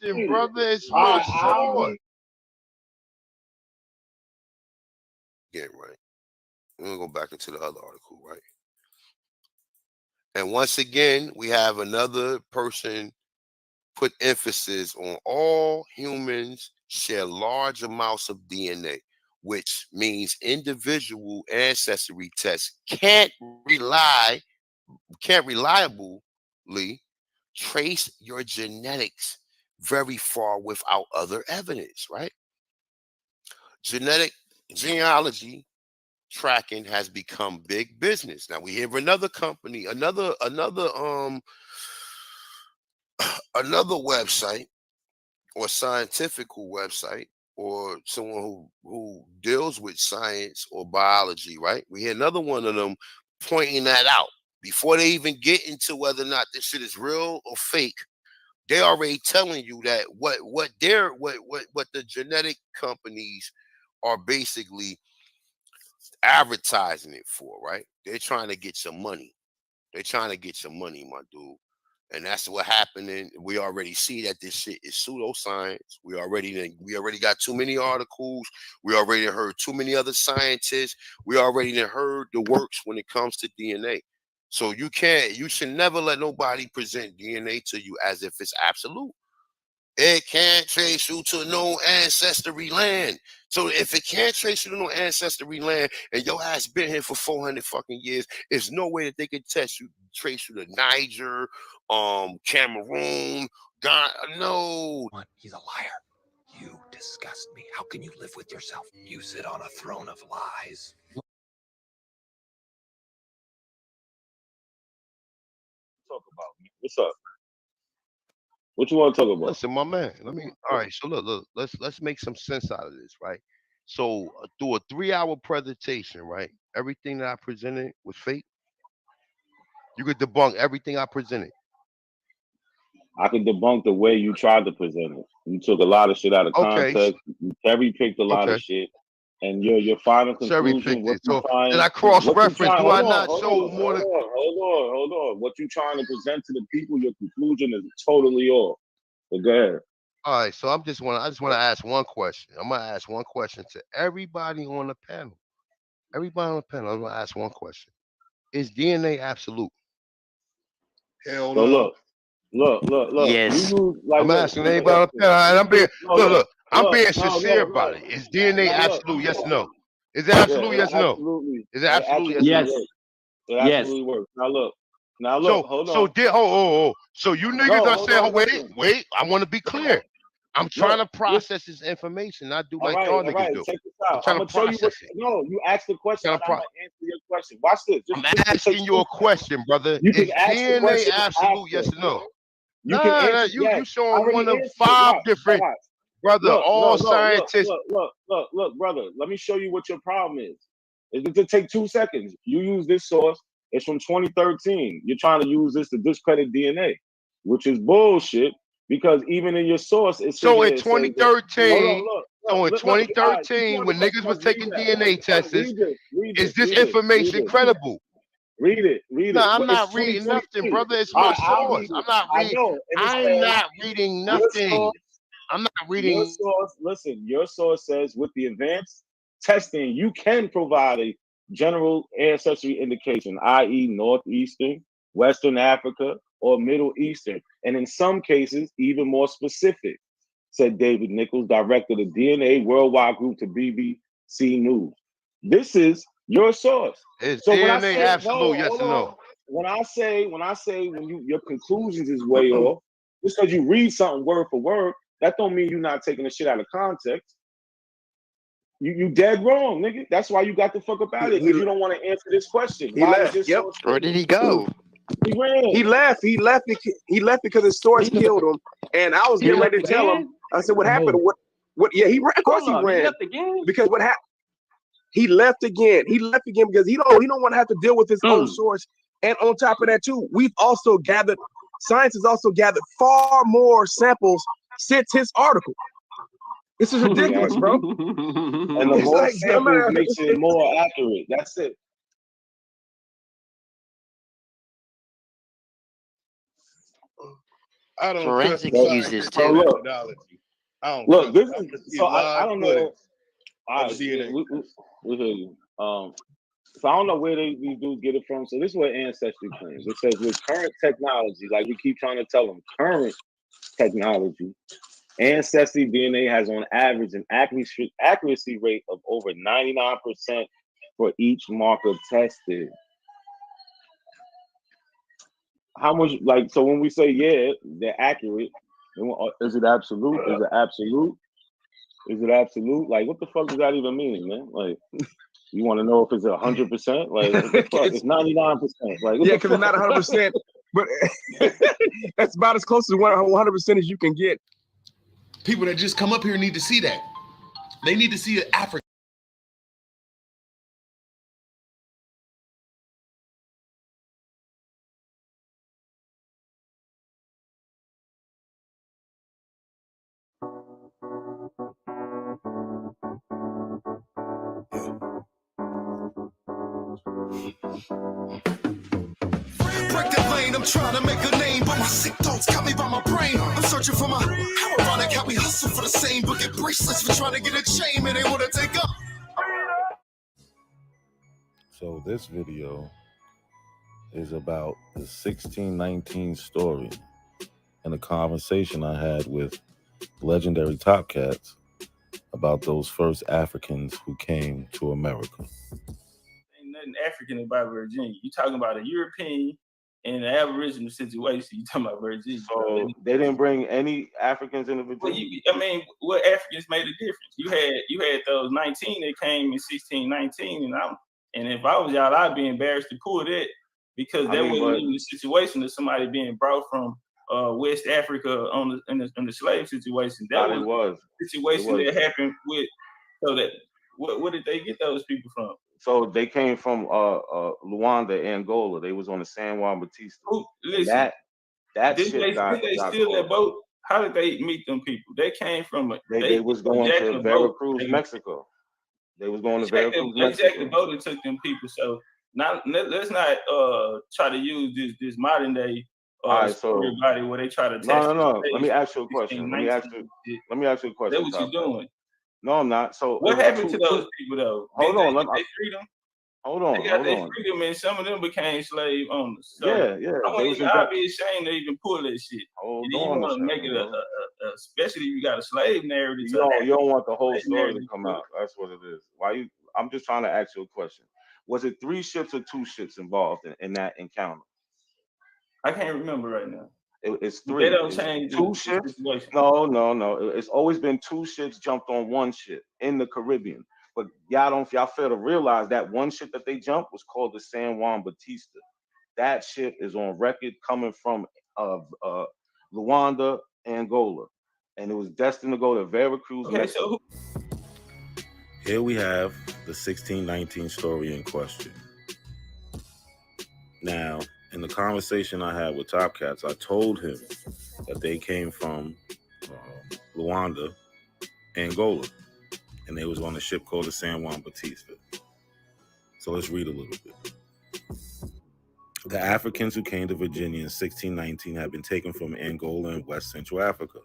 nothing, brother. It's real short. Yeah, right. We're gonna go back into the other article, right? And once again, we have another person put emphasis on all humans share large amounts of DNA, which means individual ancestry tests can't reliably trace your genetics very far without other evidence, right? Genealogy tracking has become big business. Now we have another company, another website or scientific website or someone who deals with science or biology, right? We had another one of them pointing that out before they even get into whether or not this shit is real or fake. They already telling you that what the genetic companies are basically advertising it for, right? They're trying to get some money. They're trying to get some money, my dude. And that's what happening. We already see that this shit is pseudoscience. We already got too many articles. We already heard too many other scientists. We already heard the works when it comes to DNA. So you should never let nobody present DNA to you as if it's absolute. It can't trace you to no ancestry land. So if it can't trace you to no ancestry land and your ass been here for 400 fucking years, there's no way that they can trace you to Niger, Cameroon, Ghana. No. He's a liar. You disgust me. How can you live with yourself? You sit on a throne of lies. Talk about me. What's up? What you want to talk about? Listen, my man. All right. So look. Let's make some sense out of this, right? So through a 3-hour presentation, right? Everything that I presented was fake. You could debunk everything I presented. I could debunk the way you tried to present it. You took a lot of shit out of context. You cherry picked a lot of shit, and your final conclusion. So did I cross-reference? Do I not show more than? Hold on. What you trying to present to the people? Your conclusion is totally off. But go ahead. All right. So I just want to ask one question. I'm gonna ask one question to everybody on the panel. Everybody on the panel. I'm gonna ask one question. Is DNA absolute? Hell no. Look. Yes. I'm asking anybody on the panel, and I'm being I'm being sincere about it. Is DNA absolute? Yes or no? Is it absolute? Yes or no? Absolutely. Is it absolute? Yes. It absolutely works. Now look. Hold on. So you niggas are saying, wait. I want to be clear. I'm trying to process this information. Not do like y'all niggas do. Check this out. I'm gonna show you what. No, you asked the question. I'm gonna answer your question. Watch this. I'm asking you a question, brother. Is DNA absolute? Yes or no? You showing one of 5 different, brother. All scientists. Look, brother. Let me show you what your problem is. It could take 2 seconds. You use this source. It's from 2013. You're trying to use this to discredit DNA, which is bullshit. Because even in your source, it's so in 2013. So in 2013, when niggas was taking DNA tests, is this information credible? Read it. No, I'm not reading nothing, brother. It's my source. I'm not reading. I'm not reading nothing. I'm not reading. Your source. Listen, your source says with the advanced testing, you can provide a general ancestry indication, i.e., Northeastern, Western Africa, or Middle Eastern, and in some cases, even more specific, said David Nichols, director of the DNA Worldwide Group to BBC News. This is your source. Is DNA absolute? Yes or no? When I say your conclusions is way off, just because you read something word for word, that don't mean you're not taking the shit out of context. You dead wrong, nigga. That's why you got the fuck up out of it, because you don't want to answer this question. He left. Yep. Where did he go? He ran. He left because his source killed him. And I was getting ready to tell him. I said, "What happened? What? Yeah, he ran. Of course he ran. He left again. Because what happened? He left again. He left again because he don't want to have to deal with his own source. And on top of that, too, science has also gathered far more samples since his article. This is ridiculous, bro. And the whole sample makes it more accurate. That's it. I don't Forensic trust uses scientific too. methodology. I don't Look, trust this it. is so I don't know. All right, DNA we hear you. So I don't know where these dudes get it from. So this is what Ancestry claims. It says with current technology, like we keep trying to tell them, current technology, Ancestry DNA has on average an accuracy rate of over 99% for each marker tested. How much, like, so when we say, yeah, they're accurate, is it absolute? Is it absolute? Is it absolute? Like, what the fuck does that even mean, man? Like, you want to know if it's 100%? Like, what the fuck? It's 99%. Like, yeah, because it's not 100%, but that's about as close to 100% as you can get. People that just come up here need to see that. They need to see an African. Break the lane, I'm trying to make a name, but my sick thoughts got me by my brain. I'm searching for my, how ironic how we hustle for the same, but get bracelets for trying to get a chain, and they want to take up. So this video is about the 1619 story and a conversation I had with legendary Top Cats about those first Africans who came to America. Ain't nothing African about Virginia. You talking about a European and an Aboriginal situation. You talking about Virginia. So they didn't bring any Africans into Virginia? Well, I mean, what Africans made a difference? You had those 19 that came in 1619, and if I was y'all, I'd be embarrassed to pull that because that wasn't even the situation of somebody being brought from West Africa in the slave situation. That was a situation that happened with. So that what did they get those people from? So they came from Luanda, Angola. They was on the San Juan Batista. Listen, that did shit they steal that boat? How did they meet them people? They came from they was going to Veracruz, Mexico. They was going to Veracruz, Mexico. Exactly, boat that took them people. So now let's not try to use this modern day story body where they try to test. No. Let me ask you a question. Let me ask you a question. That's what you're doing. No, I'm not. So what happened to those people though? Hold on, they freed them. Hold on, they got their freedom, and some of them became slave owners. So yeah. I'd be ashamed to even pull that shit. Hold and on, you want to make it especially if you got a slave narrative. You don't want the whole story to come out. That's what it is. I'm just trying to ask you a question. Was it 3 ships or 2 ships involved in that encounter? I can't remember right now. It's 3. They don't change 2 ships. No. It's always been 2 ships jumped on 1 ship in the Caribbean. But y'all fail to realize that 1 ship that they jumped was called the San Juan Batista. That ship is on record coming from Luanda, Angola, and it was destined to go to Veracruz, Mexico. Here we have the 1619 story in question. Now, in the conversation I had with Top Cats, I told him that they came from Luanda, Angola, and they was on a ship called the San Juan Batista. So let's read a little bit. The Africans who came to Virginia in 1619 had been taken from Angola and West Central Africa.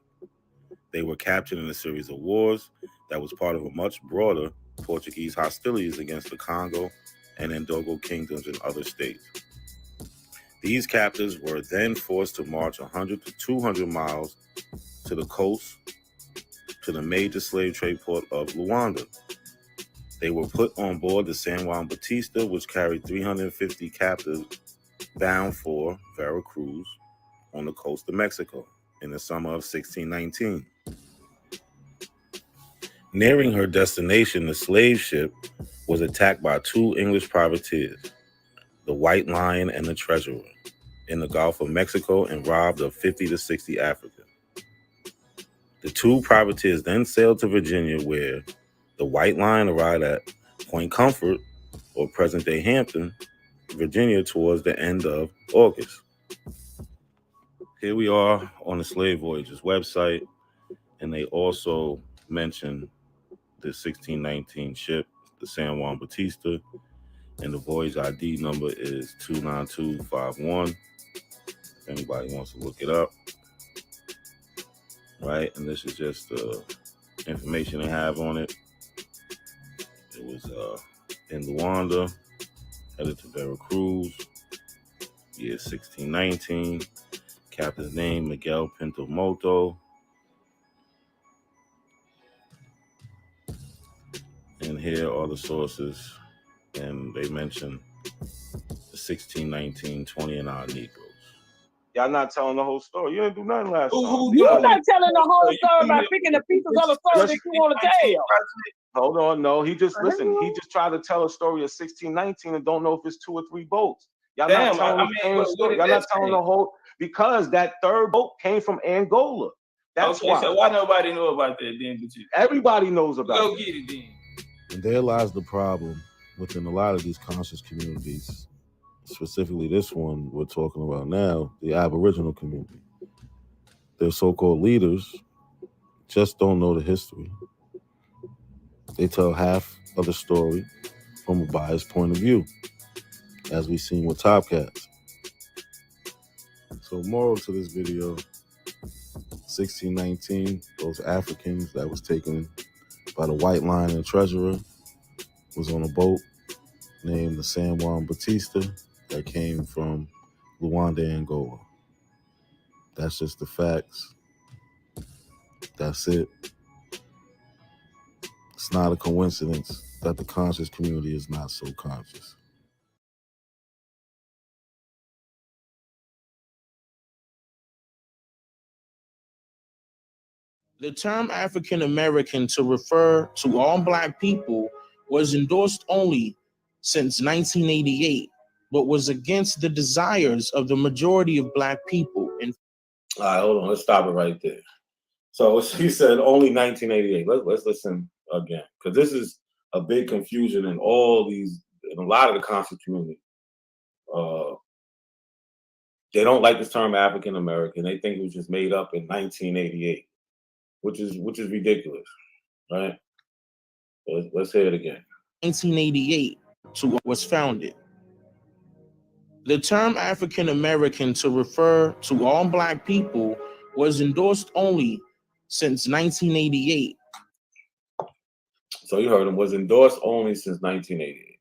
They were captured in a series of wars that was part of a much broader Portuguese hostilities against the Congo and Ndogo kingdoms in other states. These captives were then forced to march 100 to 200 miles to the coast to the major slave trade port of Luanda. They were put on board the San Juan Batista, which carried 350 captives bound for Veracruz on the coast of Mexico in the summer of 1619. Nearing her destination, the slave ship was attacked by 2 English privateers, the White Lion and the Treasurer, in the Gulf of Mexico and robbed of 50 to 60 Africans. The 2 privateers then sailed to Virginia, where the White Lion arrived at Point Comfort, or present-day Hampton, Virginia, towards the end of August. Here we are on the Slave Voyages website, and they also mention the 1619 ship, the San Juan Batista, and the voyage ID number is 29251. If anybody wants to look it up. right? And this is just information they have on it. It was in Luanda, headed to Veracruz, year 1619. Captain's name, Miguel Pinto Moto. And here are the sources. And they mention the 1619, 20 and odd Negroes. Y'all not telling the whole story. You didn't do nothing last time. You're not telling the whole story by picking the pieces of the story that you want to tell. Hold on, no. He just listen. He just tried to tell a story of 1619 and don't know if it's 2 or 3 boats. Y'all not telling the same story. Y'all not telling the whole, because that third boat came from Angola. That's okay, why. So why nobody know about that then? Everybody knows about go it. Get it then. And there lies the problem within a lot of these conscious communities. Specifically this one we're talking about now, the Aboriginal community. Their so-called leaders just don't know the history. They tell half of the story from a biased point of view, as we've seen with Top Cats. So moral to this video, 1619, those Africans that was taken by the White Lion and Treasurer was on a boat named the San Juan Batista that came from Luanda, Angola. That's just the facts. That's it. It's not a coincidence that the conscious community is not so conscious. The term African American to refer to all Black people was endorsed only since 1988, but was against the desires of the majority of Black people. All right, hold on. Let's stop it right there. So she said only 1988. Let's listen again, because this is a big confusion in all these, in a lot of the conscious community. They don't like this term African American. They think it was just made up in 1988, which is ridiculous, right? Let's hear it again. 1988 was founded. The term African American to refer to all Black people was endorsed only since 1988. So you heard him, was endorsed only since 1988.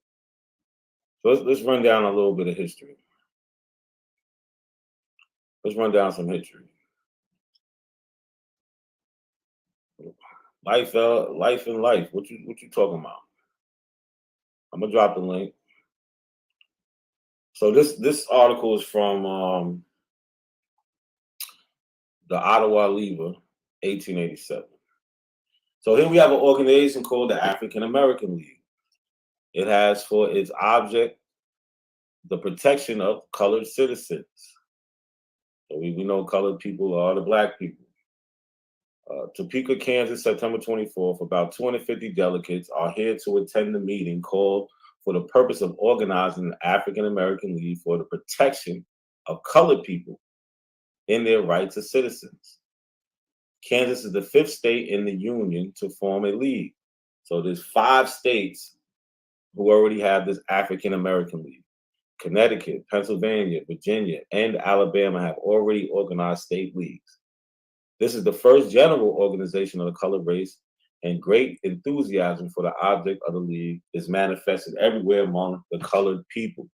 So let's run down a little bit of history. Let's run down some history. Life in life. What you talking about? I'm gonna drop the link. So this article is from the Ottawa Lever, 1887. So here we have an organization called the African American League. It has for its object the protection of colored citizens. So we know colored people are the Black people. Topeka, Kansas, September 24th, about 250 delegates are here to attend the meeting called for the purpose of organizing the African American League for the protection of colored people in their rights as citizens. Kansas is the 5th state in the union to form a league. So there's 5 states who already have this African American League. Connecticut, Pennsylvania, Virginia, and Alabama have already organized state leagues. This is the first general organization of the colored race, and great enthusiasm for the object of the league is manifested everywhere among the colored people.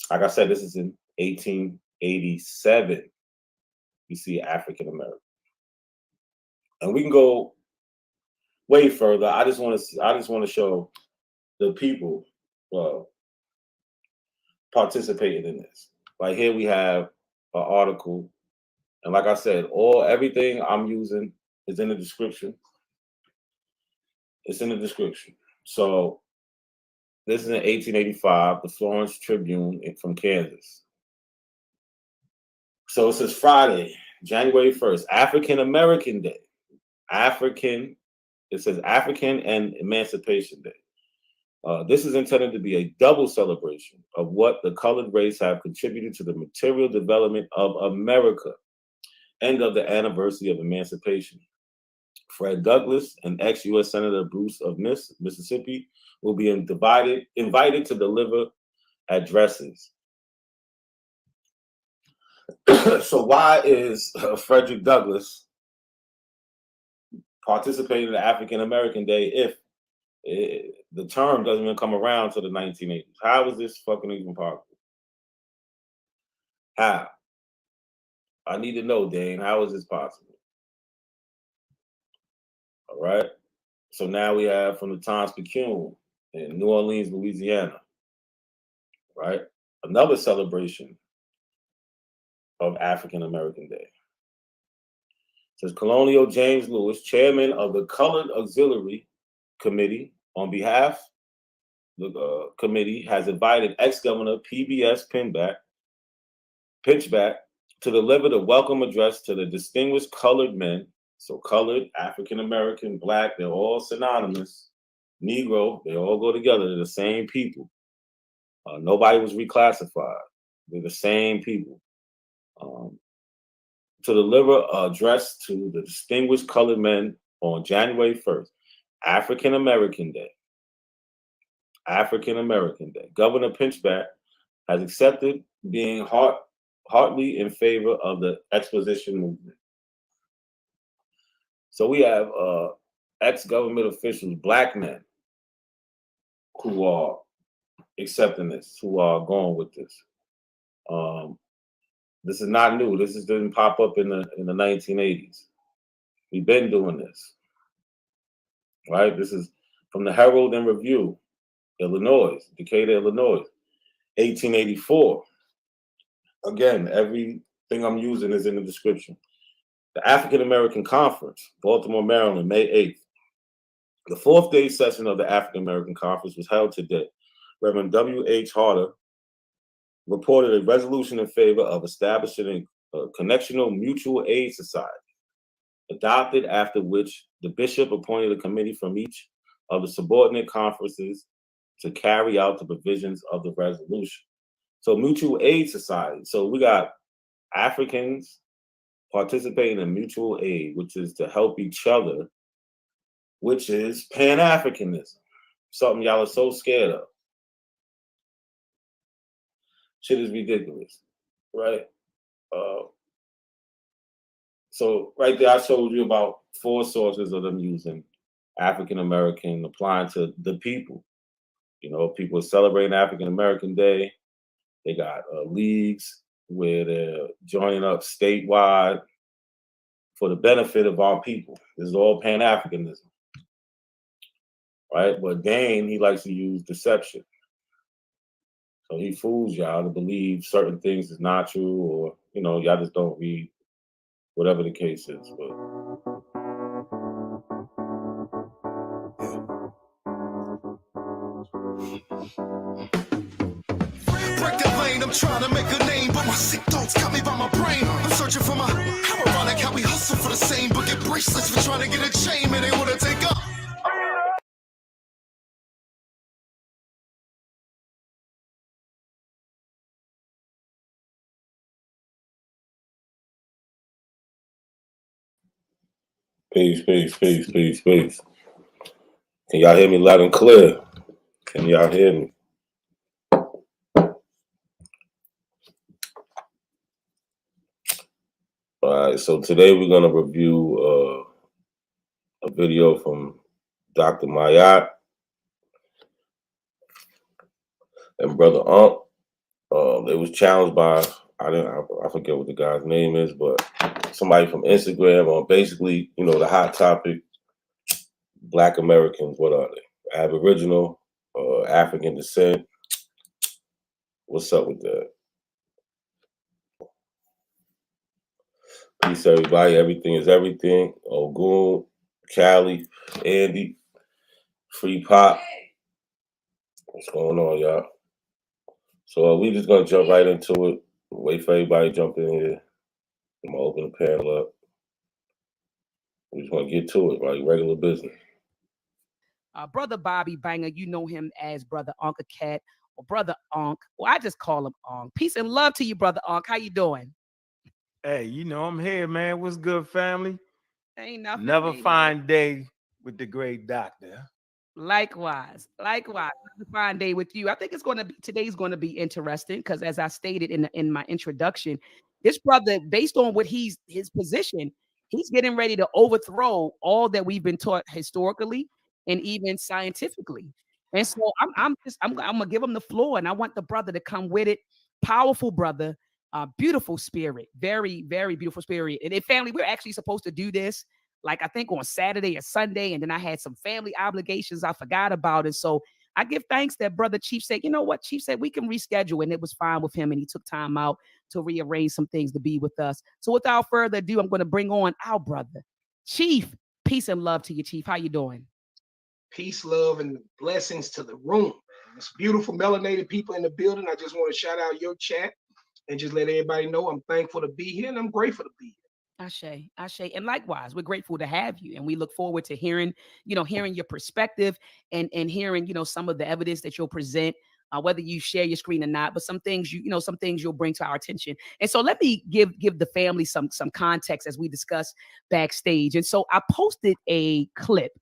Like I said, this is in 1887. You see African American. And we can go way further. I just want to show the people participating in this. Like here we have an article, and like I said, everything I'm using is in the description. It's in the description. So this is in 1885, the Florence Tribune from Kansas. So it says Friday, January 1st, African American Day. It says African and Emancipation Day. This is intended to be a double celebration of what the colored race have contributed to the material development of America and of the anniversary of emancipation. Fred Douglass and ex-U.S. Senator Bruce of Mississippi will be invited to deliver addresses. So why is Frederick Douglass participate in the African American Day if the term doesn't even come around to the 1980s? How is this fucking even possible? How? I need to know, Dane. How is this possible? All right. So now we have from the Times Picayune in New Orleans, Louisiana, right? Another celebration of African American Day. It says Colonial James Lewis, chairman of the Colored Auxiliary Committee, on behalf of the committee, has invited ex-governor PBS Pinchback to deliver the welcome address to the distinguished colored men. So colored, African American, Black, they're all synonymous. Negro, they all go together. They're the same people. Nobody was reclassified. They're the same people. To deliver an address to the distinguished colored men on January 1st, African American Day. African American Day. Governor Pinchback has accepted being heartily in favor of the exposition movement. So we have ex-government officials, Black men, who are accepting this, who are going with this. This is not new. This didn't pop up in the 1980s. We've been doing this, right? This is from the Herald and Review, Illinois, Decatur, Illinois, 1884. Again, everything I'm using is in the description. The African American Conference, Baltimore, Maryland, May 8th. The fourth day session of the African American Conference was held today. Reverend W.H. Harder reported a resolution in favor of establishing a connectional mutual aid society, adopted after which the bishop appointed a committee from each of the subordinate conferences to carry out the provisions of the resolution. So mutual aid society. So we got Africans participating in mutual aid, which is to help each other, which is Pan-Africanism, something y'all are so scared of. Shit is ridiculous, right? So right there, I showed you about 4 sources of them using African American, applying to the people. You know, people are celebrating African American Day. They got leagues where they're joining up statewide for the benefit of our people. This is all Pan-Africanism, right? But Dane, he likes to use deception. So he fools y'all to believe certain things is not true, or, you know, y'all just don't read, whatever the case is. But Break the lane, I'm trying to make a name, but my sick thoughts got me by my brain. I'm searching for my, how ironic how we hustle for the same, but get bracelets for trying to get a chain, and they wanna take up. peace. Can y'all hear me loud and clear? Can y'all hear me? All right, so today we're gonna review a video from Dr. Maat and Brother Ankh. It was challenged by, I forget what the guy's name is, but somebody from Instagram on basically, you know, the hot topic, Black Americans, what are they? Aboriginal, African descent. What's up with that? Peace, everybody. Everything is everything. Ogun, Cali, Andy, Free Pop. What's going on, y'all? So we just gonna jump right into it. Wait for everybody to jump in here. I'm gonna open the panel up. We just gonna get to it, like regular business. Brother Bobby Banger, you know him as Brother Ankh Cat or Brother Ankh. Well, I just call him Ankh. Peace and love to you, Brother Ankh. How you doing? Hey, you know I'm here, man. What's good, family? Ain't nothing. Never fine day with the great doctor. Likewise. Another fine day with you. I think today's going to be interesting because, as I stated in my introduction, this brother, based on what his position, He's getting ready to overthrow all that we've been taught historically and even scientifically. And so I'm gonna give him the floor, and I want the brother to come with it. Powerful brother, beautiful spirit, very, very beautiful spirit. And family, we're actually supposed to do this, like I think on Saturday or Sunday, and then I had some family obligations I forgot about it. So I give thanks that brother Chief said, you know what, Chief said we can reschedule, and it was fine with him, and he took time out to rearrange some things to be with us. So without further ado, I'm going to bring on our brother, Chief. Peace and love to you, Chief. How you doing? Peace, love, and blessings to the room. It's beautiful melanated people in the building. I just want to shout out your chat and just let everybody know I'm thankful to be here and I'm grateful to be here. Ashe, Ashe, and likewise, we're grateful to have you, and we look forward to hearing your perspective and hearing, some of the evidence that you'll present, whether you share your screen or not. But some things you'll bring to our attention. And so let me give the family some context as we discuss backstage. And so I posted a clip,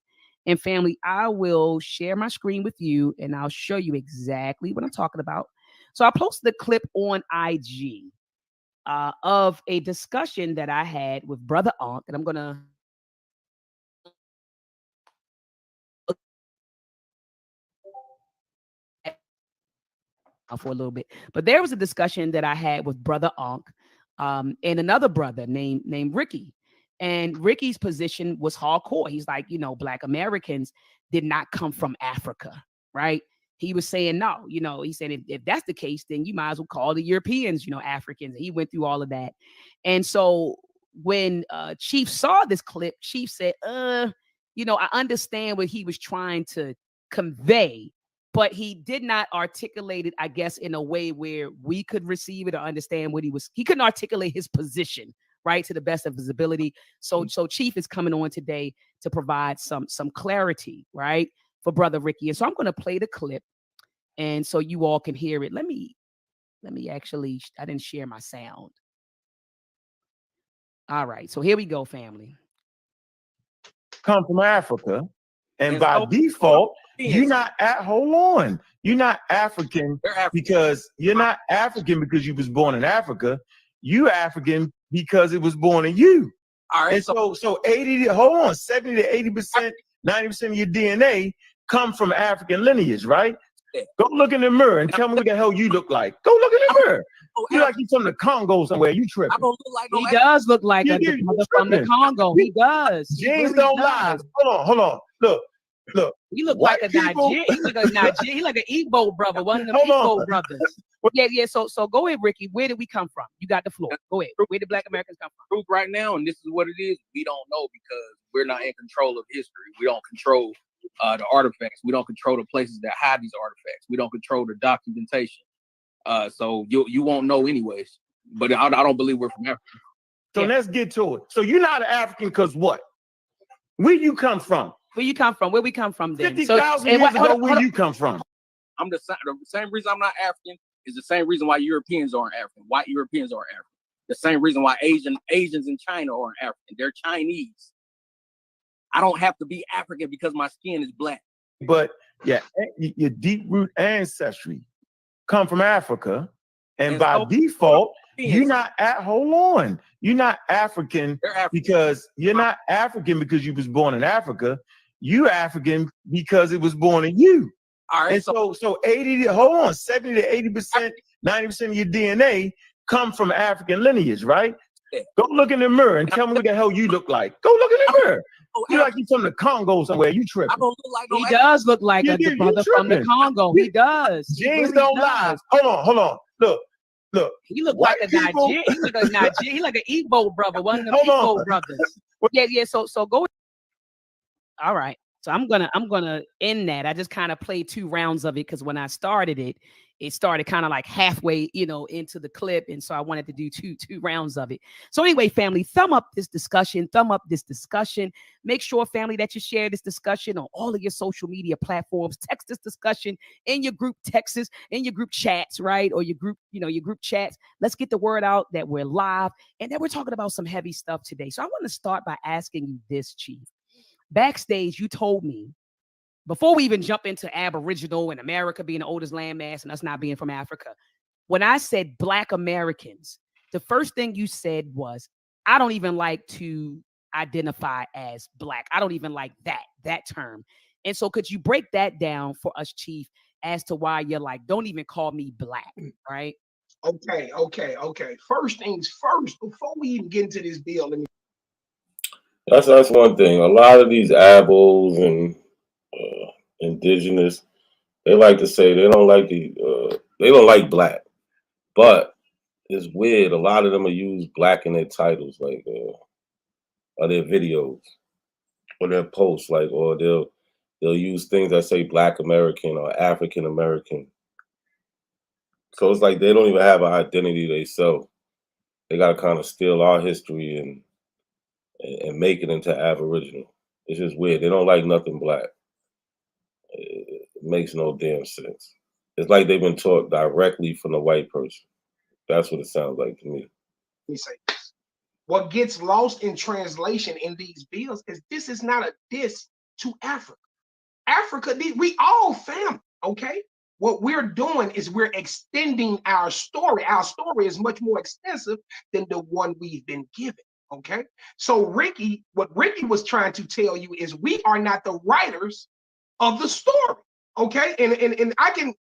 and family, I will share my screen with you, and I'll show you exactly what I'm talking about. So I posted a clip on IG. Of a discussion that I had with Brother Ankh, and I'm gonna for a little bit, but there was a discussion that I had with Brother Ankh, and another brother named Ricky, and Ricky's position was hardcore. He's like, Black Americans did not come from Africa, right? He was saying no, he said if that's the case, then you might as well call the Europeans, Africans. And he went through all of that. And so when Chief saw this clip, Chief said, I understand what he was trying to convey, but he did not articulate it, I guess, in a way where we could receive it or understand what he couldn't articulate his position, right, to the best of his ability. So Chief is coming on today to provide some clarity, right, for Brother Ricky. And so I'm going to play the clip, and so you all can hear it. Let me actually, I didn't share my sound. All right, so here we go, family. Come from Africa, and by default, you're not hold on. You're not African because you're not African because you was born in Africa. You African because it was born in you. All right. And so 70 to 80%, 90% of your DNA come from African lineage, right? Go look in the mirror and tell me what the hell you look like. Go look in the mirror. You like you from the Congo somewhere. You tripping. I don't look like he does look like a brother from the Congo. He does. Genes don't lie. Hold on. Look. He look like a Nigerian. He look like a Nigerian. He like an Igbo brother. One of the Igbo brothers. Yeah. So go ahead, Ricky. Where did we come from? You got the floor. Go ahead. Where did Black Americans come from? Truth right now, and this is what it is. We don't know because we're not in control of history. We don't control the artifacts. We don't control the places that hide these artifacts. We don't control the documentation. So you won't know anyways. But I don't believe we're from Africa. So let's get to it. So you're not an African because what? Where you come from? Where you come from? Where we come from then? 50,000 years ago, where you come from? I'm the same reason I'm not African is the same reason why Europeans aren't African. White Europeans aren't African. The same reason why Asians in China aren't African. They're Chinese. I don't have to be African because my skin is black. But yeah, your deep root ancestry come from Africa, and by default, you're not hold on. You're not African because you're not African because you was born in Africa. You African because it was born in you. All right. And so 70 to 80%, 90% of your DNA come from African lineage, right? Go look in the mirror and tell me what the hell you look like. Go look in the mirror. You like you from the Congo somewhere. You tripping. I don't look like he does look like a brother from the Congo. He does. Genes don't lie. Hold on. Look. He look like a Nigerian. He look like a Nigerian. He like an Igbo brother. One of the Igbo brothers. Yeah. So go. All right. So I'm gonna end that. I just kind of played 2 rounds of it because when I started it started kind of like halfway, into the clip, and so I wanted to do two rounds of it. So anyway, family, thumb up this discussion. Make sure, family, that you share this discussion on all of your social media platforms. Text this discussion in your group texts, in your group chats, right, or your group chats. Let's get the word out that we're live and that we're talking about some heavy stuff today. So I want to start by asking you this, Chief. Backstage, you told me, before we even jump into Aboriginal and America being the oldest landmass and us not being from Africa, when I said Black Americans, the first thing you said was, I don't even like to identify as black. I don't even like that term. And so could you break that down for us, Chief, as to why you're like, don't even call me black, right? Okay. First things first, before we even get into this bill, let me. That's one thing. A lot of these abos and indigenous, they like to say they don't like black, but it's weird. A lot of them will use black in their titles, like or their videos or their posts, like, or they'll use things that say Black American or African American. So it's like they don't even have an identity themselves. They got to kind of steal our history and make it into Aboriginal. It's just weird. They don't like nothing black. It makes no damn sense. It's like they've been taught directly from the white person. That's what it sounds like to me. Let me say this. What gets lost in translation in these bills is this is not a diss to Africa. Africa, we all family, okay? What we're doing is we're extending our story. Our story is much more extensive than the one we've been given, okay? So what Ricky was trying to tell you is we are not the writers of the story, okay? And I can,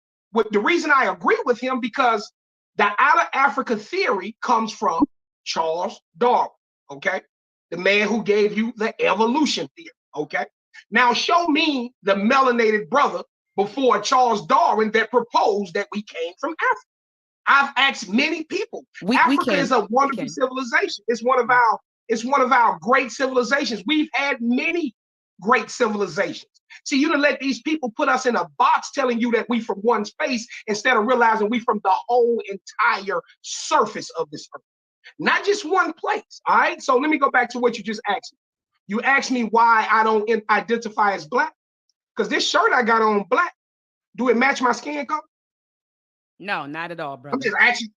the reason I agree with him, because the out of Africa theory comes from Charles Darwin, okay? The man who gave you the evolution theory, okay? Now show me the melanated brother before Charles Darwin that proposed that we came from Africa. I've asked many people. Africa is a wonderful civilization. It's one of our great civilizations. We've had many great civilizations. See, you done let these people put us in a box telling you that we from one space instead of realizing we from the whole entire surface of this earth, not just one place. All right. So let me go back to what you just asked me. You asked me why I don't identify as black, because this shirt I got on black. Do it match my skin color? No, not at all, brother. I'm just asking.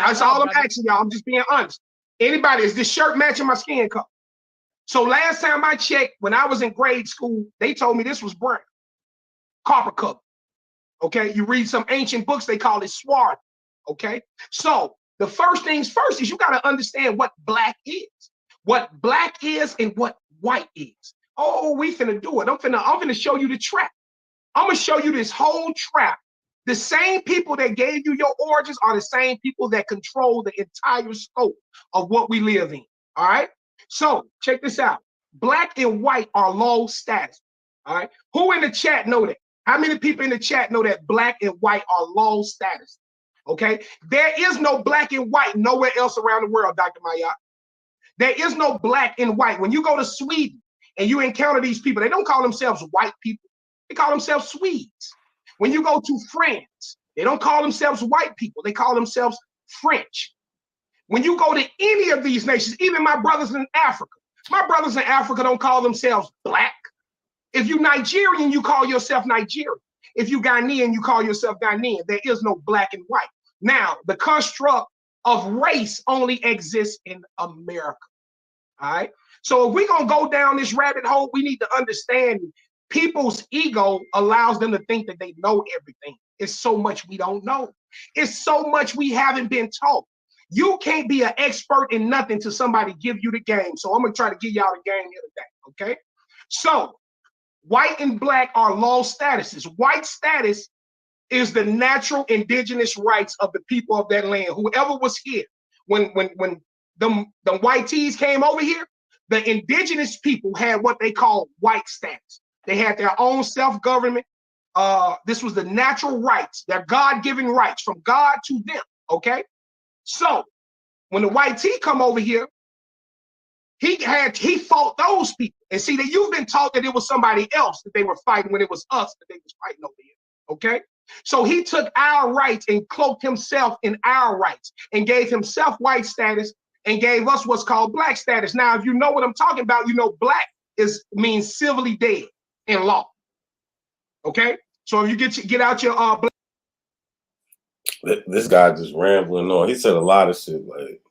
That's all I'm asking y'all. I'm just being honest. Anybody, is this shirt matching my skin color? So last time I checked, when I was in grade school, they told me this was brown, copper color. Okay, you read some ancient books, they call it swart. Okay, so the first things first is you got to understand what black is. What black is and what white is. Oh, we finna do it. I'm finna show you the trap. I'm gonna show you this whole trap. The same people that gave you your origins are the same people that control the entire scope of what we live in. All right. So check this out. Black and white are low status. All right. Who in the chat know that? How many people in the chat know that black and white are low status? Okay. There is no black and white nowhere else around the world, Dr. Maya. There is no black and white. When you go to Sweden and you encounter these people, they don't call themselves white people. They call themselves Swedes. When you go to France, they don't call themselves white people. They call themselves French. When you go to any of these nations, even my brothers in Africa don't call themselves black. If you Nigerian, you call yourself Nigerian. If you Ghanaian, you call yourself Ghanaian. There is no black and white. Now, the construct of race only exists in America. All right. So if we're going to go down this rabbit hole, we need to understand people's ego allows them to think that they know everything. It's so much we don't know. It's so much we haven't been taught. You can't be an expert in nothing till somebody give you the game. So I'm going to try to give y'all the game here today. Okay. So white and black are low statuses. White status is the natural indigenous rights of the people of that land. Whoever was here when the white tees came over here, the indigenous people had what they call white status. They had their own self-government. This was the natural rights, their God-given rights from God to them. Okay. So when the white tee come over here, he fought those people. And see that you've been taught that it was somebody else that they were fighting when it was us that they was fighting over here. Okay. So he took our rights and cloaked himself in our rights and gave himself white status and gave us what's called black status. Now, if you know what I'm talking about, you know black means civilly dead in law. Okay. So if you get out your black. This guy just rambling on. He said a lot of shit like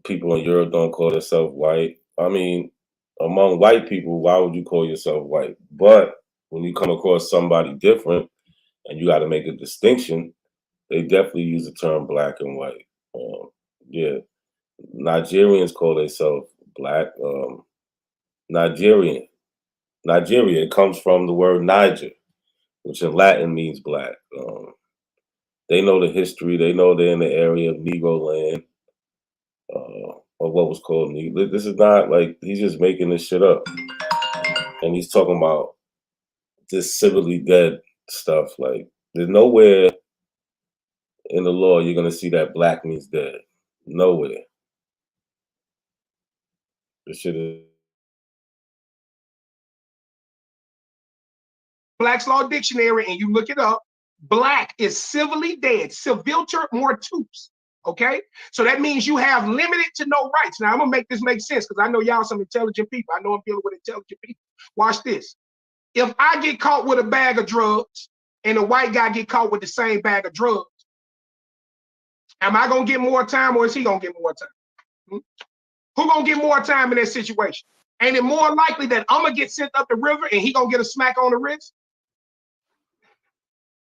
people in Europe don't call themselves white. I mean, among white people, why would you call yourself white? But when you come across somebody different and you got to make a distinction, they definitely use the term black and white. Yeah, Nigerians call themselves black. Nigerian. Nigeria, it comes from the word Niger, which in Latin means black. They know the history. They know they're in the area of Negro land, or what was called Negro. This is not like he's just making this shit up. And he's talking about this civilly dead stuff. Like, there's nowhere in the law you're going to see that black means dead. Nowhere. This shit is. Black's Law Dictionary, and you look it up, black is civilly dead, civilter mortuus. Okay, so that means you have limited to no rights. Now I'm gonna make this make sense because I know y'all some intelligent people. I know I'm dealing with intelligent people. Watch this. If I get caught with a bag of drugs and a white guy get caught with the same bag of drugs, am I gonna get more time or is he gonna get more time? Who gonna get more time in that situation? Ain't it more likely that I'm gonna get sent up the river and he gonna get a smack on the wrist?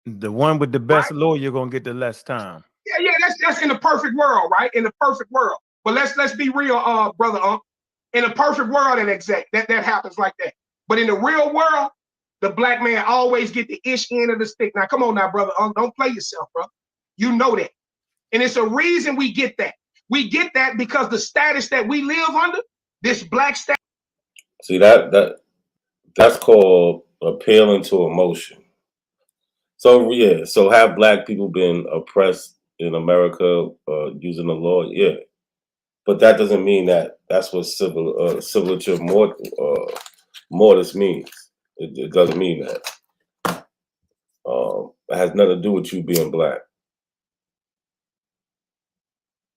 The one with the best lawyer gonna get the less time. Yeah, that's in the perfect world, right? In the perfect world. But let's be real, brother. In a perfect world, that happens like that. But in the real world, the black man always get the ish end of the stick. Now, come on now, brother. Don't play yourself, bro. You know that. And it's a reason we get that. We get that because the status that we live under, this black status. See, that's called appealing to emotion. So yeah, so have black people been oppressed in America using the law? Yeah, but that doesn't mean that that's what civility mortis means. It doesn't mean that. It has nothing to do with you being black.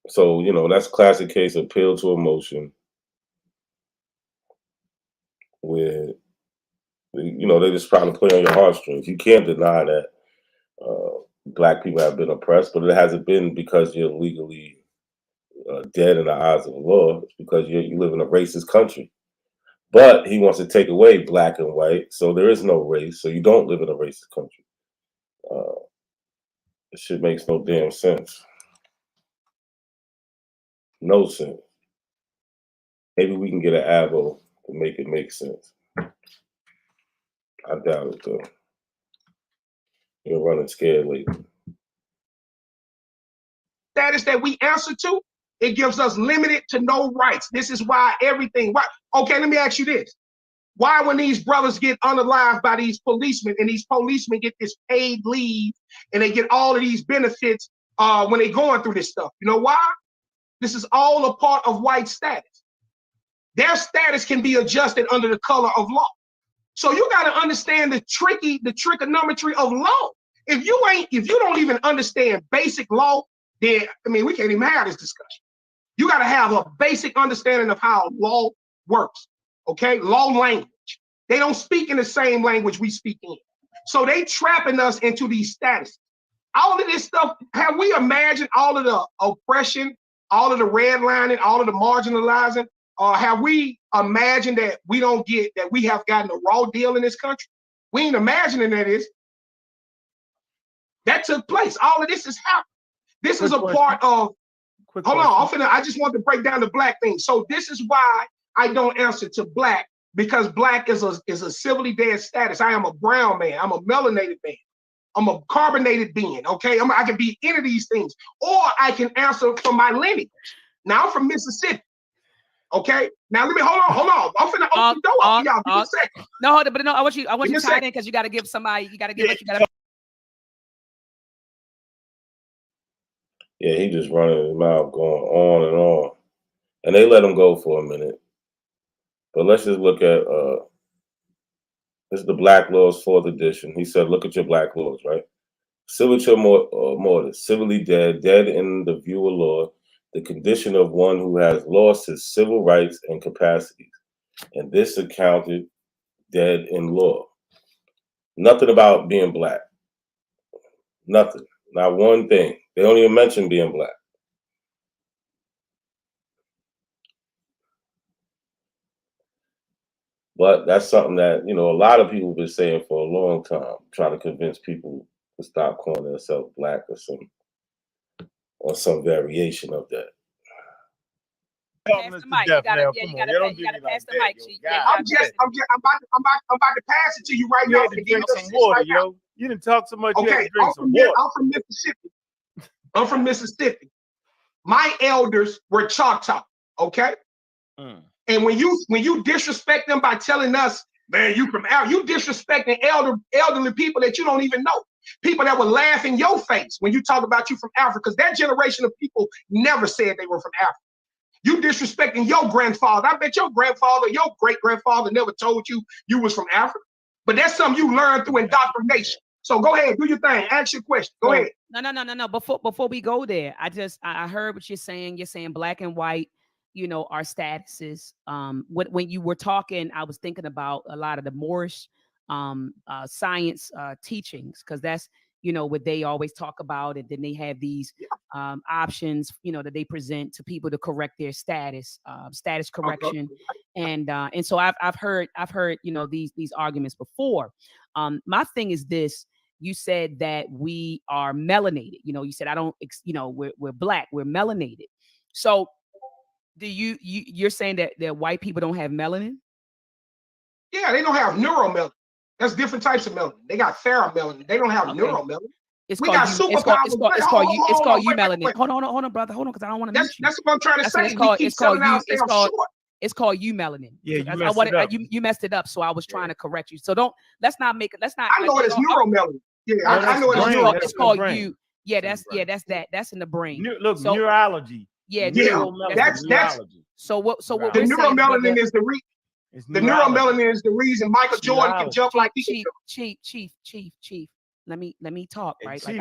So that's classic case of appeal to emotion, where they just trying to play on your heartstrings. You can't deny that black people have been oppressed, but it hasn't been because you're legally dead in the eyes of the law. It's because you live in a racist country. But he wants to take away black and white, so there is no race. So you don't live in a racist country. This shit makes no damn sense. No sense. Maybe we can get an avo to make it make sense. I doubt it though. You're running scared lately. Status that we answer to, it gives us limited to no rights. This is why everything. Why? Okay, let me ask you this. Why, when these brothers get unalived by these policemen and these policemen get this paid leave and they get all of these benefits when they're going through this stuff? You know why? This is all a part of white status. Their status can be adjusted under the color of law. So you got to understand the trigonometry of law. If you don't even understand basic law, then we can't even have this discussion. You got to have a basic understanding of how law works. Okay, law language. They don't speak in the same language we speak in. So they trapping us into these statuses. All of this stuff, have we imagined all of the oppression, all of the redlining, all of the marginalizing? Have we imagined that we have gotten a raw deal in this country? We ain't imagining that took place. All of this is happening. This is a part of, I just want to break down the black thing. So this is why I don't answer to black, because black is a civilly dead status. I am a brown man. I'm a melanated man. I'm a carbonated being. Okay, I can be any of these things, or I can answer from my lineage. Now I'm from Mississippi. Okay, now let me hold on. I'm finna open the door up for y'all. Give me a second. No, hold on, but no, I want you to tie in because you got to give somebody. You got to give what you got to. Yeah, he just running his mouth, going on and on. And they let him go for a minute. But let's just look at, this is the Black Laws 4th edition. He said, look at your black laws, right? Civility mortis, civilly dead, dead in the view of law, the condition of one who has lost his civil rights and capacities. And this accounted dead in law. Nothing about being black. Nothing. Not one thing. They don't even mention being black. But that's something that, a lot of people have been saying for a long time, trying to convince people to stop calling themselves black or some variation of that. pass the mic. You gotta pass the mic, Chief. I'm about to pass it to you right You now. had to drink some water, yo. You didn't talk so much. You had to drink some water. I'm from Mississippi. I'm from Mississippi. My elders were Choctaw. Okay. And when you disrespect them by telling us, man, you from out, you disrespecting elderly people that you don't even know. People that would laugh in your face when you talk about you from Africa, because that generation of people never said they were from Africa. You disrespecting your grandfather. I bet your grandfather, your great-grandfather never told you you was from Africa. But that's something you learned through indoctrination. So go ahead, do your thing. Ask your question. Go ahead. No. Before we go there, I heard what you're saying. You're saying black and white, our statuses. When you were talking, I was thinking about a lot of the Moorish science teachings, because that's what they always talk about, and then they have these options that they present to people to correct their status correction. And so I've heard these arguments before. My thing is this: you said that we are melanated. You said we're black, we're melanated. So do you're saying that white people don't have melanin? Yeah, they don't have neuromelanin. That's different types of melanin. They got ferromelanin. They don't have neuromelanin. It's called you melanin. Hold on, brother. Hold on, because I don't want to mute you. That's what I'm trying to say. It's called you melanin. Yeah, you messed it up. So I was trying to correct you. So let's not. I know it's neuromelanin. Yeah, I know it's called you. Yeah, that's that's in the brain. Neurology. Yeah, that's so what the neuromelanin is the neuromelanin is the reason Michael Jordan can jump like he can. Chief. Let me talk, right? Chief,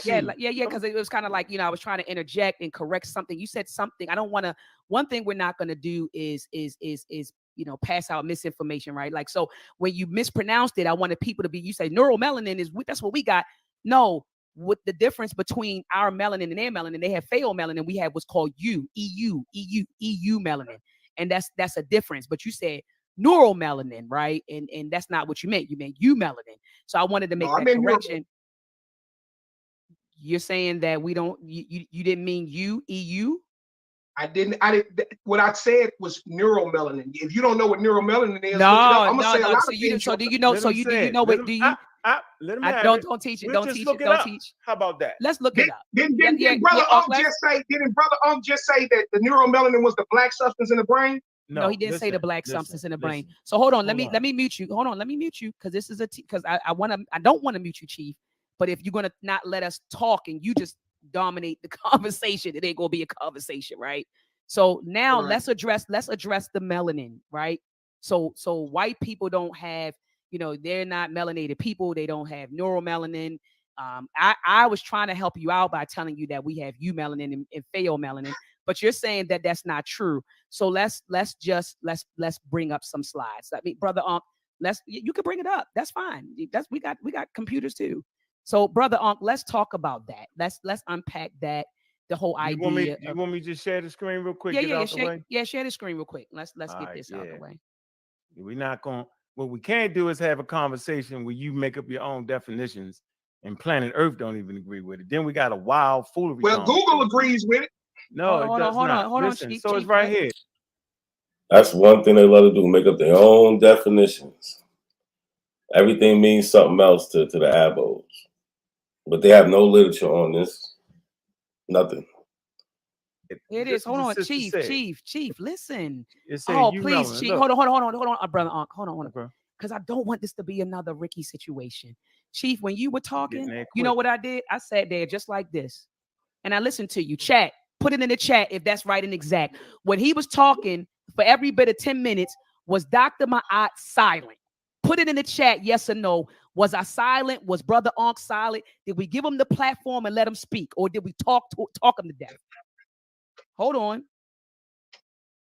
because it was kind of like, I was trying to interject and correct something. You said something. I don't want to. One thing we're not going to do is pass out misinformation, right? Like, so when you mispronounced it, I wanted people to be. You say neuromelanin that's what we got. No, what the difference between our melanin and their melanin? They have pheomelanin. We have what's called EU melanin, and that's a difference. But you said neuromelanin, right? And that's not what you meant. You meant you melanin. So I wanted to make that correction. You're saying that we don't. You didn't mean EU. I didn't. What I said was neuromelanin. If you don't know what neuromelanin is, So do you know? So you do you know what? Do you? Don't teach it. Don't teach it. Don't teach. How about that? Let's look it up. Didn't Brother Unk just say that the neuromelanin was the black substance in the brain? No, he didn't say the black substance in the brain. So hold on, let me mute you. Hold on, let me mute you, because this is because I don't want to mute you, Chief. But if you're gonna not let us talk and you just dominate the conversation, it ain't gonna be a conversation, right? So now let's address the melanin, right? So white people don't have, they're not melanated people. They don't have neuromelanin. I was trying to help you out by telling you that we have eumelanin and pheomelanin, but you're saying that that's not true. So let's bring up some slides. I mean, Brother Unk, you can bring it up. That's fine. We got computers too. So Brother Unk, let's talk about that. Let's unpack that. The whole idea. You want me to just share the screen real quick? Share the screen real quick. Let's get this out of the way. We're not going. What we can't do is have a conversation where you make up your own definitions and planet Earth don't even agree with it. Then we got a wild foolery. Well, Google agrees with it. No, hold on. Chief, it's right here. That's one thing they love to do, make up their own definitions. Everything means something else to the abos. But they have no literature on this. Nothing. It is. Hold on, Chief, listen. Oh, please, Chief. Hold on, Brother Unk. Hold on. Because I don't want this to be another Ricky situation. Chief, when you were talking, you know what I did? I sat there just like this. And I listened to you. Chat. Put it in the chat if that's right and exact. When he was talking, for every bit of 10 minutes, was Dr. Maat silent? Put it in the chat, yes or no. Was I silent? Was Brother Unk silent? Did we give him the platform and let him speak? Or did we talk him to death? Hold on.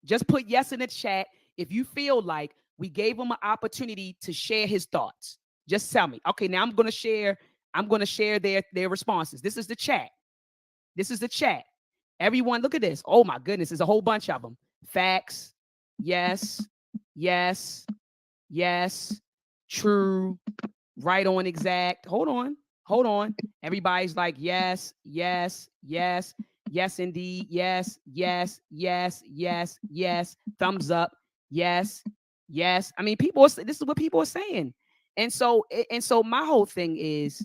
Just put yes in the chat if you feel like we gave him an opportunity to share his thoughts. Just tell me. Okay, now I'm going to share their responses. This is the chat. Everyone, look at this. Oh my goodness, there's a whole bunch of them. Facts. Yes. True. Right on, exact. Hold on. Everybody's like, yes. Yes, indeed. Yes, yes, yes, yes, yes. Thumbs up. Yes, yes. I mean, this is what people are saying. And so my whole thing is,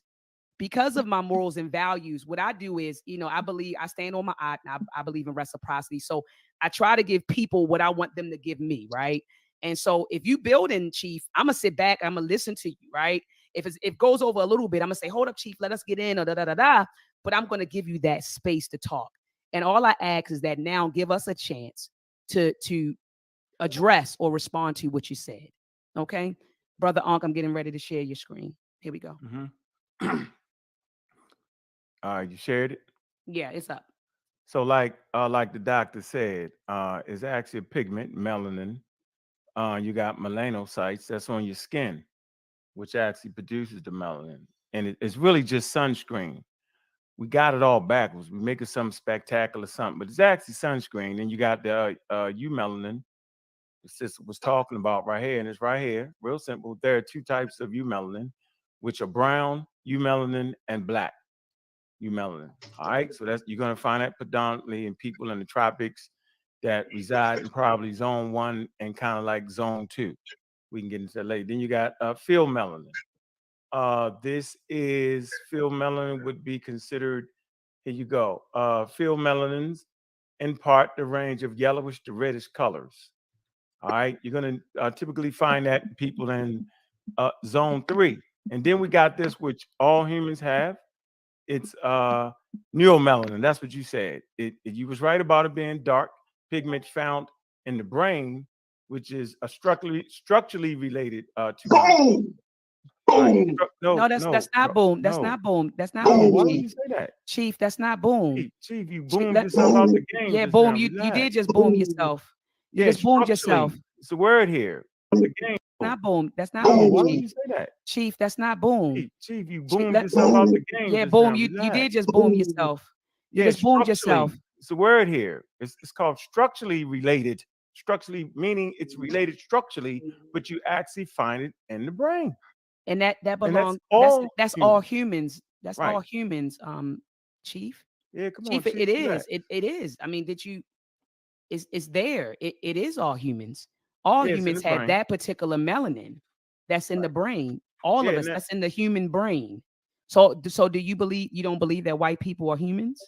because of my morals and values, what I do is, I stand on my odd, and I believe in reciprocity. So I try to give people what I want them to give me, right? And so if you build in, Chief, I'm gonna sit back, I'm gonna listen to you, right? If it goes over a little bit, I'm gonna say, hold up, Chief, let us get in, or da da da da. But I'm gonna give you that space to talk. And all I ask is that now give us a chance to address or respond to what you said. Okay, Brother Ankh, I'm getting ready to share your screen. Here we go. You shared it? Yeah, it's up. So like the doctor said, it's actually a pigment, melanin. You got melanocytes that's on your skin, which actually produces the melanin. And it's really just sunscreen. We got it all backwards. We make it something spectacular, something, but it's actually sunscreen. And you got the eumelanin, the sister was talking about right here, and it's right here, real simple. There are two types of eumelanin, which are brown eumelanin and black eumelanin. All right, so you're going to find that predominantly in people in the tropics that reside in probably zone 1 and kind of like zone 2. We can get into that later. Then you got field melanin. This is field melanin would be considered, here you go, field melanins impart the range of yellowish to reddish colors. All right, you're going to typically find that in people in zone 3. And then we got this, which all humans have. It's neuromelanin. That's what you said. You was right about it being dark pigment found in the brain, which is a structurally related to boom. Boom. No, that's not boom. That's not boom. That's not boom. Why Chief. would you say that? Chief, that's not boom. Chief, you boomed yourself out the game. Yeah, boom. You did just boom yourself. You just boomed yourself. It's a word here. It's a game. Not boom. That's not boom. Why Chief. would you say that? Chief, that's not boom. Chief, you boomed yourself out the game. Yeah, boom. You did just boom yourself. You just boomed yourself. It's a word here. It's called structurally related. Structurally meaning it's related structurally, but you actually find it in the brain. And that belongs. That's all humans. That's all humans. Chief. Yeah, come on, Chief. Chief, It is. It is. I mean, it's there. It is all humans. All humans have that particular melanin that's in the brain. All of us. That's in the human brain. So do you don't believe that white people are humans?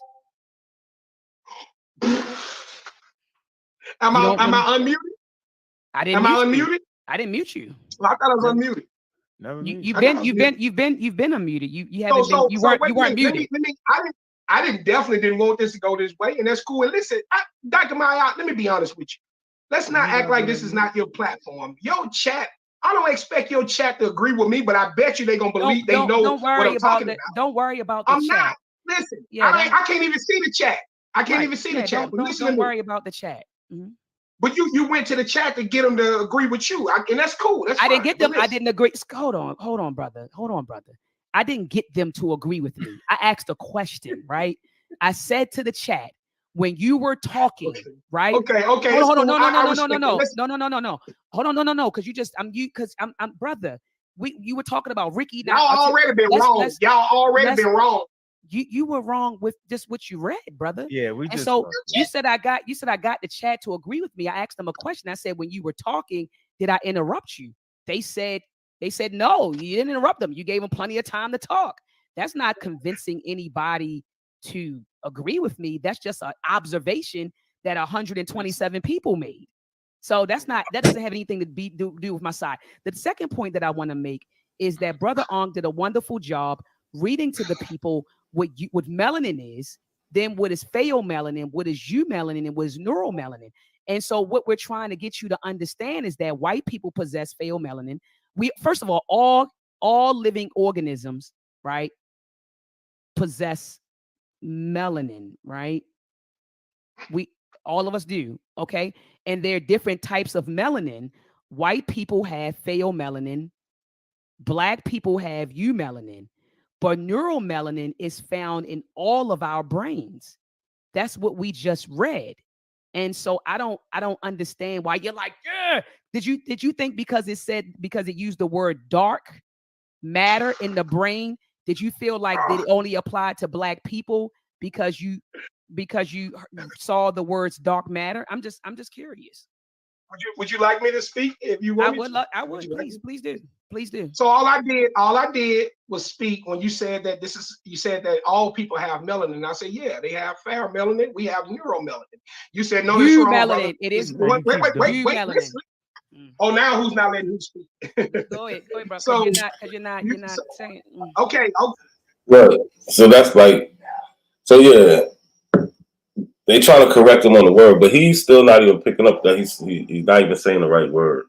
Am I unmuted? I didn't. Am I unmuted? I didn't mute you. Well, I thought I was unmuted. You've been unmuted. You haven't you weren't muted. I definitely didn't want this to go this way, and that's cool. And listen, Dr. Maat, let me be honest with you. Let's not act like this is not your platform. Your chat, I don't expect your chat to agree with me, but I bet you they're gonna believe they know what I'm talking about. Don't worry about the chat. I'm not. Listen, I can't even see the chat. I can't even see the chat. Don't worry about the chat. Mm-hmm. But you went to the chat to get them to agree with you, and that's cool. That's I didn't get them. I didn't agree. Hold on, brother. I didn't get them to agree with me. I asked a question, right? I said to the chat, when you were talking, right? Okay. Hold on. No. Hold on. No. Because I'm brother. You were talking about Ricky. Y'all already been wrong. Y'all already been wrong. You were wrong with just what you read, brother. Yeah, and so you said I got the chat to agree with me. I asked them a question. I said, when you were talking, did I interrupt you? They said no, you didn't interrupt them. You gave them plenty of time to talk. That's not convincing anybody to agree with me. That's just an observation that 127 people made. So that doesn't have anything to do with my side. The second point that I want to make is that Brother Ankh did a wonderful job reading to the people what melanin is, then what is pheomelanin, what is eumelanin, and what is neuromelanin. And so what we're trying to get you to understand is that white people possess pheomelanin. We, first of all living organisms, right, possess melanin, right? All of us do, okay? And there are different types of melanin. White people have pheomelanin, Black people have eumelanin. But neuromelanin is found in all of our brains. That's what we just read. And so I don't understand why you're like, yeah. Did you think because it used the word dark matter in the brain, did you feel like it only applied to Black people because you because you saw the words dark matter? I'm just curious. Would you like me to speak if you want? I would. Please do. Please do. So all I did was speak when you said that you said that all people have melanin. I said, yeah, they have fair melanin. We have neuromelanin. You said no, that's wrong, melanin. Brother. It is. Wait. Listen. Oh, now who's not letting you speak? Go ahead, bro. So you're not saying. Okay. Right. So that's like, so yeah. They trying to correct him on the word, but he's still not even picking up that he's not even saying the right word.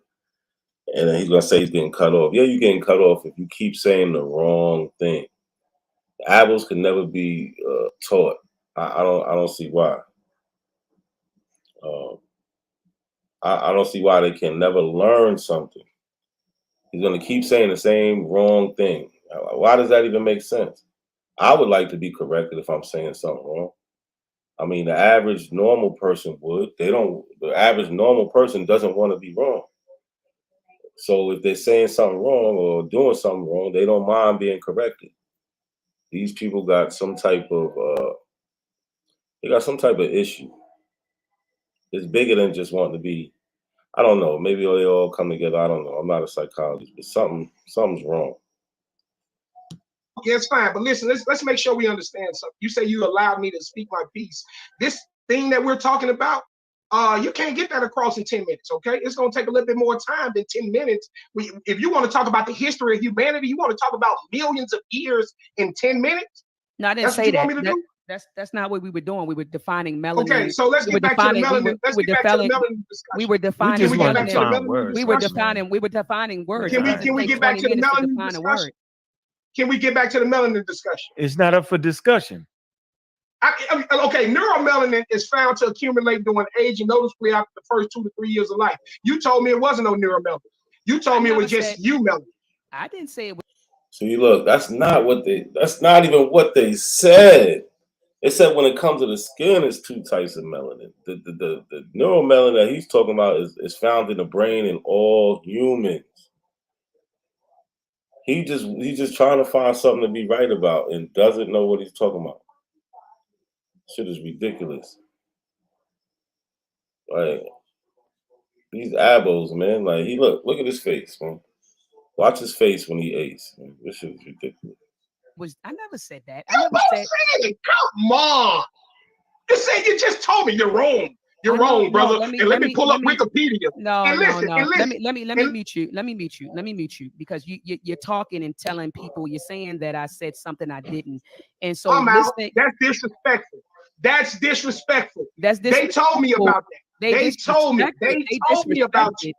And then he's gonna say he's getting cut off. Yeah, you're getting cut off if you keep saying the wrong thing. The apples can never be taught. I don't see why. I don't see why they can never learn something. He's gonna keep saying the same wrong thing. Why does that even make sense? I would like to be corrected if I'm saying something wrong. I mean, the average normal person would. The average normal person doesn't want to be wrong. So if they're saying something wrong or doing something wrong, they don't mind being corrected. These people got some type of issue. It's bigger than just wanting to be, I don't know, maybe they all come together. I don't know. I'm not a psychologist, but something's wrong. Okay, it's fine. But listen, let's make sure we understand something. You say you allowed me to speak my piece. This thing that we're talking about, you can't get that across in 10 minutes, okay? It's going to take a little bit more time than 10 minutes. If you want to talk about the history of humanity, you want to talk about millions of years in 10 minutes? No, I didn't say that. That's not what we were doing. We were defining melanin. Okay, so let's get back to the melanin. Let's get back to the melanin discussion. We were defining melanin. We were defining words. Can we get back to the melanin discussion? Can we get back to the melanin discussion? It's not up for discussion. Okay, neuromelanin is found to accumulate during age and noticeably after the first 2 to 3 years of life. You told me it wasn't no neuromelanin. You told me it was just melanin. I didn't say it was. See, look, that's not even what they said. They said when it comes to the skin, it's 2 types of melanin. The neuromelanin that he's talking about is found in the brain in all humans. He's just trying to find something to be right about and doesn't know what he's talking about. Shit is ridiculous. Like these abos, man. Like look at his face, man. Watch his face when he ace. Man. This shit is ridiculous. I never said that. I never said it. Come on. You just told me you're wrong. You're wrong, brother. Let me pull up Wikipedia. No. Let me mute you. Let me mute you because you're talking and telling people. You're saying that I said something I didn't, and so that's disrespectful. That's disrespectful. They told me about that. They told me about it.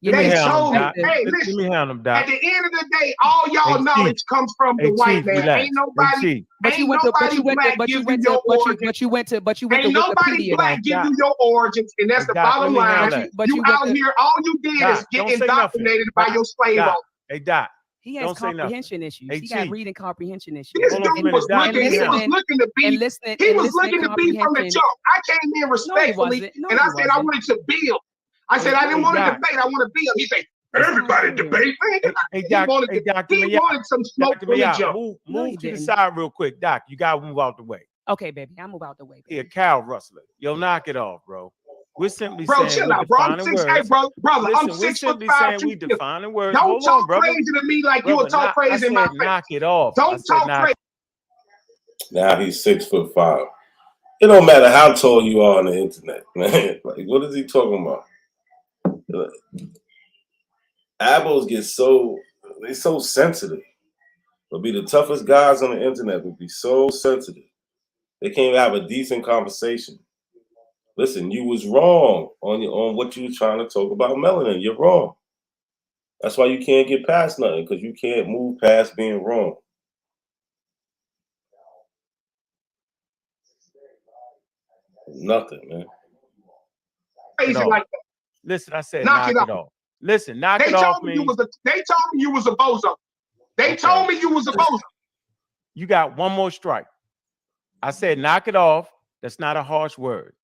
They told me. Hey, listen. At the end of the day, all y'all knowledge comes from the white man. Ain't nobody. But you went to nobody black give you your origins, and that's the bottom line. You out here, all you did is get indoctrinated by your slave owner. Hey, Doc. He has comprehension issues. He got reading comprehension issues. This dude was looking to be from the jump. I came in respectfully, and I said I wanted to build. I said I didn't want to debate. I want to build. He said everybody debate. He wanted some smoke from the jump. Move to the side real quick, Doc. You gotta move out the way. Okay, baby, I'll move out the way. He a cow rustler. Yo, knock it off, bro. We're simply saying chill out, bro. I'm 6'8", brother. Listen, I'm 6'5". We defining words. Don't talk crazy to me like you will talk crazy in my face. Knock it off. Don't talk crazy. Now he's 6'5". It don't matter how tall you are on the internet, man. Like, what is he talking about? Abos get so sensitive. They'll be the toughest guys on the internet. Will be so sensitive. They can't even have a decent conversation. Listen, you was wrong on what you was trying to talk about melanin. You're wrong. That's why you can't get past nothing, because you can't move past being wrong. Nothing, man. Crazy like that. Listen, I said knock it off. Listen, knock it off. They told me you was a bozo. They told me you was a bozo. You got one more strike. I said knock it off. That's not a harsh word.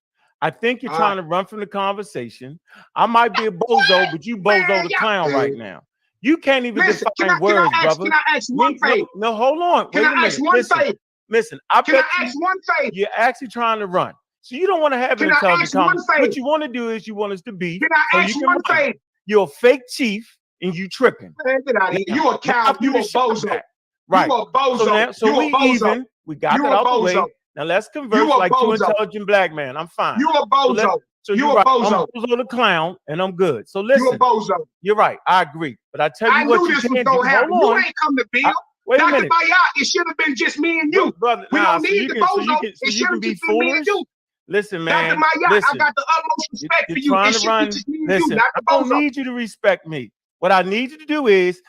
I think you're trying to run from the conversation. I might be a bozo, but you bozo the clown right now. You can't even define words, brother. Can I ask one favor? No, hold on. Can I ask one favor? Listen, I Can I ask one thing? You're actually trying to run. So you don't want to have an intelligent conversation. What you want to do is you want us to be. Can I ask one thing? You're a fake chief and you tripping. Man, get out of here. You a cow. You a bozo. Right. You a bozo. So we even. We got that out the way. Now let's converse like two intelligent black men. I'm fine. You a bozo. So you're right. I'm a bozo the clown, and I'm good. So listen. You a bozo. You're right. I agree. But I tell you what, you can't do. You ain't come to build. Wait a Dr. minute. Maat, it should have been just me and you. Brother, we don't need the bozo. It should have just been me and you. Listen, man. Dr. Maat, I got the utmost respect for you. It should be just me and you, not the bozo. I don't need you to respect me. What I need you to do is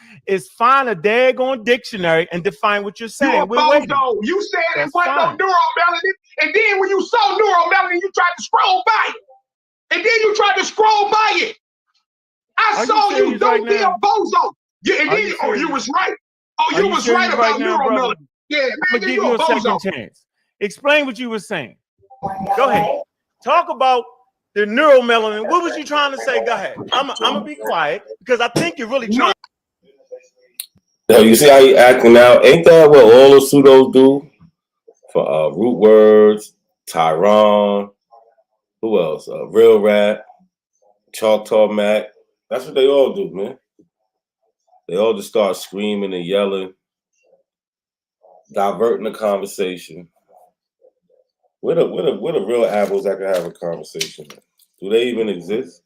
find a daggone dictionary and define what you're saying. You a bozo. You said it wasn't no neuromelanin, and then when you saw neuromelanin, you tried to scroll by it. And then you tried to scroll by it. I saw you. Don't be a bozo. Yeah, and then, you was right. Oh, you was right about neuromelanin. Yeah, man, I'm gonna give you a second chance. Explain what you were saying. Go ahead. Talk about the neuromelanin. What was you trying to say? Go ahead. I'm gonna be quiet because I think you're really trying. Now, you see how you acting now? Ain't that what all the pseudos do? For root words, Tyron, who else? Real Rat, Choctaw Mac. That's what they all do, man. They all just start screaming and yelling, diverting the conversation. Where the real apples that can have a conversation? Do they even exist?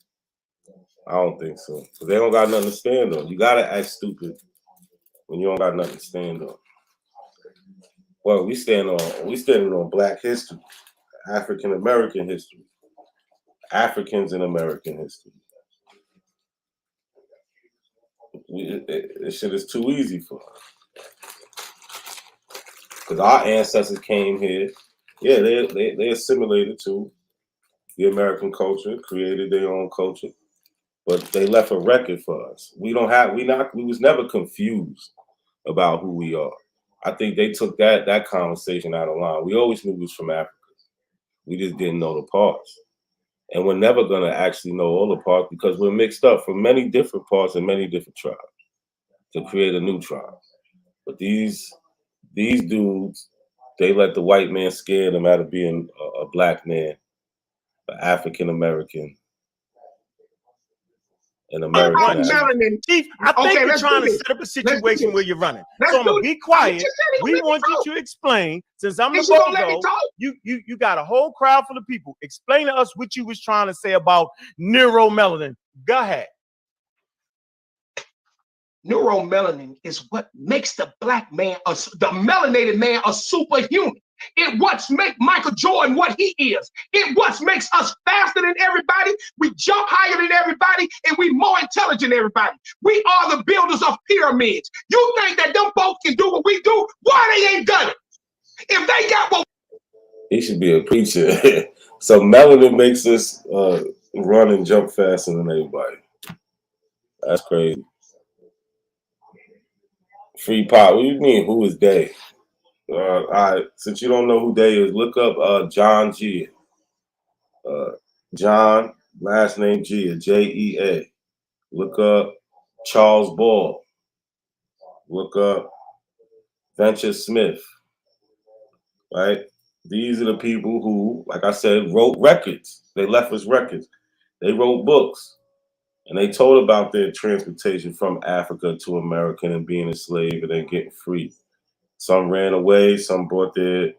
I don't think so. Because they don't got nothing to stand on. You gotta act stupid when you don't got nothing to stand on. Well, we standing on Black history, African American history, Africans in American history. This shit is too easy for us. Because our ancestors came here. Yeah, they assimilated to the American culture, created their own culture, but they left a record for us. We was never confused about who we are. I think they took that conversation out of line. We always knew we was from Africa. We just didn't know the parts. And we're never gonna actually know all the parts because we're mixed up from many different parts and many different tribes to create a new tribe. But these dudes, they let the white man scare them out of being a black man, an African American, an American. Chief, I think you're trying to set up a situation where you're running. So I'm gonna be quiet. We want you to explain, since I'm the bozo, you got a whole crowd full of people. Explain to us what you was trying to say about neuromelanin. Go ahead. Neuromelanin is what makes the black man, the melanated man, a superhuman. It what makes Michael Jordan what he is. It what makes us faster than everybody. We jump higher than everybody, and we more intelligent than everybody. We are the builders of pyramids. You think that them folks can do what we do? Why they ain't done it? If they got what he should be a preacher. So melanin makes us run and jump faster than everybody. That's crazy. Free pop. What do you mean? Who is they? All right. Since you don't know who they is, look up John Gia. John, last name Gia, Jea. Look up Charles Ball. Look up Venture Smith. Right? These are the people who, like I said, wrote records. They left us records. They wrote books. And they told about their transportation from Africa to America and being a slave and then getting free. Some ran away, some bought their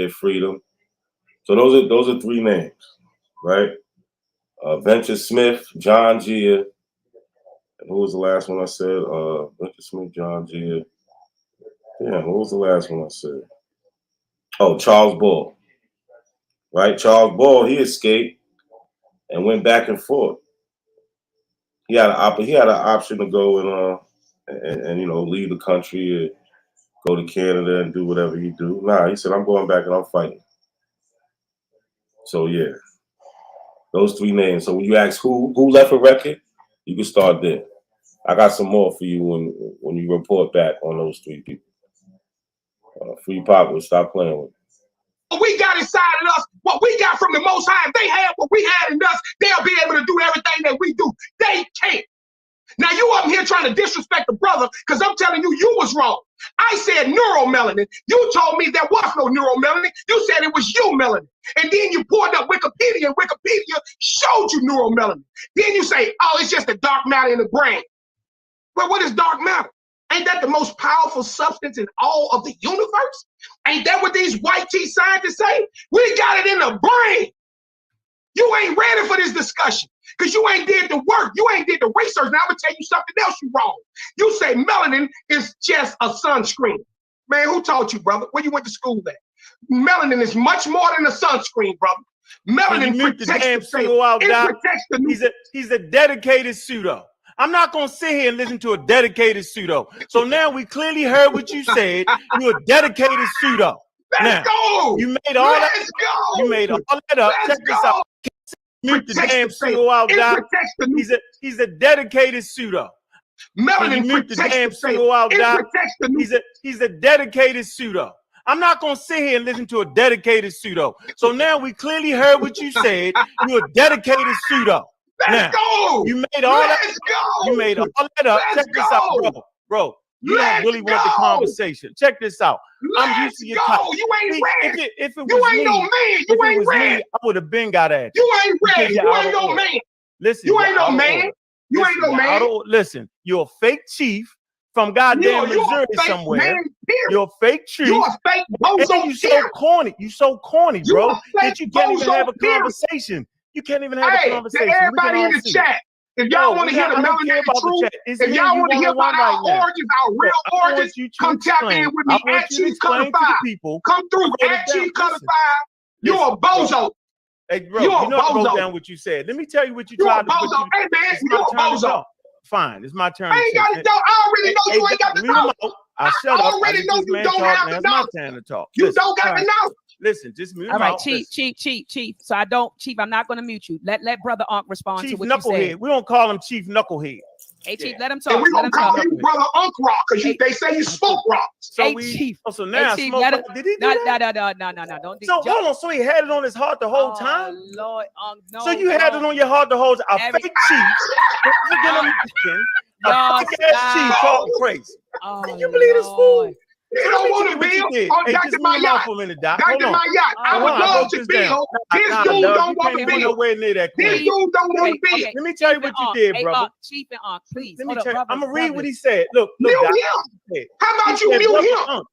freedom. So those are three names, right? Venture Smith, John Gia, and who was the last one I said? Venture Smith, John Gia. Yeah, what was the last one I said? Oh, Charles Ball. Right? Charles Ball, he escaped and went back and forth. He had an option to go and leave the country and go to Canada and do whatever he do. Nah, he said, I'm going back and I'm fighting. So yeah, those three names. So when you ask who left a record, you can start there. I got some more for you when you report back on those three people. Free Pop will stop playing with it. What we got inside of us, what we got from the Most High, if they had what we had in us, they'll be able to do everything that we do. They can't. Now you up here trying to disrespect the brother because I'm telling you, you was wrong. I said neuromelanin. You told me there was no neuromelanin. You said it was you melanin. And then you pulled up Wikipedia and Wikipedia showed you neuromelanin. Then you say, oh, it's just the dark matter in the brain. Well, what is dark matter? Ain't that the most powerful substance in all of the universe? Ain't that what these white tea scientists say? We got it in the brain. You ain't ready for this discussion because you ain't did the work. You ain't did the research. Now I'm going to tell you something else you wrong. You say melanin is just a sunscreen. Man, who taught you, brother? Where you went to school at? Melanin is much more than a sunscreen, brother. Melanin protects the pseudo out, Doc. He's a dedicated pseudo. I'm not going to sit here and listen to a dedicated pseudo. So now we clearly heard what you said. You're a dedicated pseudo. Let's go. You made all that. You made all that up. Check this out. Mute the damn pseudo out, Doc. He's a dedicated pseudo. Melanin mute the damn pseudo out, Doc. He's a dedicated pseudo. I'm not gonna sit here and listen to a dedicated pseudo. So now we clearly heard what you said. You're a dedicated pseudo. Let's go. You made all that. You made all that up. Check this out, bro. You don't really want the conversation. Check this out. I'm used to your type. You ain't ready. If it was you ain't me, no man. You ain't ready. Me, I would have been got at you. You ain't ready. You ain't no man. Listen, you ain't no man. You ain't no man. Listen, you're a fake chief from goddamn Missouri somewhere. You're a fake chief. You're a fake bozo. You so corny. You so corny, bro. That you can't even have a conversation. You can't even have a conversation. Everybody in the chat. If y'all want to hear the melanated truth, if y'all want to hear about our origins, our real origins, come tap in with me at Chief Color 5. Come through at Chief Color 5. You're a bozo. Hey, bro, you know I wrote down what you said. Let me tell you what you tried to do. Hey, man, you're a bozo. Fine, it's my turn. I ain't got to talk. I already know you ain't got to talk. I shut up. I already know you don't have to know. It's my turn to talk. You don't got to know. Listen, just mute. All right, Chief. So I don't, Chief. I'm not going to mute you. Let Brother Ankh respond Chief to what Knucklehead. you said. We don't call him Chief Knucklehead. Hey, Chief, let him talk. And we gonna call you Brother Ankh Rock because they say you smoke rocks. So hey, Chief. So now hey, Chief, smoke. Did he do that? No. Don't. So hold on. So he had it on his heart the whole time. Lord, no. So you had it on your heart the whole time. A fake chief. A fake ass chief talking crazy. Can you believe this fool? You don't want to build on Dr. Mayat. Dr. Mayat, I would love to build. This dude don't want to build. This dude don't want to build. Let me tell you what you did, brother. Chief and Ankh, please. Let me tell you. I'm going to read what he said. Look. Mute him. How about you mute him?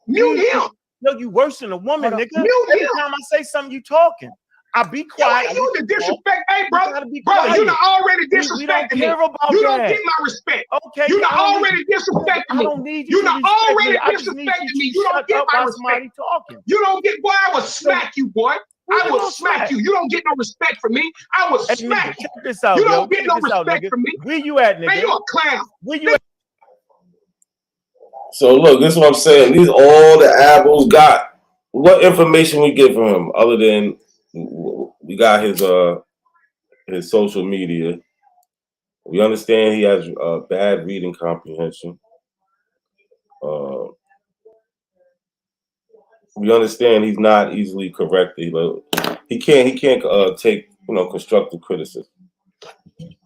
Mute him. No, you worse than a woman, nigga. Every time I say something, you talking. I be quiet. You the disrespect. Hey, brother, you done already disrespected me. You don't get my respect. Okay. You done already disrespected me. I don't need you. You done already disrespected me. You don't get my respect. You don't get. Boy, I will smack you, boy. I will smack you. You don't get no respect from me. I will smack you. Check this out, you don't get no respect from me. Where you at, nigga? Man, you a clown. Where you at? So look, this is what I'm saying. These all the apples got. What information we get from him other than we got his social media. We understand he has bad reading comprehension. We understand he's not easily corrected. He can't take constructive criticism.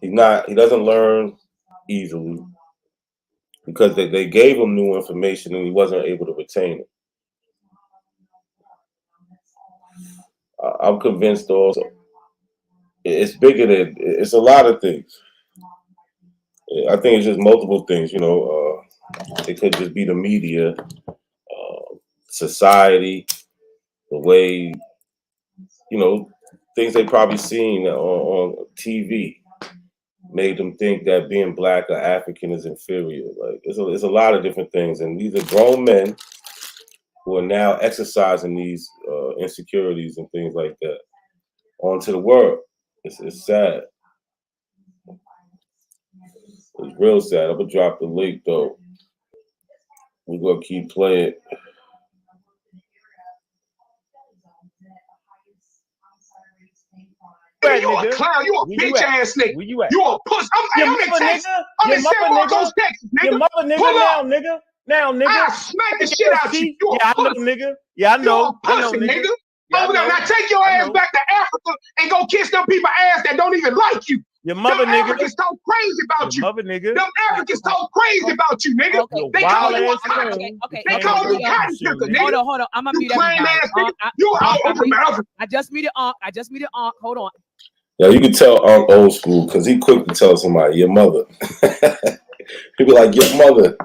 He doesn't learn easily because they gave him new information and he wasn't able to retain it. I'm convinced also it's bigger than it's a lot of things. I think it's just multiple things. It could just be the media, society, the way things they probably seen on TV made them think that being black or African is inferior. Like it's a lot of different things, and these are grown men who are now exercising these insecurities and things like that onto the world. It's sad. It's real sad. I'm gonna drop the link though. We're gonna keep playing. Man, you a clown. You a bitch ass nigga. Where you at? You a puss. I'm in Texas. I'm in San Marcos, Texas, nigga. Your mother, nigga. Pull up. Now, nigga. I'll smack the shit out you. You yeah, a pussy. I know, nigga. Yeah, I know. You a pussy, nigga. Yeah, Over there. Now take your ass back to Africa and go kiss them people ass that don't even like you. Your mother, them nigga. Africans talk crazy about Your you. mother, nigga. Them Africans talk crazy about you, nigga. Okay. They call you a cotton. They call you cotton picker, nigga. Hold on. I'm gonna mute plain everybody. ass nigga. You all over Africa. I just muted Ankh. Hold on. Yeah, you can tell Unc old school because he quick to tell somebody your mother. He be like, your mother,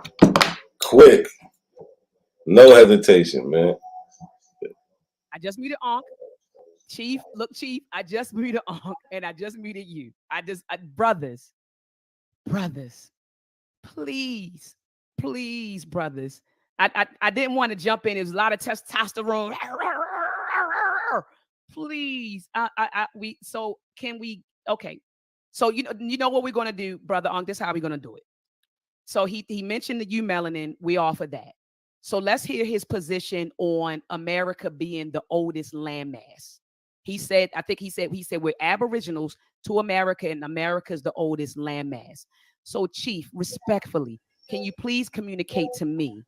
quick, no hesitation, man. I just muted Ankh. Chief, look, Chief, I just muted Ankh and I just muted you. Brothers, please, brothers. I didn't want to jump in. There was a lot of testosterone. Please, okay. So you know what we're gonna do, brother Ankh. This is how we're gonna do it. So he mentioned the melanin. We offer that. So let's hear his position on America being the oldest landmass. He said we're Aboriginals to America, and America's the oldest landmass. So, Chief, respectfully, can you please communicate to me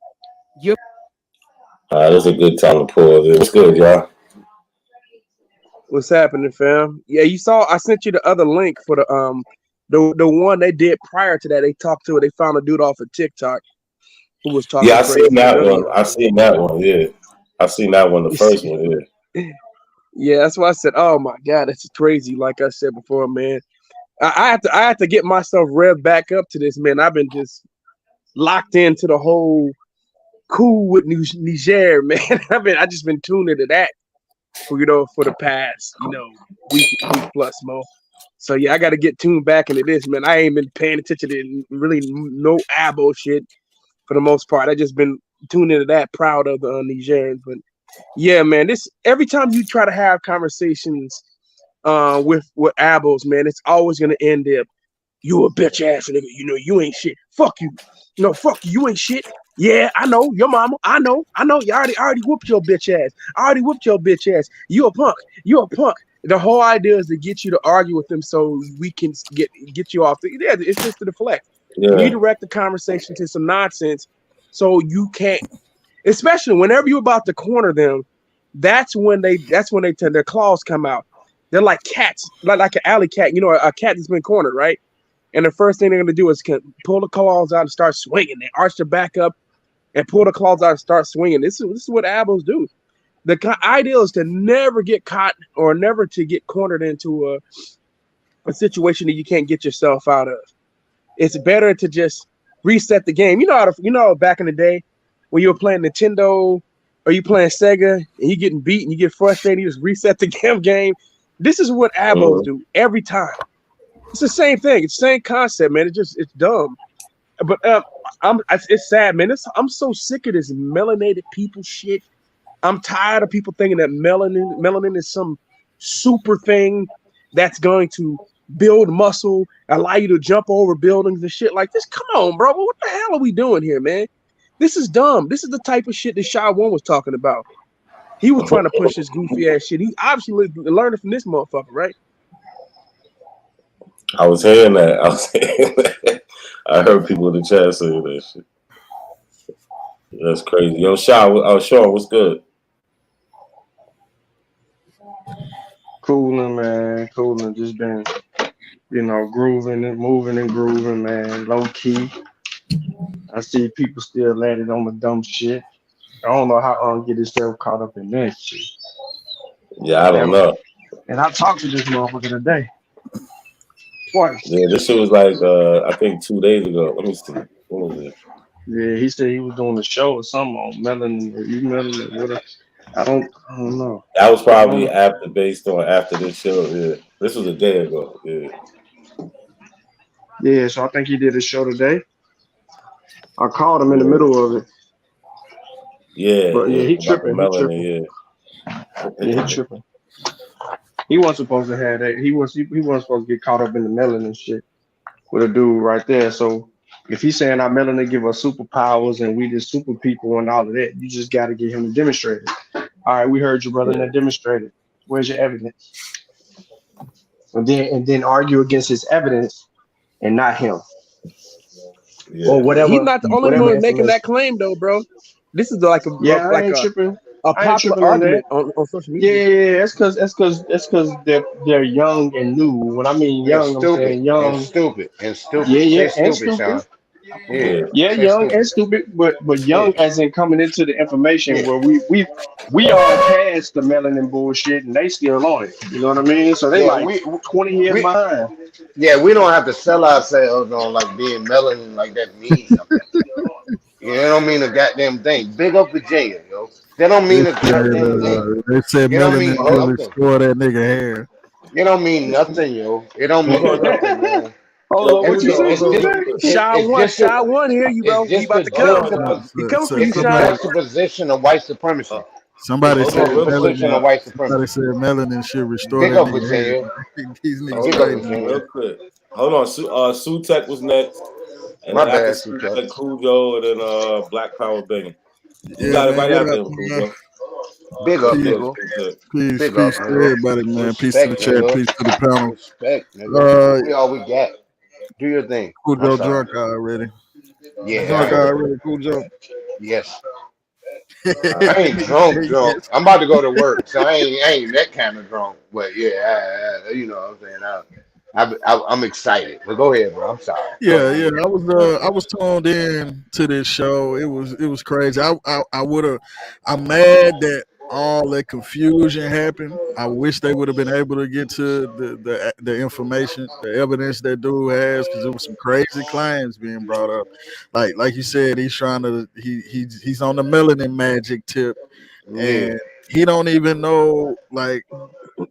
your? All right, that's a good time to pause. What's good, y'all? What's happening, fam? Yeah, you saw. I sent you the other link for the one they did prior to that. They talked to it. They found a dude off of TikTok who was talking. Yeah, I crazy. seen that one. I seen that one. Yeah, I seen that one. The first one. Yeah. Yeah, that's why I said, "Oh my God, that's crazy." Like I said before, man, I have to get myself revved back up to this, man. I've been just locked into the whole cool with Niger, man. I just been tuned into that for the past week plus more. So yeah, I got to get tuned back into this, man. I ain't been paying attention to really no abo shit for the most part. I just been tuned into that, proud of the Nigerians, but. Yeah, man. This every time you try to have conversations with abos, man, it's always gonna end up you a bitch ass nigga. You ain't shit. Fuck you. Fuck you. You ain't shit. Yeah, I know your mama. I know. You already whooped your bitch ass. I already whooped your bitch ass. You a punk. The whole idea is to get you to argue with them so we can get you off. It's just to deflect. Yeah. You need to direct the conversation to some nonsense so you can't. Especially whenever you're about to corner them, that's when their claws come out. They're like cats, like an alley cat. A cat that's been cornered, right? And the first thing they're gonna do is pull the claws out and start swinging. They arch their back up and pull the claws out and start swinging. This is what abos do. The idea is to never get caught or never to get cornered into a situation that you can't get yourself out of. It's better to just reset the game. Back in the day, when you were playing Nintendo or you playing Sega and you getting beat and you get frustrated, you just reset the game. This is what abos do every time. It's the same thing. It's the same concept, man. It's dumb. But it's sad, man. I'm so sick of this melanated people shit. I'm tired of people thinking that melanin is some super thing that's going to build muscle, allow you to jump over buildings and shit like this. Come on, bro. What the hell are we doing here, man? This is dumb. This is the type of shit that Sha One was talking about. He was trying to push this goofy ass shit. He obviously learned it from this motherfucker, right? I was hearing that. I heard people in the chat saying that shit. That's crazy. Yo, Sean, what's good? Cooling, man. Cooling. Just been, grooving and moving and grooving, man. Low key. I see people still landing on the dumb shit. I don't know how get himself caught up in that shit. Yeah, I don't know. And I talked to this motherfucker today. Twice. Yeah, this shit was like I think 2 days ago. Let me see. What was it? Yeah, he said he was doing a show or something on melanin or melanin or whatever. I don't know. That was probably based on after this show. Yeah, this was a day ago. Yeah. Yeah, so I think he did a show today. I called him in the middle of it. Yeah, but yeah, he tripping. Melanin, he tripping. He wasn't supposed to have that. He wasn't supposed to get caught up in the melanin shit with a dude right there. So if he's saying our melanin give us superpowers and we just super people and all of that, you just got to get him to demonstrate it. All right, we heard your brother that demonstrated. Where's your evidence? And then argue against his evidence and not him. Yeah. Or whatever. He's not the only one making that claim, though, bro. This is like a I ain't tripping. a I ain't popular tripping on that. argument on social Yeah, media. yeah, yeah. That's because they're young and new. When I mean And young, I'm stupid. saying And young. stupid. And Yeah, stupid. yeah, Say and stupid, stupid. Sean. Yeah. Yeah. Yeah, Say young and stupid. stupid, but Yeah. young as in coming into the information Yeah. where we all past the melanin bullshit and they still on it. You know what I mean? So they Yeah. like 20 years We behind. yeah, we don't have to sell ourselves on like being melanin like that means something. You know, don't mean a goddamn thing. Big up Virginia, yo. That don't They mean a goddamn thing. said It don't melanin mean should nothing. restore that nigga hair. It don't mean nothing, yo. It don't Hold mean on, yo. nothing, man. Hold Yo, on, what you Cujo, say, hold It's on just real Sutek? quick. it's just Shy one, here you it's go. He just about the to Hold come. on. He coming for you, it's the Shy. juxtaposition of white Uh, supremacy. Somebody It's hold the said on, real quick. juxtaposition of white somebody supremacy. said melanin should restore Big that up nigga hair. Virginia. These niggas Big Hold up crazy. on, Virginia. real quick. Hold on. Tech was next, and My then after bad, Su Suka. Tech, Cujo, and then Black Power banging. You Yeah, got it man. right What after up, him, man? Cujo. Big up, What's Peace, good, nigga. Tech? Big up, peace to nigga. everybody, man. Peace to the Respect, chat. nigga. Peace to the panel. Respect, nigga. Uh, We all we got. Do your thing. Cool I'm Joe sorry. drunk already. You Yeah, drunk I am. already, Cool Joe? Yes. All right. I ain't drunk, drunk. Yes. I'm about to go to work, so I ain't that kind of drunk. But yeah, you know what I'm saying. I'm excited. But go ahead, bro. I'm sorry. Go Yeah, ahead. yeah. I was tuned in to this show. It was crazy. I would have. I'm mad that all that confusion happened. I wish they would have been able to get to the information, the evidence that dude has, because there was some crazy claims being brought up. Like you said, he's trying to he's on the melanin magic tip, Yeah, and he don't even know like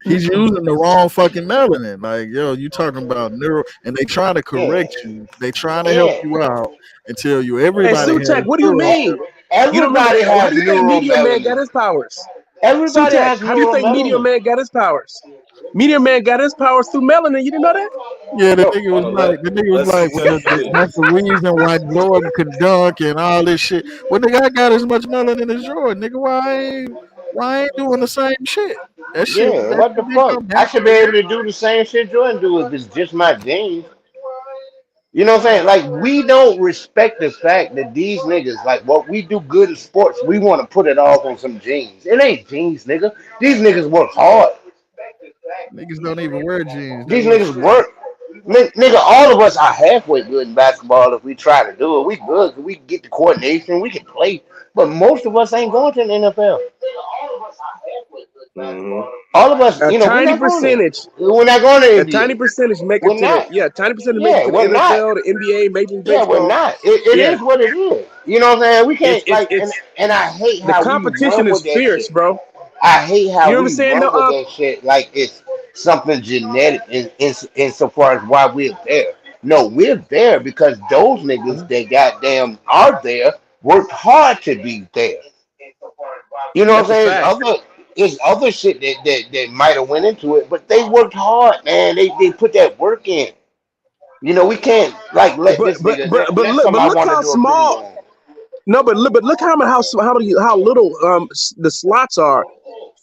he's using the wrong fucking melanin. Like, yo, you talking about neuro, and they trying to yeah, correct you. They trying to help yeah. you out and tell you Hey, everybody has Sutek, what do you neuro. mean? Hey, You don't remember? everybody How has do you think neural Meteor Man got melanin. his powers? Everybody Sutek, has how do you neural think Meteor melanin. Man got his powers? Meteor Man got his powers through melanin. You didn't know that? Yeah, Yo, Hold on, the nigga was let like, well, Tech finish. that's the reason why Jordan can dunk and all this shit. Well, nigga, I got as much melanin as Jordan. Nigga, why I ain't doing the same shit? yeah, That what the shit didn't fuck? come I should be naturally. able to do the same shit Jordan do if it's just my genes. You know what I'm saying? Like we don't respect the fact that these niggas, like what we do good in sports, we want to put it off on some genes. It ain't genes, nigga. These niggas work hard. Niggas don't even wear jeans. They These wear niggas shorts. work. Nigga, all of us are halfway good in basketball if we try to do it. We good. We can get the coordination. We can play. But most of us ain't going to the NFL. Mm-hmm. All of us, A we're tiny not going there. percentage, We're not going to a tiny NBA. percentage make it We're to the not. tiny percentage make it Yeah, to the we're not. NFL, the NBA, Major League Yeah, we're Baseball. not. It Yeah, is what it is. You know what I'm saying? We it's can't it's like, and it's and I hate the how we competition run is with that fierce, shit. bro. I hate You how know what I'm we saying? No, run with that shit like it's something genetic insofar as why we're there. No, we're there because those niggas that goddamn are there worked hard to be there. You know what I'm that's a saying? fact. It's other shit that might have went into it, but they worked hard, man. They put that work in. We can't like let But this but nigga but but let look, but somebody look want to how do a small. video on. No, but look how little the slots are.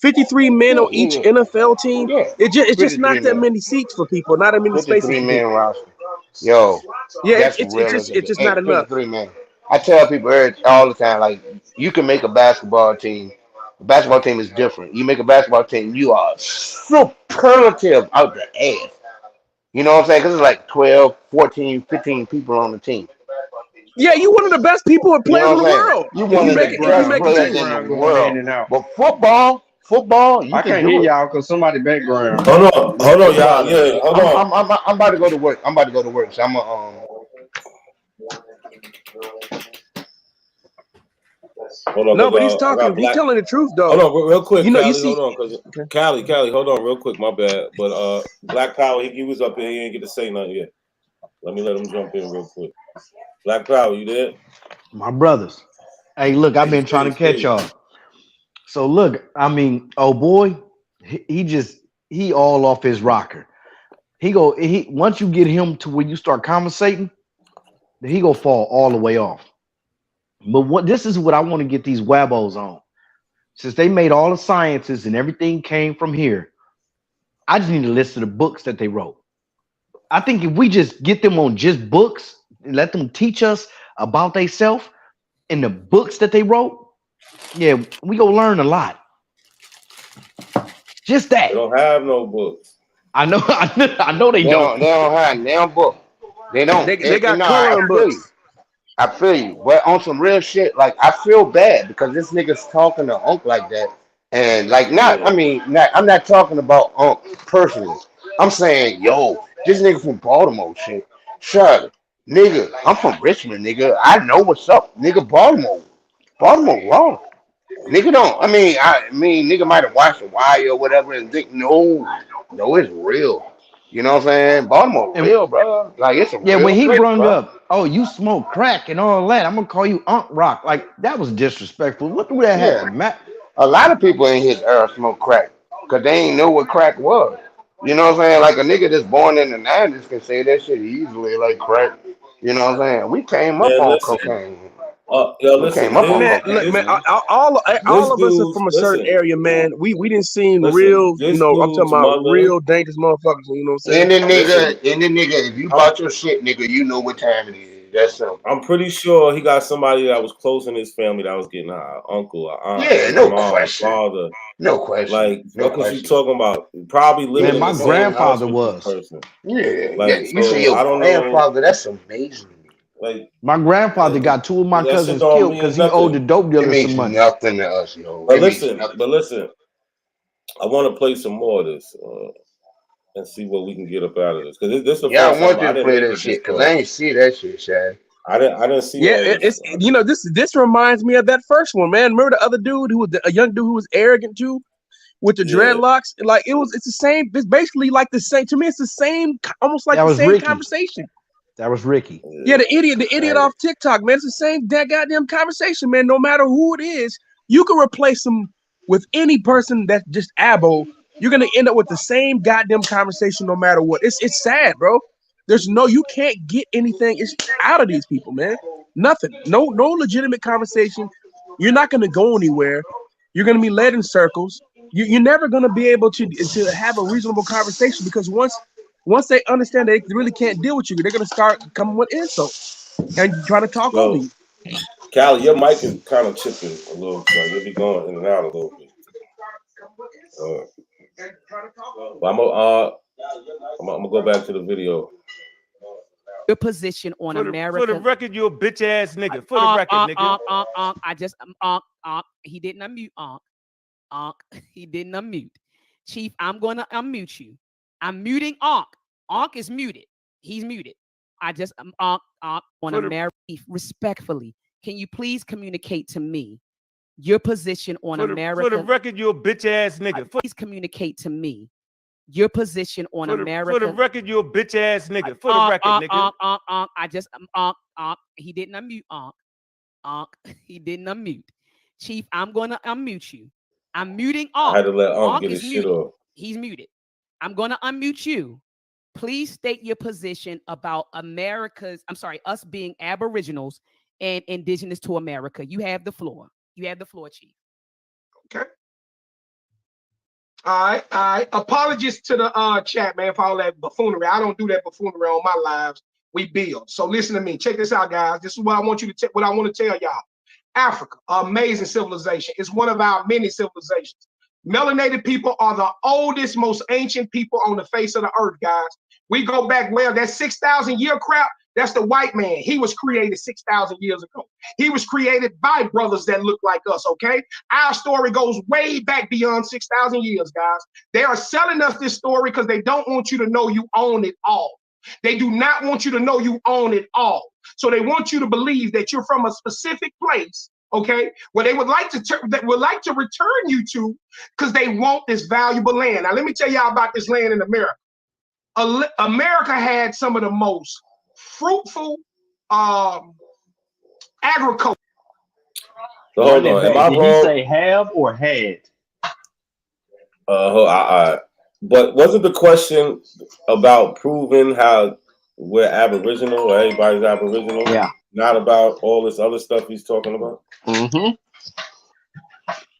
53 men Yeah, on each nigga. NFL team. Yeah. It's just not 53 that man. many seats for people, not that many spaces 53 for man people. roster. Yo, Yeah, that's real as a it's bit. just Hey, not enough. 53 man. I tell people all the time, like, you can make a basketball team. A basketball team is different. You make a basketball team, you are superlative out the ass. You know what I'm saying? Because it's like 12, 14, 15 people on the team. Yeah, you one of the best people and You players know in what the I'm saying? world You if one you of His make the it if you best make the background, players team. in the background going in world. and out. But football, you I can can't hear do it. y'all because somebody background. Hold on, No y'all. problem. Yeah, hold on. I'm about to go to work. I'm about to go to work. So I'm Hold on, No, but he's cause I talking. got He's Black. telling the truth Hold though. on, real quick, You Callie. see. Hold on, cause Okay. Callie, hold on, real quick. My bad, but Black Power, he was up here. He ain't get to say nothing yet. Let him jump in real quick. Black Power, you there? My brothers. Hey, look, I've Peace, been trying to peace, catch peace. y'all. So look, I mean, oh boy, he all off his rocker. He once you get him to where you start conversating, then he gonna fall all the way off. But this is what I want to get these wabbos on. Since they made all the sciences and everything came from here, I just need a list of the books that they wrote. I think if we just get them on just books and let them teach us about themselves in the books that they wrote, Yeah, we gonna learn a lot. Just that. They don't have no books. I know. I know they don't. They don't have damn book. They don't. They got No, I coloring feel you. books. I feel you. But on some real shit, like I feel bad because this nigga's talking to Unc like that. And like not, I mean, I'm not talking about Unc personally. I'm saying, yo, this nigga from Baltimore shit. Shut nigga, I'm from Richmond, nigga. I know what's up, nigga. Baltimore wrong. Nigga don't. I mean, nigga might have watched a Wire or whatever and think, no, it's real. You know what I'm saying? Baltimore And real, bro. Like it's a yeah, when real he place, brung bro. up, oh, you smoke crack and all that, I'm gonna call you Unc Rock. Like that was disrespectful. What do that have Yeah. to matter? A lot of people in his era smoke crack because they ain't know what crack was. You know what I'm saying? Like a nigga that's born in the 90s can say that shit easily, like crack. You know what I'm saying? We came up Man, on listen. cocaine. Yo, We listen. came up on Man, cocaine, man. This all of us are dude's from a certain area, man. We didn't seem listen. real, This I'm talking dude's about mother. real dangerous motherfuckers. You know what I'm saying? Any Listen. nigga, if you I'm, bought your shit, nigga, you know what time it is. That's simple. I'm pretty sure he got somebody that was close in his family that was getting high. Uncle, or aunt, Yeah, his no mom, question. father. No question. Like, No fuck is you question. talking about? Probably living Man, in my the same house grandfather with this was. person. Yeah. Like, You say so your I don't know. grandfather, that's amazing. Like, My grandfather got two of my that shit cousins don't killed mean because he owed the nothing. dope It dealers some means money. nothing to us, yo. But It means listen, nothing. I want to play some more of this and see what we can get up out of this because this is the Yeah, first I want time you I to didn't play hear that the shit because I Discord. ain't see that shit, Shad. I didn't see Yeah, all this. this reminds me of that first one, man. Remember the other dude who was a young dude who was arrogant too, with the Yeah. dreadlocks? Like it's the same. It's basically like the same. To me, it's the same, almost like That the was same Ricky. conversation. That was Ricky. Yeah, the idiot off TikTok, man. It's the same goddamn conversation, man. No matter who it is, you can replace them with any person that's just abo. You're gonna end up with the same goddamn conversation, no matter what. It's sad, bro. You can't get anything out of these people, man. Nothing. No legitimate conversation. You're not gonna go anywhere. You're gonna be led in circles. You're never gonna be able to have a reasonable conversation because once they understand they really can't deal with you, they're gonna start coming with insults and try to talk over So, you. Callie, your mic is kind of chipping a little, so you'll be going in and out a little bit. But I'm gonna go back to the video. Your position on America. For the record, you a bitch ass nigga. For the record, nigga. I just he didn't unmute he didn't unmute. Chief, I'm gonna unmute you. I'm muting Ankh. Ankh is muted. He's muted. I just on America. Respectfully, can you please communicate to me your position on America? For the record, you a bitch ass nigga. Please communicate to me your position on America. For the record, you a bitch ass nigga. For the record, nigga. I just he didn't unmute he didn't unmute. Chief, I'm gonna unmute you. I'm muting Ankh. I had to let Ankh get is his shit muted. off. He's muted. I'm gonna unmute you. Please state your position about us being Aboriginals and indigenous to America. You have the floor. You have the floor, Chief. Okay. All right. Apologies to the chat, man, for all that buffoonery. I don't do that buffoonery on my lives. We build. So listen to me. Check this out, guys. This is what I want you to what I want to tell y'all. Africa, amazing civilization. It's one of our many civilizations. Melanated people are the oldest, most ancient people on the face of the earth, guys. We go back well. That 6,000 year crap, that's the white man. He was created 6,000 years ago. He was created by brothers that look like us, okay? Our story goes way back beyond 6,000 years, guys. They are selling us this story because they don't want you to know you own it all. They do not want you to know you own it all. So they want you to believe that you're from a specific place, okay, where they would like to return you to because they want this valuable land. Now, let me tell y'all about this land in America. America had some of the most fruitful agriculture. So hold on. Am I Did wrong? he say have or had? But wasn't the question about proving how we're Aboriginal or everybody's Aboriginal? Yeah. Not about all this other stuff he's talking about? Mm-hmm.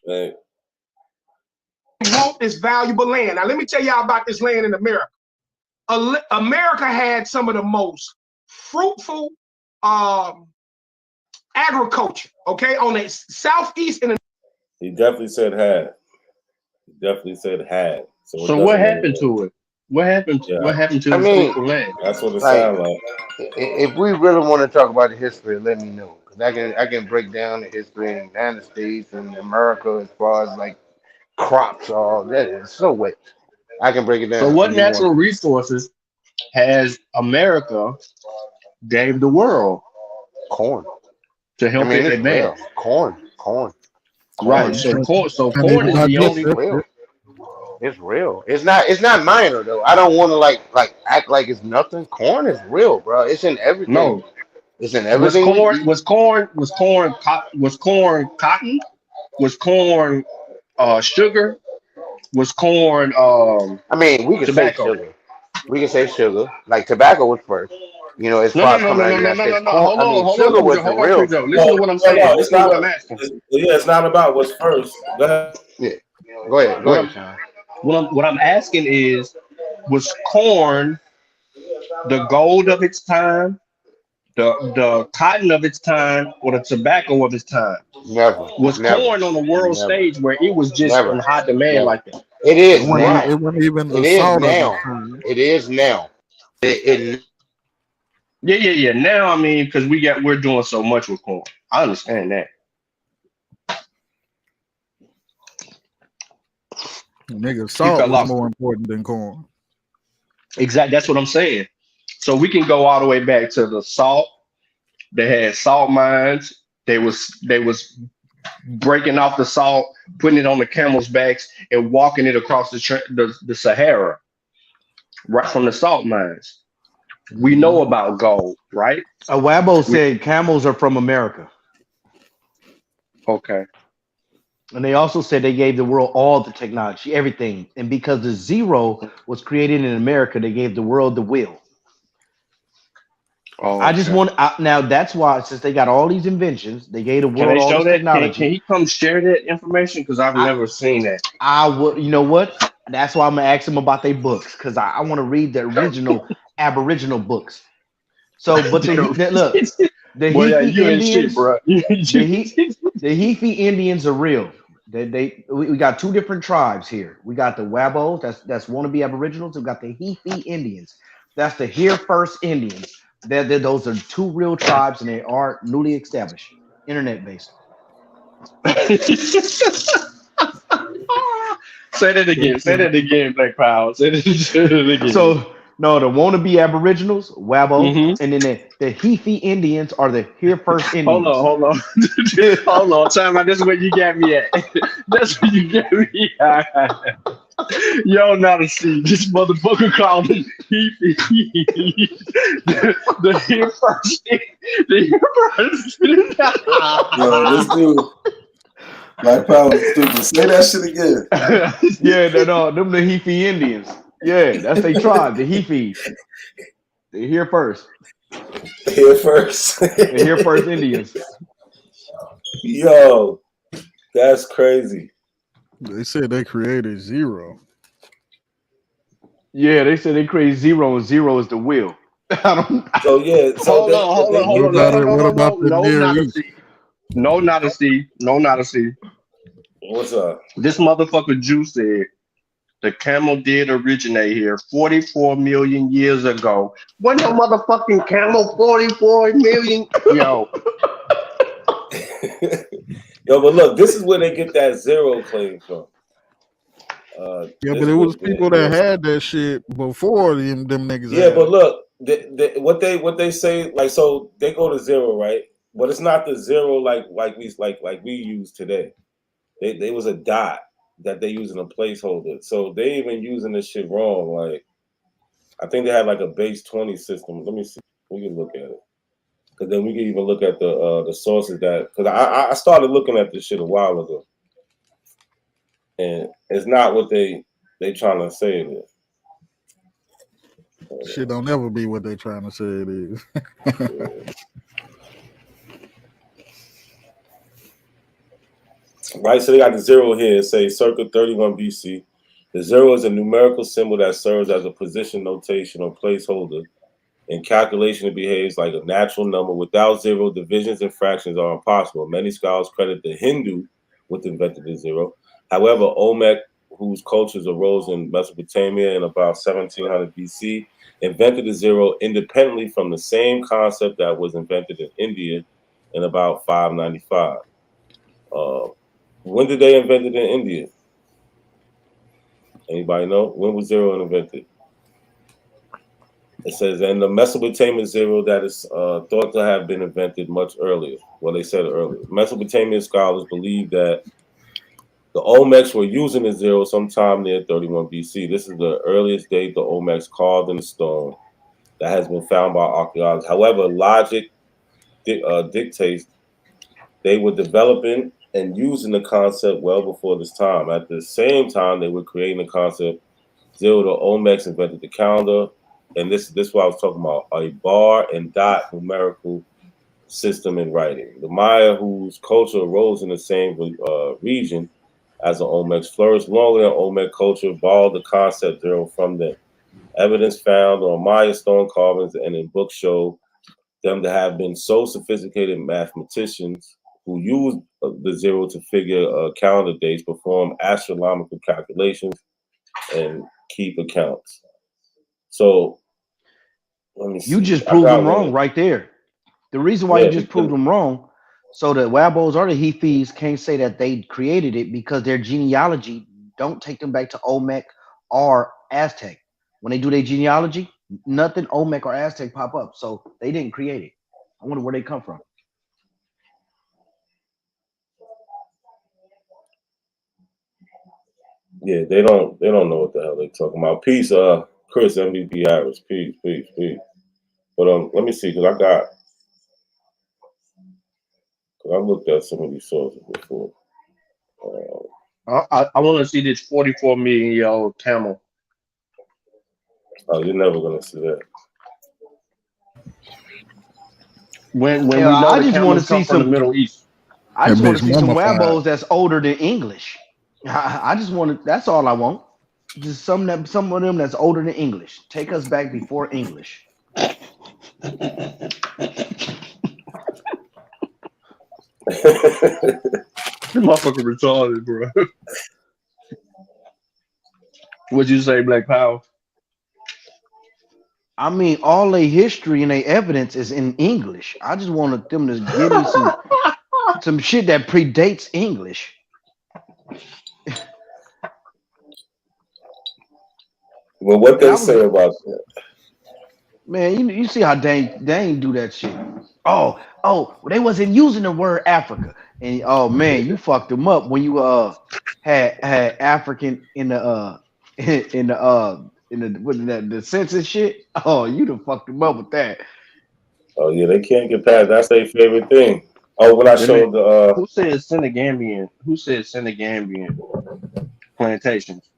Hey. They want this valuable land. Now, let me tell y'all about this land in America. America had some of the most fruitful agriculture, okay, on the southeast and the He definitely said had. He definitely said had. So what happened to it? What happened? Yeah. What happened to I this mean, fruitful land? That's what it like, sounds like. if we really want to talk about the history, let me know. Cause I can break down the history in the United States and America as far as like crops, all that is so wet. I can break it So down what if you want. natural resources has America gave the world Corn. to I help mean, it it's real. advance? Corn. Right. Corn. So corn. So Can't corn even is the digest only. It's that real. shit. It's real. It's not minor though. I don't want to like act like it's nothing. Corn is real, bro. It's in everything. No. It's in Was everything we corn? eat. Was corn? Was corn cotton? Was corn sugar? Was corn I mean, we can say tobacco? sugar. We can say sugar. Like tobacco was first. You know, as No, far no, as no, coming no, out of no, the no, United no, no, States, no. corn. I mean, Hold on, sugar was Cujo. the Hold on, real Cujo. thing. Listen to what I'm saying. It's Listen to not. what I'm asking. It's not about what's first. Go ahead. Yeah. Go ahead. Go What ahead, I'm Sean. what I'm asking is, was corn the gold of its time, the cotton of its time, or the tobacco of its time? Never. Was Never. corn on the world Never. stage where it was just in Never. high demand Never. like that? It It is wasn't. now. It wasn't even It the is salt of its now. time. It is now. It Yeah. Now I mean, because we're doing so much with corn. I understand that. Nigga, He salt fell was off. more important than corn. Exactly. That's what I'm saying. So we can go all the way back to the salt. They had salt mines. They was breaking off the salt, putting it on the camel's backs, and walking it across the Sahara, right from the salt mines. We know about gold, right? Wabo We said camels are from America. okay. And they also said they gave the world all the technology, everything. And because the zero was created in America, they gave the world the will. Oh, I just okay. want now that's why since they got all these inventions, they gave the Can world they all show this that? Can technology. he come share that information? Because I've I never seen that. I would, you know what? That's why I'm gonna ask them about their books because I want to read the original Aboriginal books. So, but look, the Boy, yeah, Hefe you ain't shit, Indians, bro. the Hefe Indians are real. We got two different tribes here. We got the Wabos, that's wannabe Aboriginals. We got the Hefe Indians. That's the here first Indians. Those are two real tribes, and they are newly established, internet based. Say that again. Say that again, Black Power. Say that again. So no, the wannabe Aboriginals, Wabo, Mm-hmm. and then the Hefe Indians are the here first Hold Indians. on. Hold on. Time out. This is where you got me at. That's where you got me at. Y'all not to see this motherfucker called him the here first. The here first. Yo, this dude, Black Power, stupid. Say that shit again. Yeah, them the Hefe Indians. Yeah, that's their tribe, the Hefe. They're here first. Here first. They're here first Indians. Yo, that's crazy. They said they created zero. Yeah, they said they create zero, and zero is the will. I don't. So yeah, so Hold on. What about the No, Near not to East? see. No, not to see. No, not to see. What's up? This motherfucker Jew said the camel did originate here 44 million years ago. When the motherfucking camel 44 million? Yo. Yo, but look, this is where they get that zero claim from. Yeah, but it was people that had that shit before them niggas. Yeah, but look, what they say, like, so they go to zero, right? But it's not the zero like we use today. They was a dot that they using a placeholder. So they even using this shit wrong. Like, I think they had like a base 20 system. Let me see. We can look at it. Because then we can even look at the sources that, because I started looking at this shit a while ago. And it's not what they trying to say it is. Shit don't ever be what they trying to say it is. Right, so they got the zero here. It says circa 31 BC. The zero is a numerical symbol that serves as a position notation or placeholder In calculation, it behaves like a natural number. Without zero, divisions and fractions are impossible. Many scholars credit the Hindu with inventing the zero. However, Olmec, whose cultures arose in Mesopotamia in about 1700 BC, invented the zero independently from the same concept that was invented in India in about 595. When did they invent it in India? Anybody know? When was zero invented? It says, and the Mesopotamian zero that is thought to have been invented much earlier. Well, they said earlier. Mesopotamian scholars believe that the Olmecs were using the zero sometime near 31 BC. This is the earliest date the Olmecs carved in stone that has been found by archaeologists. However, logic dictates they were developing and using the concept well before this time. At the same time, they were creating the concept zero. The Olmecs invented the calendar, and this is what I was talking about: a bar and dot numerical system in writing. The Maya, whose culture arose in the same region as the Olmecs, flourished longer than Olmec culture, borrowed the concept zero from them. Evidence found on Maya stone carvings and in books show them to have been so sophisticated mathematicians who used the zero to figure calendar dates, perform astronomical calculations, and keep accounts. So let me see. You just proved them wrong right there. The reason why you just proved them wrong, so the Wabos or the Hefis can't say that they created it because their genealogy don't take them back to Olmec or Aztec. When they do their genealogy, nothing Olmec or Aztec pop up. So they didn't create it. I wonder where they come from. Yeah, they don't know what the hell they talking about. Peace, Chris, MVP Harris. Peace. But let me see, because I looked at some of these sources before. I want to see this 44 million year old camel. Oh, you're never gonna see that. When we know I the just want to camels see come from the some. Middle East. I just want to see some Wabos that's older than English. I just want to. That's all I want. Just some of them that's older than English. Take us back before English. This motherfucker retarded, bro. What'd you say, Black Power? I mean, all their history and their evidence is in English. I just wanted them to give me some shit that predates English. Well, what they say about that? Man, you see how they ain't do that shit. Oh, they wasn't using the word Africa. And oh man, you fucked them up when you had African in the the census shit. Oh, you done fucked them up with that. Oh yeah, they can't get past. That's their favorite thing. Oh, when I showed the who said Senegambian? Who said Senegambian plantations?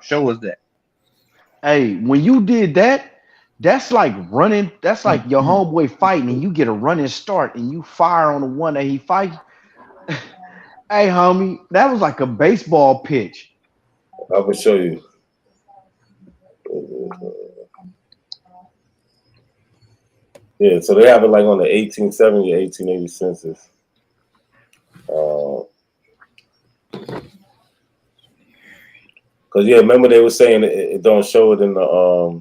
Show us that. Hey, when you did that, that's like running. That's like your homeboy fighting, and you get a running start, and you fire on the one that he fights. Hey, homie, that was like a baseball pitch. I will show you. Yeah, so they have it like on the 1870 or 1880 census. Cause yeah, remember they were saying it don't show it in the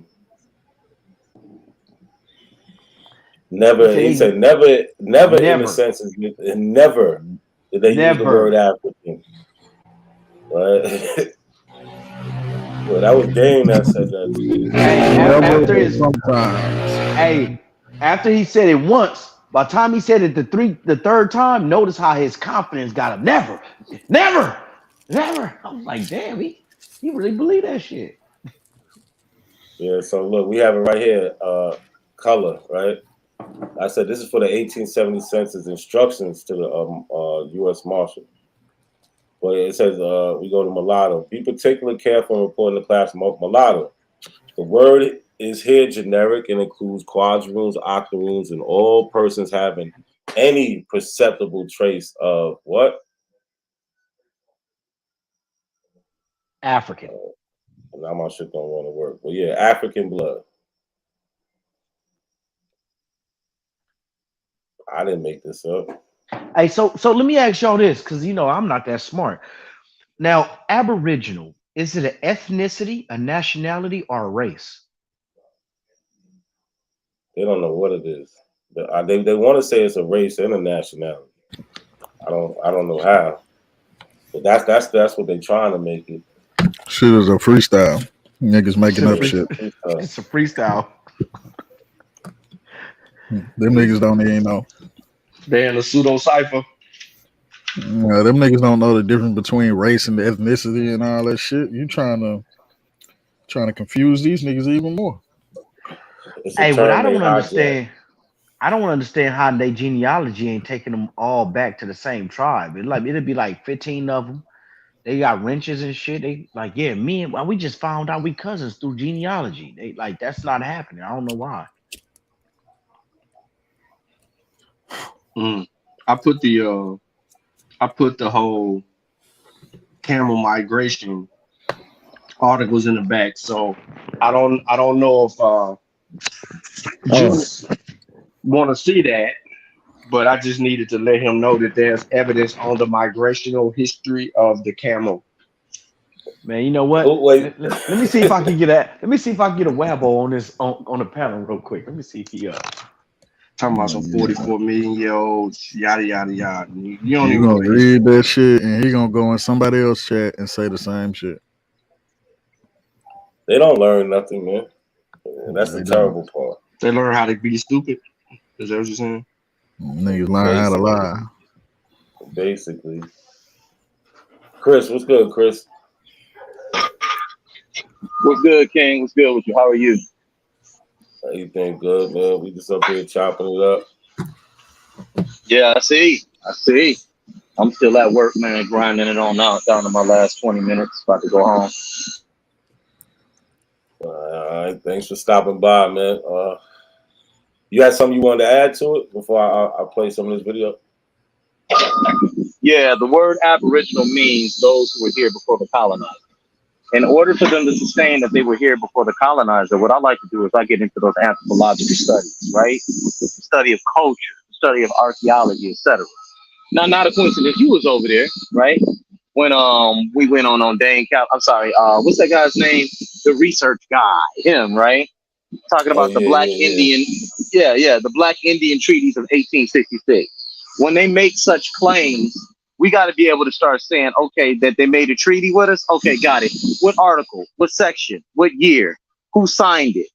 never. He said never in the census, and never did they use the word African. Right? Well, that was Dame that said that. After he said it once, by the time he said it the third time, notice how his confidence got him. Never. I was like, damn, he really believed that shit. Yeah, so look, we have it right here, color, right? I said this is for the 1870 census instructions to the U.S. Marshal. But it says, we go to mulatto. Be particularly careful in reporting the class mulatto. The word is here generic and includes quadroons, octoroons, and all persons having any perceptible trace of what? African. Now my shit don't want to work. But yeah, African blood. I didn't make this up. Hey, so let me ask y'all this, because I'm not that smart. Now, Aboriginal, is it an ethnicity, a nationality, or a race? They don't know what it is. They want to say it's a race and a nationality. I don't know how. But that's what they're trying to make it. Shit is a freestyle. Niggas making up shit. It's a freestyle. Them niggas don't even know. They're in a pseudo cipher. Yeah, them niggas don't know the difference between race and ethnicity and all that shit. You trying to confuse these niggas even more. Hey, what I don't understand how their genealogy ain't taking them all back to the same tribe. It'd be like 15 of them. They got wrenches and shit. They like, yeah, we just found out we cousins through genealogy. They like that's not happening. I don't know why. I put the whole camel migration articles in the back, so I don't know if Juice want to see that, but I just needed to let him know that there's evidence on the migrational history of the camel. Man, you know what? Oh, wait. Let me see if I can get a Wabo on this on the panel real quick. Let me see if he Talking about some 44 million year olds, yada yada yada. You don't You even gonna know read that shit and he gonna go in somebody else's chat and say the same shit. They don't learn nothing, man. And that's the terrible part. They learn how to be stupid. Is that what you're saying? Niggas learn how to lie. Basically. Chris, what's good, Chris? What's good, King? What's good with you? How are you? Everything good, man. We just up here chopping it up. Yeah, I see. I'm still at work, man, grinding it on out down to my last 20 minutes. About to go home. All right, thanks for stopping by, man. You had something you wanted to add to it before I play some of this video? Yeah, the word Aboriginal means those who were here before the colonizer. In order for them to sustain that they were here before the colonizer, what I like to do is I get into those anthropological studies, right? The study of culture, the study of archaeology, etc. Now, not a coincidence, you was over there, right? When we went on Dane Cap. I'm sorry, what's that guy's name? The research guy, him, right? Talking about the Black Indian, the Black Indian treaties of 1866. When they make such claims, we got to be able to start saying, okay, that they made a treaty with us. Okay, got it. What article? What section? What year? Who signed it?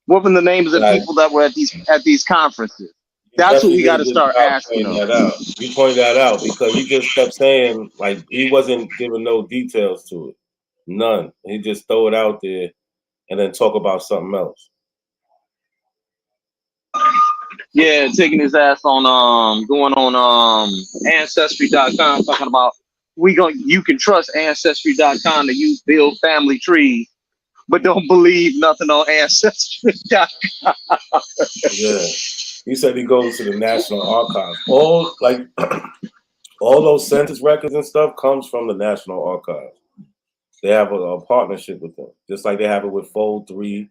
What were the names of the people that were at these conferences? That's what we got to start asking them. You pointed that out because he just kept saying, like, he wasn't giving no details to it. None. He just throw it out there and then talk about something else. Yeah, taking his ass on going on ancestry.com talking about you can trust ancestry.com to build family trees, but don't believe nothing on ancestry.com. Yeah. He said he goes to the National Archives. All those census records and stuff comes from the National Archives. They have a partnership with them, just like they have it with Fold 3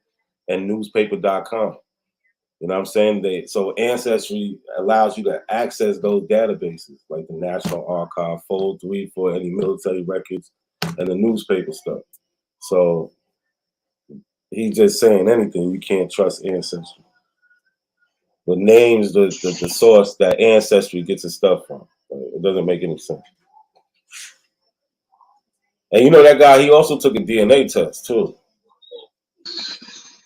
and newspaper.com. You know what I'm saying? So Ancestry allows you to access those databases, like the National Archive, Fold 3 for any military records, and the newspaper stuff. So he's just saying anything. You can't trust Ancestry. But names the source that Ancestry gets his stuff from. It doesn't make any sense. And you know that guy, he also took a DNA test too.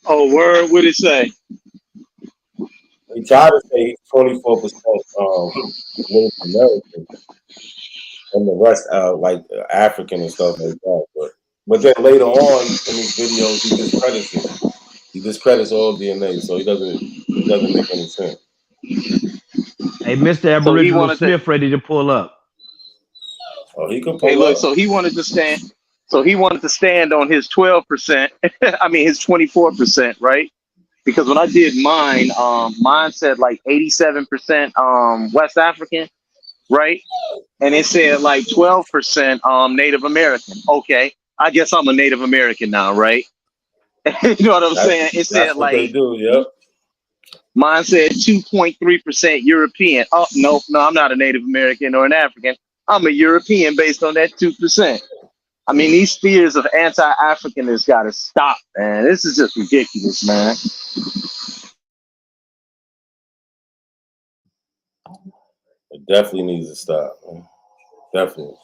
Oh, word, what did it say? He tried to say he's 24% Native American, and the rest like African and stuff like that. But then later on in these videos, he discredits it. He discredits all DNA, so it doesn't make any sense. Hey, Mr. Aboriginal Smith, ready to pull up. Oh, he can pull Hey, look, up. so he wanted to stand. So he wanted to stand on his 12%. I mean, his 24%, right? Because when I did mine, mine said like 87% West African, right? And it said like 12% Native American. Okay, I guess I'm a Native American now, right? You know what I'm saying? It said that's what like they do, yep. Mine said 2.3% European. Oh, no, I'm not a Native American or an African. I'm a European based on that 2%. I mean, these fears of anti-Africanists got to stop, man. This is just ridiculous, man. It definitely needs to stop, man. Definitely.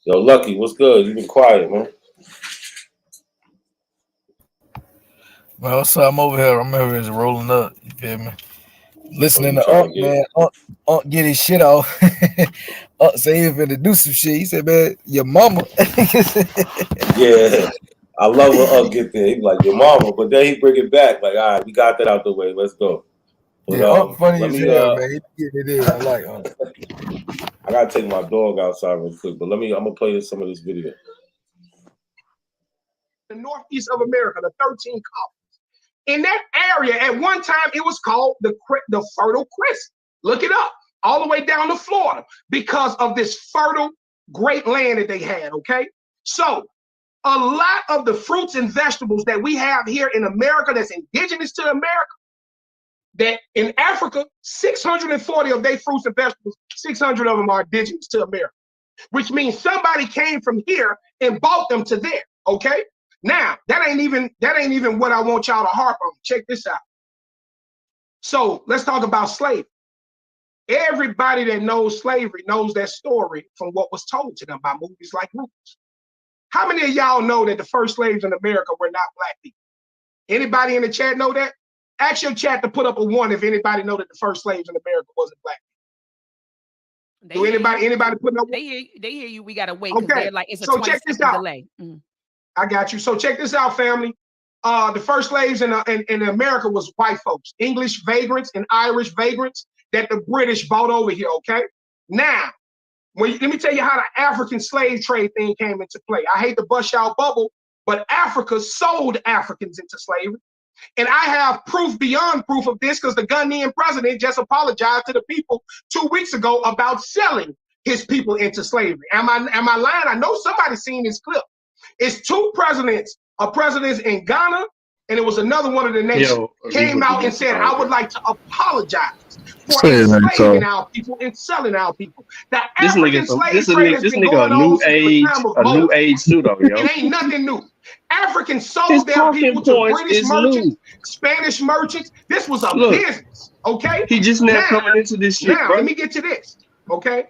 Yo, Lucky, what's good? You been quiet, man. Well, so I'm over here just rolling up. You feel me? Listening you to trying Unc, to get? man. Unc get his shit off. Unc say he finna do some shit. He said, man, your mama. Yeah. I love when Unc get there. He be like, your mama. But then he bring it back. Like, all right, we got that out the way. Let's go. But Yeah, Unc funny let as me hell, man. He get it in. I like Unc. I gotta take my dog outside real quick, but I'm gonna play some of this video. The northeast of America, the 13 colonies. In that area, at one time, it was called the Fertile Crescent. Look it up, all the way down to Florida, because of this fertile, great land that they had, okay? So a lot of the fruits and vegetables that we have here in America that's indigenous to America, that in Africa, 640 of their fruits and vegetables, 600 of them are indigenous to America, which means somebody came from here and bought them to there, okay? Now, that ain't even what I want y'all to harp on. Check this out. So let's talk about slavery. Everybody that knows slavery knows that story from what was told to them by movies like Roots. How many of y'all know that the first slaves in America were not black people? Anybody in the chat know that? Ask your chat to put up a 1 if anybody know that the first slaves in America wasn't black people. Do anybody put up? They hear you. We gotta wait because okay. they're like it's a so 20-second delay. Mm. I got you. So check this out, family. The first slaves in America was white folks, English vagrants and Irish vagrants that the British bought over here, okay? Now, let me tell you how the African slave trade thing came into play. I hate to bust y'all bubble, but Africa sold Africans into slavery. And I have proof beyond proof of this because the Ghanaian president just apologized to the people 2 weeks ago about selling his people into slavery. Am I lying? I know somebody's seen this clip. It's 2 presidents, a president in Ghana, and it was another one of the nations, came out and said, I would like to apologize for enslaving our people and selling our people. The African slave trade has been going on since the time of Moses. New age pseudo, yo. It ain't nothing new. Africans sold their people to British merchants, Spanish merchants. This was a business, okay? He just now coming into this shit, Now, bro. let me get to this, okay?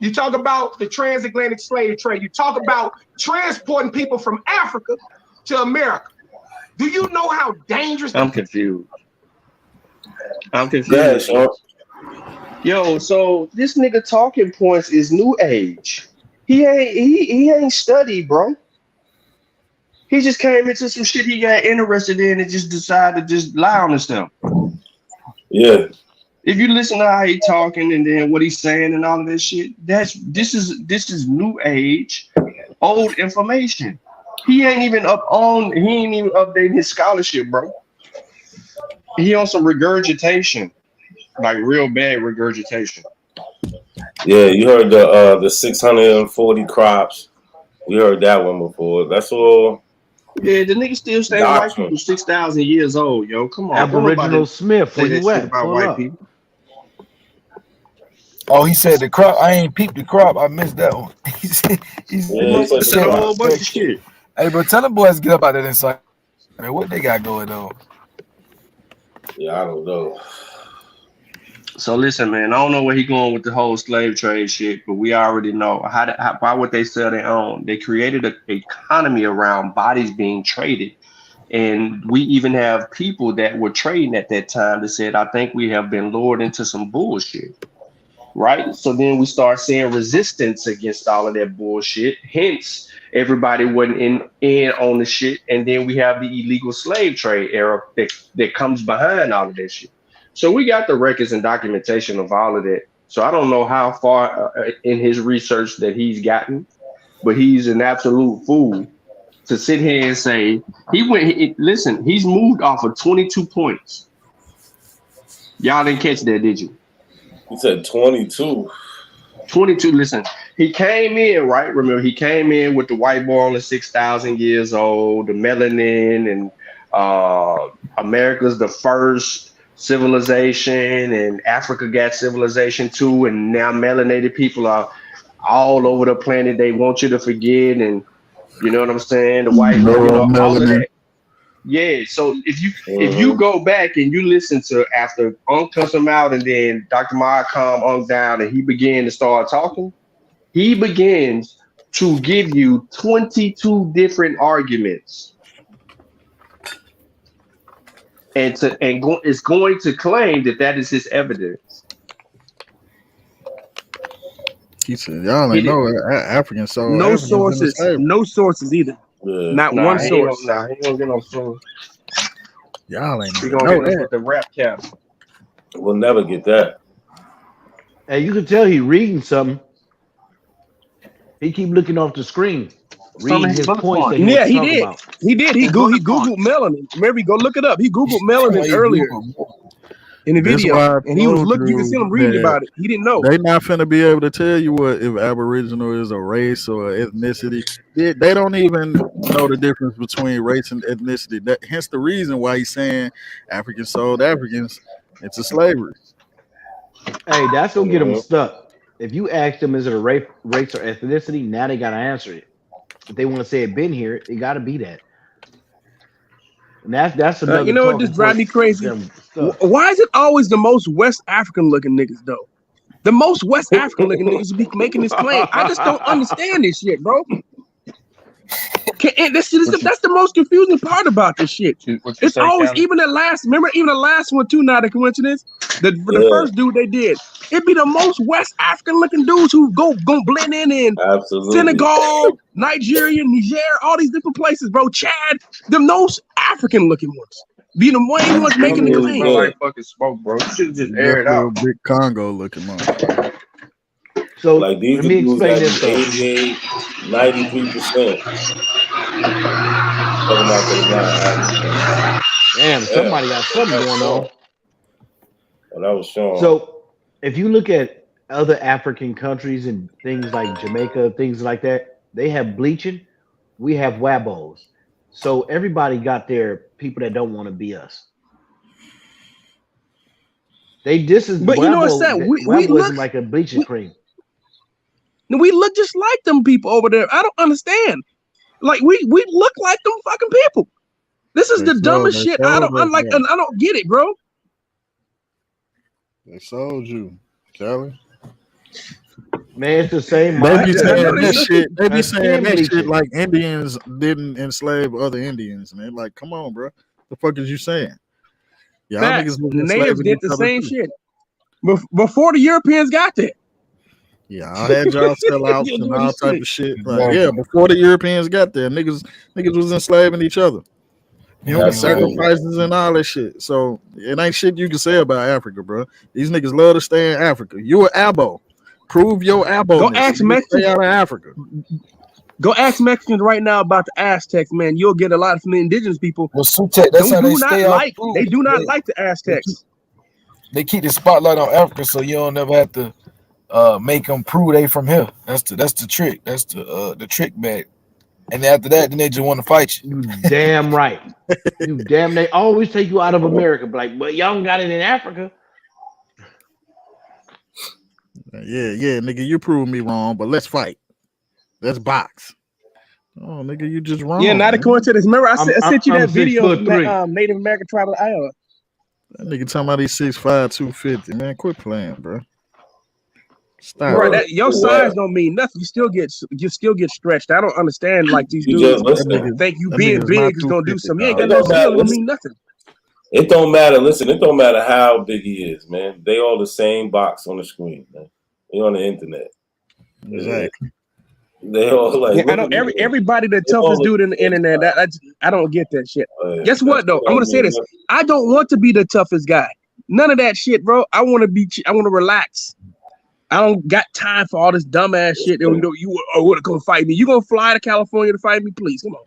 You talk about the transatlantic slave trade. You talk about transporting people from Africa to America. Do you know how dangerous? I'm confused. Yo, so this nigga talking points is new age. He ain't studied, bro. He just came into some shit he got interested in and just decided to just lie on himself. Yeah. If you listen to how he talking and then what he's saying and all of this shit, this is new age, old information. He ain't even updating his scholarship, bro. He on some regurgitation, like real bad regurgitation. Yeah, you heard the 640 crops. You heard that one before. That's all. Yeah, the nigga still saying white people 6,000 years old, yo. Come on, Aboriginal Smith, where you at? About white people. Oh, he said the crop. I ain't peeped the crop. I missed that one. he said a whole bunch of shit. Hey, bro, tell the boys to get up out of that inside. Man, what they got going on? Yeah, I don't know. So listen, man, I don't know where he going with the whole slave trade shit, but we already know why would they sell their own? They created an economy around bodies being traded. And we even have people that were trading at that time that said, I think we have been lured into some bullshit. Right? So then we start seeing resistance against all of that bullshit. Hence, everybody wasn't in on the shit. And then we have the illegal slave trade era that comes behind all of that shit. So we got the records and documentation of all of that. So I don't know how far in his research that he's gotten, but he's an absolute fool to sit here and say listen, he's moved off of 22 points. Y'all didn't catch that, did you? He said 22. 22. Listen, he came in, right? Remember, he came in with the white boy only 6,000 years old, the melanin, and America's the first civilization, and Africa got civilization too, and now melanated people are all over the planet. They want you to forget, and you know what I'm saying? The white, you know, all of Melanin. that. Yeah. So if you go back and you listen to after Unc cuss him out, and then Dr. Maat calm Unc down, and he began to start talking, he begins to give you 22 different arguments, and is going to claim that is his evidence. He said, "Y'all ain't know African, so No Africans in the sources. slavery. No sources either. Yeah. Not one source. He ain't gonna get no source. Y'all ain't He even gonna know get us that. with the rap cap. We'll never get that. And you can tell he reading something. He keep looking off the screen, reading his points that he Yeah, was he talking did. about. He did. He Googled melanin. Remember, go look it up. He Googled melanin earlier in the This video, why I and he was told looking. You can see him reading that about it. He didn't know. they not finna be able to tell you what if Aboriginal is a race or ethnicity. They don't even know the difference between race and ethnicity. Hence the reason why he's saying Africans sold Africans into slavery. Hey, that's gonna get them stuck. If you ask them, is it a race or ethnicity? Now they gotta answer it. If they want to say it been here, it gotta be that. And that's another You know what talking just drive point. me crazy? Them stuck. Why is it always the most West African looking niggas though? The most West African looking niggas be making this claim. I just don't understand this shit, bro. That's the most confusing part about this shit. It's always even the last. Remember, even the last one too. Not a coincidence. The first dude they did, it be the most West African looking dudes who gonna blend in Senegal, Nigeria, Niger, all these different places, bro. Chad, the most African looking ones. Be the main ones making the claim. Smell like fucking smoke, bro. You should just air it out. Big Congo looking motherfucker. So like these let me dudes explain that this though. 88, 93%. Talking about they not African. Damn, somebody got something going on. Well, that was Sean. So if you look at other African countries and things like Jamaica, things like that, they have bleaching. We have Wabos. So everybody got their people that don't want to be us. But you know what's that? We look like a bleaching cream. We look just like them people over there. I don't understand. Like we look like them fucking people. This is the dumbest shit. I don't get it, bro. They sold you, Kelly. Man, it's the same. They be saying that shit. They be saying that shit like Indians didn't enslave other Indians, and they're like, "Come on, bro, the fuck is you saying?" Y'all niggas was natives did the same too. shit before the Europeans got there. Yeah, I had y'all sell out and all type of shit. Like, yeah, before the Europeans got there, niggas was enslaving each other. Human sacrifices and all that shit. So it ain't shit you can say about Africa, bro. These niggas love to stay in Africa. You an abo. Prove your abo. Go ask Mexicans. Stay out of Africa. Go ask Mexicans right now about the Aztecs, man. You'll get a lot from the indigenous people. Well, that's how they stay off. They do not like the Aztecs. They keep the spotlight on Africa, so you don't never have to make them prove they from here. That's the trick. That's the trick bag. And after that, then they just want to fight you. Damn right. They always take you out of America. But like, but y'all got it in Africa. Yeah, nigga, you proved me wrong, but let's fight. Let's box. Oh, nigga, you just wrong. Yeah, not a coincidence. Remember, I sent you that video from that Native American tribe of Iowa. That nigga talking about he's 6'5", 250. Man, quit playing, bro. Stop. Bro, your size don't mean nothing. You still get stretched. I don't understand like these dudes think you being big is gonna do something. You ain't got no skill. It don't mean nothing. It don't matter. Listen, it don't matter how big he is, man. They all the same box on the screen, man. They on the internet. Exactly. They all like. Yeah, I know everybody the toughest dude in the internet. I don't get that shit. Guess what though? I'm gonna say this. I don't want to be the toughest guy. None of that shit, bro. I want to relax. I don't got time for all this dumbass shit. You want to come fight me? You gonna fly to California to fight me? Please, come on.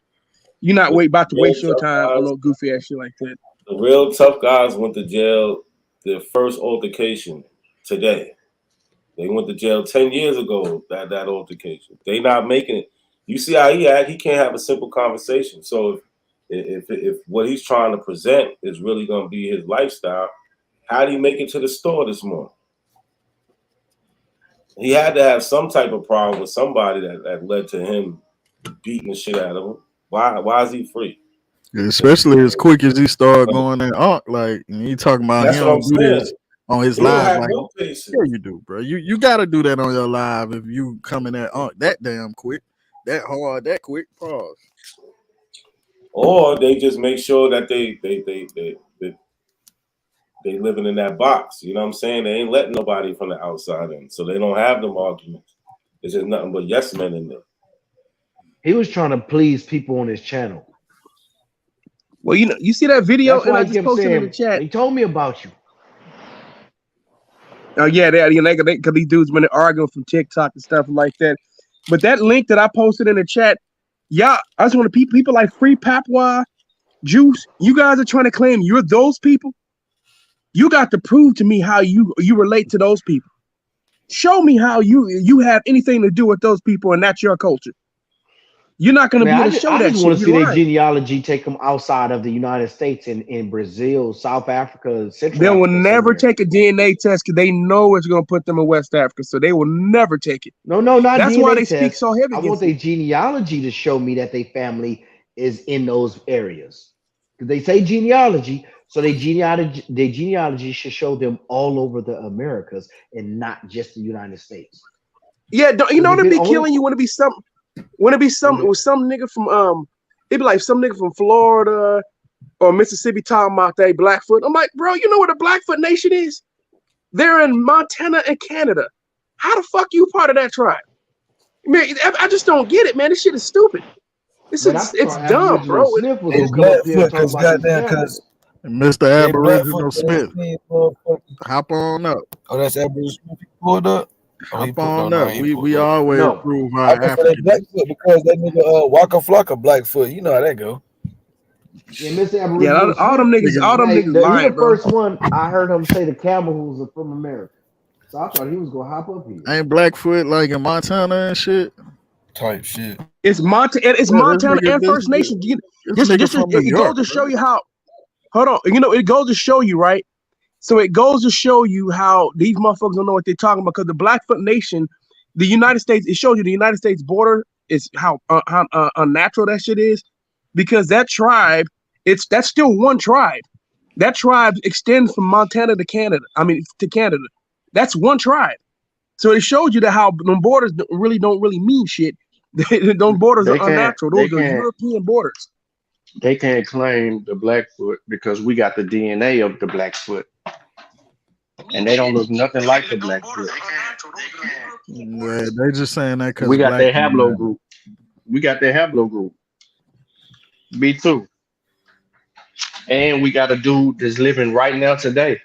You're not about to waste your time on no goofy ass shit like that. The real tough guys went to jail. Their first altercation today. They went to jail 10 years ago. That altercation. They not making it. You see how he act? He can't have a simple conversation. So if what he's trying to present is really gonna be his lifestyle, How did he make it to the store this morning? He had to have some type of problem with somebody that led to him beating the shit out of him. Why is he free? Especially as quick as he started going in Ankh, like and he talking about That's he what I'm don't do saying. this on his He don't live. have Like, no patience. yeah, you do, bro. You got to do that on your live if you coming at Ankh that damn quick, that hard, that quick. Pause. Or they just make sure that they living in that box. You know what I'm saying? They ain't letting nobody from the outside in, so they don't have them arguments. It's just nothing but yes men in there. He was trying to please people on his channel. Well, you see that video, That's and why I I just kept posted in saying, the chat. he told me about you. Oh yeah, because these dudes been arguing from TikTok and stuff like that. But that link that I posted in the chat, yeah, I just want to people like Free Papua, Juice. You guys are trying to claim you're those people. You got to prove to me how you relate to those people. Show me how you have anything to do with those people, and that's your culture. You're not going to be able to show I that just shit. want to see You're their lying. genealogy take them outside of the United States in Brazil, South Africa, Central They will Africa. never take a DNA test because they know it's going to put them in West Africa, so they will never take it. No, not That's DNA why they test. speak so heavy I against want their it. genealogy to show me that their family is in those areas. Because they say genealogy, so their genealogy should show them all over the Americas and not just the United States. Yeah, you know what be killing you? Want to be some nigga from it'd be like some nigga from Florida or Mississippi talking about they Blackfoot. I'm like, bro, you know what a Blackfoot nation is? They're in Montana and Canada. How the fuck you part of that tribe? Man, I just don't get it, man. This shit is stupid. It's dumb, bro. Smith was They gonna come up here Blackfoot and talk because about these goddamn, camels. because Mr. they Aboriginal Blackfoot. Smith, hop on up. Oh, that's Aboriginal Smith. He pulled up. Oh, he Hop put on no, up. he ain't pulled We up. always No. prove I our was for that African. Blackfoot because that nigga Waka Flocka Blackfoot. You know how that go. Yeah, Mr. Aboriginal Yeah, all them Smith. niggas He lying, the bro. first one I heard him say the camels are from America. So I thought he was gonna hop up here. Ain't Blackfoot like in Montana and shit? Type shit. It's Montana and First Nation. It goes to show you how. Hold on, it goes to show you, right? So it goes to show you how these motherfuckers don't know what they're talking about because the Blackfoot Nation, the United States, it shows you the United States border is how unnatural that shit is because that tribe, that's still one tribe. That tribe extends from Montana to Canada. To Canada. That's one tribe. So it shows you that how them borders really don't mean shit. Those borders are unnatural. Those are European borders. They can't claim the Blackfoot because we got the DNA of the Blackfoot. And they don't look nothing like the Blackfoot. Yeah, they just saying that because we got their black haplogroup. We got their haplogroup. B2. And we got a dude that's living right now today.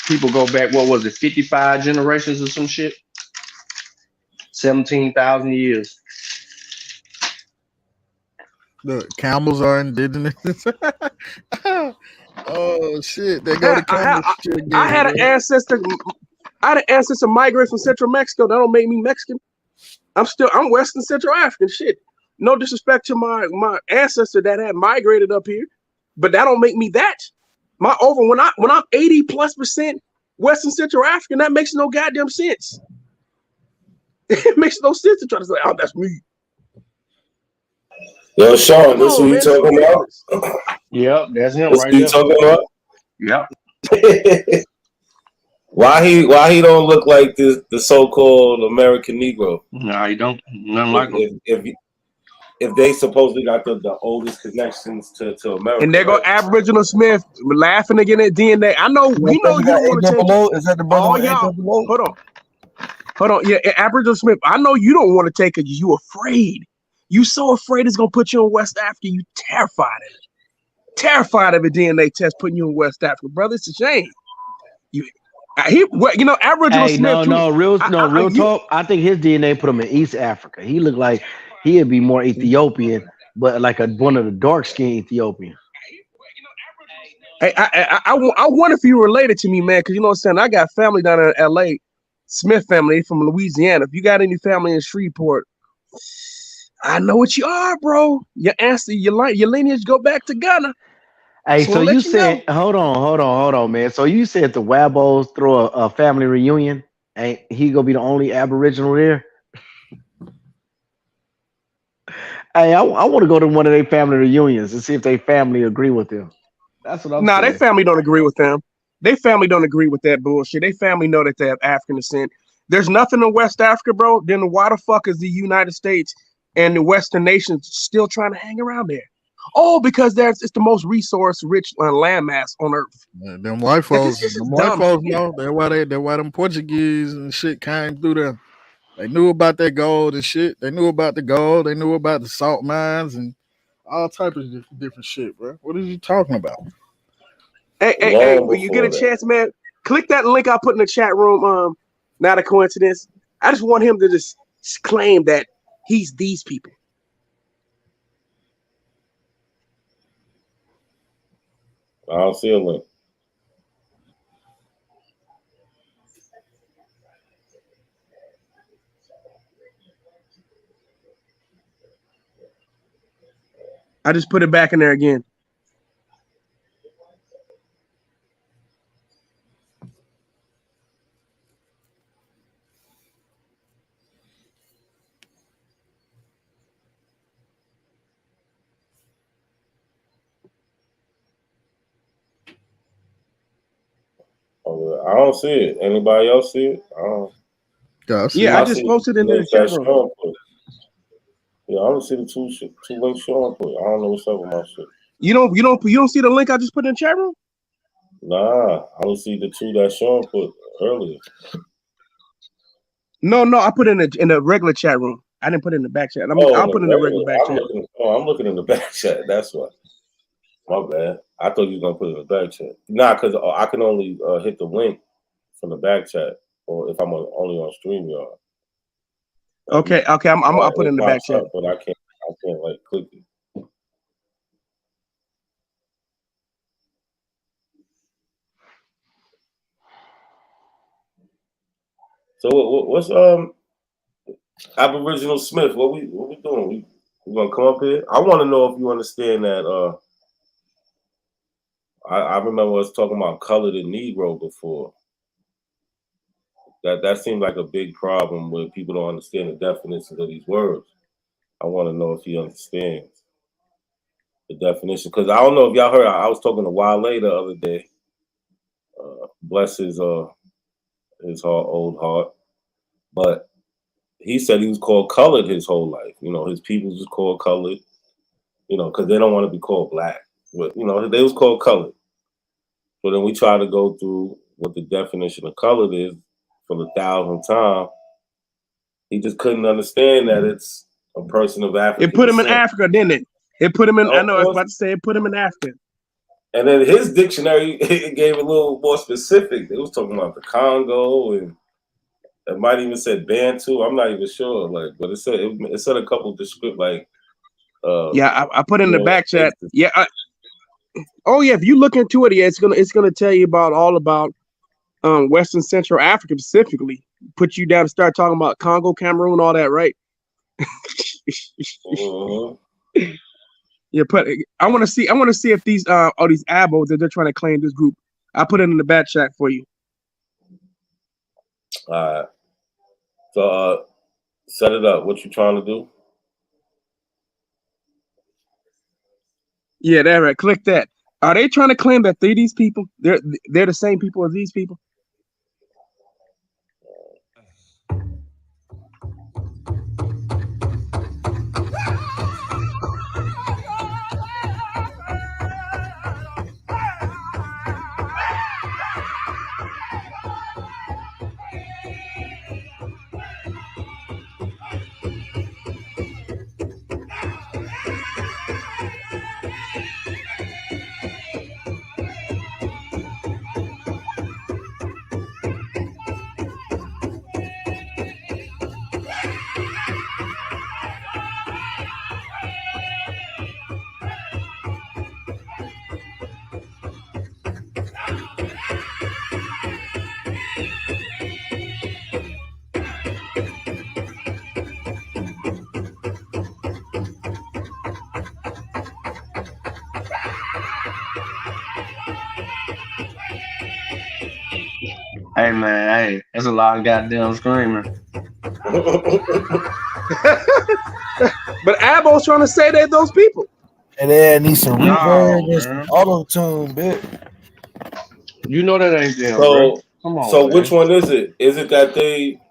People go back, 55 generations or some shit? 17,000 years. Look, camels are indigenous. Oh shit! They go to camel shit again. I had an ancestor migrate from Central Mexico. That don't make me Mexican. I'm Western Central African. Shit. No disrespect to my ancestor that had migrated up here, but that don't make me that. When I'm 80+% Western Central African, that makes no goddamn sense. It makes no sense to try to say, "Oh, that's me." Yo, Sean, this who you talking about? Yep, that's him this right who there. You talking about? Yep. Why he don't look like the so-called American Negro? No, he don't. Nothing like him. If they supposedly got the oldest connections to America. And there go Aboriginal Smith laughing again at DNA. I know we know you don't want to take. Is that the brother with y'all, hold on. Yeah, Aboriginal Smith. I know you don't want to take it. You afraid. You so afraid it's gonna put you in West Africa. You terrified of it. Terrified of a DNA test putting you in West Africa, brother. It's a shame. Aboriginal Smith. Real talk. I think his DNA put him in East Africa. He looked like he'd be more Ethiopian, but like one of the dark skinned Ethiopians. Hey, I wonder if you related to me, man, because you know what I'm saying. I got family down in L.A. Smith family from Louisiana. If you got any family in Shreveport, I know what you are, bro. Your lineage go back to Ghana. Hey, Just so want to you let you know. said, hold on, man. So you said the Wabos throw a family reunion, and he gonna be the only Aboriginal there? Hey, I want to go to one of their family reunions and see if they family agree with them. That's what I'm Nah, their saying. family don't agree with them. They family don't agree with that bullshit. They family know that they have African descent. There's nothing in West Africa, bro. Then why the fuck is the United States and the Western nations still trying to hang around there? Oh, because it's the most resource rich landmass on earth. Yeah, them white Like, folks, this is them white dumb. folks know that's why them Portuguese and shit came through there. They knew about that gold and shit. They knew about the gold. They knew about the salt mines and all type of different shit, bro. What are you talking about? Hey, when you get a chance, man, click that link I put in the chat room. Not a coincidence. I just want him to just claim that he's these people. I don't see a link. I just put it back in there again. I don't see it. Anybody else see it? I don't. Yeah, I just posted in the chat room. Yeah, I don't see the two links showing put. I don't know what's up with my shit. You don't see the link I just put in the chat room? Nah, I don't see the two that Sean put earlier. No, I put in the regular chat room. I didn't put it in the back chat. I'll put in the regular back chat. I'm looking in the back chat. That's why. My bad. I thought you was gonna put it in the back chat. Nah, because I can only hit the link from the back chat, or if I'm only on StreamYard. Okay. I'll put it in the back chat. But I can't like click it. So what's Aboriginal Smith? What we doing? We gonna come up here? I want to know if you understand that. I remember us talking about colored and Negro before. That seemed like a big problem where people don't understand the definitions of these words. I want to know if he understands the definition, because I don't know if y'all heard. I was talking to Wale the other day. Bless his old heart, but he said he was called colored his whole life. You know, his people was called colored. You know, because they don't want to be called black. But you know, they was called colored. So then we try to go through what the definition of colored is for the 1,000th time. He just couldn't understand that it's a person of African It put him in descent. Africa, didn't it? It put him in. I Of know. I was course. about to say it put him in Africa. And then his dictionary it gave a little more specific. It was talking about the Congo, and it might even said Bantu. I'm not even sure, like, but it said a couple of descriptive, like. Yeah, I put in the back chat. Yeah. Oh yeah, if you look into it, yeah, it's gonna tell you all about Western Central Africa specifically. Put you down to start talking about Congo, Cameroon, all that, right? Yeah, I want to see if these these abos that they're trying to claim this group. I put it in the back chat for you. All right. So set it up. What you trying to do? Yeah, that's right. Click that. Are they trying to claim that these people? They're the same people as these people? Hey man, hey, that's a lot of goddamn screaming. But Abo's trying to say they're those people. And then need some No, reverb and some man. auto tune, bit. You know that ain't them, bro. Come on, So man. which one is it? Is it that they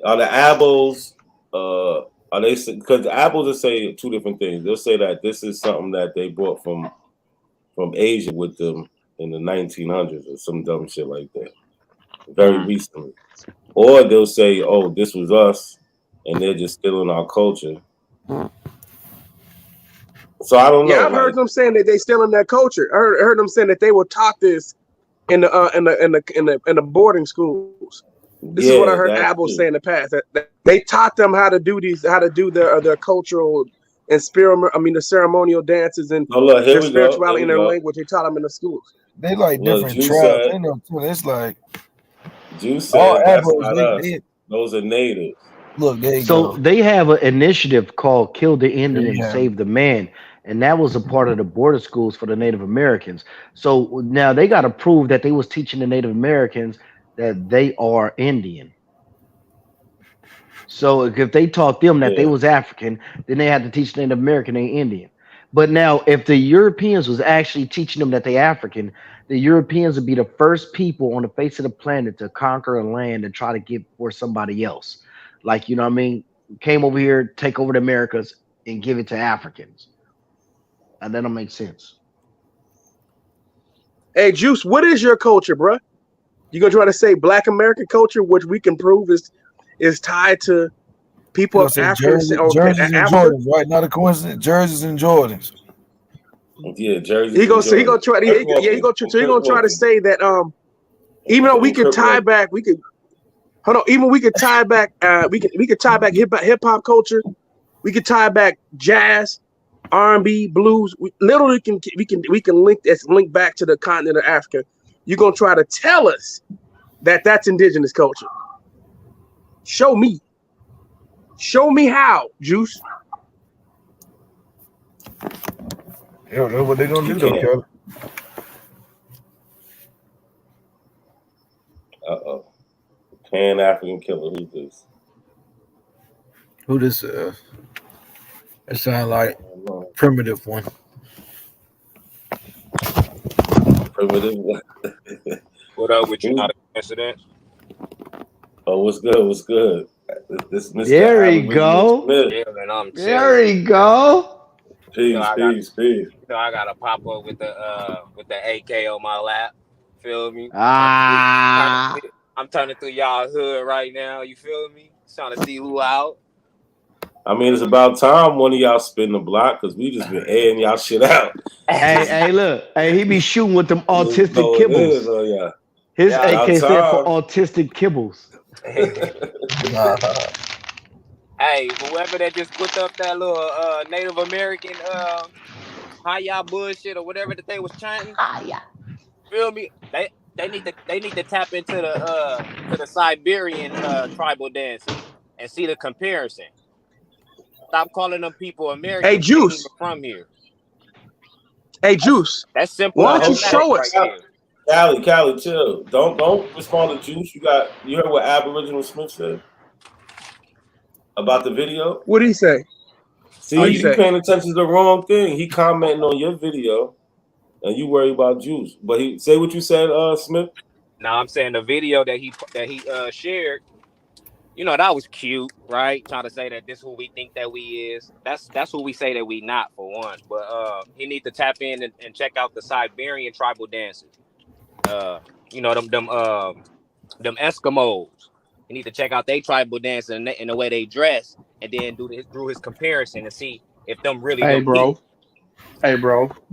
are the Abos? Are they because the Abos will say two different things. They'll say that this is something that they brought from Asia with them in the 1900s or some dumb shit like that, very recently. Or they'll say, "Oh, this was us," and they're just stealing our culture. So I don't know. Yeah, I've heard them saying that they still in that culture. I heard them saying that they were taught this in the boarding schools. This is what I heard Abel say in the past. That they taught them how to do their cultural and the ceremonial dances and their spirituality in their language. They taught them in the schools. They like different tribes. They know too. It's like Juice said that's not us. Those are natives. Look, there you so go. they have an initiative called Kill the Indian, Save the Man. And that was a part of the border schools for the Native Americans. So now they got to prove that they was teaching the Native Americans that they are Indian. So if they taught them that they was African, then they had to teach Native American they Indian. But now if the Europeans was actually teaching them that they African, the Europeans would be the first people on the face of the planet to conquer a land and try to get for somebody else. Like, you know what I mean? Came over here, take over the Americas and give it to Africans. And that don't make sense. Hey, Juice, what is your culture, bro? You gonna try to say Black American culture, which we can prove is tied to people of African Jerseys and Jordans, right? Not a coincidence. Jerseys and Jordans. Yeah, jerseys. He gonna try to say that even though we could tie back, we could tie back hip hop culture, we could tie back jazz, R&B, blues. We literally can link back to the continent of Africa. You're gonna try to tell us that that's indigenous culture. Show me how, Juice. Yeah, that's what they're gonna do though, Kelly. Pan-African killer. Who's this? Who this is? It sounds like primitive one. Primitive one. What up with you? Not a coincidence. Oh, what's good? What's good? This Mr. There you go. There you go. Peace. You know, I gotta pop up with the AK on my lap. Feel me? I'm turning through y'all hood right now. You feel me? Trying to see who out. I mean, it's about time one of y'all spin the block because we just been airing y'all shit out. Hey, look. Hey, he be shooting with them autistic kibbles. Oh, yeah. His AK stand for autistic kibbles. Hey, whoever that just put up that little Native American hi-ya bullshit or whatever that they was chanting. Feel me? They need to tap into the Siberian tribal dances and see the comparison. Stop calling them people American. Hey, Juice. From here. Hey, Juice. That's simple. Why don't you show us? Callie, chill. Don't respond to Juice. You heard what Aboriginal Smith said about the video? What did he say? See, you paying attention to the wrong thing. He commenting on your video, and you worry about Juice. But he say what you said, Smith. No, I'm saying the video that he shared. You know, that was cute, right? Trying to say that this who we think that we is. That's who we say that we not, for one. But he need to tap in and check out the Siberian tribal dances. You know, them Eskimos. You need to check out they tribal dance and the way they dress, and then do his comparison and see if them really. Hey, bro.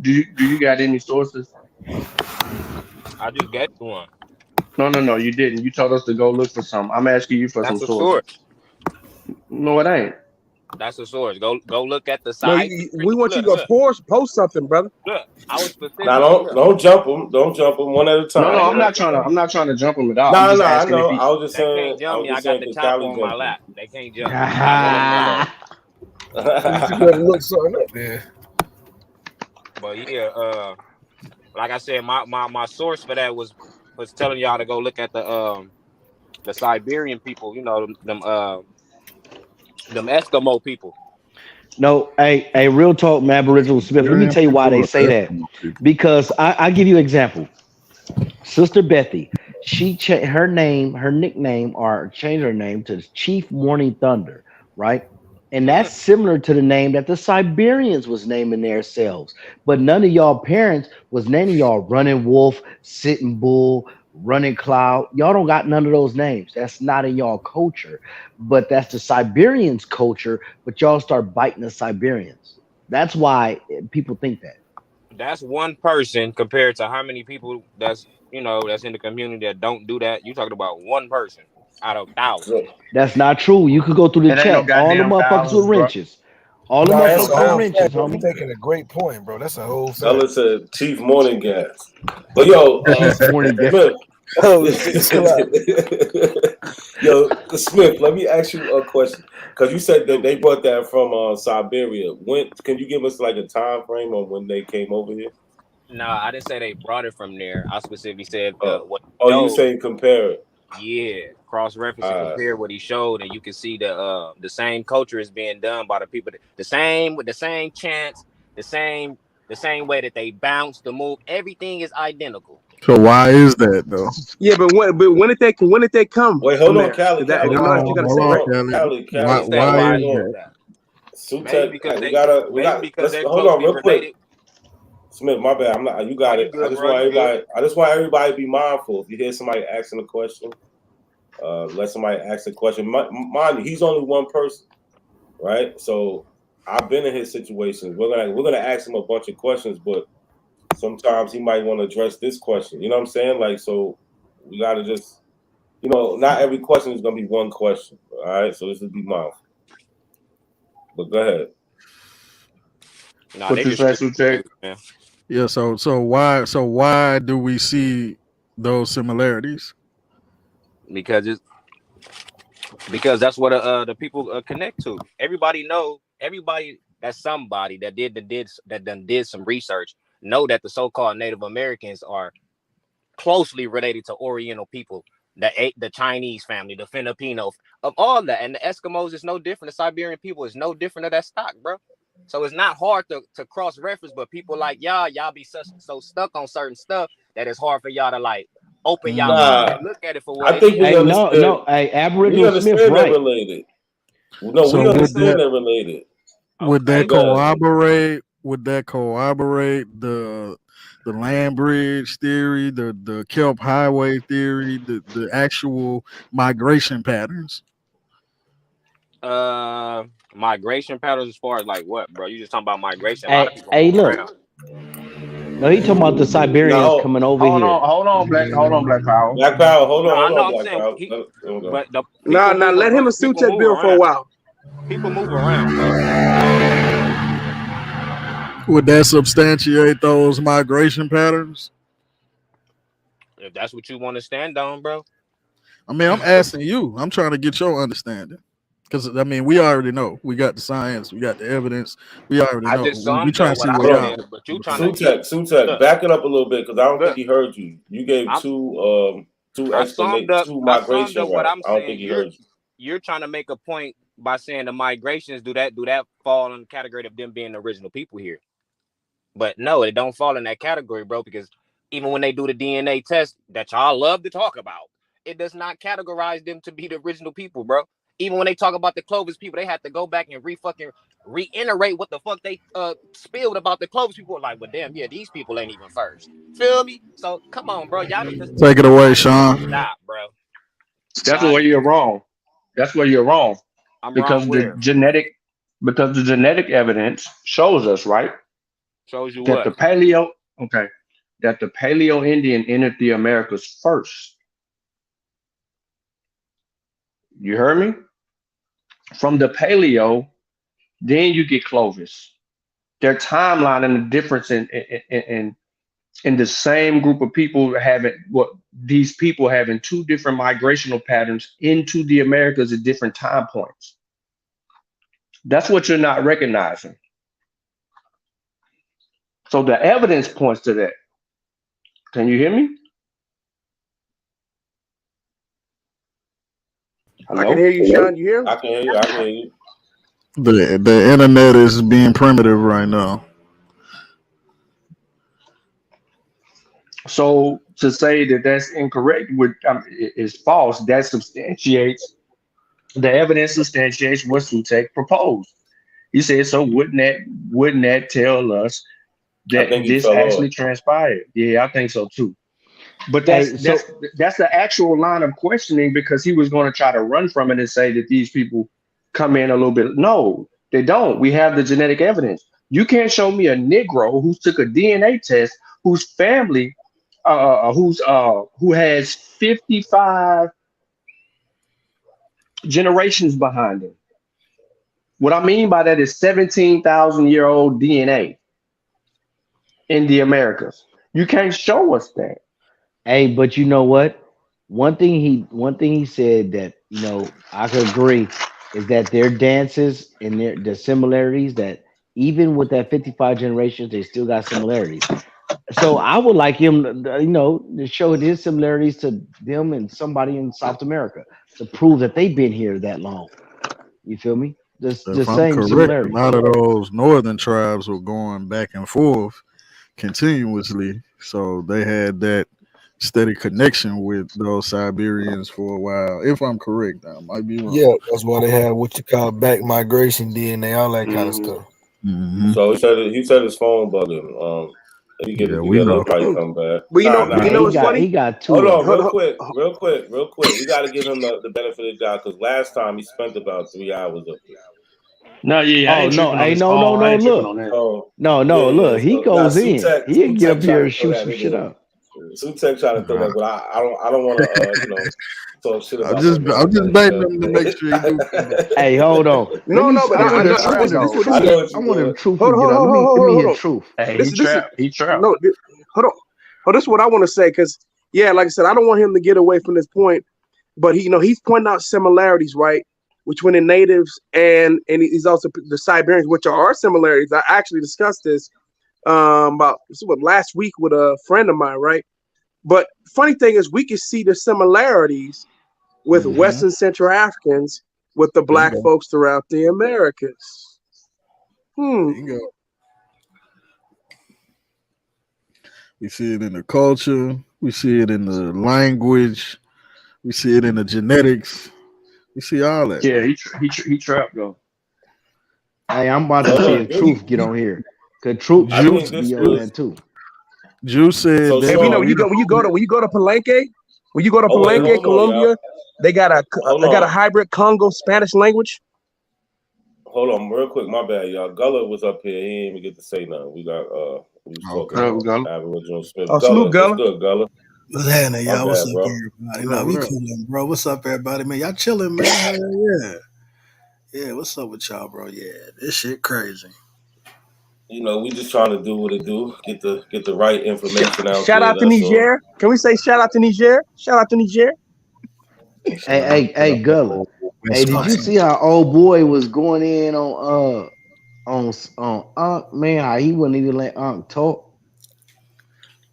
Do you got any sources? I just get one. No, you didn't. You told us to go look for some. I'm asking you for some sources. No, it ain't. That's a source. Go look at the side. We want you to post something, brother. Look, I was specific. Now don't jump them. Don't jump them one at a time. No, I'm not trying to jump them at all. No, I know. I was just saying. They can't jump me. I got the chopper on my lap. They can't jump me. Look something up there. But yeah, like I said, my source for that was telling y'all to go look at the the Siberian people, you know, them Eskimo people. No, a real talk, man, Aboriginal Smith. Let me Siberian tell you why people they are say that. Eskimo people. Because I give you an example. Sister Bethy, her name, her nickname, or changed her name to Chief Morning Thunder, right? And that's similar to the name that the Siberians was naming themselves. But none of y'all parents was naming y'all Running Wolf, Sitting Bull, Running Cloud. Y'all don't got none of those names. That's not in y'all culture. But that's the Siberians' culture. But y'all start biting the Siberians. That's why people think that. That's one person compared to how many people that's that's in the community that don't do that. You talking about one person out of thousands. That's not true. You could go through the It ain't no chat. All the goddamn motherfuckers with thousands, bro. wrenches. All the Nah, Ain't no that's a motherfuckers with whole wrenches, fact, thousands. bro. You homie. making Making a great point, bro. That's a whole Fella fact. said Chief Morning Gas. But yo, Chief Morning Gas. Smith. Oh shit, chill out. Yo, Smith, let me ask you a question. Because you said that Dude, they brought that from Siberia. When can you give us like a time frame on when they came over here? no, I didn't say they brought it from there. I specifically said Oh, what oh, he you showed. saying compare it? Yeah, cross reference and All right. compare what he showed, and you can see the same culture is being done by the people. The same with the same chants, the same way that they bounce, the move. Everything is identical. So why is that though? Yeah, but when did they come Wait, hold from on, there? Cali, Because that, Cali, I Hold know hold that on, you're on, gonna hold say hold on, that. on, Kelly. Let Why me Cali, say why Cali, why is hold it on. is that? that. Maybe Sutek, because we they gotta, maybe because let's their hold on closely real quick. related. Smith, my bad. I'm not. You Oh, got you it. I good, just bro? want You good? everybody. I just want everybody to be mindful. If you hear somebody asking a question, let somebody ask a question. Mind you, he's only one person, right? So I've been in his situations. We're gonna ask him a bunch of questions, but sometimes he might want to address this question. You know what I'm saying? Like, so we gotta just, not every question is gonna be one question. All right. So just be mindful. But go ahead. Nah, What they you just say, street Sutek? niggas, man. Yeah, so why do we see those similarities? Because that's what the people connect to. Everybody that's somebody that done did some research know that the so-called Native Americans are closely related to Oriental people, the Chinese family, the Filipino, of all that, and the Eskimos is no different. The Siberian people is no different of that stock, bro. So it's not hard to cross reference, but people like y'all be so stuck on certain stuff that it's hard for y'all to like open y'all mind Nah, and look at it for what I it think is. we Hey, no, understand. no. Hey, We Aboriginal Smith, understand they're right? related. No, we So understand they're related. would Okay, that But go ahead. corroborate the land bridge theory, the Kelp Highway theory, the actual migration patterns? migration patterns as far as like what, bro? You just talking about migration. A lot of Hey, people hey, move look. around. No, he talking about the Siberians Now, coming over here. Hold on, Black Power. Black Power, No, I hold know. on, I'm Black saying Power. Let him go. but the Nah, let him and people Sutek move build for a around. while. People move around, bro. Would that substantiate those migration patterns? If that's what you want to stand on, bro. I mean, I'm asking you. I'm trying to get your understanding. Because I mean, we already know. We got the science. We got the evidence. We already I know. just We summed trying up to what see I where Hold on. y'all. said, but you trying to keep Sutek, look, back it up a little bit because I don't think look. he heard you. You gave I'm two I summed migration up what routes. I'm I don't think saying. he heard you. You're trying to make a point by saying the migrations do that fall in the category of them being the original people here. But no, it don't fall in that category, bro, because even when they do the DNA test that y'all love to talk about, it does not categorize them to be the original people, bro. Even when they talk about the Clovis people, they have to go back and reiterate what the fuck they spilled about the Clovis people. Like, well, damn, yeah, these people ain't even first. Feel me? So come on, bro. Y'all need to Take it away, Sean. stop, bro. That's Y'all where need you're to, wrong. That's where you're wrong. I'm wrong Because where? the genetic evidence shows us, right, Shows you that what? that the Paleo Indian entered the Americas first. You heard me? From the Paleo, then you get Clovis. Their timeline and the difference in the same group of people having what these people having two different migrational patterns into the Americas at different time points. That's what you're not recognizing. So the evidence points to that. Can you hear me? I can hear you, Sean. You hear him? I can hear you. I can hear you. The internet is being primitive right now. So to say that that's incorrect is false. That substantiates the evidence substantiates what Sutek proposed. He said, so wouldn't that tell us I that think he this fell off. actually transpired? Yeah, I think so too. But Hey, that's the actual line of questioning, because he was going to try to run from it and say that these people come in a little bit. No, they don't. We have the genetic evidence. You can't show me a Negro who took a DNA test, whose family, who has 55 generations behind him. What I mean by that is 17,000-year-old DNA in the Americas. You can't show us that. Hey, but you know what? One thing he said that I could agree is that their dances and their similarities, that even with that 55 generations, they still got similarities. So I would like him, to show his similarities to them and somebody in South America to prove that they've been here that long. You feel me? The If I'm same correct, a similarities. lot of those northern tribes were going back and forth continuously, so they had that steady connection with those Siberians for a while. If I'm correct, I might be wrong. Yeah, that's why they have what you call back migration DNA, all that kind of stuff. Mm-hmm. So he said his phone bugged him. If you get it we together, know. he'll probably come back. But you know what's funny? He got two. Hold on, Hold real on. quick. We got to give him the benefit of the doubt, because last time he spent about 3 hours up here. No, yeah, I Oh ain't no! tripping on Hey, his no, phone. I ain't tripping look, on that. So no, yeah. look. He So now goes in. He'll get up Sutek here trying and to throw shoot that some in shit there. up. Sutek trying to throw that, but I don't want to talk shit I'm about just no man. baiting him to make sure he do come back. Hey, hold on. No, but I want no, the I know what I you're want the doing. truth hold to get out. Let me on. hear the truth. Hey, This is he trapped. no. Hold on. Oh, this is what I want to say, because like I said, I don't want him to get away from this point. But he's pointing out similarities, right, between the natives and he's also the Siberians, which are similarities. I actually discussed this last week with a friend of mine, right? But funny thing is, we can see the similarities with Western Central Africans with the black Bingo. folks throughout the Americas. Bingo. We see it in the culture. We see it in the language. We see it in the genetics. We see all that. Yeah, he trapped though. Hey, I'm about to see if Truth get on here. Cause Truth I think this be on was that too. Juice said so. that. Hey, Sean, when you go to Palenque, hold on, Colombia, y'all. they got a hybrid Congo Spanish language. Hold on, real quick. My bad, y'all. Gullah was up here. He didn't even get to say nothing. We was talking about Aboriginal Smith. Oh, Gullah, salute, Gullah. what's good, Gullah? What's happening, My y'all? What's bad, up, bro. everybody? No, we coolin', bro. What's up, everybody, man? Y'all chilling, man? Hell yeah. Yeah, what's up with y'all, bro? Yeah, this shit crazy. We just trying to do what it do. Get the right information out Shout there. out to That's all. Niger. Can we say shout out to Niger? Shout out to Niger. Hey, Gullah. Hey, did you see how old boy was going in on Ankh, man? How he wouldn't even let Ankh talk.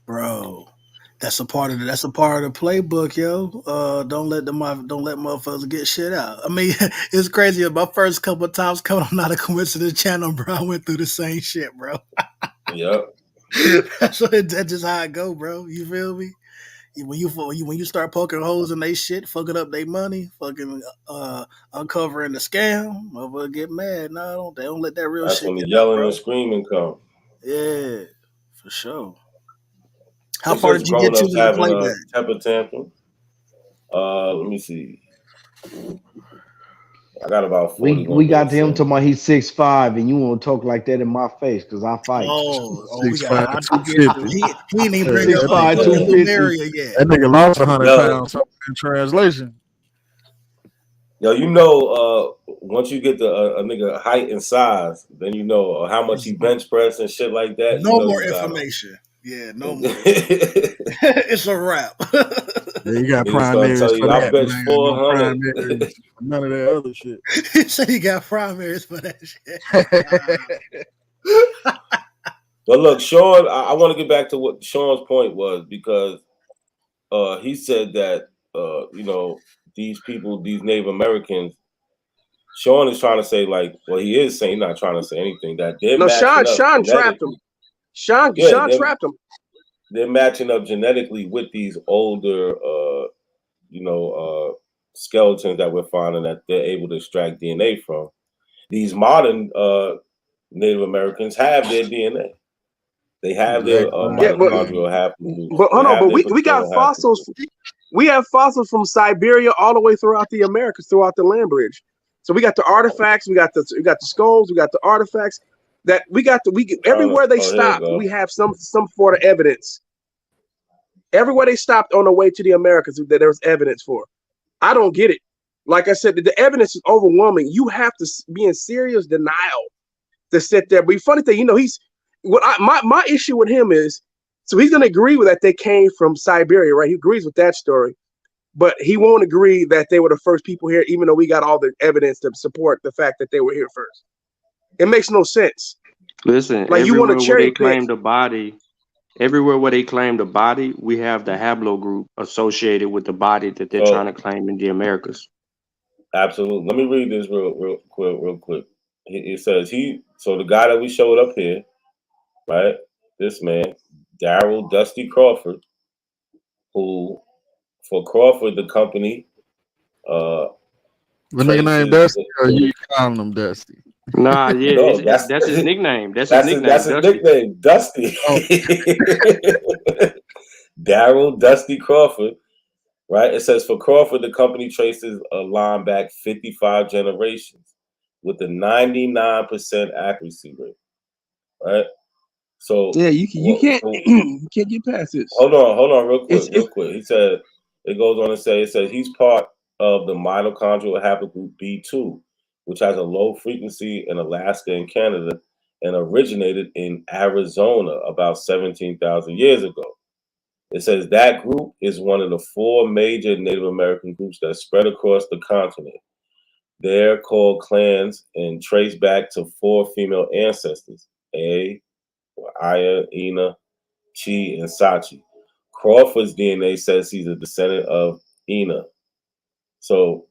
Bro, that's a part of the playbook, yo. Don't let motherfuckers get shit out. I mean, it's crazy. My first couple of times coming on Not a Coincidence channel, bro, I went through the same shit, bro. Yep. That's just how it go, bro. You feel me? When you start poking holes in they shit, fucking up their money, fucking uncovering the scam, motherfucker get mad. No, they don't let that real That's shit when the get out, yelling bro. and screaming come. Yeah, for sure. How It's far just did you get grown to ups in the having playback? a temper tantrum. Let me see. I got about 40 more We got minutes to him in. talking about he's 6'5" and you want to talk like that in my face because I fight. We got. 6'5", I get you. 250. He ain't even bring up 6'5", 250. Lunaria yet. That nigga lost 100 Yo. pounds in translation. Yo, once you get the a nigga height and size, then how much he bench press and shit like that. No more You got him. information. Yeah, no more. It's a wrap. Yeah, you got Niggas start primaries telling for you, I that, bench man. No 400. primaries, none of that other shit. He said he got primaries for that shit. But look, Sean, I want to get back to what Sean's point was, because he said that these people, these Native Americans, Sean is trying to say, like, well, he is saying, he's not trying to say anything, that they're No, matching up Sean trapped him. Sean trapped him. They're matching up genetically with these older, skeletons that we're finding that they're able to extract DNA from. These modern Native Americans have their DNA. They have their mitochondrial haplogroups. But hold on, but we got fossils. We have fossils from Siberia all the way throughout the Americas, throughout the land bridge. So we got the artifacts, we got the skulls, we got the artifacts that everywhere they stopped, we have some sort of evidence. Everywhere they stopped on the way to the Americas, that there was evidence for. I don't get it. Like I said, the evidence is overwhelming. You have to be in serious denial to sit there. But the funny thing, my issue with him is, so he's going to agree with that they came from Siberia, right? He agrees with that story, but he won't agree that they were the first people here, even though we got all the evidence to support the fact that they were here first. It makes no sense. Listen, like you want to cherry pick. Everywhere where they claim the body, we have the haplogroup associated with the body that they're trying to claim in the Americas. Absolutely. Let me read this real quick. It says so the guy that we showed up here, right? This man, Darrell Dusty Crawford, who for Crawford, the company, the nigga named Dusty, or you calling him Dusty? Nah, yeah, no, that's his nickname. That's his nickname, Dusty. Oh. Darrell Dusty Crawford, right? It says for Crawford, the company traces a line back 55 generations with a 99% accuracy rate, right? So yeah, you can't you can't get past this. Hold on, real quick. He said it goes on to say he's part of the mitochondrial haplogroup B2, which has a low frequency in Alaska and Canada and originated in Arizona about 17,000 years ago. It says that group is one of the 4 major Native American groups that spread across the continent. They're called clans and trace back to 4 female ancestors, Aya, Ina, Chi, and Sachi. Crawford's DNA says he's a descendant of Ina. So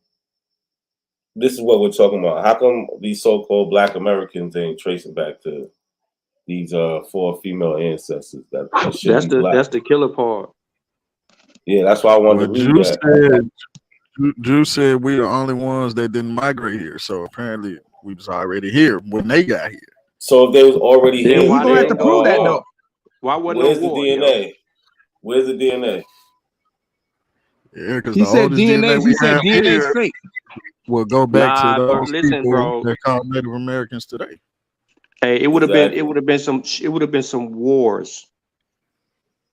this is what we're talking about. How come these so-called Black Americans ain't tracing back to these 4 female ancestors? That's the killer part. Yeah, that's why I wanted to read that. Drew said we're the only ones that didn't migrate here. So apparently we was already here when they got here. So if they was already here, we gonna have to prove that though. Why wasn't Where's no war, the DNA? Yo? Where's the DNA? Yeah, because the oldest DNA we have here fake. Will go back to those people bro. that call Native Americans today. Hey, it would have been some wars.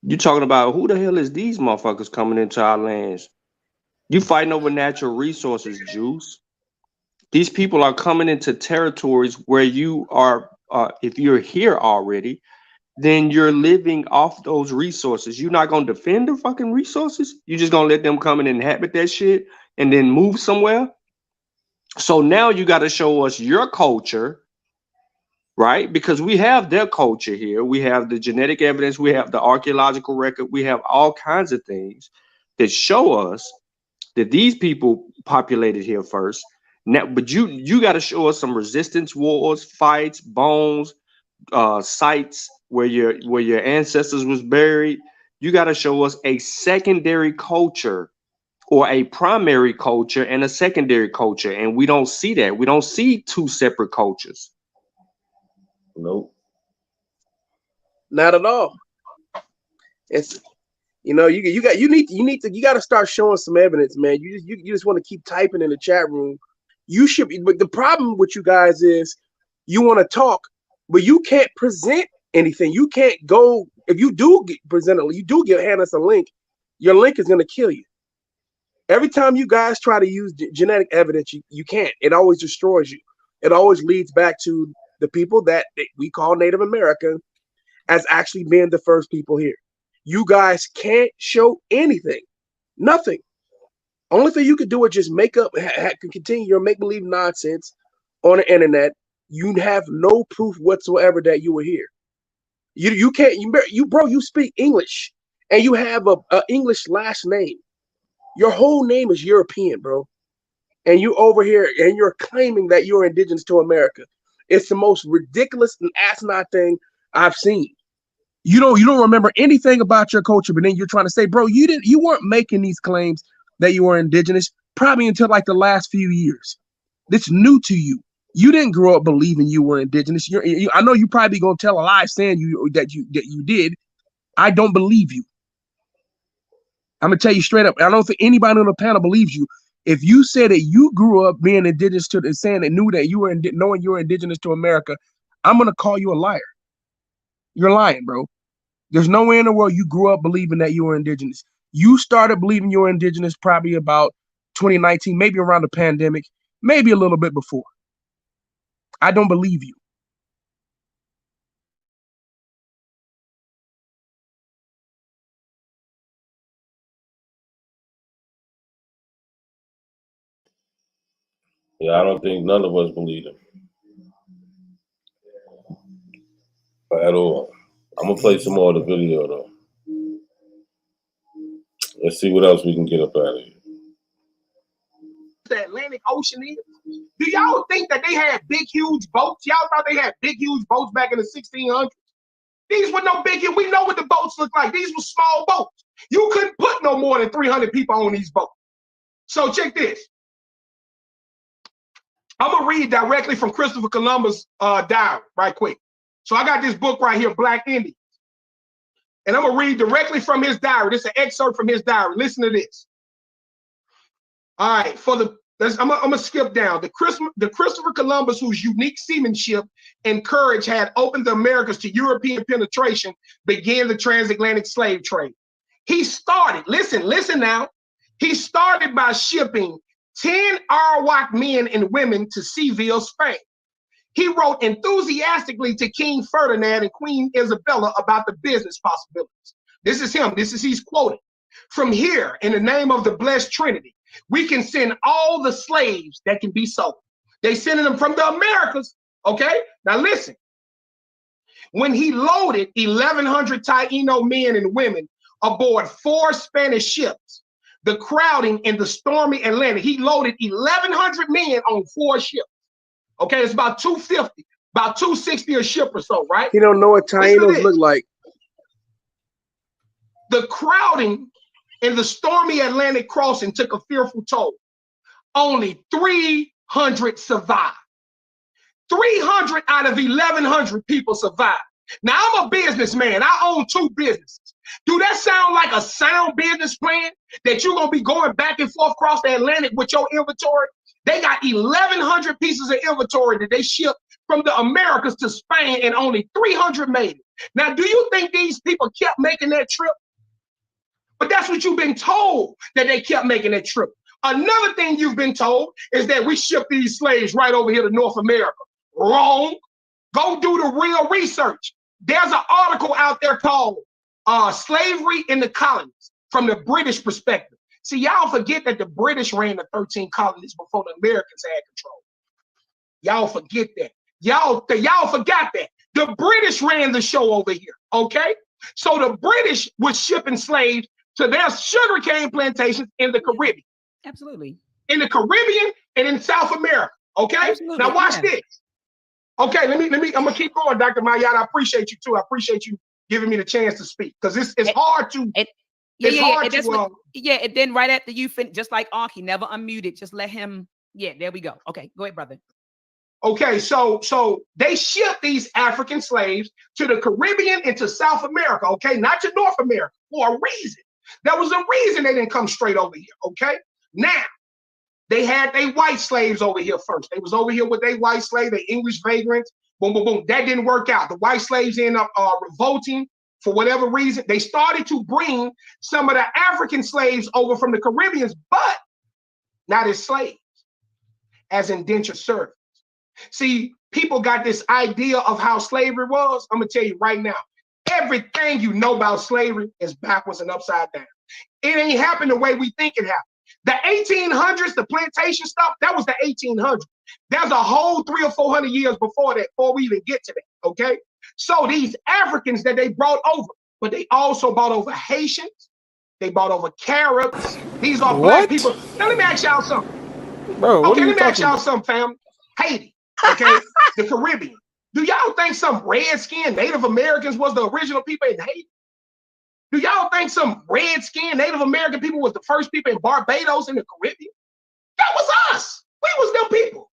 You talking about who the hell is these motherfuckers coming into our lands? You fighting over natural resources, Juice. These people are coming into territories where you are. If you're here already, then you're living off those resources. You're not gonna defend the fucking resources. You're just gonna let them come and inhabit that shit and then move somewhere. So now you got to show us your culture, right? Because we have their culture here. We have the genetic evidence. We have the archaeological record. We have all kinds of things that show us that these people populated here first. Now, but you got to show us some resistance wars, fights, bones, sites where your ancestors was buried. You got to show us a secondary culture, or a primary culture and a secondary culture. And we don't see that. We don't see 2 separate cultures. Nope. Not at all. It's you got to start showing some evidence, man. You just want to keep typing in the chat room. You should be, but the problem with you guys is you want to talk, but you can't present anything. You can't go, if you do present it, you do hand us a link, your link is gonna kill you. Every time you guys try to use genetic evidence, you can't. It always destroys you. It always leads back to the people that we call Native American as actually being the first people here. You guys can't show anything. Nothing. Only thing you could do is just make up, continue your make-believe nonsense on the internet. You have no proof whatsoever that you were here. You can't, you speak English and you have a English last name. Your whole name is European, bro. And you over here and you're claiming that you're indigenous to America. It's the most ridiculous and asinine thing I've seen. You don't remember anything about your culture, but then you're trying to say, bro, you weren't making these claims that you were indigenous probably until like the last few years. It's new to you. You didn't grow up believing you were indigenous. I know you probably gonna tell a lie saying that you did. I don't believe you. I'm gonna tell you straight up. I don't think anybody on the panel believes you. If you said that you grew up being indigenous to the saying that knew that you were knowing you were indigenous to America, I'm gonna call you a liar. You're lying, bro. There's nowhere in the world you grew up believing that you were indigenous. You started believing you were indigenous probably about 2019, maybe around the pandemic, maybe a little bit before. I don't believe you. Yeah, I don't think none of us believe him at all. I'm gonna play some more of the video though. Let's see what else we can get up out of here. The Atlantic Ocean is? Do y'all think that they had big, huge boats? Y'all thought they had big, huge boats back in the 1600s? These were no big, we know what the boats look like. These were small boats. You couldn't put no more than 300 people on these boats. So check this. I'm gonna read directly from Christopher Columbus' diary right quick. So I got this book right here, Black Indians. And I'm gonna read directly from his diary. This is an excerpt from his diary. Listen to this. All right, I'm gonna skip down. The Christopher Columbus, whose unique seamanship and courage had opened the Americas to European penetration, began the transatlantic slave trade. He started, listen now. He started by shipping 10 Arawak men and women to Seville, Spain. He wrote enthusiastically to King Ferdinand and Queen Isabella about the business possibilities. This is him. He's quoted. From here, in the name of the blessed Trinity, we can send all the slaves that can be sold. They sending them from the Americas. Okay, now listen. When he loaded 1,100 Taino men and women aboard 4 Spanish ships, the crowding in the stormy Atlantic, he loaded 1,100 men on 4 ships. Okay, it's about 250, about 260 a ship or so, right? You don't know what Tainos look like. The crowding in the stormy Atlantic crossing took a fearful toll. Only 300 survived. 300 out of 1,100 people survived. Now, I'm a businessman. I own 2 businesses. Do that sound like a sound business plan that you're going to be going back and forth across the Atlantic with your inventory? They got 1,100 pieces of inventory that they shipped from the Americas to Spain, and only 300 made it. Now, do you think these people kept making that trip? But that's what you've been told, that they kept making that trip. Another thing you've been told is that we ship these slaves right over here to North America. Wrong. Go do the real research. There's an article out there called Slavery in the Colonies from the British perspective. See, y'all forget that the British ran the 13 colonies before the Americans had control. Y'all forget that. Y'all forgot that. The British ran the show over here, okay? So the British was shipping slaves to their sugarcane plantations in the Caribbean. Absolutely. In the Caribbean and in South America, okay? Absolutely. Now watch this. Okay, let me. I'm gonna keep going, Dr. Mayat. I appreciate you too. I appreciate you giving me the chance to speak, because it's hard to. And then right after you finish, just like Ankh, he never unmuted. Just let him. Yeah, there we go. Okay, go ahead, brother. Okay, so they shipped these African slaves to the Caribbean and to South America. Okay, not to North America, for a reason. There was a reason they didn't come straight over here. Okay, now. They had their white slaves over here first. They was over here with their white slave, their English vagrants. Boom, boom, boom. That didn't work out. The white slaves ended up revolting for whatever reason. They started to bring some of the African slaves over from the Caribbeans, but not as slaves, as indentured servants. See, people got this idea of how slavery was. I'm going to tell you right now, everything you know about slavery is backwards and upside down. It ain't happened the way we think it happened. The 1800s, the plantation stuff, that was the 1800s. There's a whole 300 or 400 years before that, before we even get to that, okay? So these Africans that they brought over, but they also brought over Haitians, they brought over Caribs, These are black people. Now let me ask y'all something. Bro, what Okay, are you let me ask talking y'all about? something, fam. Haiti, okay, the Caribbean. Do y'all think some red-skinned Native Americans was the original people in Haiti? Do y'all think some red-skinned Native American people was the first people in Barbados in the Caribbean? That was us. We was them people.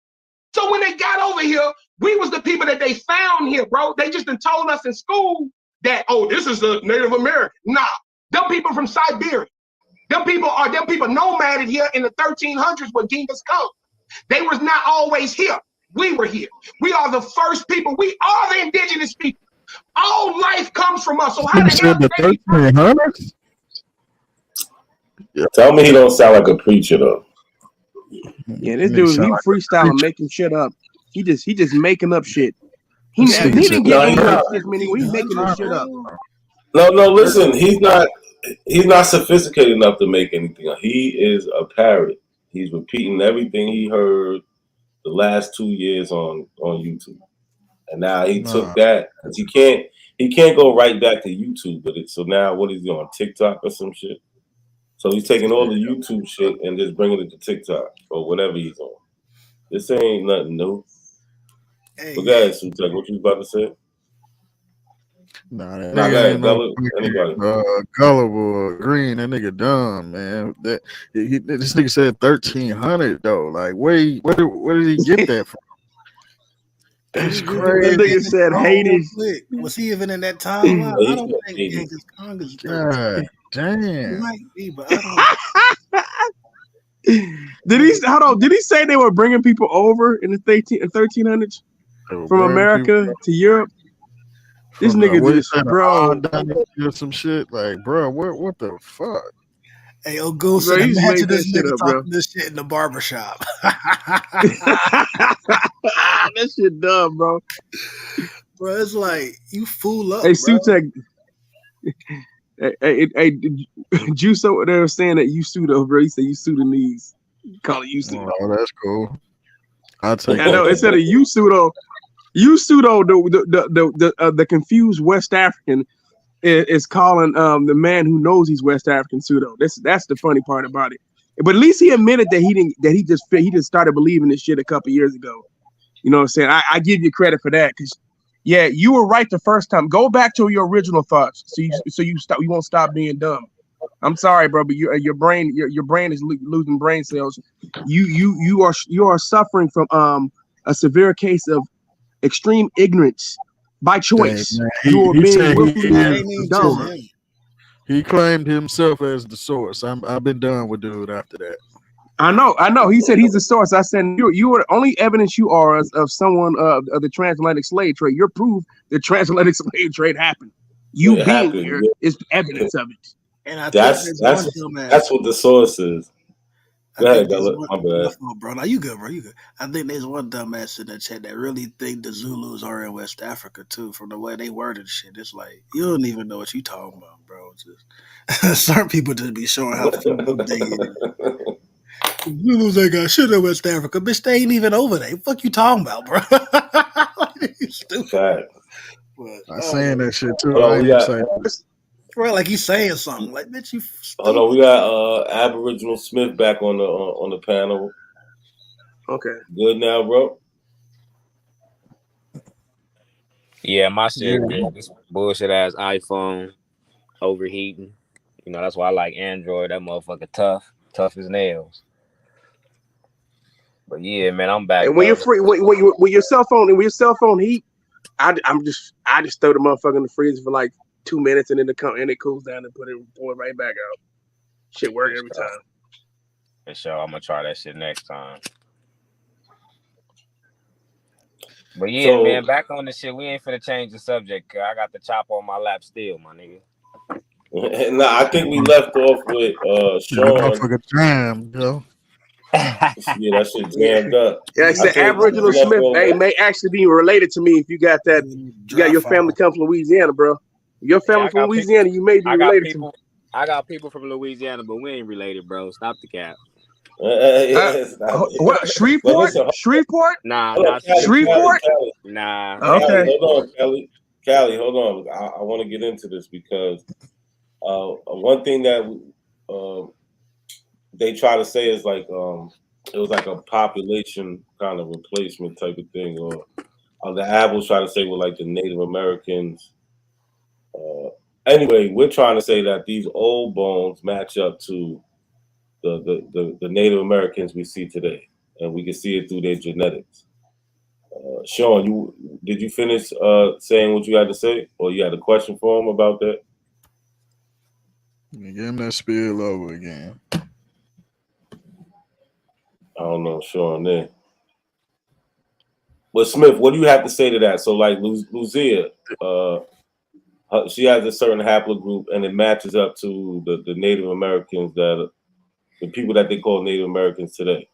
So when they got over here, we was the people that they found here, bro. They just done told us in school that, oh, this is the Native American. Nah, them people from Siberia. Them people nomaded here in the 1300s when Genghis Khan. They was not always here. We were here. We are the first people. We are the indigenous people. All life comes from us. So how You the hell said the did they be first? 1300s? Tell me he don't sound like a preacher though. Yeah, this dude, he freestyling, making shit up. He just making up shit. He didn't get ignorant shit, man. He making this shit up. No, listen, he's not sophisticated enough to make anything up. He is a parrot. He's repeating everything he heard the last 2 years on YouTube. And now he took that because he can't go right back to YouTube with it. So now what is he on TikTok or some shit? So he's taking all the YouTube shit and just bringing it to TikTok or whatever he's on. This ain't nothing new. Hey, but go ahead, Sutek, what you about to say? Nah, that Go nigga ahead, ain't no anybody. gullible or green. That nigga dumb, man. This nigga said 1300 though. Like, where did he get that from? That's crazy. That nigga said Haiti. Was he even in that timeline? Yeah, I don't think Genghis Khan is 13. God damn. He might be, but I don't. Did he say they were bringing people over in the 1300s from America to Europe? This nigga just, bro. Or some shit. Like, bro, what the fuck? Hey, Goose, Bro, he's imagine made that this shit nigga up, bro. talking this shit in the barbershop. That shit dumb, bro. Bro, it's like, you fool up, Hey, bro. Sutek. Hey, Juice over there saying that you pseudo, bro. He said you Sudanese. Call it you pseudo. Oh, that's cool. I'll take I know, instead of you pseudo, the confused West African is calling the man who knows he's West African pseudo. That's the funny part about it. But at least he admitted that he just started believing this shit a couple years ago. You know what I'm saying? I give you credit for that because yeah, you were right the first time. Go back to your original thoughts so you won't stop being dumb. I'm sorry, bro, but your brain is losing brain cells. You are suffering from a severe case of extreme ignorance by choice. Dang, You are he being said willfully dumb. he claimed himself as the source. I've been done with dude after that. I know. He said he's the source. I said you are the only evidence you are of someone of the transatlantic slave trade. Your proof the transatlantic slave trade happened. You It being happened, here yeah. is evidence of it. And I think That's what the source is. Go ahead, Bella. My bad. Bro, now you good, bro. You good. I think there's one dumbass in the chat that really think the Zulus are in West Africa too, from the way they worded shit. It's like you don't even know what you talking about, bro. Just certain people just be showing how fucked up they is. Zulus ain't got shit in West Africa, bitch. They ain't even over there. What the fuck you talking about, bro? You stupid. I'm saying that shit too. Hold on, I ain't we even got- saying Bro, like he's saying something. Like, bitch, you stupid. Hold on, we got Aboriginal Smith back on the panel. Okay. Good now, bro. Yeah, my shit good. This bullshit ass iPhone overheating. You know, that's why I like Android. That motherfucker tough as nails. But yeah, man, I'm back. And when you're free, when your cell phone heat, I just throw the motherfucker in the freezer for like 2 minutes and then it cools down and pour it right back out. Shit work every time. For sure, I'm gonna try that shit next time. But yeah, man, back on the shit. We ain't finna change the subject. I got the chop on my lap still, my nigga. Nah, I think we left off with Sean. motherfucker jam, yo. Yeah, that shit jammed up. Yeah, like I said, Aboriginal Smith may actually be related to me if you got that. You got your family come from Louisiana, bro. If your family from Louisiana, you may be related to me. I got people from Louisiana, but we ain't related, bro. Stop the cap. What? Shreveport? Shreveport? Nah, Hold on, not Shreveport. Callie. Nah. Okay. Hold on, Callie, hold on. I want to get into this because one thing that they try to say is like it was like a population kind of replacement type of thing, or the Abels try to say with like the Native Americans. Anyway, we're trying to say that these old bones match up to the Native Americans we see today, and we can see it through their genetics. Sean, did you finish saying what you had to say, or you had a question for him about that? Give him that spill over again. I don't know, Sean. There. But Smith, what do you have to say to that? So, like Lucia, she has a certain haplogroup, and it matches up to the Native Americans the people that they call Native Americans today.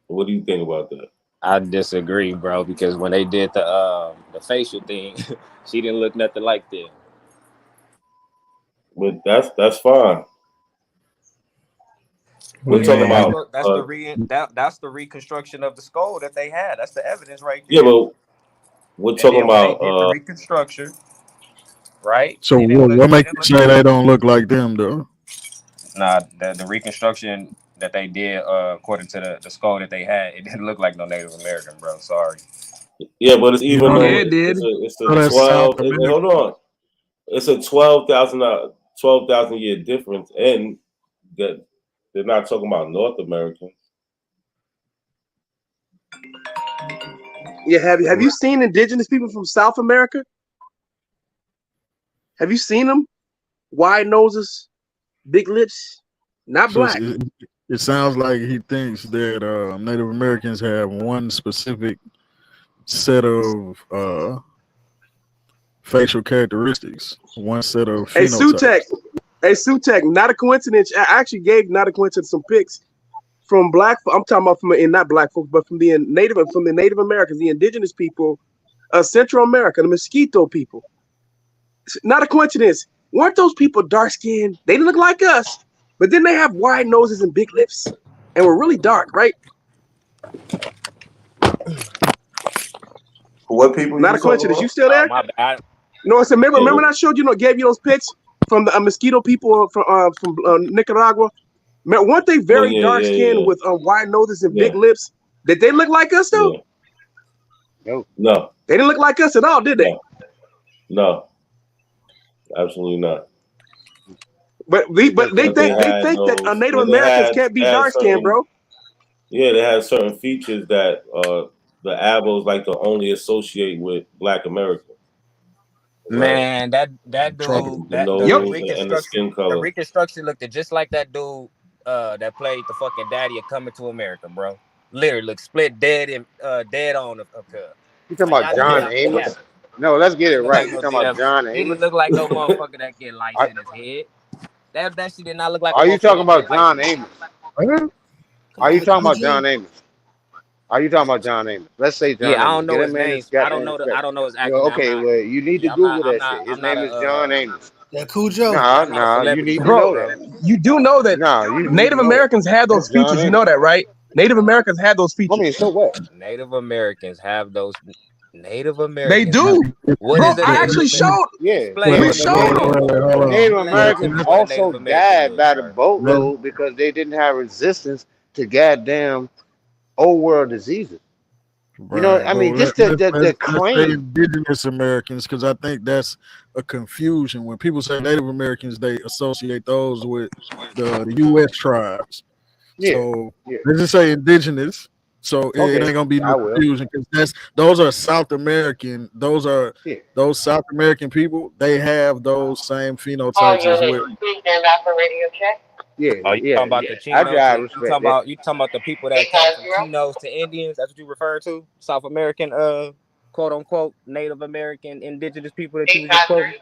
What do you think about that? I disagree, bro, because when they did the facial thing, she didn't look nothing like them. But that's fine. We're talking about that's the reconstruction of the skull that they had. That's the evidence right there. Yeah, but we're talking about they did the reconstruction, right? So what makes you say they don't look like them though? Nah, the reconstruction that they did according to the skull that they had, it didn't look like no Native American, bro. Sorry. Yeah, but it's even though it did. It's a 12. Hold on, it's a 12,000 year difference, and that they're not talking about North Americans. Yeah, have you seen indigenous people from South America? Have you seen them? Wide noses, big lips, not black. It sounds like he thinks that Native Americans have one specific set of facial characteristics, one set of phenotypes. Hey, Sutek, not a coincidence. I actually gave not a coincidence some pics from black. I'm talking about not black folks, but from the Native Americans, the indigenous people, Central America, the Mosquito people. Not a coincidence. Weren't those people dark skinned? They didn't look like us, but then they have wide noses and big lips, and were really dark, right? What people? Not a coincidence. You still there? My bad. No, I said remember I showed you, gave you those pics from the Mosquito people from Nicaragua. Weren't they very dark skinned with wide noses and big lips? Did they look like us though? No. They didn't look like us at all, did they? No. Absolutely not. But they think that Native Americans can't be dark skinned, bro. Yeah, they have certain features that the Abos like to only associate with Black Americans. Man, that dude, the skin color. The reconstruction looked just like that dude that played the fucking daddy of Coming to America, bro. Literally looked split dead and dead on up there. You talking about John Amos? No, let's get it right. You talking about John Amos? He didn't look like no motherfucker that get lights in his head. That shit did not look like. Are you talking about John Amos? Are you talking about John Amos? Are you talking about John Amos? Let's say John. Yeah, I don't Amos. know his name. I don't know his actual name. Okay, well, you need to Google that shit. His name is John Amos. Yeah, Cujo. No, you need to know that. You do know that Native Americans had those features. You know that, right? Native Americans had those features. I mean, so what? Native Americans have those. Native Americans. They do. What is it? I actually showed. Yeah, we showed them. Native Americans also died by the boatload because they didn't have resistance to goddamn old world diseases. Right. You know, I mean, just the claim. Indigenous Americans, because I think that's a confusion. When people say Native Americans, they associate those with the U.S. tribes. Yeah. So let's just say indigenous. So it ain't gonna be no confusion because those are South American. Those South American people. They have those same phenotypes as well. Yeah, you talking about the Chinos? You talking about the people that come from Chinos to Indians? That's what you referring to? South American, quote unquote, Native American indigenous people that you was just quoting?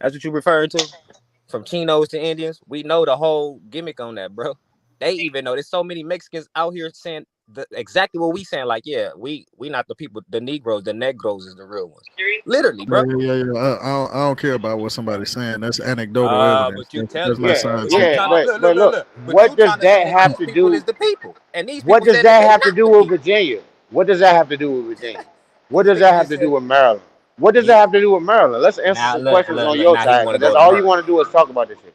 That's what you referring to? From Chinos to Indians? We know the whole gimmick on that, bro. They even know there's so many Mexicans out here saying exactly what we saying. Like, yeah, we not the people, the Negroes is the real ones. Literally, bro. Yeah. I don't care about what somebody's saying. That's anecdotal evidence. But you tell that's not science. But look, what does that have to do? Is the people, and these what does that have to do with Virginia? What does that have to do with Virginia? What does that have to do with Maryland? What does that have to do with Maryland? Let's answer some questions on your side. That's all you want to do is talk about this shit.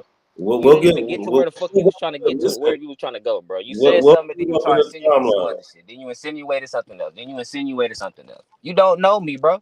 bro. We'll, You we'll didn't get. even get to where the fuck you was trying to get to, where Listen, you was trying to go, bro. You we'll, said we'll something, then you up in try to the insinuate some timeline. other shit. Then you insinuated something else. Then you insinuated something else. You don't know me, bro.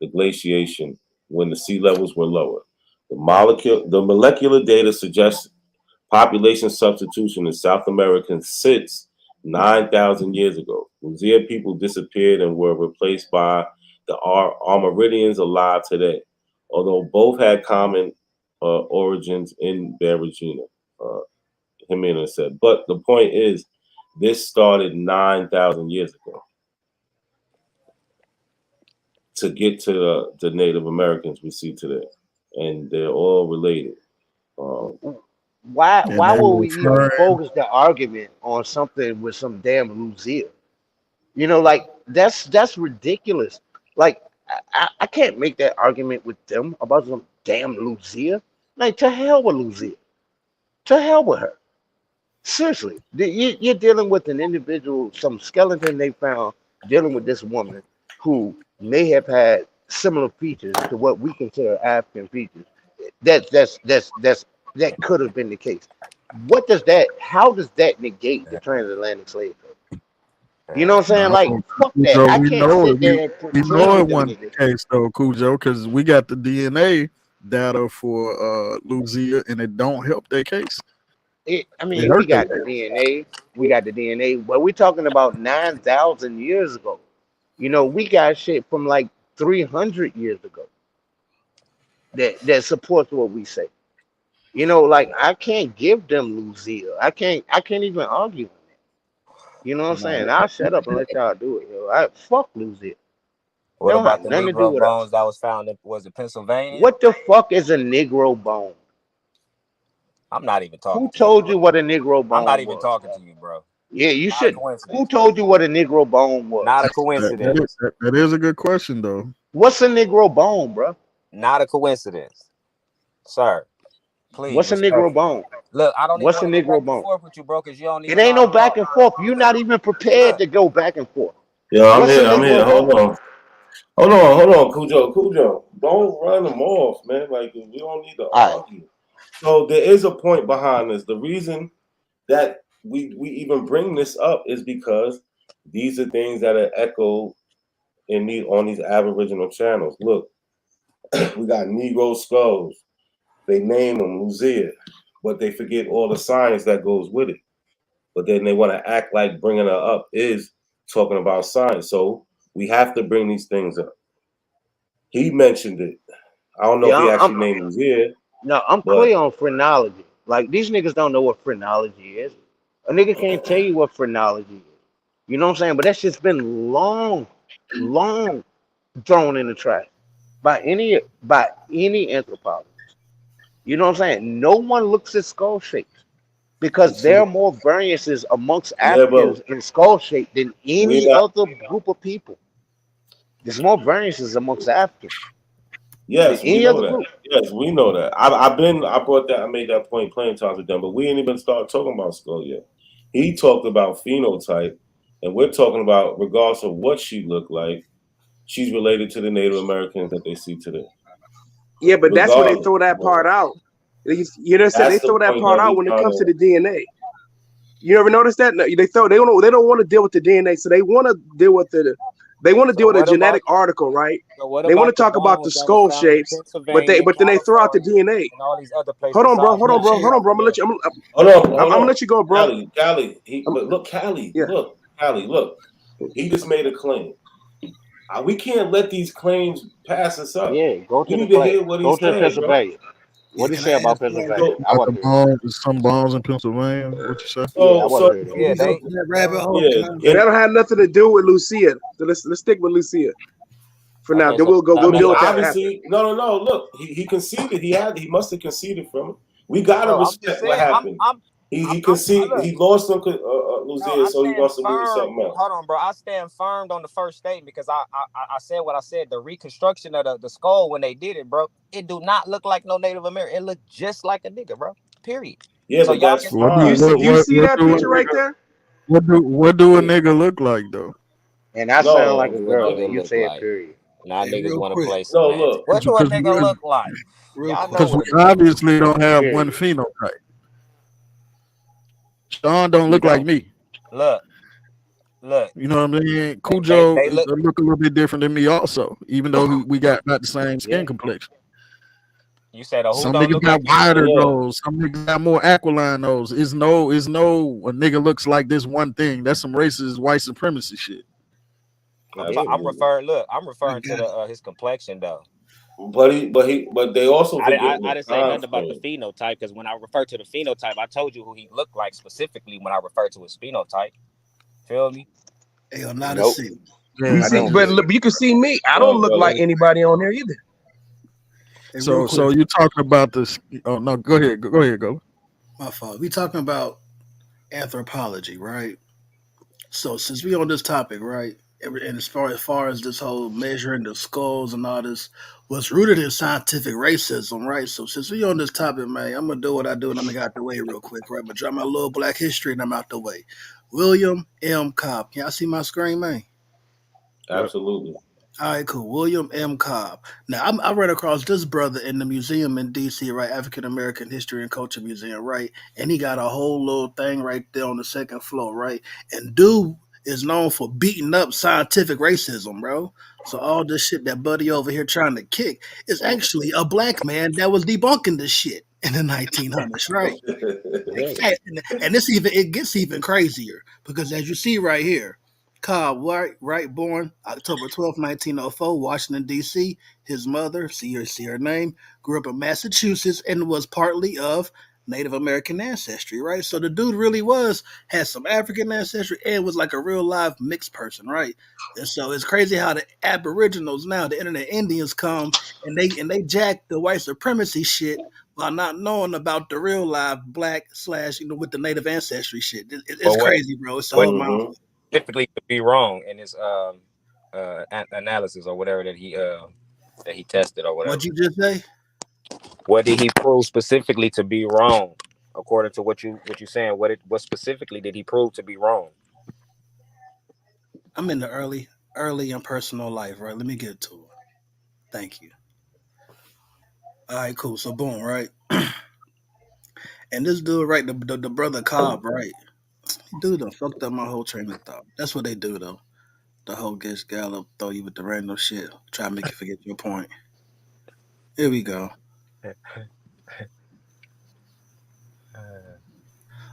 the glaciation, when the sea levels were lower. The molecular data suggests population substitution in South America since 9,000 years ago. Luzia people disappeared and were replaced by the Armoridians alive today, although both had common origins in Aboriginal. Jimenez said. But the point is, this started 9,000 years ago to get to the Native Americans we see today, and they're all related. Why And they would we even referring, focus the argument on something with some damn Lucia? You know, like that's ridiculous. Like I can't make that argument with them about some damn Lucia. Like to hell with Lucia. To hell with her. Seriously, you're dealing with an individual, some skeleton they found dealing with this woman who may have had similar features to what we consider African features. That could have been the case. What does that? How does that negate the transatlantic slave trade? You know what I'm saying? no, Like fuck that. Cujo, I we can't know sit it. there and We know pretend it to wasn't negate. the case though, Cujo, because we got the DNA data for Lucia, and it don't help their case. It We hurt their got the DNA. We got the DNA. But we're talking about 9,000 years ago. You know, we got shit from like 300 years ago that supports what we say. You know, like I can't give them Lucia. I can't even argue on that. You know what I'm saying? I'll shut up and let y'all do it. Yo. Fuck Lucia. They What don't about have the nothing to do Negro with us. bones that was found in, was it Pennsylvania? What the fuck is a Negro bone? I'm not even talking Who to you, told bro. you what a Negro I'm not bone even was? talking to you, bro. Yeah, you Not a should. Who coincidence. told you what a Negro bone was? Not a That coincidence. is a good question though. What's a Negro bone, bro? Not a coincidence, sir. Please What's a respect Negro it. bone? Look, I don't even What's a want to go back Negro and bone? forth with you, bro, because you don't It even know ain't how no to back and talk. forth. You're not even prepared Look, to go back and forth. Yeah, I'm What's a here. I'm here. Negro bone? Hold on, Cujo. Don't run them off, man. Like we don't need to All right. argue. So there is a point behind this. The reason that we even bring this up is because these are things that are echoed on these Aboriginal channels. Look, we got Negro skulls. They name them Lucia, but they forget all the science that goes with it. But then they want to act like bringing her up is talking about science. So we have to bring these things up. He mentioned it. I don't know if he actually named Lucia. No, I'm but clear on phrenology. Like these niggas don't know what phrenology is. A nigga can't tell you what phrenology is. You know what I'm saying? But that shit's been long thrown in the trash by any anthropologist. You know what I'm saying? No one looks at skull shapes because there are more variances amongst yeah, but Africans in skull shape than we any not. other group of people. There's more variances amongst Africans than Yes, we any know other that. group. Yes, we know that. I made that point plenty of times with them, but we ain't even started talking about skull yet. He talked about phenotype, and we're talking about regardless of what she looked like, she's related to the Native Americans that they see today. Yeah, but that's where they Regardless, throw that part out. You know, they that's the throw that point part that out we when it trying comes to to. the DNA. You ever notice that? No, they don't want to deal with the DNA, so they want to deal with so a what about genetic article, right? so what They want to about the talk about the bones that was skull found in shapes, but Pennsylvania, then they throw out the California, DNA. and all these other places Hold on, bro. besides Hold on, bro. Texas, Hold on, South bro. I'm gonna let America? you. Hold I'm on. gonna let you go, bro. Callie. But look, Callie, Yeah. look. He just made a claim. We can't let these claims pass us up. Yeah, go We to the need to play. hear what Go he's to the saying, bro. Pennsylvania. What did he say about Pennsylvania? I Like want the to hear that. bones, some bones in Pennsylvania. What you say? Yeah, I want So to hear that. Yeah, he's a, they That rabbit hole. yeah. But that don't have nothing to do with Lucia. So let's stick with Lucia for now. okay. Then So I we'll mean, deal with that after. obviously, no. Look, he conceded. He must have conceded from it. We gotta bro, I'm just respect what saying, happened. He conceded. look, He lost on no, Lucia, I so he stand wants to move to firm. something else. Hold on, bro. I stand firm on the first statement because I said what I said. The reconstruction of the skull when they did it, bro, it do not look like no Native American. It looked just like a nigga, bro. Period. Yeah, So but y'all that's just What do fine. You see that what picture right there? do a nigga look like though? And I sound like No, a what girl, nigga and you look said like. period. Now Hey, niggas real want to quick, play no. semantics. Look, What do a nigga we, look like? real Y'all quick. know because we what a nigga. obviously don't have one Period. phenotype. Sean don't We look like don't. me. Look, Look, You know what I mean? they Cujo look. look a little bit different than me, also, even though we got about the same skin Yeah. complexion. You said who Some don't niggas look got like you? wider Yeah. nose. Some niggas got more aquiline nose. It's no a nigga looks like this one thing. That's some racist white supremacy shit. I'm referring. Look, I'm referring to got the his complexion though. But they also I forgetting the didn't say time nothing about the frame. phenotype because when I refer to the phenotype, I told you who he looked like specifically when I referred to his phenotype. Feel me? Hell, not a Nope, city. You Yeah, I see, don't. but look, you can see me. I don't look like anybody on there either. Hey, real so quick, you talking about this? Oh no, go ahead, go. my fault. We talking about anthropology, right? So since we on this topic, right, and as far as this whole measuring the skulls and all this was rooted in scientific racism, right? So since we on this topic, man, I'm gonna do what I do and I'm gonna get out the way real quick, right? I'm gonna drop my little black history and I'm out the way. William M. Cobb. Can y'all see my screen, man? Absolutely. All right, cool. William M. Cobb. Now, I ran across this brother in the museum in D.C., right? African American History and Culture Museum, right? And he got a whole little thing right there on the second floor, right? And dude is known for beating up scientific racism, bro. So all this shit that buddy over here trying to kick is actually a black man that was debunking this shit in the 1900s, right? And it gets even crazier because as you see right here, Cobb, right, born October 12th, 1904, Washington, D.C. His mother, see her name, grew up in Massachusetts and was partly of Native American ancestry, right? So the dude really had some African ancestry and was like a real live mixed person, right? And so it's crazy how the Aboriginals now, the internet Indians come and they jack the white supremacy shit while not knowing about the real live black slash, with the native ancestry shit. It's But crazy, bro. It's a what whole mind. specifically could be wrong in his analysis or whatever that he tested or whatever? What'd you just say? What did he prove specifically to be wrong? According to what you saying, what specifically did he prove to be wrong? I'm in the early and personal life, right? Let me get to it. Thank you. All right, cool. So boom, right? And this dude, right, the brother Cobb, right? Dude done fucked up my whole train of thought. That's what they do though. The whole gets gallop, throw you with the random shit. Try to make you forget your point. Here we go.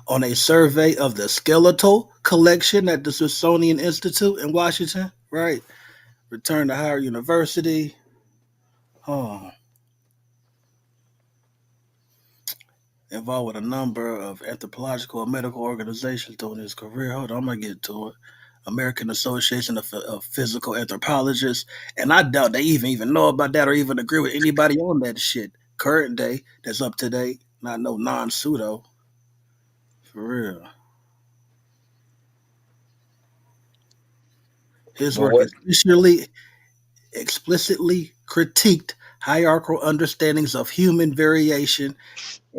On a survey of the skeletal collection at the Smithsonian Institute in Washington, right? Returned to Howard University. Oh, involved with a number of anthropological and medical organizations during his career. Hold on, I'm gonna get to it. American Association of Physical Anthropologists, and I doubt they even know about that or even agree with anybody on that shit. Current day, that's up to date, not no non pseudo. For real. His But work what? explicitly critiqued hierarchical understandings of human variation,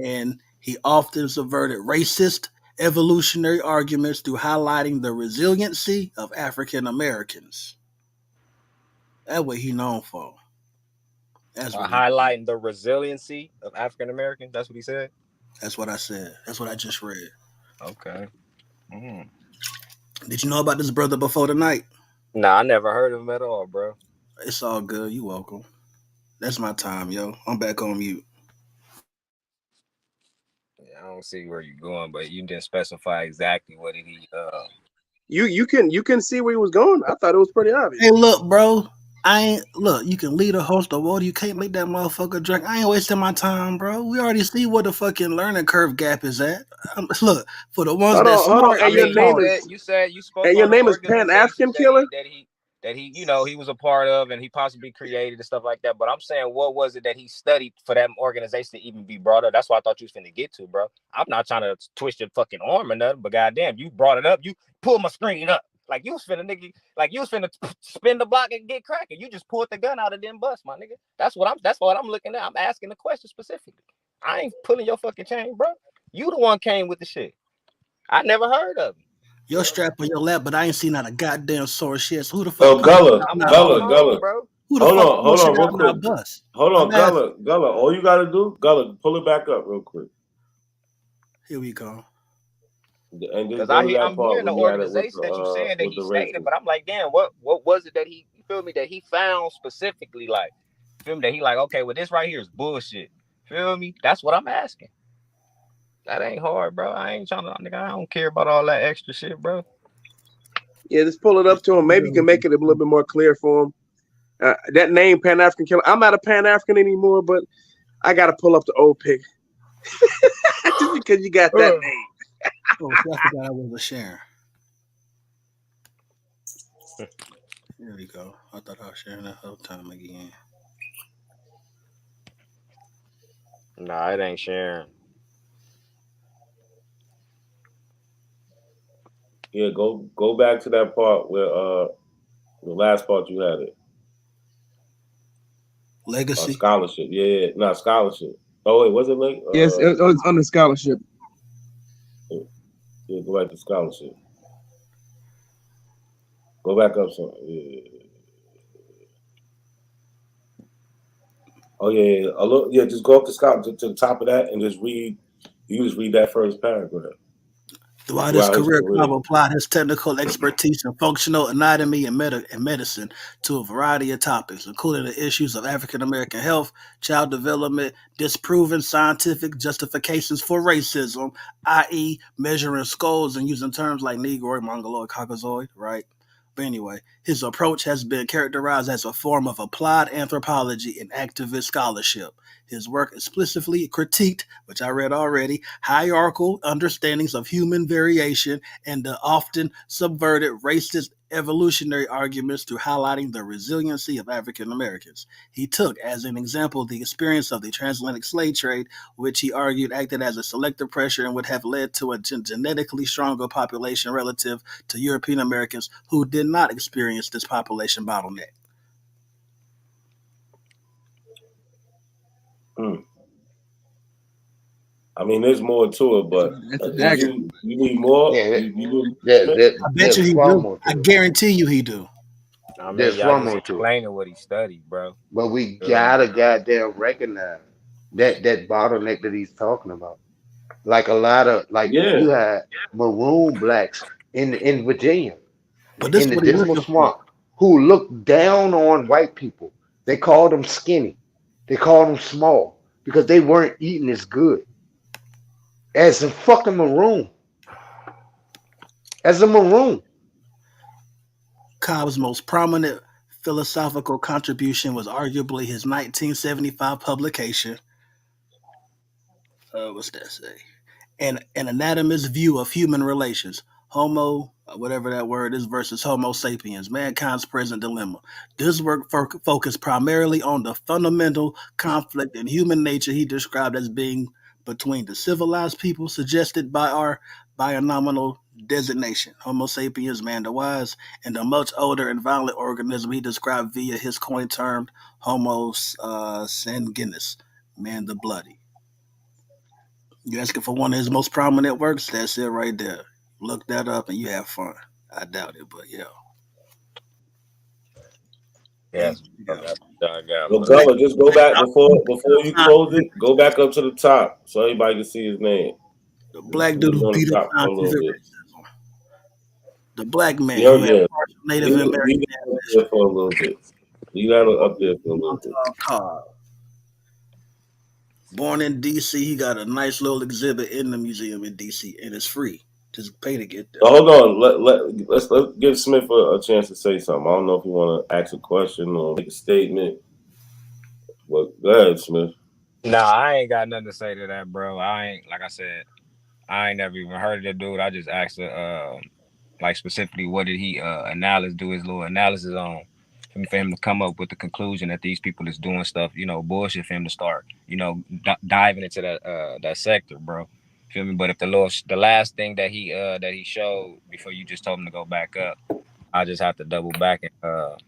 and he often subverted racist evolutionary arguments through highlighting the resiliency of African Americans. That's what he known for. That's what he. Highlighting the resiliency of African Americans. That's what he said. That's what I said. That's what I just read. Okay. Did you know about this brother before tonight? Nah, I never heard of him at all, bro. It's all good. You welcome. That's my time, yo. I'm back on mute. Yeah, I don't see where you're going, but you didn't specify exactly what did he. You can see where he was going. I thought it was pretty obvious. Hey, look, bro. You can lead a host of water. You can't make that motherfucker drink. I ain't wasting my time, bro. We already see what the fucking learning curve gap is at. Look, for the ones Hold that on, hold on. smart, And your name is you said you spoke and your on the name is Pan organizations African Killer. that he he was a part of and he possibly created and stuff like that. But I'm saying, what was it that he studied for that organization to even be brought up? That's what I thought you was finna get to, bro. I'm not trying to twist your fucking arm or nothing, but goddamn, you brought it up. You pulled my screen up. Like you was finna spin the block and get cracking. You just pulled the gun out of them bust, my nigga. That's what I'm looking at. I'm asking the question specifically. I ain't pulling your fucking chain, bro. You the one came with the shit. I never heard of him. Your strap on your lap, but I ain't seen not a goddamn source yet. So who the fuck? Oh, Gullah, I'm on the phone, Gullah. bro. Who the Hold fuck on, pulled shit real out my quick. bus? Hold on, I'm asking. Gullah. All you gotta do, Gullah, pull it back up real quick. Here we go. And just Because go to that I'm part hearing where the you had it organization that you saying that with he the stated, races. but I'm like, damn, what was it that he, you feel me, that he found specifically, like, feel me, that he like, okay, well, this right here is bullshit. Feel me? That's what I'm asking. That ain't hard, bro. I ain't trying to, nigga, I don't care about all that extra shit, bro. Yeah, just pull it up to him. Maybe you can make it a little bit more clear for him. That name, Pan African Killer. I'm not a Pan African anymore, but I gotta pull up the old pic just because you got that name. Oh, I forgot I was a share. There we go. I thought I was sharing that whole time again. Nah, it ain't sharing. Yeah, go back to that part where the last part you had it. Legacy. Scholarship. Yeah, not scholarship. Oh wait, was it like Yes, it's under scholarship. Yeah, go back to scholarship. Go back up some. Yeah. Oh yeah. A little, yeah, just go up to the top of that and just read. You just read that first paragraph. Throughout his career, Cobb applied his technical expertise in functional anatomy and medicine to a variety of topics, including the issues of African American health, child development, disproven scientific justifications for racism, i.e., measuring skulls and using terms like Negroid, Mongoloid, Caucasoid, right? But anyway, his approach has been characterized as a form of applied anthropology and activist scholarship. His work explicitly critiqued, which I read already, hierarchical understandings of human variation and the often subverted racist evolutionary arguments through highlighting the resiliency of African Americans. He took as an example the experience of the transatlantic slave trade, which he argued acted as a selective pressure and would have led to a genetically stronger population relative to European Americans who did not experience this population bottleneck. I mean, there's more to it, but you need more. Yeah, you I bet you there's he far do. more I to it. guarantee you he do. I mean, There's y'all far just more to it. explaining what he studied, bro. But we gotta goddamn recognize that bottleneck that he's talking about. Like a lot of you had maroon blacks in Virginia, But this in is the what he's Dismal looking for. Swamp, who looked down on white people. They called them skinny. They called them small because they weren't eating as good as a fucking maroon. As a maroon. Cobb's most prominent philosophical contribution was arguably his 1975 publication. What's that say? An anatomist's view of human relations. Homo, whatever that word is, versus Homo sapiens, mankind's present dilemma. This work focused primarily on the fundamental conflict in human nature he described as being between the civilized people suggested by our bionomial designation, Homo sapiens, man the wise, and the much older and violent organism he described via his coin term Homo sanguinis, man the bloody. You're asking for one of his most prominent works? That's it right there. Look that up and you have fun. I doubt it, but yeah. Yes, that's what I got. Well, But Gullah, just go back before you close it. Go back up to the top so everybody can see his name. The black dude Leave it who on the beat up top for a little scientific bit. racism. The black man Yeah, who had yeah. partial Native Leave American it up there for a little bit. Leave that up there for a little bit. Cobb. Born in D.C., he got a nice little exhibit in the museum in D.C. and it's free. Just pay to get there. So hold on. Let's give Smith a chance to say something. I don't know if you want to ask a question or make a statement. Well, go ahead, Smith. nah, I ain't got nothing to say to that, bro. I ain't, like I said, I ain't never even heard of that dude. I just asked like specifically what did he do his little analysis on for him to come up with the conclusion that these people is doing stuff, bullshit for him to start, diving into that sector, bro. Feel me? But if the last thing that he showed before you just told him to go back up, I just have to double back and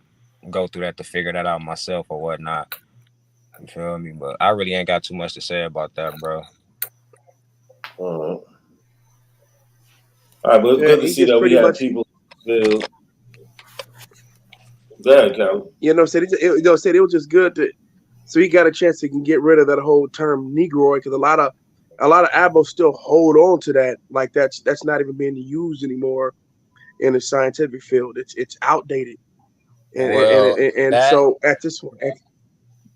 go through that to figure that out myself or whatnot. You feel me? But I really ain't got too much to say about that, bro. All right, but it's good to He see just that we pretty have much, people still. Go ahead, Calvin. said it was just good to, so he got a chance to get rid of that whole term Negroid because a lot a lot of Abos still hold on to that. Like that's not even being used anymore in the scientific field. It's outdated. Well, And that so at this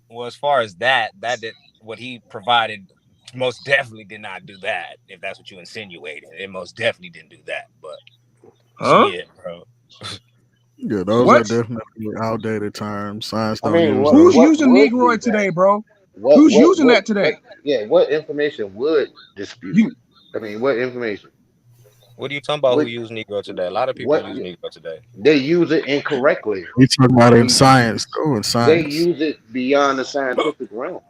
well, as far as that did what he provided most definitely did not do that. If that's what you insinuated, it most definitely didn't do that. But yeah, bro. Yeah, those are definitely outdated terms. Science I don't mean, use who's those. using would do Negroid that? today, bro? Who's using that today? What information would dispute it? I mean, what information? What are you talking about? Who Would use Negro today? A lot of people what use Negro today. they use it incorrectly. We talk about it in We science, too, in They science. use it beyond the scientific realm.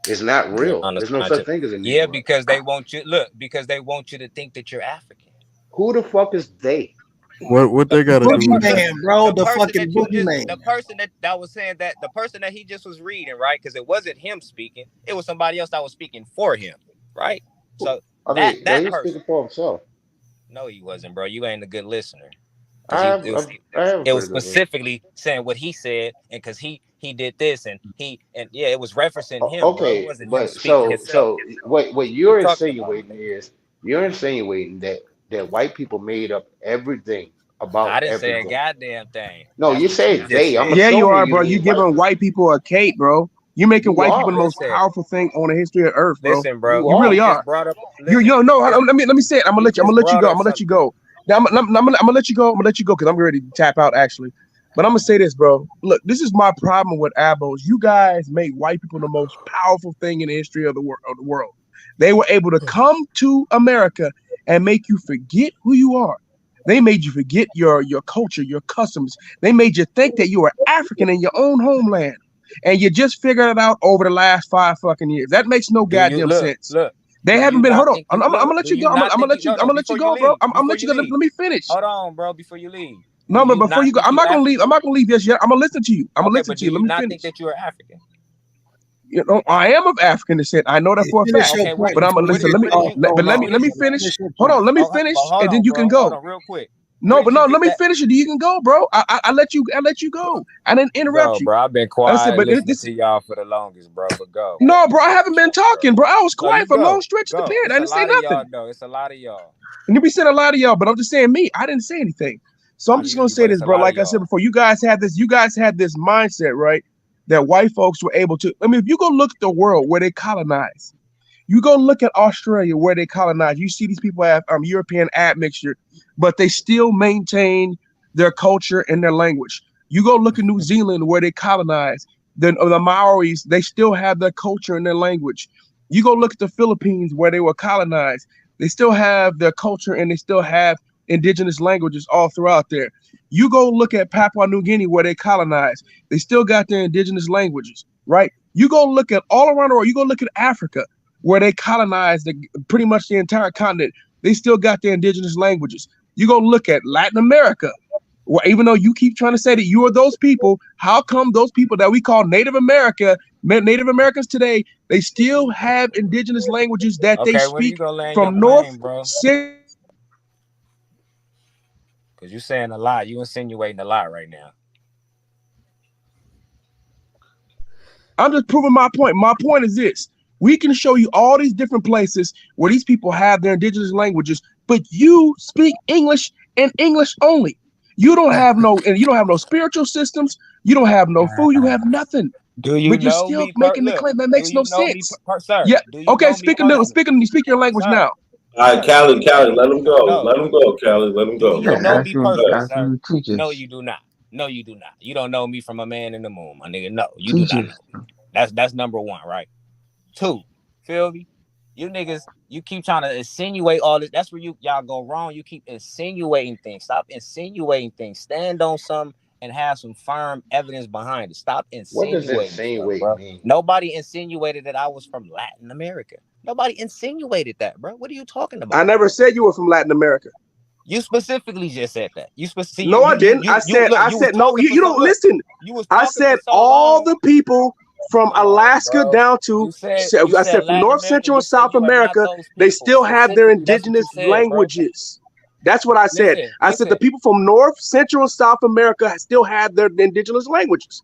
It's not real. Beyond the There's no such scientific. thing as a Yeah, Negro. because they want you because they want you to think that you're African. Who the fuck is they? What they got to do with it? Boogeyman, bro. The person fucking that you just boogeyman. the person that was saying that the person that he just was reading, right? Because it wasn't him speaking, it was somebody else that was speaking for him, right? So I that mean, no, he's person. speaking for himself. No, he wasn't, bro. You ain't a good listener. I Because have a it was pretty good one. specifically saying what he said, and because he did this and yeah, it was referencing him, bro. It Okay, wasn't him but speaking himself. what What you you're talking about? insinuating is you're insinuating that white people made up everything about I didn't say a everything. goddamn thing. No, That's you what you said just they. I'm said. Yeah, you assuming are, you bro. You mean white giving people. white people a cape, bro. You're making You white people the are. most Listen, powerful thing on the history of Earth, bro. listen, bro. You You are. really You are. just brought up. You Listen, no. Let me say it. I'm you gonna just let you brought go. up I'm gonna let you something. go. Now I'm gonna let you go. I'm gonna let you go because I'm ready to tap out actually. But I'm gonna say this, bro. Look, this is my problem with Abos. You guys made white people the most powerful thing in the history of the world. They were able to come to America and make you forget who you are. They made you forget your culture, your customs. They made you think that you were African in your own homeland, and you just figured it out over the last 5 fucking years. That makes no Do you goddamn sense. look? They Do haven't you been. Hold not on. think I'm you gonna look? let Do you you go. I'm not gonna think let you you. I'm no gonna let you before you go, bro. leave? I'm gonna Before let you you go. leave. Let me finish. Hold on, bro. Before you leave. Do No, but you before not you go, think I'm you not gonna African? leave. I'm not gonna leave just yet. I'm gonna listen to you. I'm gonna Okay, listen but to do you. Let you me not think finish. that you are African? You know, I am of African descent. I know that for a Finish fact. your Okay, point But I'm gonna before listen. you Let get me. where did you going Let finish me it? finish. Finish your Hold point. on. Let me But finish, hold and then on, you can bro. Hold go. on, real quick. Where No, did but you no. get Let me that? finish it. You can go, bro. I let you. I let you go. I didn't interrupt Go, you. bro. I've been I said, quiet but listening this. to y'all for the longest, bro. But go. No, bro. I haven't been Bro. talking, bro. I was No, quiet you for long go. stretches of the Go. period. It's I a didn't say lot of nothing. y'all, though. It's a lot of y'all. And you be saying a lot of y'all, but I'm just saying me. I didn't say anything. So I'm I just hear gonna you, say but this, it's a bro. lot of Like I said y'all. before, you guys had this mindset, right? That white folks were able to. I mean, if you go look at the world where they colonized, you go look at Australia where they colonized. You see these people have European admixture, but they still maintain their culture and their language. You go look at New Zealand where they colonized. The Maoris, they still have their culture and their language. You go look at the Philippines where they were colonized. They still have their culture and they still have indigenous languages all throughout there. You go look at Papua New Guinea where they colonized. They still got their indigenous languages, right? You go look at all around the world. You go look at Africa where they colonized pretty much the entire continent. They still got their indigenous languages. You go look at Latin America. Well, even though you keep trying to say that you are those people, how come those people that we call Native Americans today, they still have indigenous languages that they Okay, when are you speak gonna land your from North plane, bro? Central? Because you're saying a lot. You insinuating a lot right now. I'm just proving my point. My point is this. We can show you all these different places where these people have their indigenous languages, but you speak English and English only. You don't have no spiritual systems. You don't have no food. You have nothing. Do you But you're know still me? making the Look, claim that do makes no you know me, sense. sir? Yeah. Do you Okay. know me personally, Speak your language sir? now. All right, Sir, Callie, let him go. no. Let him go, Callie. Let him Do go. you know me personally, Sir. Ask sir? him to teach No, us. you do not. No, you do not. You don't know me from a man in the moon, my nigga. No, you do Teach not know us. me. That's number one, right? Two, feel me? You niggas, you keep trying to insinuate all this. That's where y'all go wrong. You keep insinuating things. Stop insinuating things. Stand on some and have some firm evidence behind it. Stop What does insinuating stuff, insinuate bro. mean? Nobody insinuated that I was from Latin America. Nobody insinuated that, bro. What are you talking I about? never said you were from Latin America. You specifically just said that. You No, I didn't. look. I You was said no. talking for You so don't look. listen. You was I talking for said so all long. the people from Come on, Alaska bro. down to, You said I said from Latin North America. Central You and said South you are not America, those they people. still have their Specifically, that's what you indigenous said, bro. languages. That's what I said. I said the Listen. people from North Central and South America still have their indigenous languages.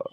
talk.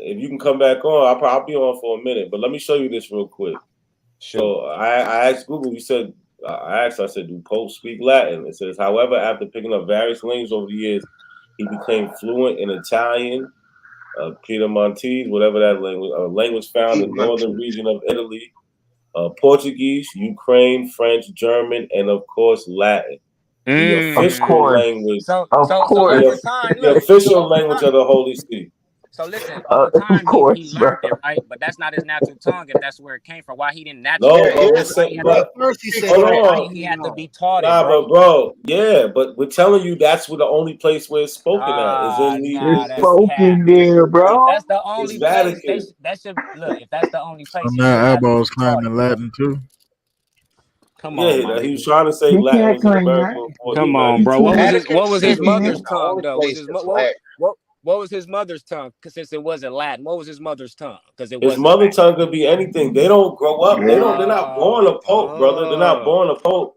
if you can come back on, I'll be on for a minute. But let me show you this real quick. So I asked Google. You said I said, do Pope speak Latin? It says, however, after picking up various languages over the years, he became fluent in Italian, Piemontese, whatever that language found in the northern region of Italy, Portuguese, Ukraine, French, German, and of course Latin. The official language. So over time, The look. official language of the Holy See. So listen, over time he learned it, right? But that's not his natural tongue. If that's where it came from, why he didn't naturally? No, but we're saying, but First he said hold on. He had to be taught it, Nah, bro. but bro, yeah, but we're telling you that's where the only place where it's spoken at is in the. It's spoken there, bro. That's the only place. Vatican. That should look. If that's the only place, So he now should have to Elbow's be taught it, claiming bro. Latin too. Come on, my He was nigga. trying to say He Latin can't was in claim America that. before Come he on, bro. What was his City mother's is the tongue only though? place that's Latin. What was his mother's tongue? Because since it wasn't Latin, what was his mother's tongue? Because it His wasn't mother Latin. tongue could be anything. They don't grow up. They're not born a pope, brother. They're not born a pope.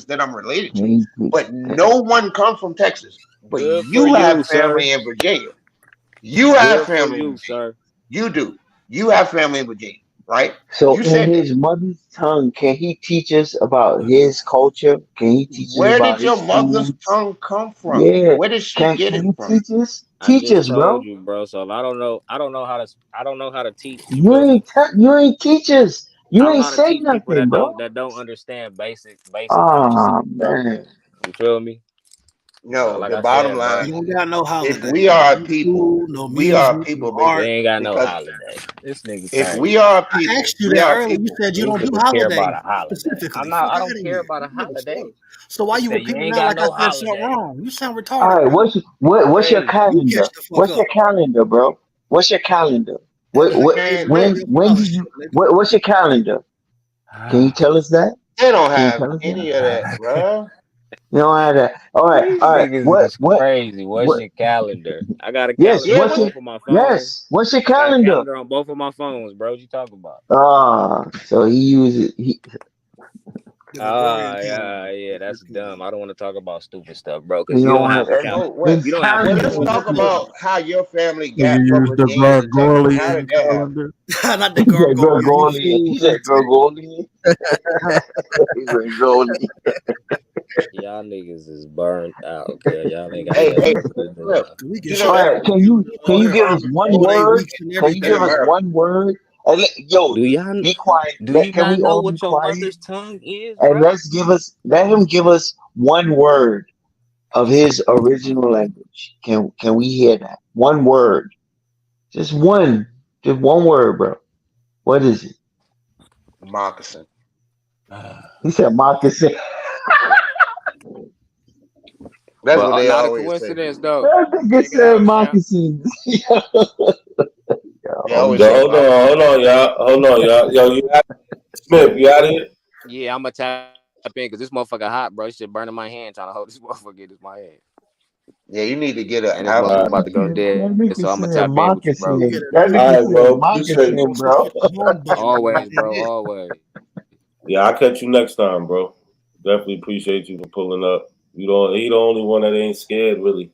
Texas that I'm related to, Can't but no one come from Texas. But Good for you you, have sir. family in Virginia. You have Good for family in you, Virginia. sir. You do. You have family in Virginia, right? So You in said that. his mother's tongue, can he teach us about his culture? Can he teach us Where about did your his mother's foods? tongue come from? Yeah. Where did she Can get can it he from? teach us? I Teach just us, told bro. you, bro. So I don't know how to teach You people. ain't you ain't teach us. I You don't know ain't how to say teach people nothing, bro. that don't understand basic common Ah sense, bro. man. You feel me? No, Like the I bottom said, line bro, You don't is got no if holiday. we are a No people, school, no we are a music, people no we art. because ain't got no because holiday. This nigga if crazy. we are a I people, asked you we that are earlier. You people. said you These don't do niggas care about holidays a holiday. specifically. I Fuck out don't of care here. about a I don't give a holiday. fuck. So why He you said you repeating ain't that got like I no said something holiday. wrong? You sound All retarded, right, bro. what's your Crazy. You catch calendar? the fuck What's up. your calendar, bro? What's your calendar? That was What hey, Man, bro, that when father did shit, you nigga. what's your calendar? Can you tell us that? they don't Can you have tell us that? any of that, bruh. You don't have that. All right, These all right. niggas is crazy. What's What? your calendar? I got a Yes, calendar Yeah, on what's what? your both of my phones. what's your I got a calendar? calendar on both of my phones, bro. What you talking about? So he uses The Gregorian Ah, calendar. yeah, That's that's what you dumb. I don't want to talk about stupid stuff, bro, you because you don't don't want have a to. calendar. No, what? You don't have a Well, His let's calendar. talk calendar. about how your family You got from use the Virginia to Texas. How Gregorian did that happen? calendar. Not the He said Gargoyle. You Gregorian. fool, He said Vincent. Gregorian. Gregorian. Y'all niggas is burned out, okay? Y'all ain't got Hey, nothing hey, better to do, look, bro. We can you show know All that right, you can you modern give us harvest one moon, they word? weeks and Can you in give everything. us America. one word? And yo, Do y'all be quiet. do you Can not we know all be what your quiet? mother's tongue is, And bro? let him give us one word of his original language. Can we hear that? One word. Just one. Just one word, bro. What is it? Moccasin. He said moccasin. That's But what they not a always say. coincidence though. That nigga Check it said out, champ. moccasins. They Oh always Yo, say no. hold on, y'all. Hold on, y'all. Yo, you out Smith, you out of here? Yeah, I'm gonna tap in because this motherfucker hot, bro. Shit burning my hand trying to hold this motherfucker in my hand. Yeah, you need to get an And this Apple. motherfucker That about to go dead. nigga So I'm gonna said tap in with you, bro. You get moccasin. a That new nigga All right, said bro. Appreciate moccasin, you. bro. home button. Always, bro. Yeah. Always. Yeah, I'll catch you next time, bro. Definitely appreciate you for pulling up. He the only one that ain't scared really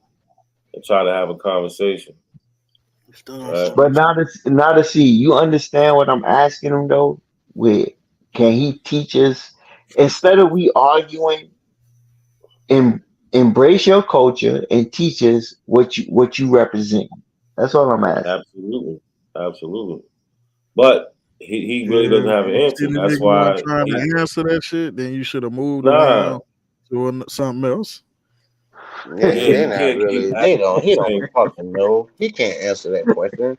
to try to have a conversation. Still don't Right? But salute you. now to see, you understand what I'm asking him though? With can he teach us instead of we arguing, em, embrace your culture and teach us what you represent. That's all I'm asking. Absolutely. Absolutely. But he really doesn't Yeah, have an you see answer. the That's nigga wasn't why trying he to answer that shit, then you should have moved nah. around to something else. Yeah, They he not can't keep really. They asking don't. the He don't same fucking know. He can't answer that question.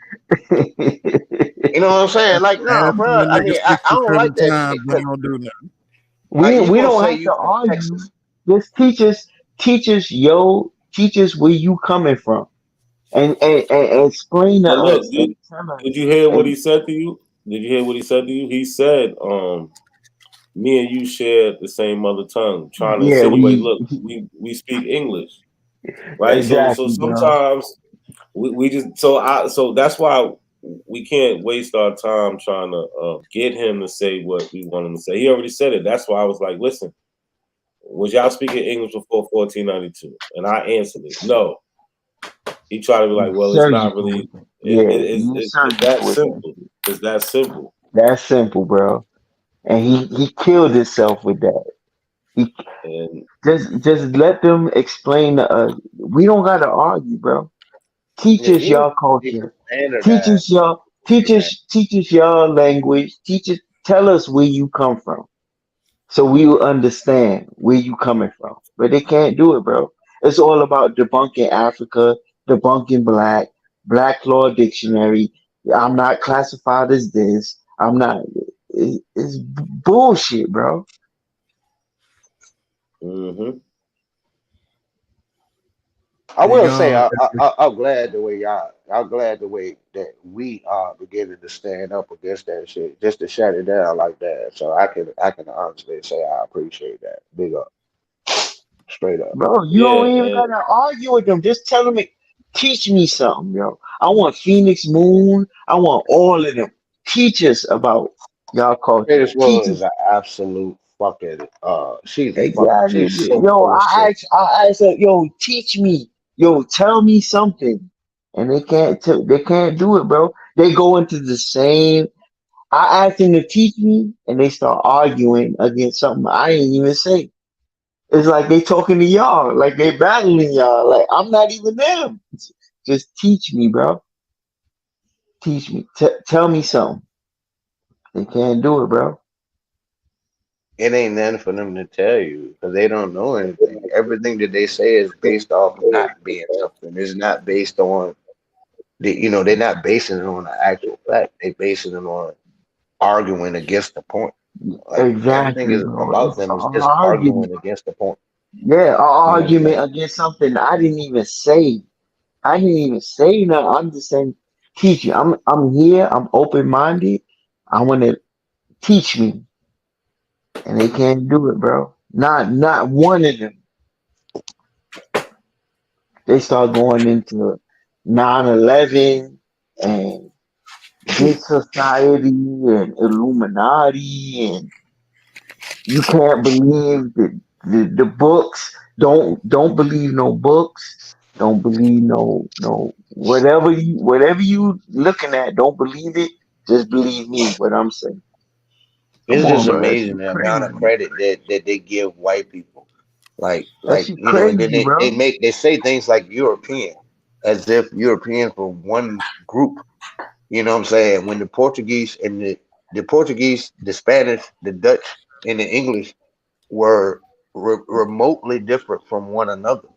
You know what I'm saying? Like, no, Asking bro. the I nigga mean, I don't like 67 that times shit. ain't Cause gonna do nothing. we you we gonna don't say have you to from argue. Texas? Just teach us where you coming from. And explain to But look, us and tell did us you hear what and he said to you? Did you hear what he said to you? He said, me and you share the same mother tongue, trying to yeah, insinuate, look, we speak English, right? So exactly, bro. sometimes we just so that's why we can't waste our time trying to get him to say what we want him to say. He already said it. That's why I was like, listen, was y'all speaking English before 1492? And I answered it, no. He tried to be You like, well, it's not surgical with really. it. Yeah, you It's that surgical with that simple. shit. It's that simple. That's simple, bro. And he killed himself with that. He And just let them explain to us. We don't gotta argue, bro. Teach Yeah, us he was your culture. standardized. Teach us your language. Teach us tell us where you come from. So we will understand where you coming from. But they can't do it, bro. It's all about debunking Africa, debunking Black Law Dictionary. I'm not classified as this. I'm not. It's bullshit, bro. mm-hmm. I He will say, gone. I'm glad the way y'all. I'm glad the way that we are beginning to stand up against that shit, just to shut it down like that. So I can honestly say I appreciate that. Big up, straight up. Bro, you Yeah, don't even and gotta argue with them. Just tell them, teach me something, yo. I want Phoenix Moon. I want all of them. Teach us about y'all culture. This Teach was us an absolute fucking. exactly. She's so Yo, full of shit. I asked her, yo, teach me. Yo, tell me something. And they can't do it, bro. They go into the same. I asked them to teach me, and they start arguing against something I didn't even say. It's like they talking to y'all, like they battling y'all. Like I'm not even them. Just teach me, bro. Teach me. Tell me something. They can't do it, bro. It ain't nothing for them to tell you because they don't know anything. Everything that they say is based off of not being something. It's not based on they're not basing it on the actual fact. They basing it on arguing against the point. Like everything Exactly, is bro. about It's an them is just argument. arguing against the point. Yeah, an You know what I'm argument saying? against something I didn't even say. I didn't even say nothing. I'm just saying, teach you. I'm here. I'm open minded. I want to teach me, and they can't do it, bro. Not one of them. They start going into 9/11 and this society and Illuminati, and you can't believe the books. Don't believe no books. Don't believe no whatever you looking at. Don't believe it. Just believe me. What I'm saying. Come It's on, just bro. That amazing shit the amount of crazy. credit that they give white people. That Like shit you know, and then crazy, bro. they say things like European, as if Europeans were one group. You know what I'm saying? When the Portuguese and the Portuguese, the Spanish, the Dutch, and the English were remotely different from one another.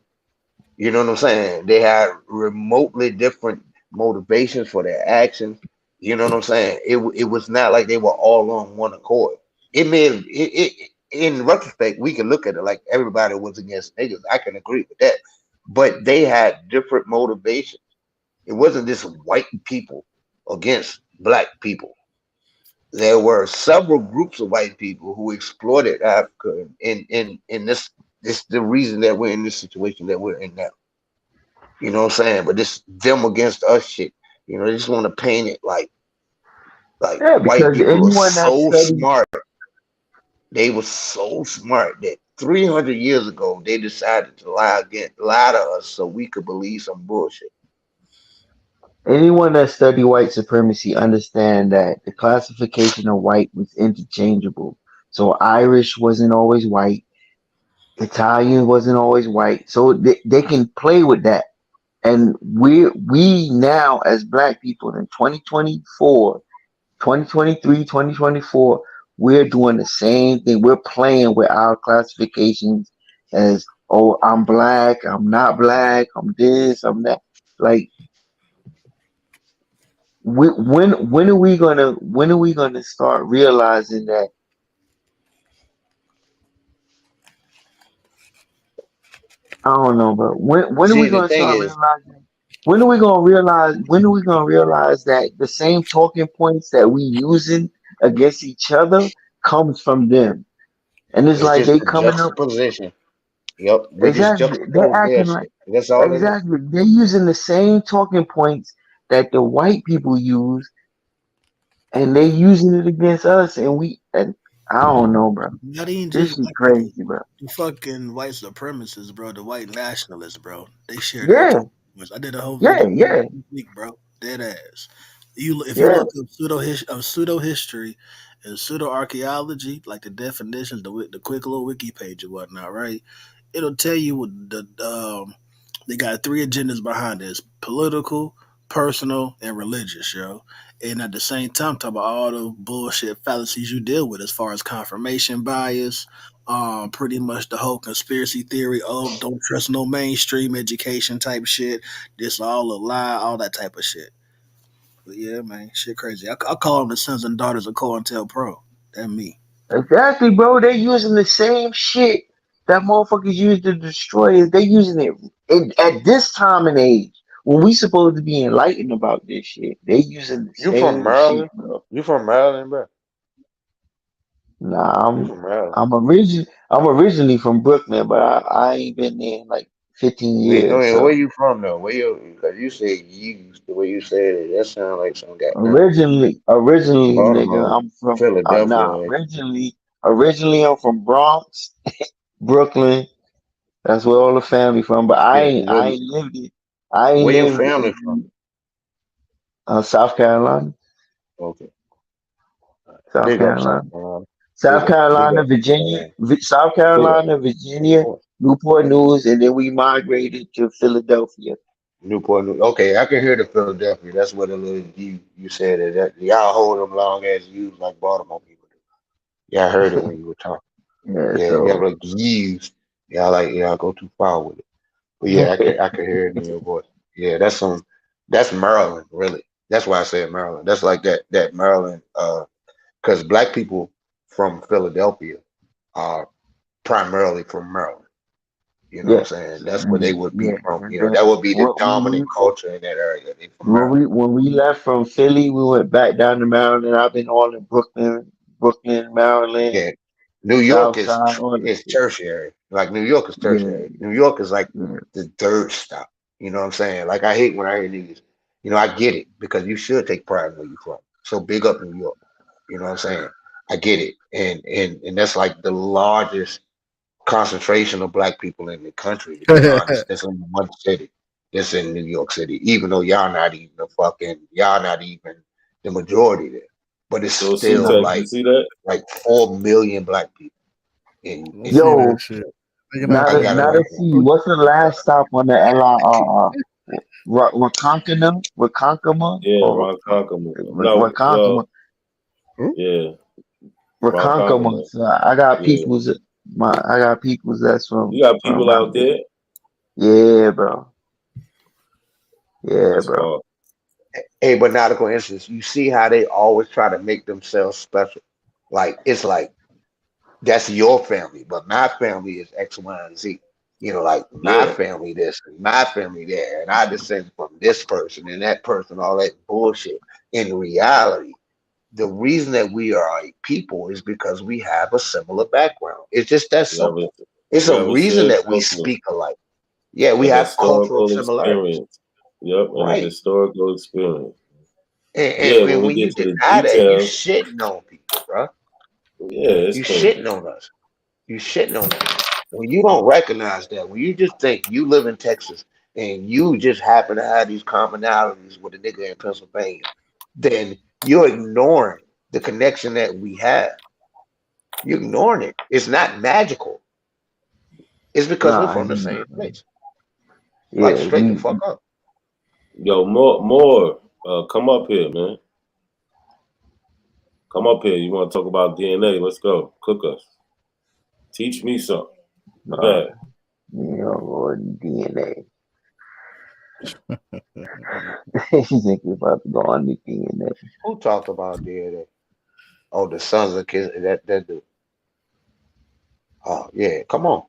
You know what I'm saying? They had remotely different motivations for their actions. You know what I'm saying? It was not like they were all on one accord. It made in retrospect, we can look at it like everybody was against niggas. I can agree with that. But they had different motivations. It wasn't just white people against black people. There were several groups of white people who exploited Africa in this the reason that we're in this situation that we're in now. You know what I'm saying? But this them against us shit. You know, they just want to paint it like Yeah, white because people are anyone that so studies smart. They were so smart that 300 years ago they decided to lie to us so we could believe some bullshit. anyone that study white supremacy understand that the classification of white was interchangeable. So Irish wasn't always white, Italian wasn't always white. So they can play with that. And we now as black people in 2024, 2023, 2024, we're doing the same thing. We're playing with our classifications as, oh, I'm black, I'm not black, I'm this, I'm that. Like, when are we gonna start realizing that? I don't know, but when are we See, the gonna thing start is, realizing? When are we gonna realize? When are we gonna realize that the same talking points that we using against each other comes from them? And it's it's like just they the coming up juxtaposition. Yep, we just exactly. They're juxtapose their acting like shit. That's all it is. exactly. They're using the same talking points that the white people use, and they using it against us. And I don't know, bro. Not even This just shit black people. crazy, bro. The fucking white supremacists, bro. The white nationalists, bro. They share that. Yeah, I did a whole yeah, video yeah, this week, bro. Dead ass. If you yeah. look up pseudo history and pseudo archaeology, like the definitions, the quick little wiki page and whatnot, right? It'll tell you what they got three agendas behind this: political, personal, and religious, yo. And at the same time, talk about all the bullshit fallacies you deal with as far as confirmation bias, pretty much the whole conspiracy theory of don't trust no mainstream education type shit. This all a lie, all that type of shit. But yeah, man, shit crazy. I call them the sons and daughters of COINTELPRO. That me. Exactly, bro. They using the same shit that motherfuckers used to destroy us. They using it at this time and age when we supposed to be enlightened about this shit. They using the You from same shit, Maryland? bro. You from Maryland, bro? Nah, You from Maryland? I'm originally from Brooklyn, but I ain't been there in like 15 I years. mean, where So you from though? Where you? Cause you said used the way you said it. That sound like some goddamn originally, nigga, Baltimore, I'm from nah. Philadelphia. Originally, I'm from Bronx, Brooklyn. That's where all the family from. But Yeah. I ain't lived it. I ain't Where your lived family from? in South Carolina, Okay. South Big up South Carolina, Carolina. South Big Carolina, up. Virginia, South Big up. Carolina, Of Virginia, course. Newport News, and then we migrated to Philadelphia. Newport News. Okay, I can hear the Philadelphia. That's what a little you said it. That y'all hold them long as U's like Baltimore people do. Yeah, I heard it when you were talking. Yeah, Yeah, y'all so like U's. Y'all go too far with it. But yeah, I could hear it in your voice. Yeah, that's Maryland, really. That's why I said Maryland. That's like that Maryland, because black people from Philadelphia are primarily from Maryland. You know what I'm yes, saying? That's where they would be yeah. from. And You know, then that would be the when dominant we culture in that area. They from Maryland. when we left from Philly, we went back down to Maryland. I've been all in Brooklyn, Maryland, Yeah. New York South Side, all that is shit. tertiary. Like New York is Yeah, tertiary. New York is like yeah. the third stop. You know what I'm saying? Like I hate when I hear niggas. You know, I get it because you should take pride in where you from. So big up New York. You know what I'm saying? I get it, and that's like the largest concentration of black people in the country. To be honest, that's only one city. That's in New York City. Even though y'all not even the majority there, but it's So still C-Tech, you like see that? 4 million black people Let's in New see York. that Yo, shit. Thinking not out I the a got it not right a now. C. What's the last stop on the LRR? Wakonkana? Wakonkama? Yeah, Or Ronkonkoma. No, Wakonkama? yeah, Wakonkama. Ronkonkoma. So I got Yeah. peoples. I got peoples that's You got from people out out there. there. Yeah, bro. Yeah, That's bro. hard. Hey, but not a coincidence. You see how they always try to make themselves special. Like it's like that's your family, but my family is X, Y, and Z. You know, like my Yeah, family this and my family there, and I descend from this person and that person, all that bullshit. In reality, the reason that we are a people is because we have a similar background. It's just that you have a simple. It's you a have a reason shared that we culture, speak alike. Yeah, we a have cultural historical similarities. experience. Yep, and a Right. historical experience. And, Yeah, and, when and we when get you to the deny that, you details, shitting on people, bro. yeah, it's You crazy. shitting on us. You shitting on us. When you don't recognize that, when you just think you live in Texas and you just happen to have these commonalities with a nigga in Pennsylvania, then you're ignoring the connection that we have. You're ignoring it. It's not magical. It's because we're Nah, from the same place. Like yeah, straight the we fuck up. Yo, more, come up here, man. Come up here. You want to talk about DNA? Let's go. Cook us. Teach me something. Go uh, ahead. or DNA. He's thinking about to go on the DNA. Who talked about DNA? Oh, the sons of kids. That dude. Oh yeah, come on.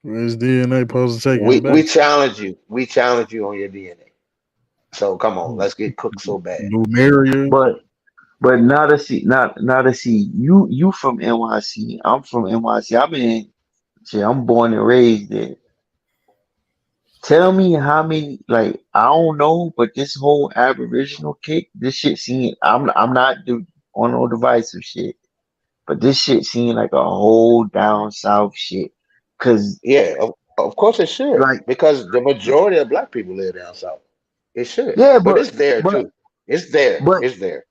Where's DNA supposed to take him We back? challenge you. We challenge you on your DNA. So come on, let's get cooked so bad. Lumeria. But not a C, not a C. You from NYC. I'm from NYC. I'm born and raised there. Tell me how many, like, I don't know, but this whole Aboriginal kick, this shit seem, I'm not on no divisive shit, but this shit seem like a whole down south shit. Cause Yeah, of course it should, like, because the majority of black people live down south. It should, yeah, but it's there but too. It's there. but It's there.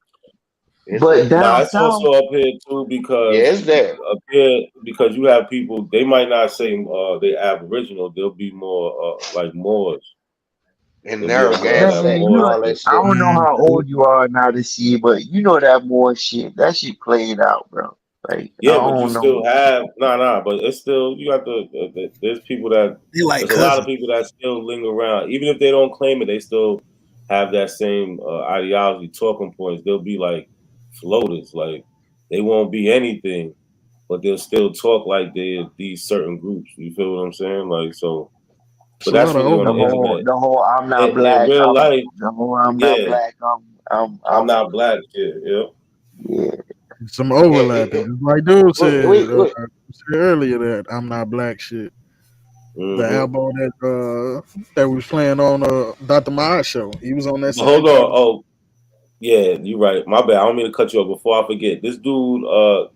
It's but there. Nah, down it's also south, up here too Yeah, because it's there. up here because you have people. They might not say they Aboriginal. They'll be more like Moors. In They'll be on more of Narragansett that man, and Moor you, all shit. that I shit. don't know how Mm-hmm. old you are now to see, but you know that more shit. That shit played out, bro. Like, I Yeah, but you don't still know. have but it's still you got there's people that They like there's a lot of cousins. people that still linger around, even if they don't claim it, they still have that same ideology, talking points. They'll be like floaters, like they won't be anything, but they'll still talk like they're these certain groups. You feel what I'm saying? Like so, It's but a that's lot of really on The the overlap. whole, internet. the whole, I'm not In black. real life, The whole, I'm not yeah, black. I'm not black. Shit, yeah. Yeah. Some Yeah, overlapping. Just like dude wait. said earlier that I'm not black shit. The Mm-hmm. album that was playing on Dr. Maat show. He was on that But same hold on. type of Oh, yeah, you're right. My bad. I don't mean to cut you off. Before I forget, this dude,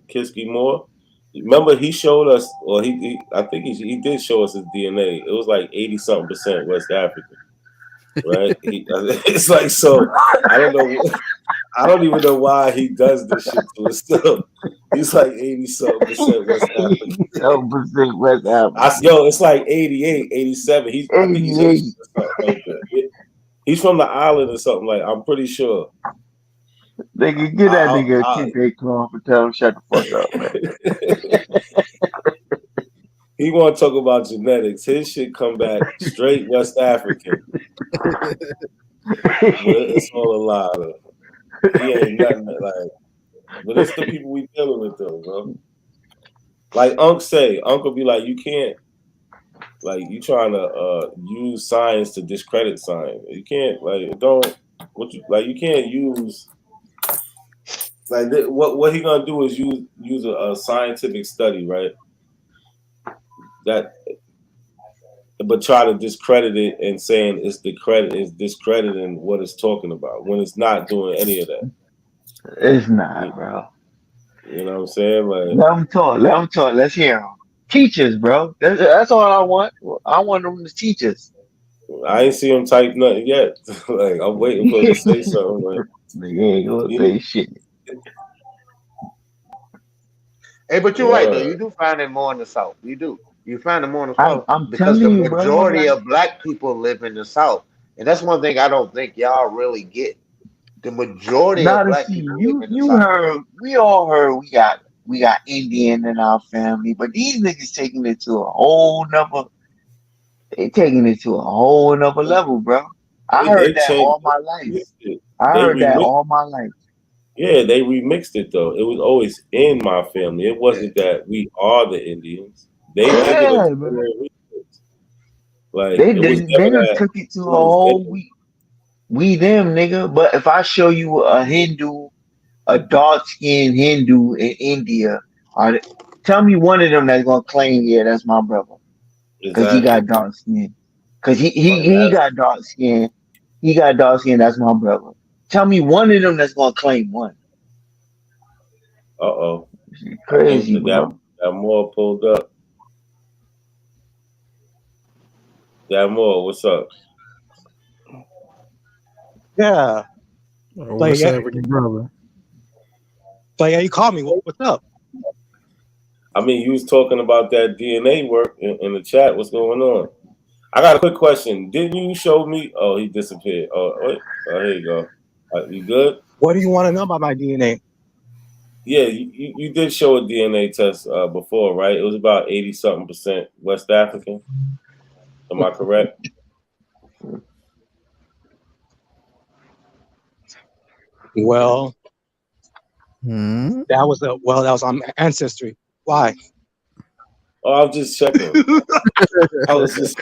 Kiski Moore. Remember, he showed us, or I think he did show us his DNA. It was like 80 something percent West African, right? It's like so. I don't know. I don't even know why he does this shit to himself. He's like 80 something percent West African. 87% West African. Yo, it's like 88, 87. I think he's Haitian 88. or something like that. He's from the island or something like. I'm pretty sure. Nigga, get that I, nigga a I, kid club and tell him shut the fuck up, man. He want to talk about genetics. His shit come back straight West African, but it's all a lie. Though. He ain't nothing like. But it's the people we dealing with though, bro. Like Unc will be like, you can't, like, you trying to use science to discredit science. You can't, like, it don't. You can't use what he gonna do is use a scientific study, right? that, but try to discredit it and saying it's discrediting what it's talking about when it's not doing any of that. It's not, bro. You know what I'm saying? Like, Let them talk. Let them talk. Let's hear them. Teach us, bro. That's all I want. I want them to teach us. I ain't see him type nothing yet. Like, I'm waiting for him to say something. Like, Nigga ain't gonna say shit. Hey, but you're right though. You do find it more in the South. You do. You find it more in the South I'm because the telling you, bro. majority Like, of black people live in the South, and that's one thing I don't think y'all really get. The majority now of to black see people live in the you South. heard. We all heard. We got Indian in our family, but these niggas taking it to a whole nother. They taking it to a whole nother level, bro. I they heard that changed all my life. it. I They heard that remixed. all my life. Yeah, they remixed it though. It was always in my family. It wasn't that we are the Indians. They did it. Yeah, bro. Like, They it was they never done that. took it to It a was whole in. we them nigga. But if I show you a Hindu, a dark skinned Hindu in India, tell me one of them that's gonna claim, yeah, that's my brother, because he got Exactly. dark skin. Because Like he that. got dark skin. He got dark skin. That's my brother. Tell me one of them that's gonna claim one. Uh-oh. I think Crazy, that bro. more pulled up. That more, what's up? Yeah. Oh, Like, what's African brother? Like, yeah, you called me. What's up? I mean, you was talking about that DNA work in the chat. What's going on? I got a quick question. Didn't you show me? Oh, he disappeared. Oh, wait. Oh, here you go. You good? What do you want to know about my DNA? Yeah, you did show a DNA test before, right? It was about 80-something% West African. Am I correct? Well, that was on Ancestry. Why? Oh, I was just checking. I was just.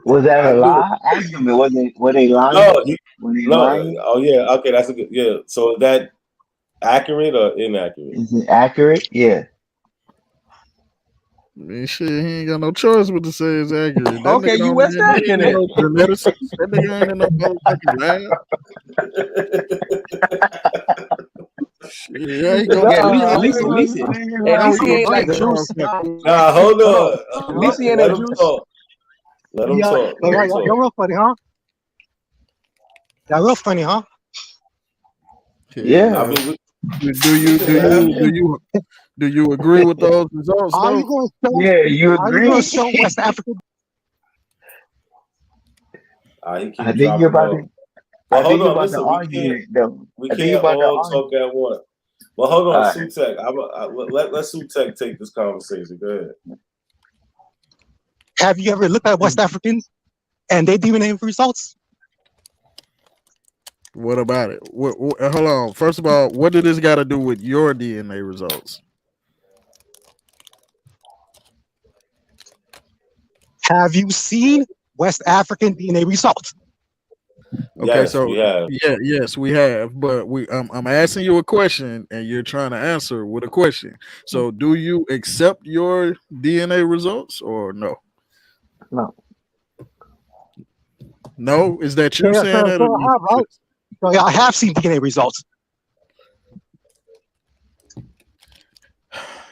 Was that I a knew. lie? Ask them. Were they lying? No, Were they no. lying? Oh yeah. Okay, that's a good. Yeah. So is that accurate or inaccurate? Is it accurate? Yeah. I mean, shit, he ain't got no choice but to say it's accurate. That Okay, nigga you don't West he ain't African in then. no geneticist. That nigga ain't in no motherfucking lab. Yeah, he go Yeah, to at he least go he ain't like to juice. Nah, hold Hold on. on. At least he ain't Let that him juice. talk. Let him Yeah, talk. Let him you're talk. real funny, huh? You're real funny, huh? Yeah. I mean, do you agree with those results Are though? you going to show? Yeah, you Are you going agree? to show West Africa? he keep I think you're dropping about off. to. But I think hold you're on, about to listen. We argue it, though. I think you're can't about to all argue. talk at once. But hold on, All right. Sutek. Let Sutek take this conversation. Go ahead. Have you ever looked at West Africans and they DNA results? What about it? Hold on. First of all, what did this got to do with your DNA results? Have you seen West African DNA results? Okay, Yes, so we have. yes, we have. But I'm asking you a question, and you're trying to answer with a question. So, do you accept your DNA results or no? No. No, is that you Yeah, saying that? Or I have, right? So I have seen DNA results.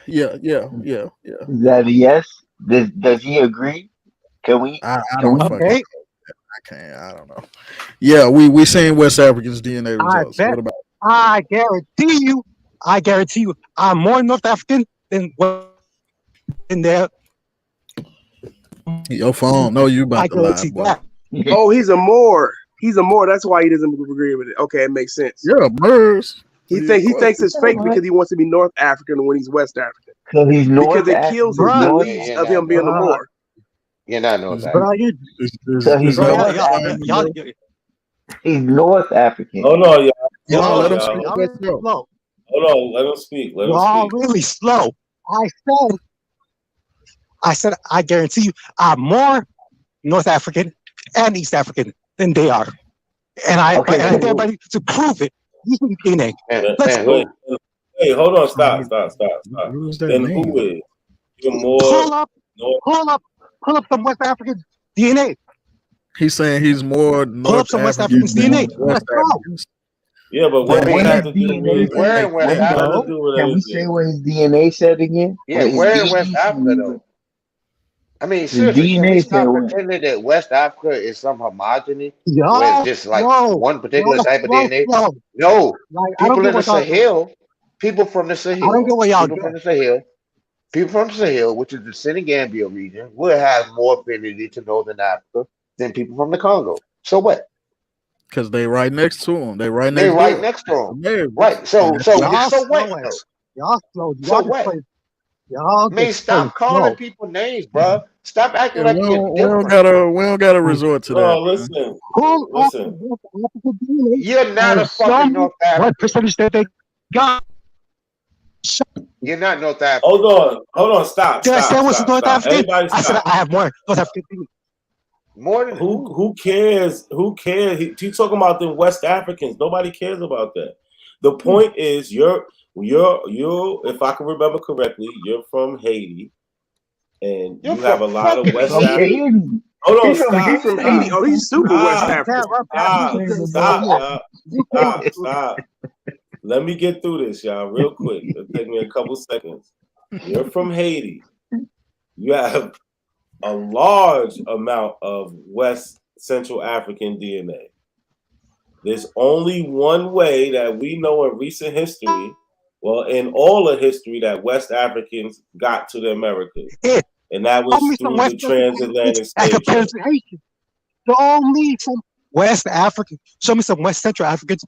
Yeah. Is that a yes? Does he agree? Can we? I Can don't we? fucking. I can't. I don't know. Yeah, we seen West Africans DNA I results. bet. What about? I guarantee you, I'm more North African than what in there. Your phone? No, you about I to lie, guarantee boy. that. Oh, he's a Moor. He's a Moor. That's why he doesn't agree with it. Okay, it makes sense. You're a Moors. He thinks it's fake because he wants to be North African when he's West African. So he's North. Because it kills his beliefs of him being a Moor. You're not North Bro, African. So he's bro, North y'all, African. He's North African. Hold on, y'all. Hold on, let him y'all. speak. y'all Let's go. slow. Hold on, let him speak. Let him Y'all speak. really slow. I said, I guarantee you, I'm more North African and East African than they are. And I dare everybody to prove it using DNA. Wait, hold on, stop. What does that Then mean? who is? You're more. Pull up Pull up some West African DNA. He's saying he's more Pull up North some West African African DNA. than West Let's go. Africans. Yeah, but what But does where that have his to do DNA with? said? Where in West Ain't nothing to Africa? do with Can we say anything. what his DNA said again? Yeah, What his where in West DNA Africa said? though? I mean, His seriously, can we DNA said stop what? pretending that West Africa is some homogeny where it's Y'all just like slow. one particular Y'all type of slow, DNA? slow. No, Like, I don't people get in the what y'all do. Sahel, people from the I don't get Sahel, what y'all people do. from the Sahel, people from the Sahel, which is the Senegambia region, will have more affinity to Northern Africa than people from the Congo. So what? Because they right next to him. They right They next right door. next to them. Americans. Right. So And so Y'all so what slow though? ass. Y'all slow. So Y'all just what? play. Y'all Man, just play stop calling slow. people names, bro. Stop acting yeah, like you're we don't different. gotta resort to that. No, listen, Pull up the listen. West African DNA You're not and a show fucking me North what African. percentage that they got. You're not North African. Hold on, stop. Did I say I was North African? Everybody I said stop. I have more North African DNA. More than Who cares? Who cares? He talking about the West Africans. Nobody cares about that. The point is, you're. If I can remember correctly, you're from Haiti, and You're you have a from lot of fucking West From African. Haiti. Hold on, He's from Haiti. Oh, he's super West African. Stop. Let me get through this, y'all, real quick. It'll take me a couple seconds. You're from Haiti. You have a large amount of West Central African DNA. There's only one way that we know in recent history, well, in all of history, that West Africans got to the Americas. And that was through the transatlantic slave trade. Show me some West African. Show me some West Central Africans.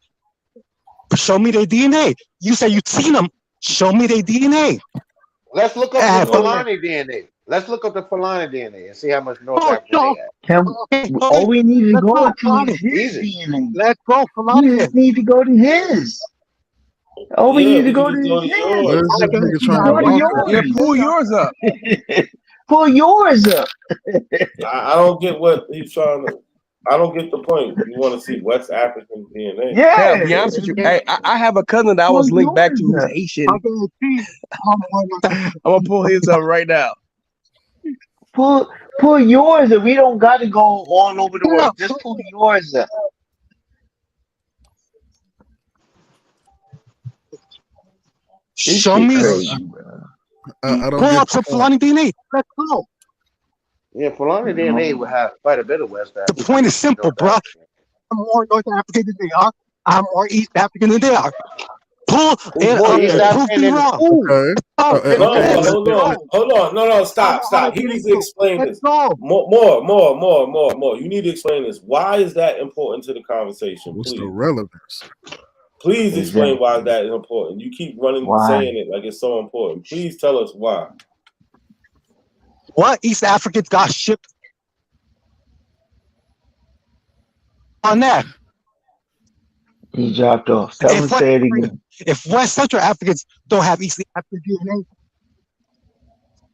Show me their DNA. You say you've seen them. Show me their DNA. Let's look up the Fulani DNA. Let's look up the Fulani DNA and see how much North African they have. All we need to go to is his DNA. Let's go, We just need to go to his. All we need to go to is his. Where's this nigga trying to Go to walk yours. Yeah, pull yours up. Pull yours up. I don't get what he's trying to. I don't get the point. You want to see West African DNA? Yeah, to be honest with you, hey, I have a cousin that I was linked back to who's Haitian. I'm gonna pull his up right now. Pull yours up. We don't got to go all over the world. Just pull yours up. Show me. I don't Pull get up some Fulani DNA. Let's go. Yeah, Fulani DNA would have quite a bit of West African. The point is simple, bro. I'm more North African than they are. I'm more East African than they are. Pull and more East prove African me than wrong. Okay. Hold on. No, stop. He needs to explain this. More. You need to explain this. Why is that important to the conversation? What's Please. the relevance? Please explain why that is important. You keep saying it like it's so important. Please tell us why. What East Africans got shipped on that? He dropped off. Tell him say it again. If West Central Africans don't have East African DNA,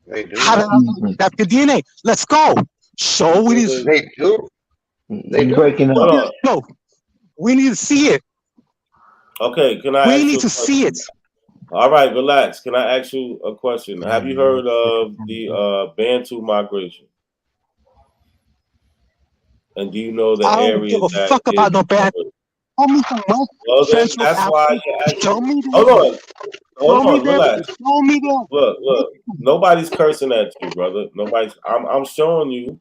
they do. How do I have East African DNA? Let's go. Show we need. They do. They breaking up. No, we need to see it. Okay, can I? We need to see it. All right, relax. Can I ask you a question? Have you heard of the Bantu migration? And do you know the I don't area give a that fuck about no Bantu. Show me some West Central that's why African. you're asking. Show me Hold on, relax. Show me that. Look. Nobody's cursing at you, brother. I'm showing you.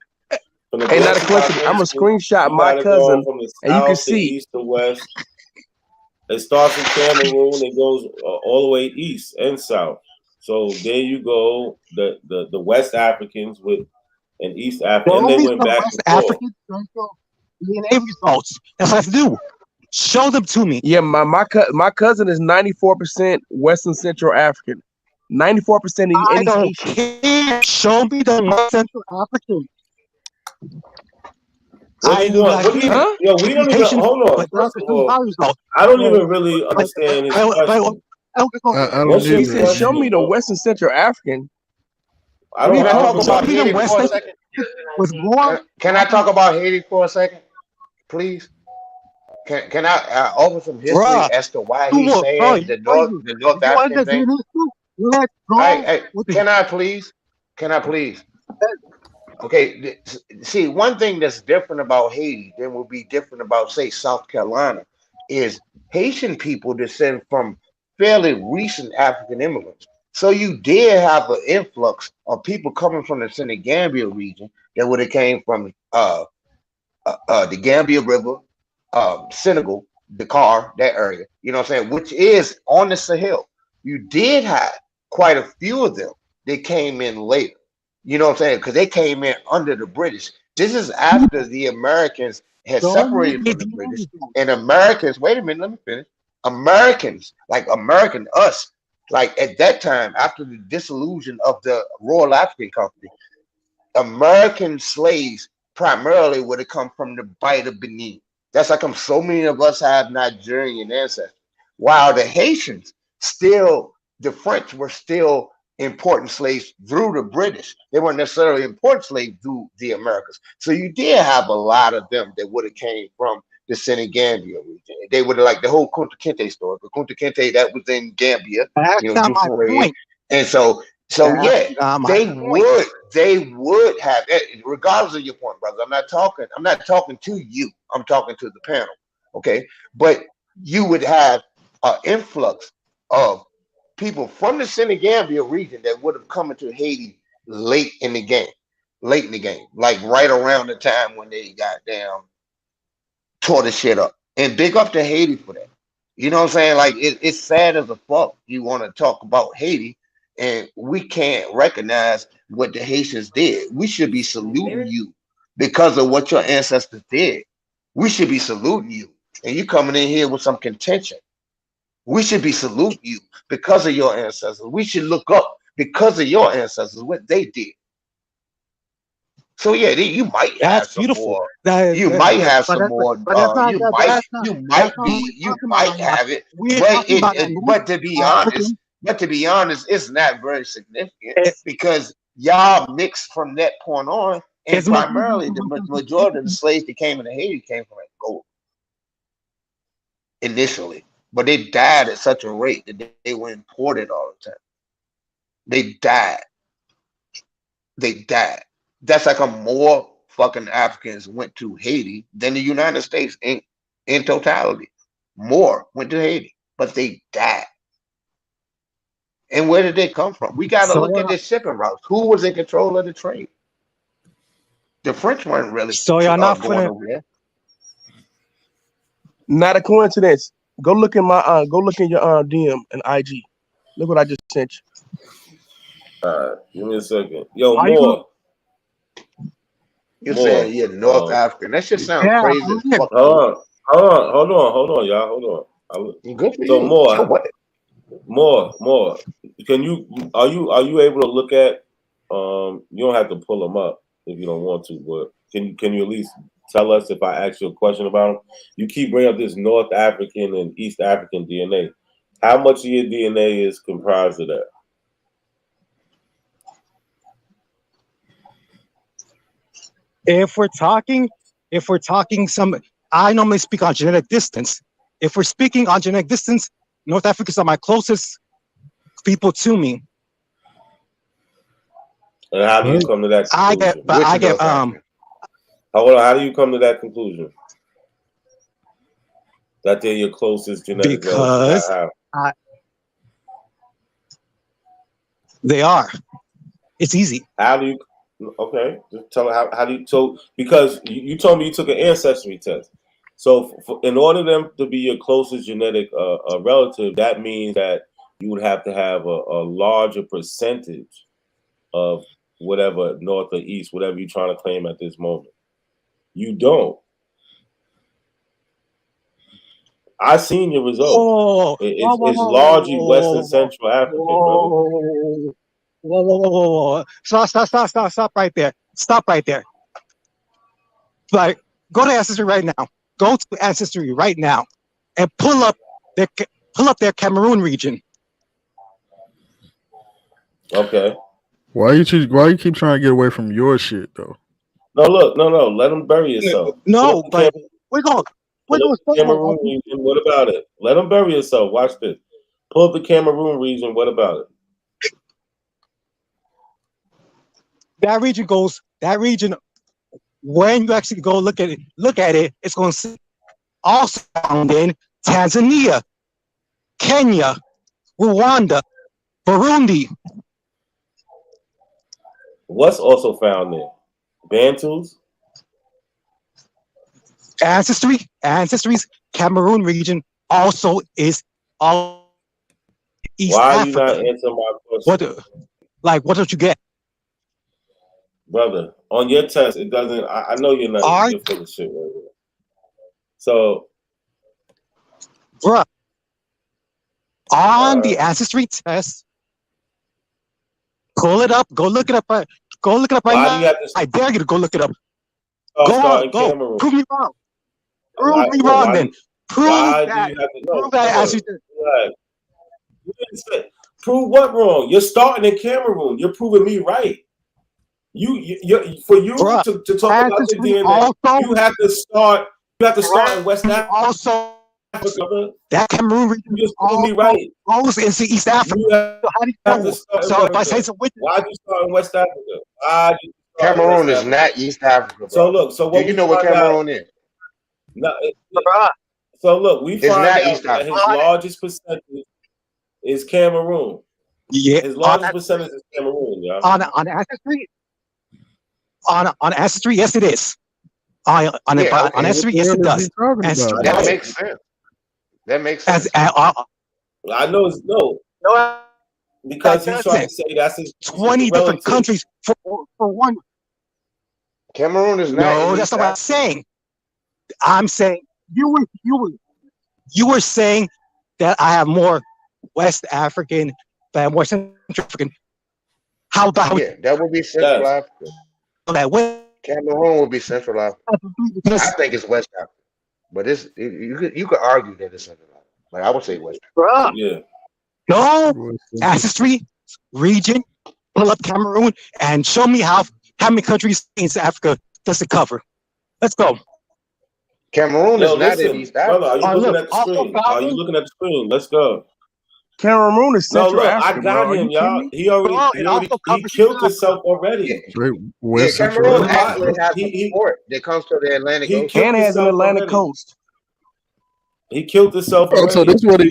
Ain't not a question. I'm gonna screenshot my cousin, and you can see east to west. It starts in Cameroon and goes all the way east and south. So there you go. The West Africans with and East Africa, and they went back West and forth. African DNA results. That's what I have to do. Show them to me. Yeah, my cousin is 94% Western Central African. 94% I don't care. Show me the West Central African. What do you want? Yo, we don't even hold on. First of all, I don't even really understand his question. He said, "Show me the Western Central African." I don't Can I have talk about Haiti for a second? Can I talk about Haiti for a second, please? Can I offer some history as to why he's saying the North African thing? Hey, can I please? Okay, see, one thing that's different about Haiti than will be different about, say, South Carolina is Haitian people descend from fairly recent African immigrants. So you did have an influx of people coming from the Senegambia region that would have came from the Gambia River, Senegal, Dakar, that area, you know what I'm saying, which is on the Sahel. You did have quite a few of them that came in later, you know what I'm saying, because they came in under the British. This is after the Americans had Don't make separated me from the do British, anything. and Americans, wait a minute, let me finish. Americans, like American us, like at that time, after the dissolution of the Royal African Company, American slaves primarily would have come from the Bight of Benin. That's how come so many of us have Nigerian ancestors. While the Haitians still, the French were still important slaves through the British. They weren't necessarily important slaves through the Americas. So you did have a lot of them that would have came from the Senegambia region. They would have like the whole Kunta Kinte story. But Kunta Kinte, that was in Gambia, That's you know, not my Juffure. point. And so That's yeah, not my they point. would have, regardless of your point, brother. I'm not talking to you. I'm talking to the panel. Okay. But you would have an influx of people from the Senegambia region that would have come into Haiti late in the game. Late in the game. Like right around the time when they got down, tore the shit up. And big up to Haiti for that. You know what I'm saying? Like it's sad as a fuck. You want to talk about Haiti, and we can't recognize what the Haitians did. We should be saluting you because of what your ancestors did. We should be saluting you, and you coming in here with some contention. We should be saluting you because of your ancestors. We should look up because of your ancestors what they did. So yeah, you might have That's some beautiful. more. You might have some more. But that's not that's not what we're You talking about might right now. have it. We're But talking about that North African. to be honest, it's not very significant It, because y'all mixed from that point on, and it's making me primarily the majority of the slaves that came into Haiti came from Angola initially, but they died at such a rate that they were imported all the time. They died. They died. That's like a more fucking Africans went to Haiti than the United States in totality. More went to Haiti, but they died. And where did they come from? We got to so look at the shipping routes. Who was in control of the trade? The French weren't really you're not going finna. over there. Not a coincidence. Go look in my go look in your DM and IG. Look what I just sent you. All right, give me a second. Yo, Are you more. You're saying you're North African. That shit sounds Yeah, crazy as fuck. Hold on, y'all. Good for So you. So what? more. Can you are you able to look at? You don't have to pull them up if you don't want to, but can you at least tell us if I ask you a question about them? You keep bringing up this North African and East African DNA. How much of your DNA is comprised of that? If we're talking some, I normally speak on genetic distance. If we're speaking on genetic distance, North Africans are my closest people to me. And how do you come to that conclusion? Hold on, how do you come to that conclusion? That they're your closest genetic because relative? they are. It's easy. How do you? Okay, just tell me how do you? So because you told me you took an ancestry test, so in order them to be your closest genetic relative, that means that you would have to have a larger percentage of whatever north or east, whatever you're trying to claim at this moment. You don't. I seen your results. It's largely Western Central African, brother. Whoa. Stop right there. Stop right there. Like, go to Ancestry right now. Go to Ancestry right now and pull up their Cameroon region. Okay. Why you keep trying to get away from your shit though? No. Let them bury yourself. No, but we're going Cameroon region. What about it? Let them bury yourself. Watch this. Pull up the Cameroon region. What about it? That region goes. That region, when you actually go look at it, it's going to also found in Tanzania, Kenya, Rwanda, Burundi. What's also found there? Bantus? Ancestry's Cameroon region also is all East Why are Africa. you not answering my question? What don't you get? Brother, on your test, it doesn't. I know you're not. You're full of shit right now. So, bruh, on the ancestry test, pull it up. Go look it up. Go look it up right why now. do you have to? I dare you to go look it up. Start Go. Cameroon. Prove me wrong. Prove me wrong. Then prove that. Prove that ancestry. Prove what wrong? You're starting in Cameroon. You're proving me right. Bruh, to talk about your DNA, you have to start. You have to start in West Africa. Also, that Cameroon region you just proving me right. Goes into East Africa. So if I say some witches, why'd you start in West Africa? Cameroon is not East Africa, bro. So look, what do you know what Cameroon is? No, so look, we find out that his largest percentage is Cameroon. Yeah, his largest percentage is Cameroon, yeah. On ancestry, on ancestry, yes, it is. On ancestry, yes, it does. That makes sense. That makes sense. I know it's no. Because he's trying to say that's his 20 different countries for one. Cameroon is not. No, that's not what I'm saying. I'm saying you were saying that I have more West African than more Central African. How about that would be Central Africa. Cameroon would be Central Africa. I think it's West Africa, but you could argue that it's Central Africa. But I would say West Africa. Yeah. No, ancestry region. Pull up Cameroon and show me how many countries in Africa does it cover. Let's go. Cameroon is not in East Africa. Brother, are you looking at the screen? Are you looking at the screen? Let's go. Cameroon is Central Africa. I got him, y'all. He killed himself already. Cameroon actually has a port that comes to the Atlantic Ocean. And has an Atlantic coast. He killed himself already. So this what he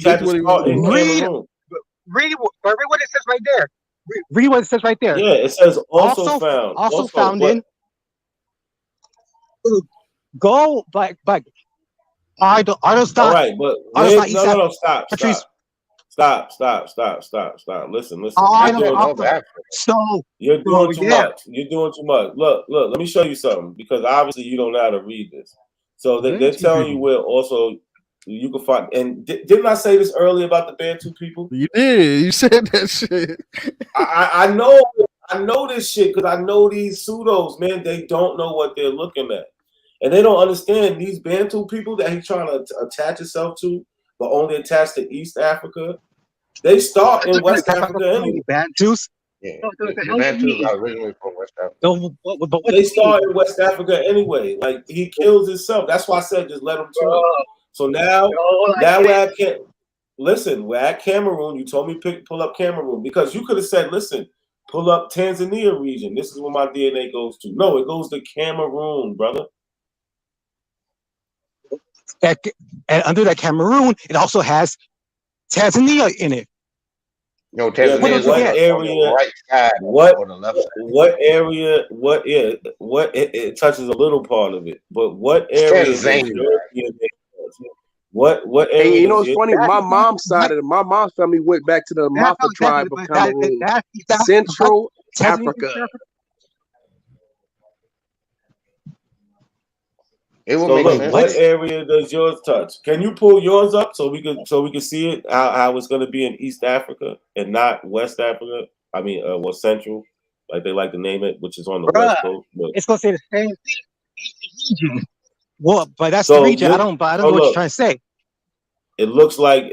Read what it says right there. Read what it says right there. Yeah, it says also found. Also found in. Go back. I don't stop. All right, but no, stop. Listen. You're doing too much. You're doing too much. Look. Let me show you something because obviously you don't know how to read this. So they're telling you where also you can find. And didn't I say this earlier about the Bantu people? You did. You said that shit. I know this shit because I know these pseudos, man. They don't know what they're looking at. And they don't understand these Bantu people that he's trying to attach himself to, but only attached to East Africa. They start in West Africa anyway. Bantus? Yeah, the Bantus are originally from West Africa. They start in West Africa anyway. Like he kills himself. That's why I said just let him talk. So now we're at Cameroon. You told me pull up Cameroon because you could have said, listen, pull up Tanzania region. This is where my DNA goes to. No, it goes to Cameroon, brother. And under that Cameroon, it also has Tanzania in it. No, Tanzania is what area? On the right side or the left side. What area? It touches a little part of it, but what area? Tanzania. What area? And you know it's funny. My mom's family went back to the Maat tribe of Cameroon, Central Africa. It will make sense. What area does yours touch? Can you pull yours up so we can see it how it's going to be in East Africa and not West Africa? I mean, Central, like they like to name it, which is on the West Coast. But it's going to say the same thing. Well, but that's the region. I don't know what you're trying to say. It looks like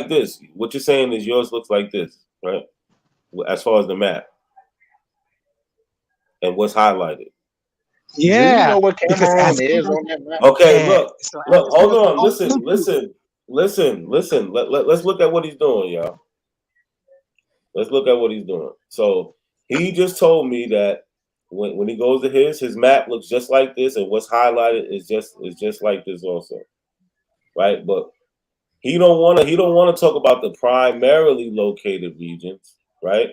this. What you're saying is yours looks like this, right? As far as the map and what's highlighted. Yeah. Do you know what Cameroon is on that map? Okay, look, hold on. Listen. Let's look at what he's doing, y'all. Let's look at what he's doing. So he just told me that When he goes to his map looks just like this, and what's highlighted is just like this also, right? But he don't want to talk about the primarily located regions, right?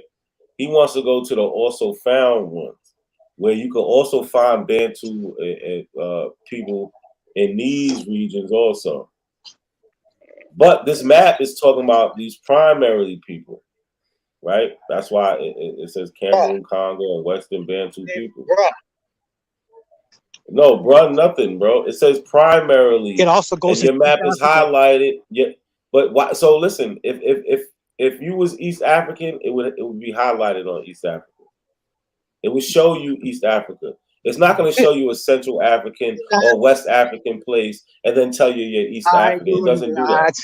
He wants to go to the also found ones, where you can also find Bantu people in these regions also. But this map is talking about these primarily people, right? That's why it says Cameroon, Congo, and Western Bantu people. No, bro, nothing, bro. It says primarily, It also goes and your to map is highlighted. Yeah, but why? So listen, if you was East African, it would be highlighted on East Africa. It would show you East Africa. It's not going to show you a Central African or West African place and then tell you you're East I African. do It doesn't do that. not.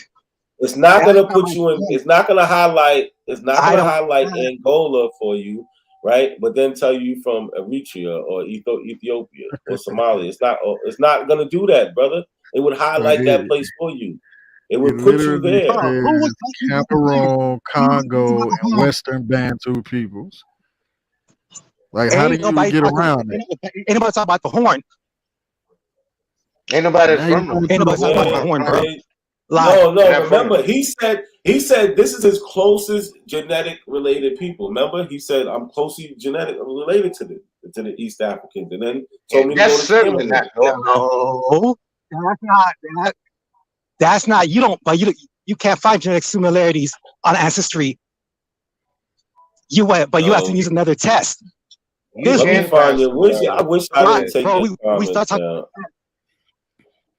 It's not That's going to not put my you in. point. It's not going to highlight. It's not I going to don't. highlight Angola for you, right? But then tell you from Eritrea or Ethiopia or Somalia. It's not going to do that, brother. It would highlight that place for you. It It would put you literally there. Bro, who was says Cameroon, Congo, and Western Bantu peoples. Like, how do Ain't you nobody get talking. around it? Ain't nobody talking about the horn. Ain't nobody Now you from going them. Ain't to the nobody talking about the border. horn, bro. They, Lie. no, They're not from remember, them. he said this is his closest genetic related people. Remember, he said I'm closely genetic related to the East Africans, and then told me to That's go to certainly Cameroon. No, that's not. That's not. You don't. But you can't find genetic similarities on Ancestry. You went, but you have to use another test. You Let me can find find you. I wish I Right, didn't take bro. your We start comment talking. down.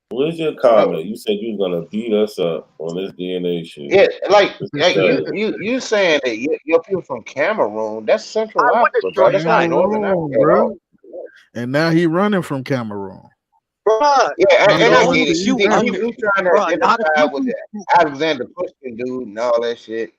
Where's your comment? You said you was gonna beat us up on this DNA shit. Yeah, like This is you saying that you're people from Cameroon. That's Central Africa, bro. That's not Northern Africa Cameroon, at bro. all. And now he running from Cameroon. Bruh, Yeah, Trying to and I go get to it. East You trying to bruh, not identify with the Alexander Pushkin dude and all that shit.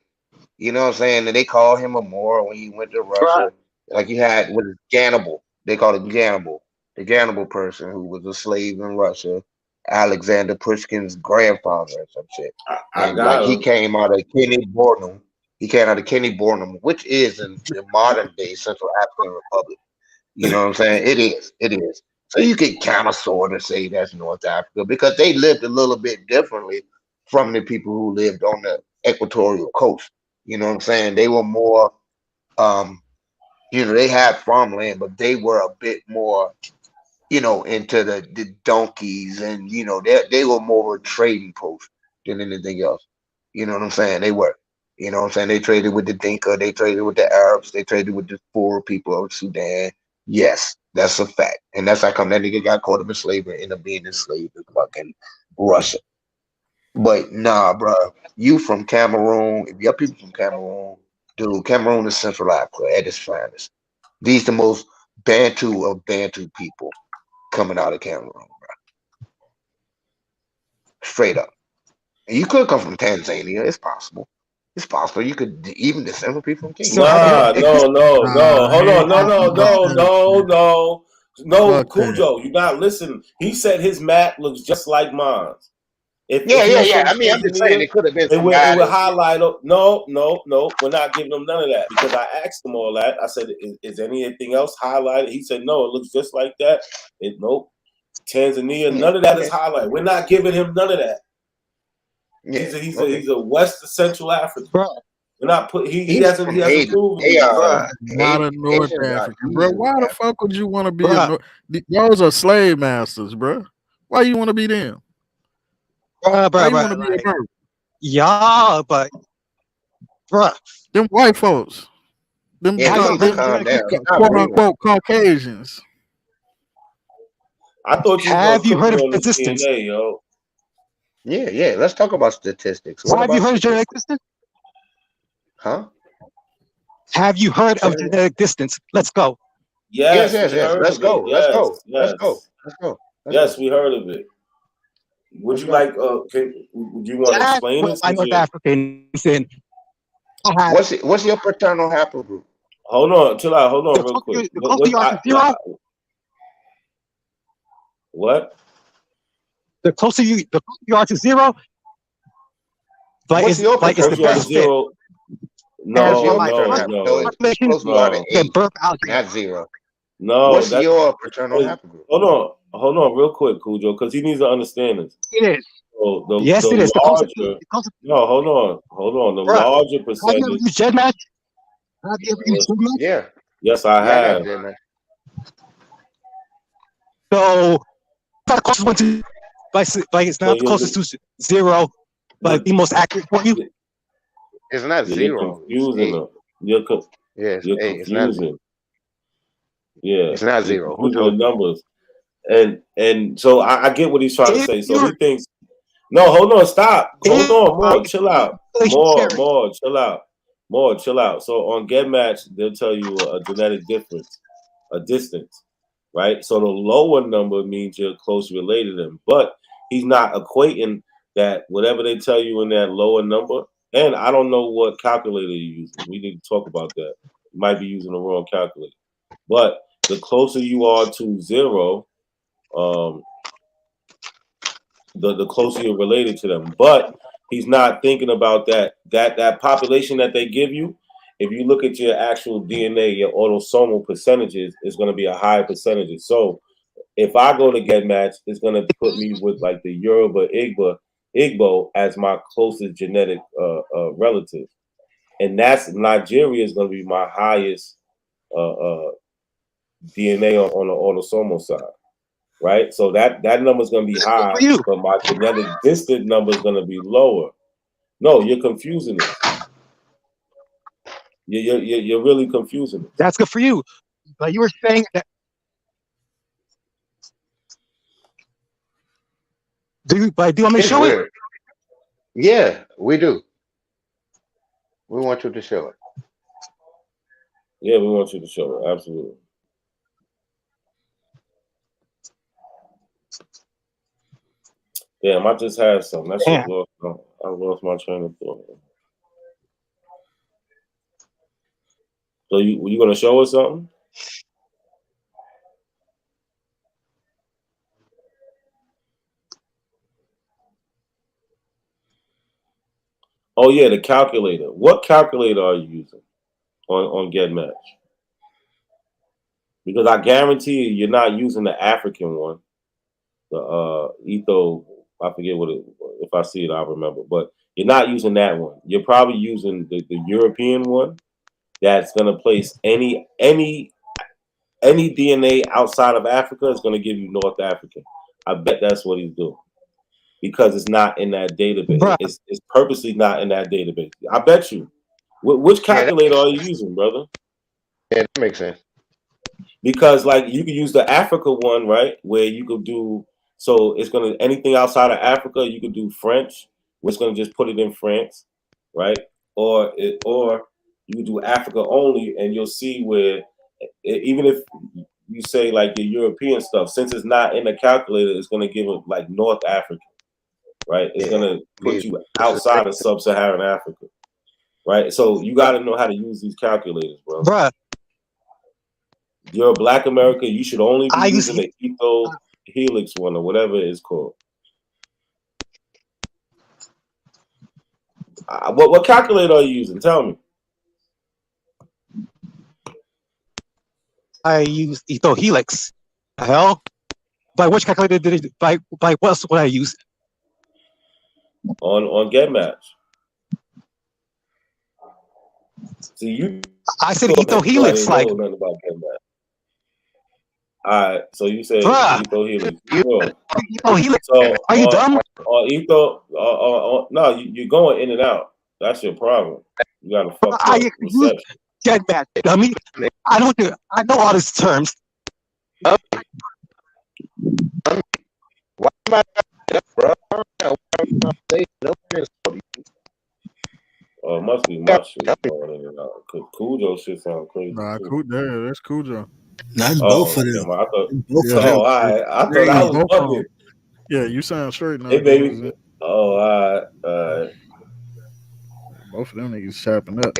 You know what I'm saying? And they call him a Moor when he went to Russia. Like you had with Jannibal. They called him Jannibal. The Jannibal person who was a slave in Russia. Alexander Pushkin's grandfather or some shit. I And got like he him. came out of Kenny Bornum. He came out of Kenny Bornum, which is in the modern day Central African Republic. You know what I'm saying? It is. It is. So you can kind of sort of say that's North Africa because they lived a little bit differently from the people who lived on the equatorial coast. You know what I'm saying? They were more, they had farmland, but they were a bit more, into the donkeys and, they were more of a trading post than anything else. You know what I'm saying? They were. You know what I'm saying? They traded with the Dinka, they traded with the Arabs, they traded with the poor people of Sudan. Yes, that's a fact. And that's how come that nigga got caught up in slavery and ended up being enslaved in fucking Russia. But nah, bro, you from Cameroon, if your people from Cameroon, dude, Cameroon is Central Africa at its finest. These the most Bantu of Bantu people coming out of Cameroon, bro. Straight up. And you could come from Tanzania. It's possible. It's possible. You could even descend from people from Kenya. No. Hold on. No, Fuck that. Cujo, you're not listening. He said his map looks just like mine. If Yeah. he was from I mean, I'm just saying Tanzania, it could have been it some would guy that highlight. No. We're not giving him none of that because I asked him all that. I said, "Is anything else highlighted?" He said, "No, it looks just like that." Nope. Tanzania, none of that is highlighted. We're not giving him none of that. Yeah, He's a West Central African. Bro. We're not put. He He's hasn't from proven Haiti. it. They are Not a North Haitians are African, bro. easily Why the African. fuck would you want to be Bruh. those are slave masters, bro? Why you want to be them? Why you want to be a bird? Yeah, but bruh. Them white folks. Them, Yeah, we need to calm down. quote unquote Caucasians. I thought you was Have you gonna heard of cook me on the statistics? DNA, yo. Yeah. Let's talk about statistics. What Have you about heard of genetic statistics? distance? Huh? Have you heard of genetic distance? Let's go. Yes. Let's go. Yes, we heard of it. Would you like? Would you want to explain it? I'm North African. What's your paternal haplogroup? Hold on, chill out. Hold on, real quick. The closer you are to zero. What? The closer you are to zero. But What's your it's the best fit. No. Not zero. No, What's that's your paternal haplogroup? hold on, real quick, Cujo, because he needs to understand this. It is. So Yes, it the is. larger, no, hold on, the Bruh, larger have you ever percentage. used GEDmatch? Have you ever used GEDmatch? Yeah. Yes, I Yeah, I have. got GEDmatch. So, it's not the closest one to, like it's not the closest to zero, but the most accurate for you. It's not You're zero. confusing them. You're It's confusing. It's not zero. Yeah, It's not you're zero. Who confusing told the you? numbers. And so I get what he's trying to If say. So you're he thinks, no, hold on, stop. Hold on, more, if chill out. More, chill out. More, chill out. So on Get Match, they'll tell you a genetic difference, a distance, right? So the lower number means you're closely related to them. But he's not equating that whatever they tell you in that lower number, and I don't know what calculator you're using. We need to talk about that. You might be using the wrong calculator. But the closer you are to zero, the closer you're related to them. But he's not thinking about that population that they give you. If you look at your actual DNA, your autosomal percentages is going to be a higher percentage. So if I go to Get Match, it's going to put me with like the Yoruba Igbo as my closest genetic relative, and that's Nigeria is going to be my highest DNA on the autosomal side. Right, so that number is going to be high, but my genetic distant number is going to be lower. No, you're confusing this. You're really confusing it. That's good for you, but you were saying that. Do you want me to show it? Yeah, we do. We want you to show it. Yeah, we want you to show it. Absolutely. Damn, I just had something. That shit lost. I lost my train of thought. So you gonna show us something? Oh yeah, the calculator. What calculator are you using on Get Match? Because I guarantee you're not using the African one. The Etho, I forget what it. If I see it, I'll remember. But you're not using that one. You're probably using the European one. That's gonna place any DNA outside of Africa is gonna give you North African. I bet that's what he's doing because it's not in that database. Bruh. It's purposely not in that database. I bet you. Which calculator are you using, brother? Yeah, that makes sense. Because like you can use the Africa one, right? Where you could do so it's gonna anything outside of Africa, you could do French, which is gonna just put it in France, right? Or you could do Africa only, and you'll see where even if you say like your European stuff, since it's not in the calculator, it's gonna give it like North African, right? It's gonna put you outside of sub-Saharan Africa, right? So you got to know how to use these calculators, bro. Bruh. You're a Black American. You should only be using the Etho Helix one or whatever it's called. What calculator are you using? Tell me. I use Etho Helix. The hell? By which calculator did it? By what else would I use? On Get Match. See you. I said Etho Helix. Like nothing about Get Match. All right, so you say Etho Helix. Sure. Etho Helix. So are you dumb? On Etho, no, you're going in and out. That's your problem. You got to fuck up reception. Get back, dummy. I know all these terms. Why am I bro? Oh, it must be my shit going in and out. Cause Cujo shit sound crazy. Nah, too. that's Cujo. That's both of them. Okay, I thought, Both of them. all right. I thought I was bugging. Yeah, you sound straight now. Hey, baby. Oh, all right. Both of them niggas chopping up.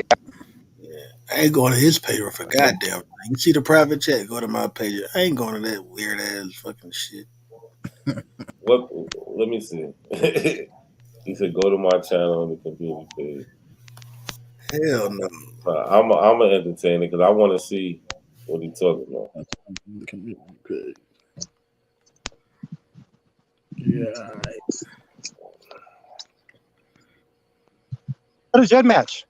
I ain't going to his payroll for goddamn. You see the private chat, go to my page. I ain't going to that weird ass fucking shit. What? Let me see. He said, "Go to my channel on the computer page." Hell no. I'm gonna entertain it because I want to see What are you talking about? The community page. Yeah. What is Jet Match?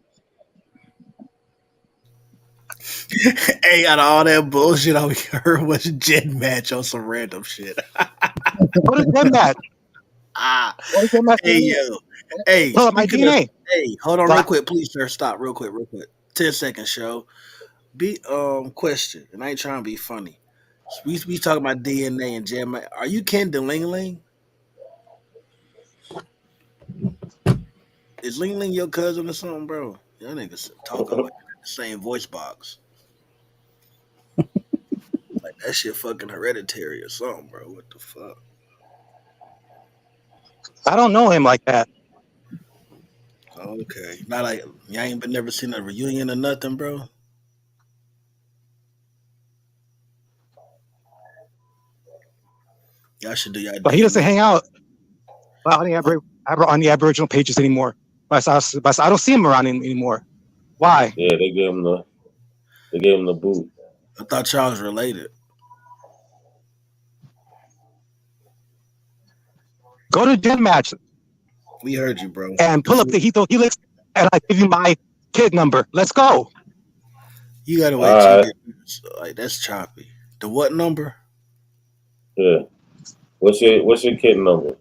Hey, out of all that bullshit I heard was Jet Match on some random shit. What is Jet Match? What is Jet Match? Hey, yo. Hey, Pull up my speaking of, DNA. hey, hold on But real quick, please, sir. Stop real quick. 10 seconds, show. Question, and I ain't trying to be funny. We talking about DNA and Jet Match. Are you Ken the Ling Ling? Is Ling Ling your cousin or something, bro? Y'all niggas talking like the same voice box. Like that shit fucking hereditary or something, bro. What the fuck? I don't know him like that. Okay. Not like y'all ain't been never seen a reunion or nothing, bro. Y'all should do y'all But he doesn't DNA. hang out on the Aboriginal pages anymore. But I don't see him around anymore. Why? Yeah, they gave him the boot. I thought y'all was related. Go to Jet Match We heard you, bro. and pull up the Helix, and I give you my kid number. Let's go. You gotta wait 2 years. Like that's choppy. The what number? Yeah. What's your kid number?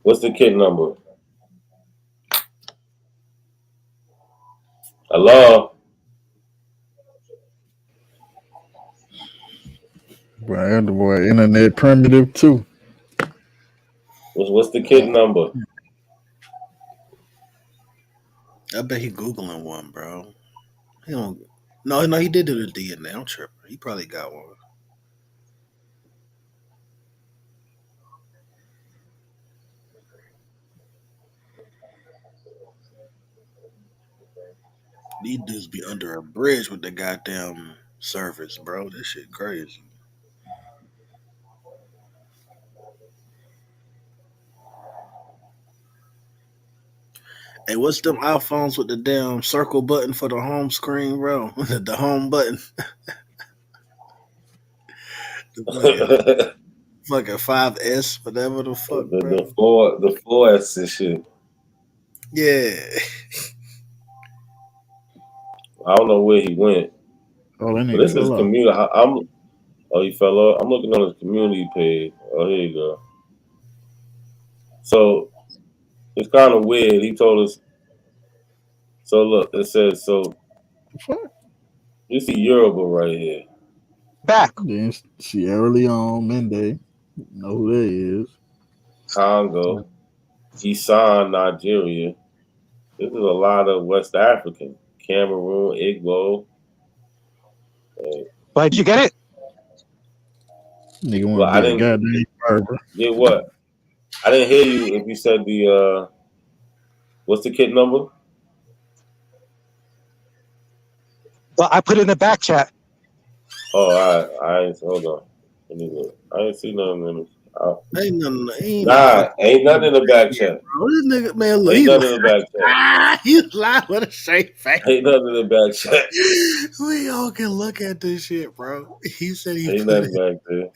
What's the kid number? Hello? Boy, the boy internet primitive too. What's the kid number? I bet he googling one, bro. He don't. No, he did do the DNA. I'm tripping. He probably got one. These dudes be under a bridge with the goddamn service, bro. This shit crazy. Hey, what's them iPhones with the damn circle button for the home screen, bro? The home button. the fucking 5S, whatever the fuck, bro. the 4S and shit. Yeah. I don't know where he went. Oh, that But nigga this is fell off. community. He fell off. I'm looking on his community page. Oh, here you go. So it's kind of weird. He told us. So look, it says so. You see Yoruba right here. Back. Then Sierra Leone, Mende. Know who that is. Congo, Isan, Nigeria. This is a lot of West African. Cameroon, Igbo. But did you get it? Nigga Well, want I to be a didn't goddamn barber. get what? I didn't hear you if you said the what's the kit number? Well, I put it in the back chat. Oh, I hold on. Let me look. I ain't see nothing in the Ain't nothing. ain't nothing in the back chat. Bro, this nigga, man, look, Ain't nothing in the back chat. he's lying with a straight face. Ain't nothing in the back chat. We all can look at this shit, bro. He said he Ain't put nothing back there.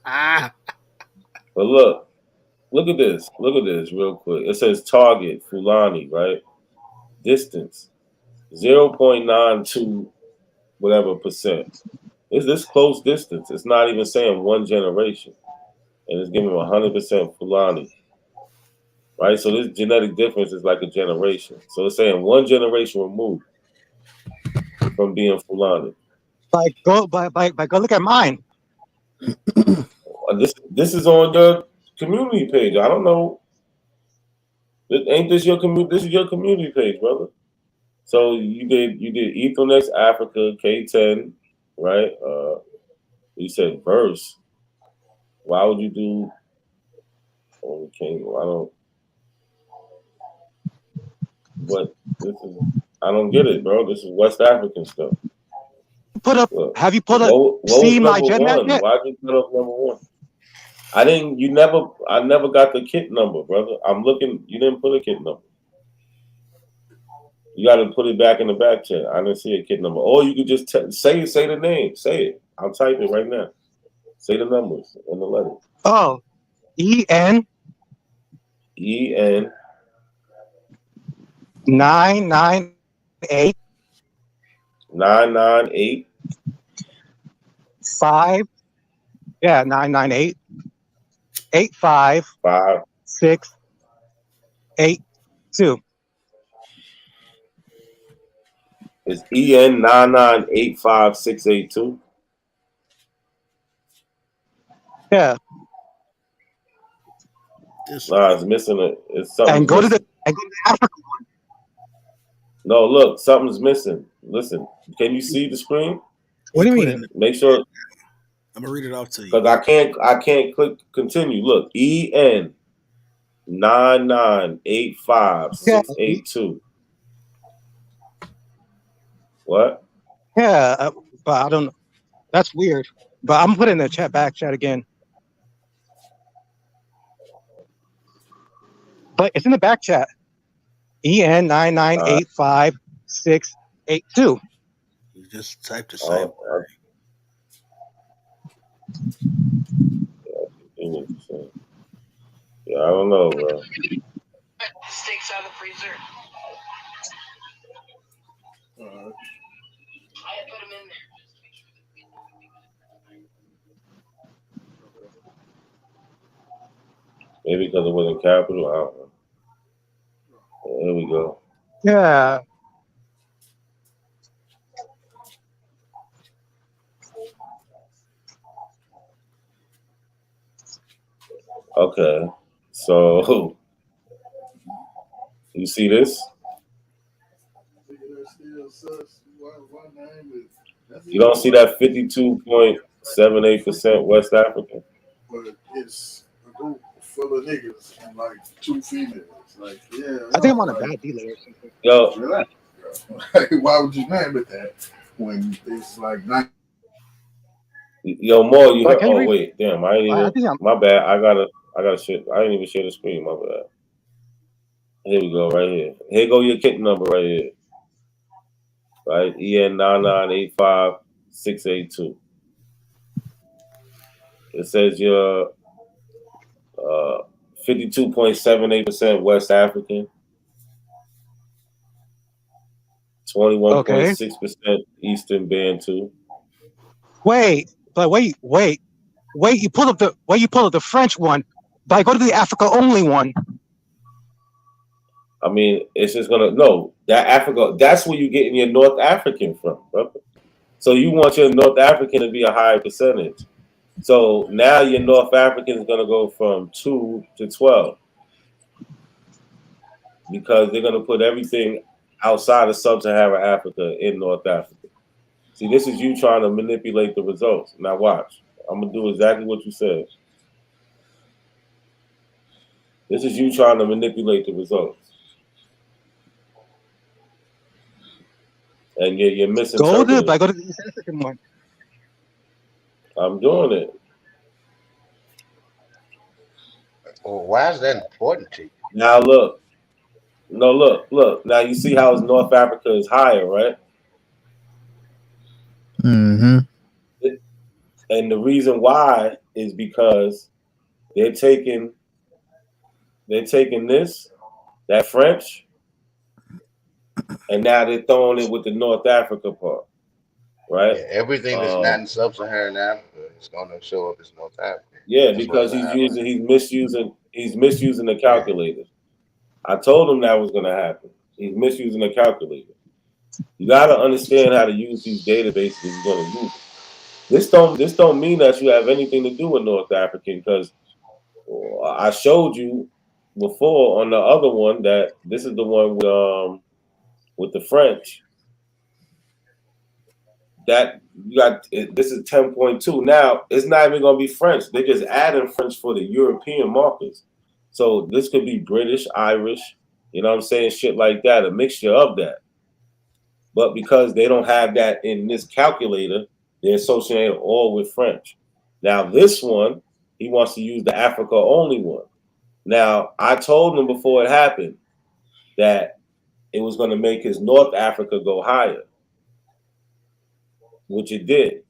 it. But look at this. Look at this real quick. It says target Fulani, right? Distance 0.92 whatever percent. It's this close distance. It's not even saying one generation, and it's giving 100% Fulani, right? So this genetic difference is like a generation. So it's saying one generation removed from being Fulani. Go look at mine. This is on the community page. I don't know. Ain't this your community? This is your community page, brother. So you did Ethernet Africa K10, right? You said verse. Why would you do? Oh, I don't. But this is. I don't get it, bro. This is West African stuff. Put up. Look, Have you put up? what See was my number Jet Match one? yet? Why'd you put up number one? I didn't. You never. I never got the kit number, brother. I'm looking. You didn't put a kit number. You got to put it back in the back chat. I didn't see a kit number. Or you could just say the name. Say it. I'll type it right now. Say the numbers and the letters. Oh, EN 998 998 5. Yeah, 998 85 682. It's EN 9985682. Yeah. Nah, it's missing it's something's And go missing. to the Africa one. No, look, something's missing. Listen, can you see the screen? What do you mean? Make sure. I'm gonna read it off to you. Because I can't click continue. Look, EN 9985682. What? Yeah, but I don't know. That's weird. But I'm putting the back chat again. But it's in the back chat. EN 9985682. You just type the same. Yeah, I don't know, bro. Steaks out of the freezer. I put them in there. Maybe because it wasn't capital. I don't know. There we go. Yeah. Okay. So you see this? You don't see that 52.78% West African? But it's a group full of niggas and like 2 females. Like, yeah. I think I'm on a bad delay or something. Yo. Relax. Why would you name it that when it's like 9? Yo, Mo, you But heard? Oh wait, damn! I ain't even. My bad. I gotta shit. I didn't even share the screen. My bad. Here we go. Right here. Here go your kit number right here. Right, EN 9985682. It says you're 52.78% West African, 21.6% Eastern Bantu. Wait. You pull up the French one, but go to the Africa only one. I mean, it's just that Africa. That's where you're getting your North African from, brother. So you want your North African to be a higher percentage. So now your North African is gonna go from 2 to 12 because they're gonna put everything outside of Sub-Saharan Africa in North Africa. See, this is you trying to manipulate the results. Now watch. I'm gonna do exactly what you said. This is you trying to manipulate the results. And you're misinterpreting. Go to the East African one. I'm doing it. Well, why is that important to you? Now look. No, look. Now you see how North Africa is higher, right? Mm-hmm. And the reason why is because they're taking this, that French, and now they're throwing it with the North Africa part, right? Yeah, everything that's not in Sub-Saharan Africa is going to show up as North Africa. Yeah, because he's misusing the calculator. I told him that was going to happen. He's misusing the calculator. You got to understand how to use these databases if you're going to use it. This don't mean that you have anything to do with North African, because I showed you before on the other one that this is the one with the French. That you got, this is 10.2. Now it's not even gonna be French. They're just adding French for the European markers. So this could be British, Irish, you know what I'm saying, shit like that, a mixture of that. But because they don't have that in this calculator, they're associated all with French. Now this one, he wants to use the Africa only one. Now I told him before it happened that it was going to make his North Africa go higher, which it did.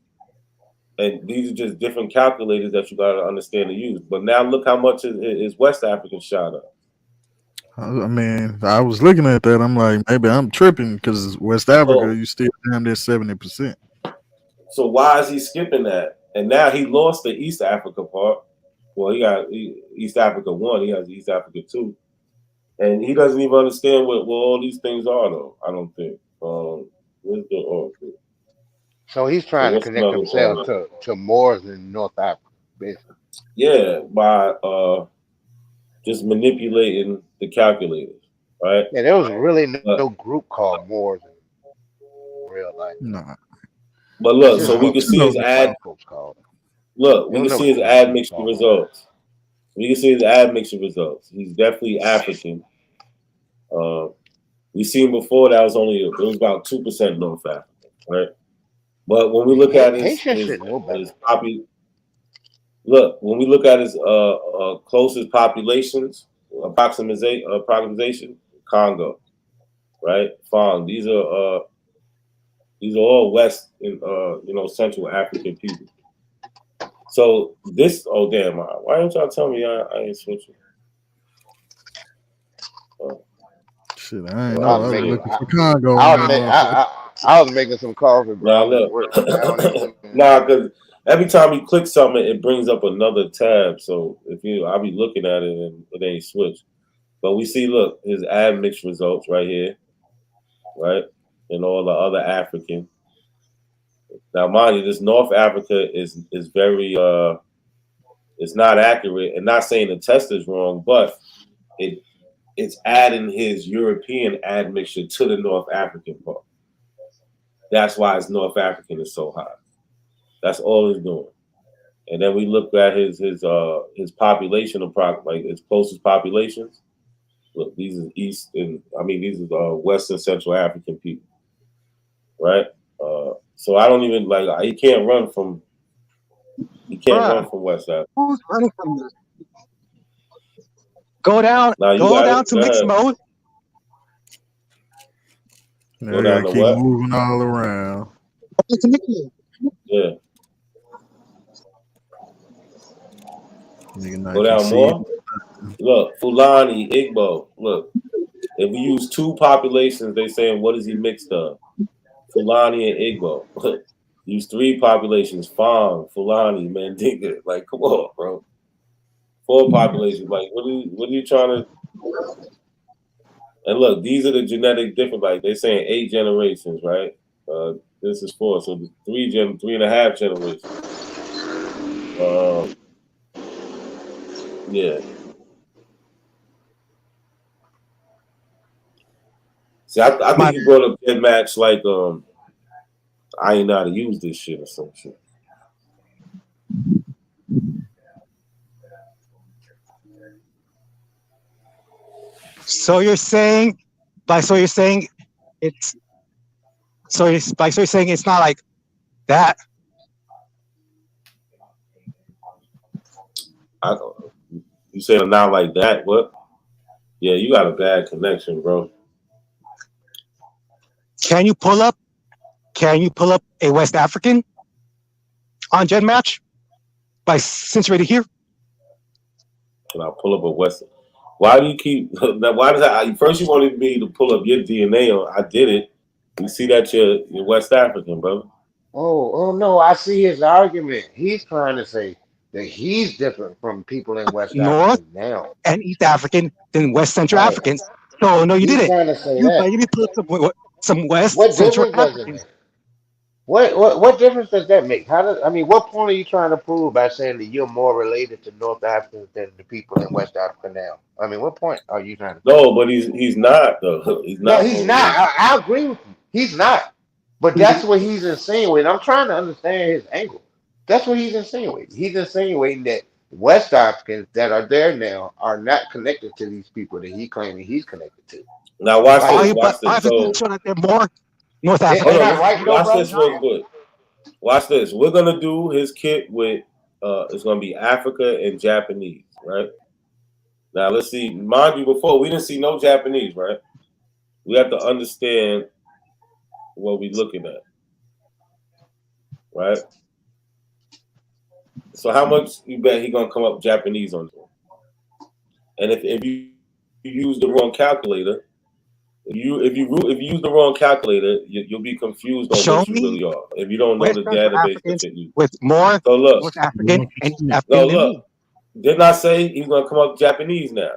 And these are just different calculators that you got to understand to use. But now look how much his West African shot up. I mean, I was looking at that. I'm like, maybe I'm tripping because West Africa, you still damn near 70%. So why is he skipping that? And now he lost the East Africa part. Well, he got East Africa 1. He has East Africa 2. And he doesn't even understand what all these things are, though, I don't think. Where's the, okay. So he's trying to connect himself to more than North Africa, basically. Yeah, by just manipulating the calculators, right? Yeah, there was really no group called Moors in real life. Nah. But look, so we can see his ad. Folks called. Look, we can see his admixture results. We can see his admixture results. He's definitely African. We seen before that was about 2% North African, right? But when we look at his when we look at his closest populations, approximation, Congo, right? Fang. These are all West and Central African people. So this, oh damn, why don't y'all tell me I ain't switching? Shit, I ain't know. I was looking for Congo. I was making some coffee, bro. Because every time you click something, it brings up another tab. So I'll be looking at it and it ain't switched. But we see, look, his admixture results right here, right, and all the other African. Now, mind you, this North Africa is very it's not accurate, and not saying the test is wrong, but it's adding his European admixture to the North African part. That's why his North African is so high. That's all it's doing. And then we look at his population like his closest populations. Look, these are these are Western Central African people, right? So I don't even he can't run from West Africa. Who's running from this? Go down to mixed mode. Go down to keep what? Moving all around. Yeah. Go down more. Look, Fulani, Igbo. Look, if we use two populations, they saying what is he mixed of? Fulani and Igbo. Use three populations: Fang, Fulani, Mandinka. Like, come on, bro. Four populations. Like, what are you trying to? And look, these are the genetic different. Like they're saying 8 generations, right? This is 4, so 3.5 generations. Yeah. See, I think he brought up dead match like I ain't know how to use this shit or some shit. So you're saying it's not like that. You saying not like that? What? Yeah, you got a bad connection, bro. Can you pull up a West African on Gen Match since you're here? Can I pull up a West? Why do you keep? Why does that? First, you wanted me to pull up your DNA on. I did it. You see that you're West African, brother. Oh no! I see his argument. He's trying to say that he's different from people in West Africa now, and East African than West Central Africans. No, you didn't. Trying to say that. You put some West what Central difference Africans. does it make? What difference does that make? What point are you trying to prove by saying that you're more related to North Africans than the people in West Africa now? I mean, what point are you trying to prove? No, but he's not though. He's not. No, he's not. I agree with you. He's not. But that's what he's insinuating. I'm trying to understand his angle. That's what he's insinuating. He's insinuating that West Africans that are there now are not connected to these people that he claiming he's connected to. Now watch this. Watch this. So that they're more North African. Watch this real good. Watch this. We're gonna do his kit with it's gonna be Africa and Japanese, right? Now let's see. Mind you, before we didn't see no Japanese, right? we have to understand what we're looking at, right? So how much you bet he gonna come up Japanese on you? And if you use the wrong calculator, if you use the wrong calculator, you'll be confused on Show what you me really are. If you don't know West the Central database that Africans you're using. with more So look, North African and East no, African than look. me. Didn't I say he's gonna come up Japanese now?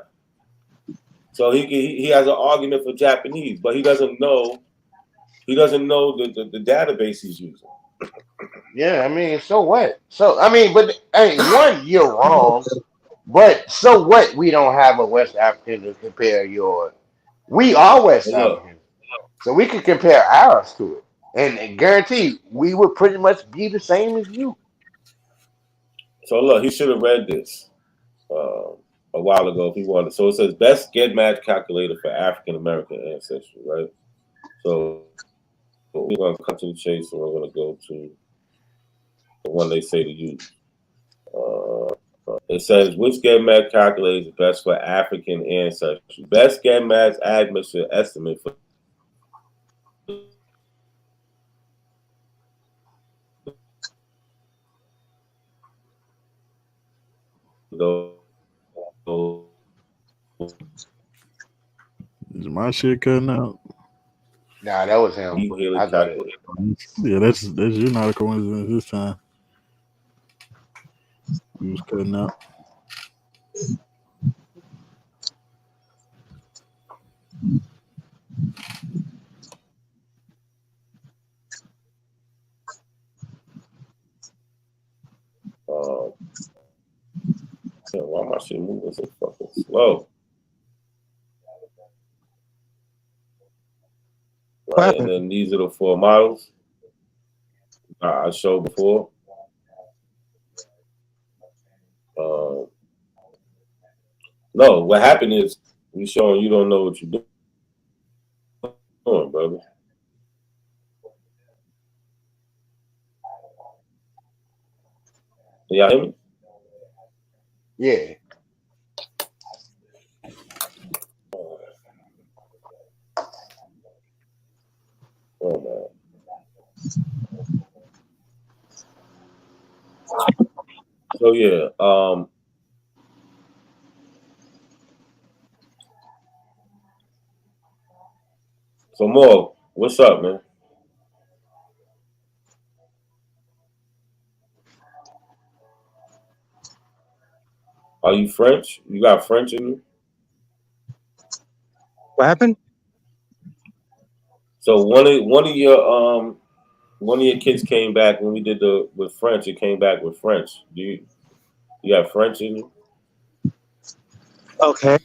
So he has an argument for Japanese, but he doesn't know the database he's using. Yeah, I mean, so what? So I mean, but hey, one, you're wrong. But so what? We don't have a West African to compare your. We are West But look, African, so we could compare ours to it, and guarantee we would pretty much be the same as you. he should have read this a while ago if he wanted. So it says best get match calculator for African American ancestry, right? So we're gonna cut to the chase, and we're gonna go to the one they say to use. It says which get match calculator is best for African ancestry. Best get match admission estimate for those Is my shit cutting out? Nah, that was him. I got it. Yeah, that's you're not a coincidence this time. You was cutting out. Why my shit moving so fucking slow? Right, and then these are the 4 models I showed before. No, what happened is we showing you don't know what you're doing, brother. Can y'all hear me? Yeah. Oh man. So yeah, so more, what's up, man? Are you French? You got French in you? What happened? So one of your kids came back when we did with French. It came back with French. Do you have French in you? Okay.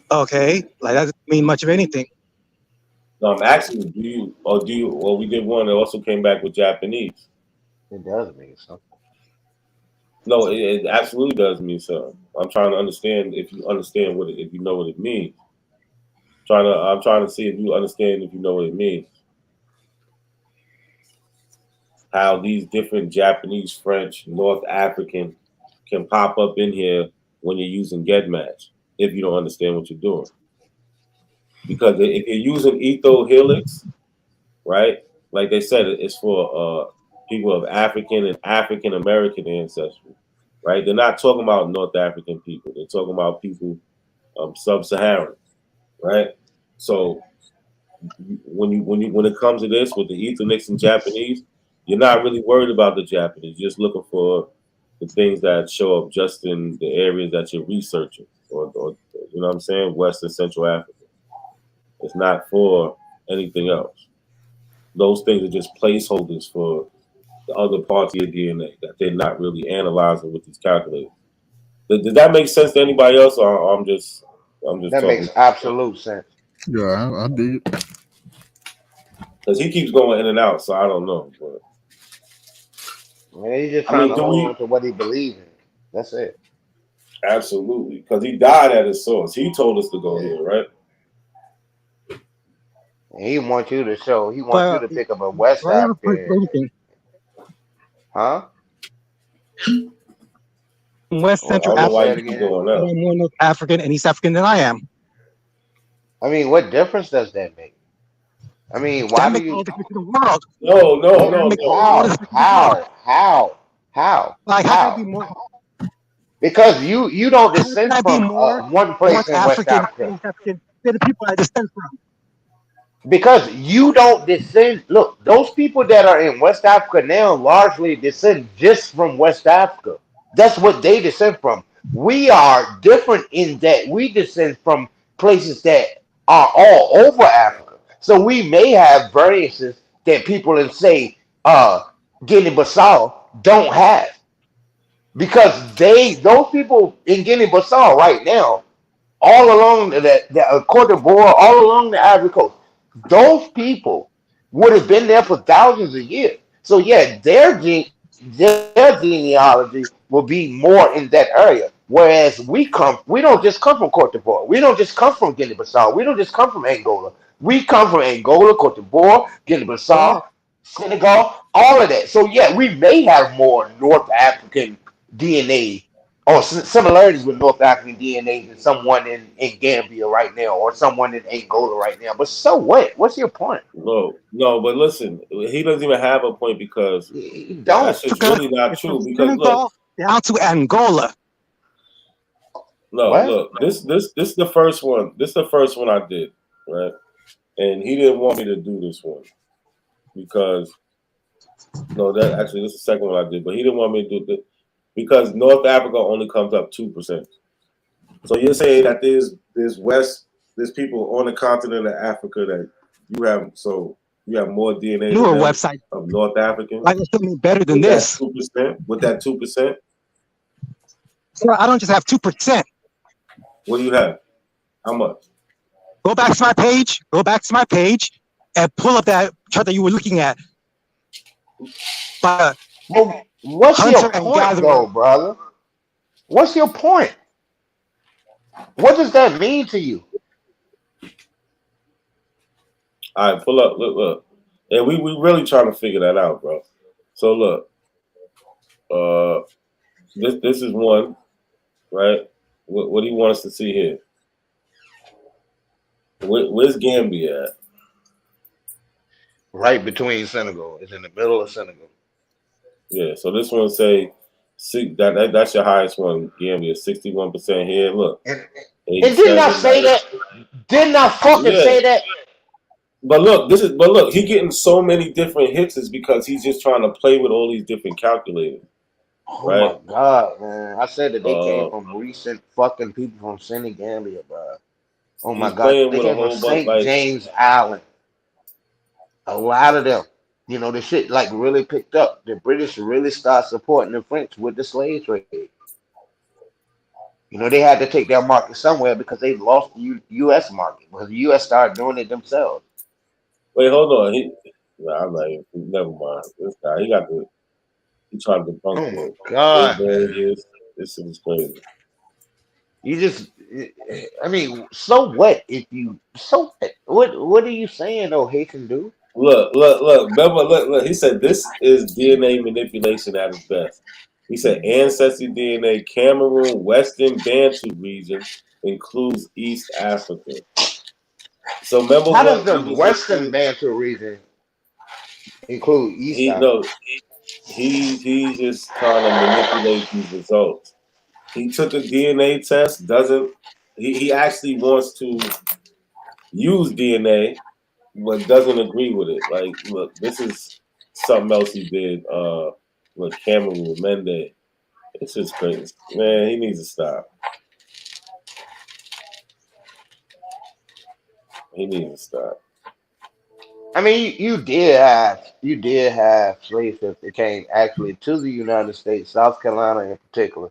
Okay. Like that doesn't mean much of anything. No, I'm asking you, or we did one that also came back with Japanese. It does mean something. No, it absolutely does mean something. I'm trying to understand if you understand if you know what it means. I'm trying to see if you understand if you know what it means. How these different Japanese, French, North African can pop up in here when you're using GEDmatch if you don't understand what you're doing. Because if you're using etho helix, right? Like they said, it's for people of African and African American ancestry, right? They're not talking about North African people. They're talking about people sub-Saharan, right? So when it comes to this with the Ethnics and Japanese, you're not really worried about the Japanese. You're just looking for the things that show up just in the areas that you're researching, or you know what I'm saying, West and Central Africa. It's not for anything else. Those things are just placeholders for the other parts of your DNA that they're not really analyzing with these calculators. Does that make sense to anybody else, or I'm just That talking? makes absolute sense. Yeah, I did. Because he keeps going in and out, so I don't know. But Man, he's just trying to hold on to what he believes in. That's it. Absolutely, because he died at his source. He told us to go here, right? And he wants you to show. He wants you to pick up a West African. Huh? West Central I don't know why Africa. you keep going I'm out. more North African and East African than I am. I mean, what difference does that make? I mean, why That do makes you? all the difference in the world. No, no, What? That no, makes no. all the How? difference in the world. How? Like, how can I How? be more? Because you don't How can descend I be from more one place North in West African, Africa. East African than the people I descend from? Because you don't descend. Look, those people that are in West Africa now largely descend just from West Africa. That's what they descend from. We are different in that we descend from places that are all over Africa. So we may have variances that people in say Guinea-Bissau don't have because those people in Guinea-Bissau right now all along the Cote d'Ivoire, all along the Ivory Coast. Those people would have been there for thousands of years. So yeah, their genealogy will be more in that area. Whereas we don't just come from Cote d'Ivoire. We don't just come from Guinea-Bissau. We don't just come from Angola. We come from Angola, Cote d'Ivoire, Yeah. Guinea-Bissau, Senegal, all of that. So yeah, we may have more North African DNA or similarities with North African DNA than someone in Gambia right now or someone in Angola right now. But so what? What's your point? No, no, but listen, he doesn't even have a point because You that don't. shit's Because really not it's from true. Because look, Senegal down to Angola. no, What? look, this is the first one. This is the first one I did, right? And he didn't want me to do this one because no, that actually this is the second one I did, but he didn't want me to do it because North Africa only comes up 2%. So you're saying that there's people on the continent of Africa that you have you have more DNA than Newer them website. of North Africans Like, it's something better than with that this. 2%. With that 2%, So I don't just have 2%. what do you have? How much? Go back to my page. Go back to my page and pull up that chart that you were looking at. By Well, what's your hunter and point gatherer. though, brother? What's your point? What does that mean to you? All right, pull up. Look. And we really trying to figure that out, bro. So look, this is one, right? What do you want us to see here? Where's Gambia at? Right between Senegal. It's in the middle of Senegal. Yeah, so this one say that's your highest one, Gambia, 61% here. Look, And didn't I 87. say that? Didn't I fucking Yeah, say that? but look, he getting so many different hits is because he's just trying to play with all these different calculators, Oh my right? god, man. I said that they came Uh, from recent fucking people from Senegambia, bro. Oh my he's god. playing They with a came from whole bunch St. like James Island. A lot of them. You know, the shit like really picked up. The British really started supporting the French with the slave trade. You know, they had to take their market somewhere because they lost the U.S. market because the U.S. started doing it themselves. wait, hold on. I'm not even, never mind. This guy, he tried to debunk Oh my the Big god, Bang man. is this shit is crazy. You just, I mean, so what if you, so what are you saying though, Haitian dude? Look. Remember, look. He said this is DNA manipulation at its best. He said ancestry DNA, Cameroon, Western Bantu region includes East Africa. So remember How does what the we just Western explained? Bantu region include East He Africa? no, he's just trying to manipulate these results. He took a DNA test. Doesn't he actually wants to use DNA, but doesn't agree with it. Like, look, this is something else he did. With Cameroon Mende. It's just crazy, man. He needs to stop. He needs to stop. I mean, you did have slave ships that came actually to the United States, South Carolina in particular,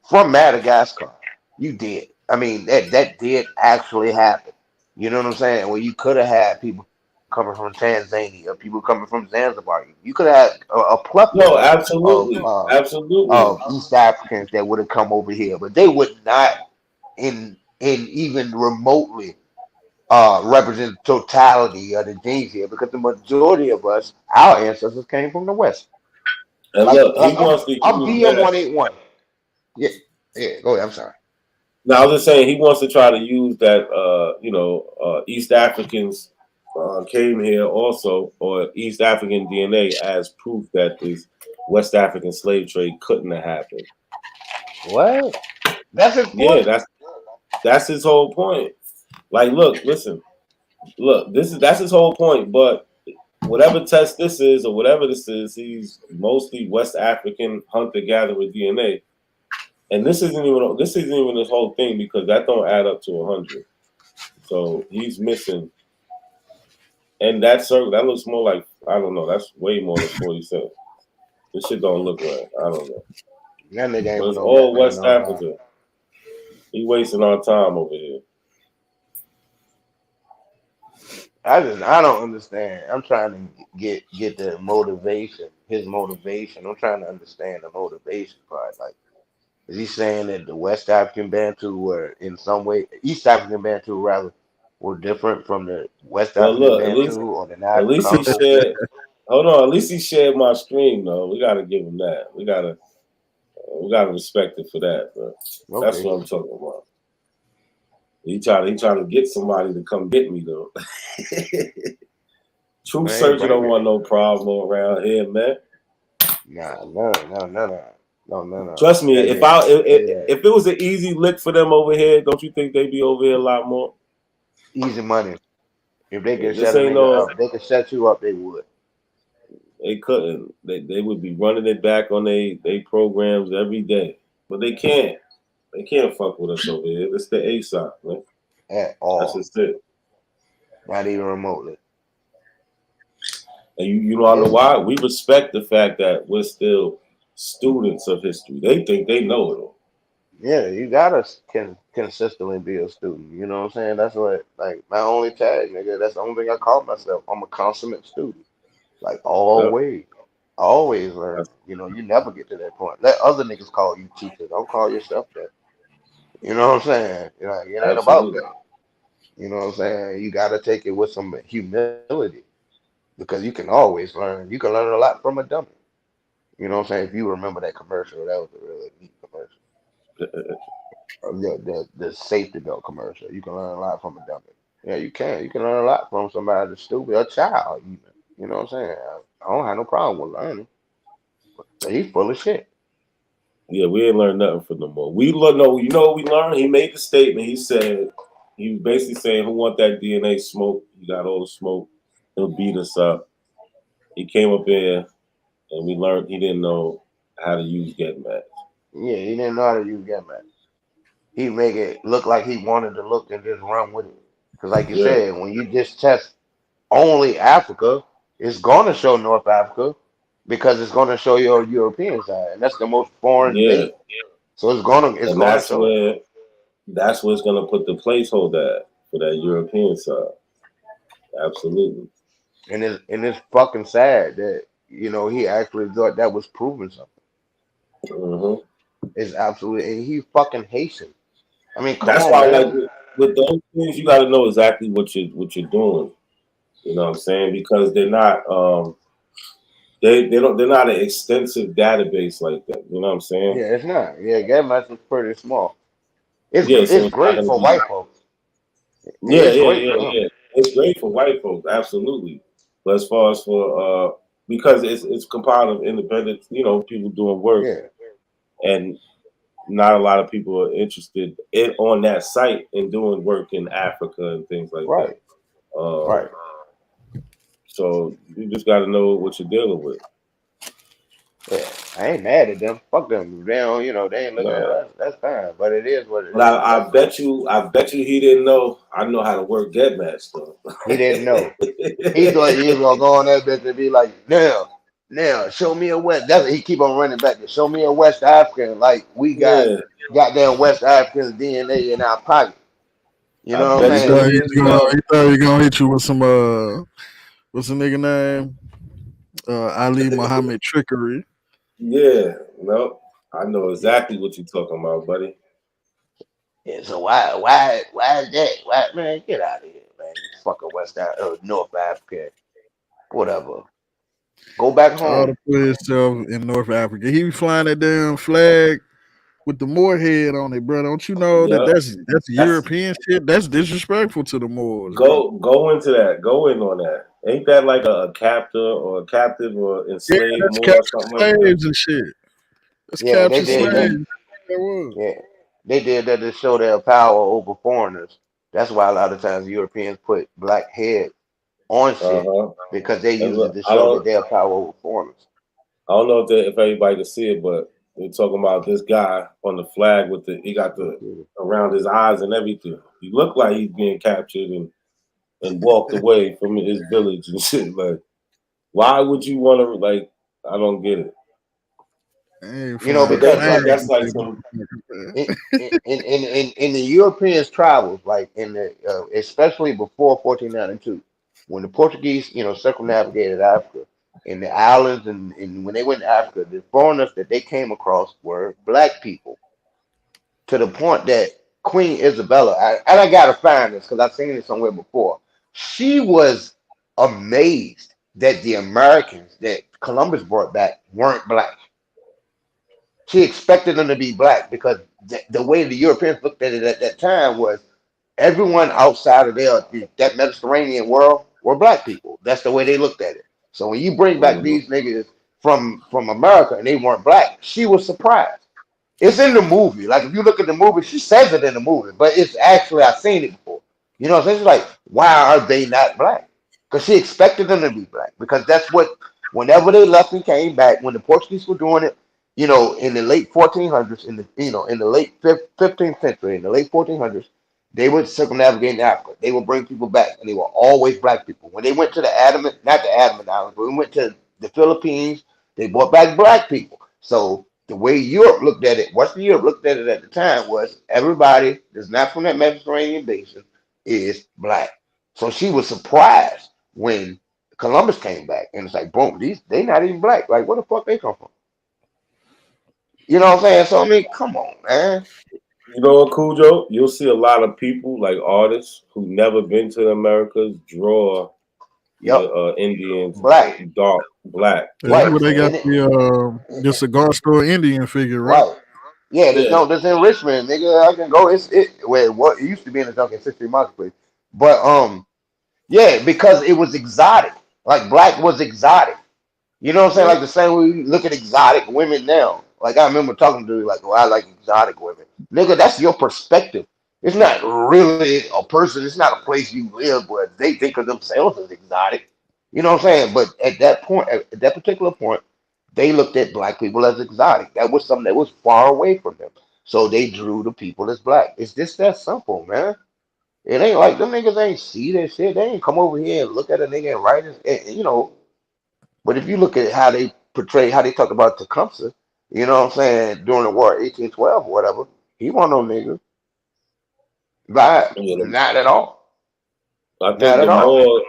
from Madagascar. You did. I mean, that did actually happen. You know what I'm saying? Well, you could have had people coming from Tanzania, people coming from Zanzibar. You could have had a plethora No, of absolutely, absolutely. East Africans that would have come over here, but they would not in even remotely represent the totality of the genes here because the majority of us, our ancestors came from the West. And Like look, he wants to I'm use that. BM181. Yeah, yeah. Go ahead. I'm sorry. Now, I was just saying he wants to try to use that, East Africans came here also, or East African DNA as proof that this West African slave trade couldn't have happened. What? That's his point. Yeah, that's his whole point. Like, listen, that's his whole point. But whatever test this is, or whatever this is, he's mostly West African hunter-gatherer DNA. And this isn't even his whole thing, because that don't add up to 100. So he's missing, and that circle that looks more like, I don't know. That's way more than 47. This shit don't look right. I don't know. That nigga ain't But with it's no all goddamn West no. Africa. He wasting our time over here. I don't understand. I'm trying to get the motivation, his motivation. I'm trying to understand the motivation part. Like, is he saying that the West African Bantu were in some way, East African Bantu rather, were different from the West Well, African look, Bantu or the at Nile least he Congo? shared. Hold on, at least he shared my stream though. We gotta give him that. We gotta respect it for that, bro. That's Okay. what I'm talking about. He trying to get somebody to come get me though. Truth Man, Surgeon bring don't it. want no problem around here, man. No. Trust me, That if it was an easy lick for them over here, don't you think they'd be over here a lot more? easy money. If they could This shut a ain't nigga no. up, they could shut you up, they would. They couldn't. They would be running it back on they programs every day, but they can't. They can't fuck with us over here. It's the ASOP, man. At That's all. just it. Not even remotely. And you know, I know why. We respect the fact that we're still students of history. They think they know it all. Yeah, you gotta consistently be a student. You know what I'm saying? That's what, like, my only tag, nigga. That's the only thing I call myself. I'm a consummate student. Like, Yep. always learn. You know, you never get to that point. Let other niggas call you teacher. Don't call yourself that. You know what I'm saying? You're like, it ain't about Absolutely. that. You know what I'm saying? You gotta take it with some humility because you can always learn. You can learn a lot from a dummy. You know what I'm saying? If you remember that commercial, that was a really neat commercial. The safety belt commercial. You can learn a lot from a dummy. Yeah, you can. You can learn a lot from somebody that's stupid, a child even. You know what I'm saying? I don't have no problem with learning. But he's full of shit. Yeah, we ain't learned nothing from no more. We learn. No, you know what we learned? He made the statement. He said he was basically saying, "Who want that DNA smoke? He got all the smoke. He'll beat us up." He came up here, and we learned he didn't know how to use get mad. Yeah, he didn't know how to use that man. He make it look like he wanted to look and just run with it. Because like you Yeah, said, when you just test only Africa, it's gonna show North Africa because it's gonna show your European side, and that's the most foreign yeah, bait. So it's and gonna show it. that's where it's gonna put the placeholder at for that European side. Absolutely. And it's fucking sad that he actually thought that was proving something. Mm-hmm. It's absolutely, and he fucking Haitian. I mean, come That's on, why, like man. with those things, you got to know exactly what you're doing. You know what I'm saying? Because they're not they're not an extensive database like that. You know what I'm saying? Yeah, it's not. Yeah, Gas is pretty small. It's Yeah, so it's it's not great gonna for be. white folks. Yeah, It's yeah, great yeah, for them. yeah. It's great for white folks, absolutely. But as far as for because it's compiled of independent, people doing work, Yeah, and not a lot of people are interested on that site in doing work in Africa and things like that. right, Um, right. so you just got to know what you're dealing with. Yeah, I ain't mad at them. Fuck them. If they don't, they ain't looking at Nah. us. That's fine. But it is what it But is. I bet you he didn't know. I know how to work GetMatch though. He didn't know. He thought he was gonna go on that bitch and be like, now, show me a West. That's what he keep on running back to. Show me a West African. Like we got Yeah, goddamn West African DNA in our pocket. You I know what I'm bet He you saying? thought he he didn't gonna, know. he thought he gonna hit you with some what's the nigga name? Ali Muhammad trickery. Yeah, no, I know exactly what you're talking about, buddy. Yeah. So why is that? Why, man, get out of here, man. You fucking North African, whatever. Go back All to home. put himself in North Africa. He was flying that damn flag with the Moorhead on it, bro. Don't you know Yeah, that's European shit? That's disrespectful to the Moors, bro. go into that. Go in on that. Ain't that like a captor or a captive or Yeah, enslaved that's Moor or captured something like that? slaves and shit. That's Yeah, they captured did that. slaves. That was. Yeah, they did that to show their power over foreigners. That's why a lot of times Europeans put black head on shit Uh-huh. because they And use it look, to show that they have power over foreigners. I don't know if everybody can see it, but they're talking about this guy on the flag with he got the around his eyes and everything. He looked like he's being captured and walked away from his village and shit. Like, why would you want to like? I don't get it. You know, But because like that's like some. in the Europeans' travels, like in the especially before 1492, when the Portuguese, circumnavigated Africa and the islands, and when they went to Africa, the foreigners that they came across were black people. To the point that Queen Isabella, and I gotta find this because I've seen it somewhere before. She was amazed that the Americans that Columbus brought back weren't black. She expected them to be black because the way the Europeans looked at it at that time was everyone outside of that Mediterranean world were black people. That's the way they looked at it. So when you bring back these niggas from America and they weren't black, she was surprised. It's in the movie. Like if you look at the movie, she says it in the movie, but it's actually I've seen it before. You know what I'm saying? She's like, why are they not black? Because she expected them to be black. Because that's what whenever they left and came back, when the Portuguese were doing it, in the late 1400s, in the late 15th century, in the late 1400s, they would circumnavigate Africa. They would bring people back, and they were always black people. When they went to not the Andaman Islands, but we went to the Philippines, they brought back black people. So the way Europe looked at it, Western Europe looked at it at the time was everybody that's not from that Mediterranean basin is black. So she was surprised when Columbus came back, and it's like, boom, they not even black. Like, where the fuck they come from? You know what I'm saying? So I mean, come on, man. You know what, Cujo? You'll see a lot of people like artists who never been to the Americas draw the Indians black, dark black. That's right? where they got And the cigar store Indian figure, right? right, yeah. There's enrichment, nigga. I can go. What it used to be in the Dunkin' 60 marketplace, but yeah, because it was exotic. Like black was exotic. You know what I'm saying? Like the same way we look at exotic women now. Like I remember talking to you like, oh, I like exotic women. Nigga, that's your perspective. It's not really a person. It's not a place you live where they think of themselves as exotic. You know what I'm saying? But at that point, at that particular point, they looked at black people as exotic. That was something that was far away from them. So they drew the people as black. It's just that simple, man. It ain't like them niggas ain't see that shit. They ain't come over here and look at a nigga and write it. But if you look at how they portray, how they talk about Tecumseh, you know what I'm saying, during the war, 1812 or whatever, he wasn't no nigga. Not at all. I Not think at all.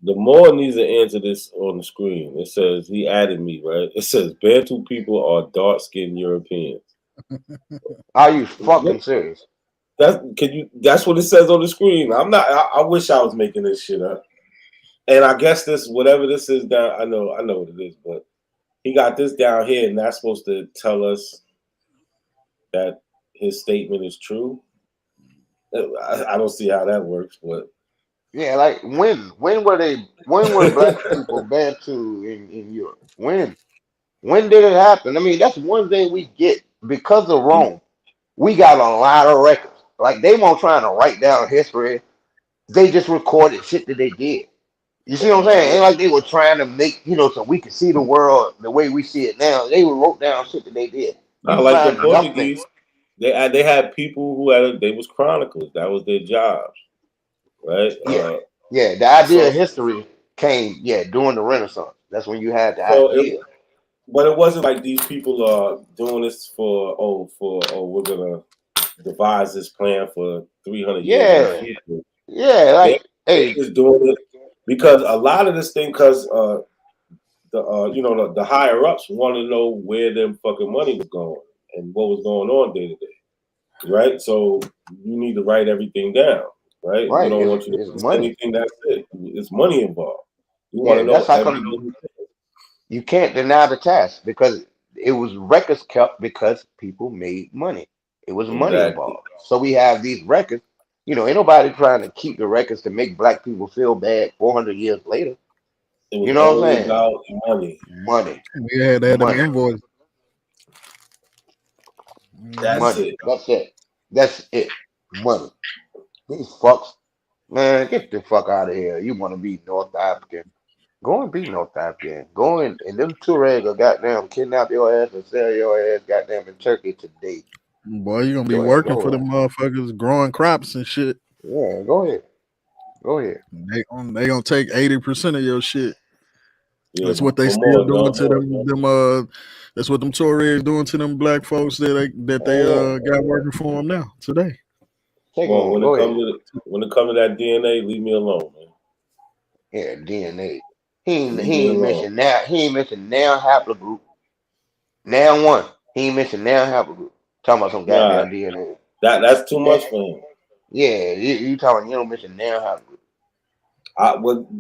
the more needs to answer this on the screen. It says he added me, right? It says Bantu people are dark skinned Europeans. Are you fucking serious? That's what it says on the screen. I'm not. I wish I was making this shit up. And I guess this, whatever this is down, I know what it is, but he got this down here, and that's supposed to tell us that his statement is true. I don't see how that works, but Yeah, like when were black people Bantu in Europe? When did it happen? I mean, that's one thing we get because of Rome. We got a lot of records. Like they weren't trying to write down history. They just recorded shit that they did. You see what I'm saying? Ain't like they were trying to make, so we could see the world the way we see it now. They wrote down shit that they did. not You like the find nothing. Portuguese. They had people who they was chroniclers. That was their jobs, right? Yeah. The idea So of history came, during the Renaissance. That's when you had the so idea. but it wasn't like these people are doing this we're gonna devise this plan for 300 years in the Yeah. future. Yeah, They like, they hey, just doing it because a lot of this thing, because the higher ups want to know where them fucking money was going and what was going on day to day, right? So you need to write everything down, right? We right, don't want you to it's miss money. anything. That's it. It's money involved. You want to Yeah, know that's how every come little thing. you can't deny the task because it was records kept because people made money. It was money Exactly. involved. So we have these records. You know, ain't nobody trying to keep the records to make black people feel bad 400 years later. It You was know what I'm only saying? about money. Money, We had to have them money, invoices. That's money. it. That's it. That's it. Money. These fucks, man, get the fuck out of here. You want to be North African? Go and be North African. Go and them Tuareg will goddamn kidnap your ass and sell your ass goddamn in Turkey today. Boy, you gonna be Go ahead, working go for ahead. them motherfuckers growing crops and shit. Yeah, go ahead. Go ahead. They gonna take 80% of your shit. Yeah, That's what they for still more, doing no to more. them. That's what them Tories doing to them black folks that they got working for them now today. Take Well, on. Go ahead. when it comes to that DNA, leave me alone, man. Yeah, DNA. Leave He me ain't alone. mentioned now. He ain't mentioned now haplogroup. Now one. He ain't mentioned now haplogroup. Talking about some Nah, goddamn DNA. that's too Yeah, much for him. yeah. You talking? You don't mention now haplogroup.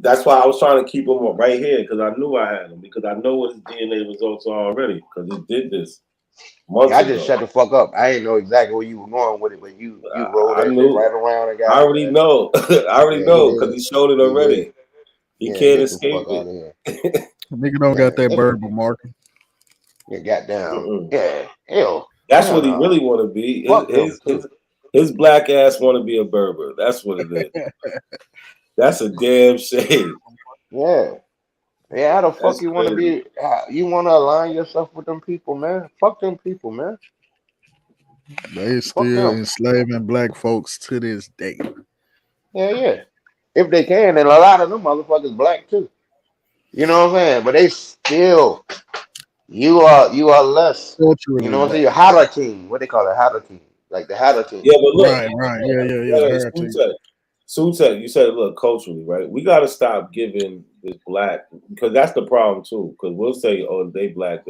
That's why I was trying to keep him right here because I knew I had him because I know what his DNA results are already because he did this Yeah, months I just ago. shut the fuck up. I didn't know exactly where you were going with it, but you rolled I that shit knew. right around and I got it, already man. know. I already Yeah, you know because did. he showed it You did. already. He Yeah, can't get the escape fuck out it. of here, Nigga don't got man. that Nigga, Bible marker. you goddamn. Mm-mm. Yeah, hell, That's hell what he no. really want to be. Fuck them too. His black ass want to be a Berber. That's what it is. That's a damn shame. Yeah. Yeah, how the fuck That's you want to crazy. be? You want to align yourself with them people, man? Fuck them people, man. They Fuck still them. enslaving black folks to this day. Yeah, yeah. If they can, and a lot of them motherfuckers black too. You know what I'm saying? But they still, you are less. You Culturally know what I'm saying? black. You're Hatter team. What they call it, Hatter team. Like the Hatter team. Yeah, but look, Right. Yeah. hey, Heritage. Sutek, you said, look, culturally, right? We got to stop giving this black because that's the problem too. Because we'll say, oh, they black,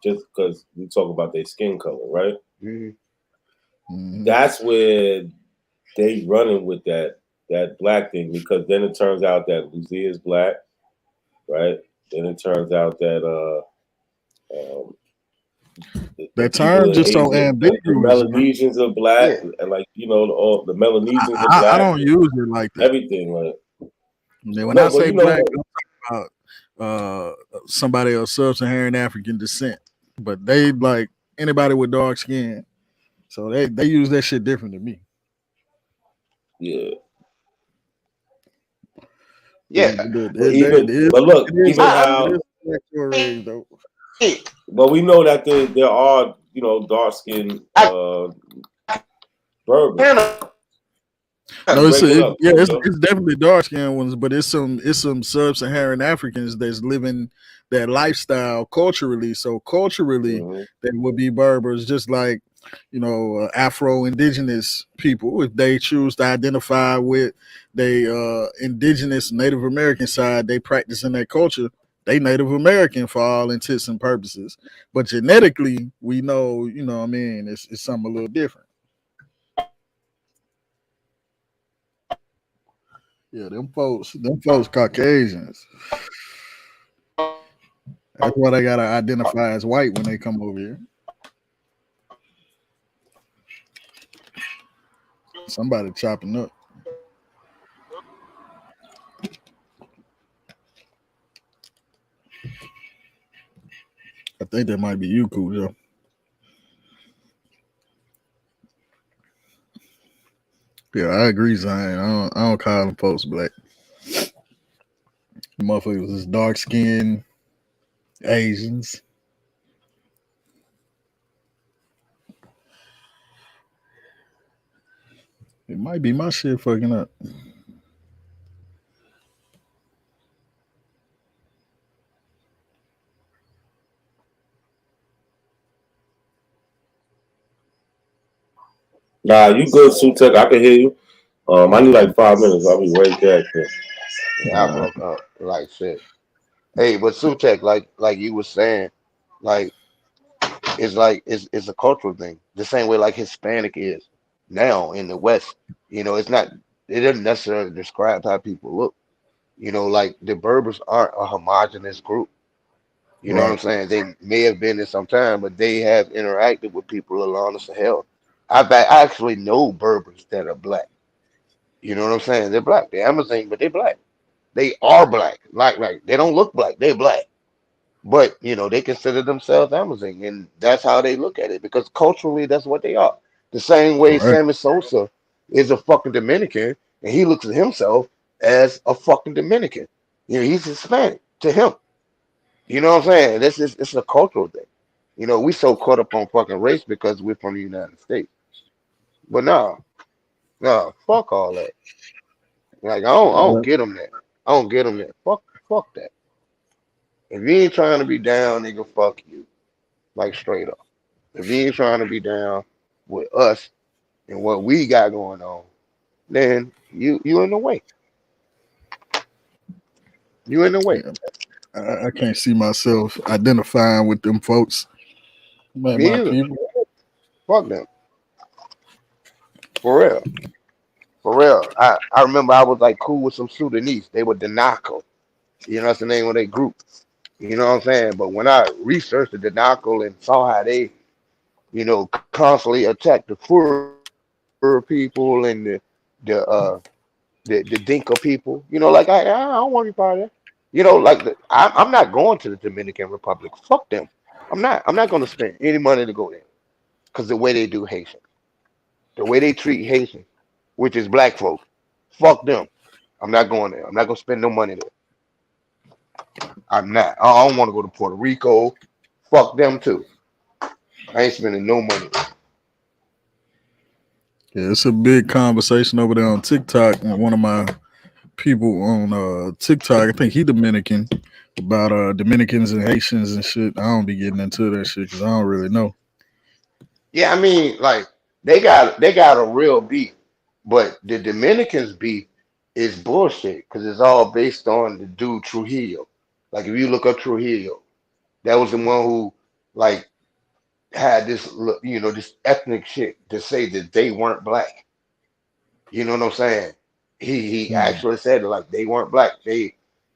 just because we talk about their skin color, right? Mm-hmm. That's where they running with that black thing because then it turns out that Lucia is black, right? Then it turns out that the That people term in just so Asia, the ambiguous, man. Melanesians are black, Yeah. and like all the Melanesians are I black, don't use it like that. everything like. When I No, but say you know black, what? I'm talking about somebody of sub-Saharan African descent, but they like anybody with dark skin, so they use that shit different than me. Yeah. Yeah. But look, even how, Though. but we know that there are dark skinned Berbers. No, Break it up, Jojo. it's definitely dark skinned ones, but it's some sub-Saharan Africans that's living that lifestyle culturally. So culturally, they would be Berbers, just like Afro indigenous people. If they choose to identify with the indigenous Native American side, they practice in that culture. They Native American for all intents and purposes. But genetically, we know, what I mean, it's something a little different. Yeah, them folks Caucasians. That's why they gotta identify as white when they come over here. Somebody chopping up. I think that might be you, Cujo. Yeah, I agree, Zion. I don't call them folks black. Motherfuckers is dark skinned Asians. It might be my shit fucking up. Nah, you good, Sutek. I can hear you. I need like 5 minutes. I'll be right back. Yeah, I broke up like shit. Hey, but Sutek, like you were saying, like it's a cultural thing. The same way like Hispanic is now in the West. It's not. It doesn't necessarily describe how people look. Like the Berbers aren't a homogenous group. You know what I'm saying? They may have been in some time, but they have interacted with people along the Sahel. I actually know Berbers that are black. You know what I'm saying? They're black. They're Amazon, but they're black. They are black. Like they don't look black. They're black. But they consider themselves Amazon, and that's how they look at it because culturally, that's what they are. The same way Right. Sammy Sosa is a fucking Dominican, and he looks at himself as a fucking Dominican. He's Hispanic to him. You know what I'm saying? This is it's a cultural thing. We so caught up on fucking race because we're from the United States. But no, fuck all that. Like I don't get them that. I don't get them that. Fuck that. If you ain't trying to be down, nigga, fuck you. Like straight up. If you ain't trying to be down with us and what we got going on, then you in the way. You in the way. Yeah. I can't see myself identifying with them folks. Man, Me my either. people. Fuck them. For real. For real. I remember I was like cool with some Sudanese. They were Danako. That's the name of their group. You know what I'm saying? But when I researched the Danako and saw how they, constantly attack the Fur people and the the Dinka people, like I don't want to be part of that. I'm not going to the Dominican Republic. Fuck them. I'm not going to spend any money to go there because the way they do Haitians, the way they treat Haitians, which is black folks, fuck them. I'm not going there. I'm not going to spend no money there. I'm not. I don't want to go to Puerto Rico. Fuck them too. I ain't spending no money. Yeah, it's a big conversation over there on TikTok. And one of my people on TikTok, I think he Dominican, about Dominicans and Haitians and shit. I don't be getting into that shit because I don't really know. Yeah, I mean, like they got a real beef, but the Dominicans beef is bullshit because it's all based on the dude Trujillo. Like if you look up Trujillo, that was the one who like had this ethnic shit to say that they weren't black. You know what I'm saying? He actually said like they weren't black. They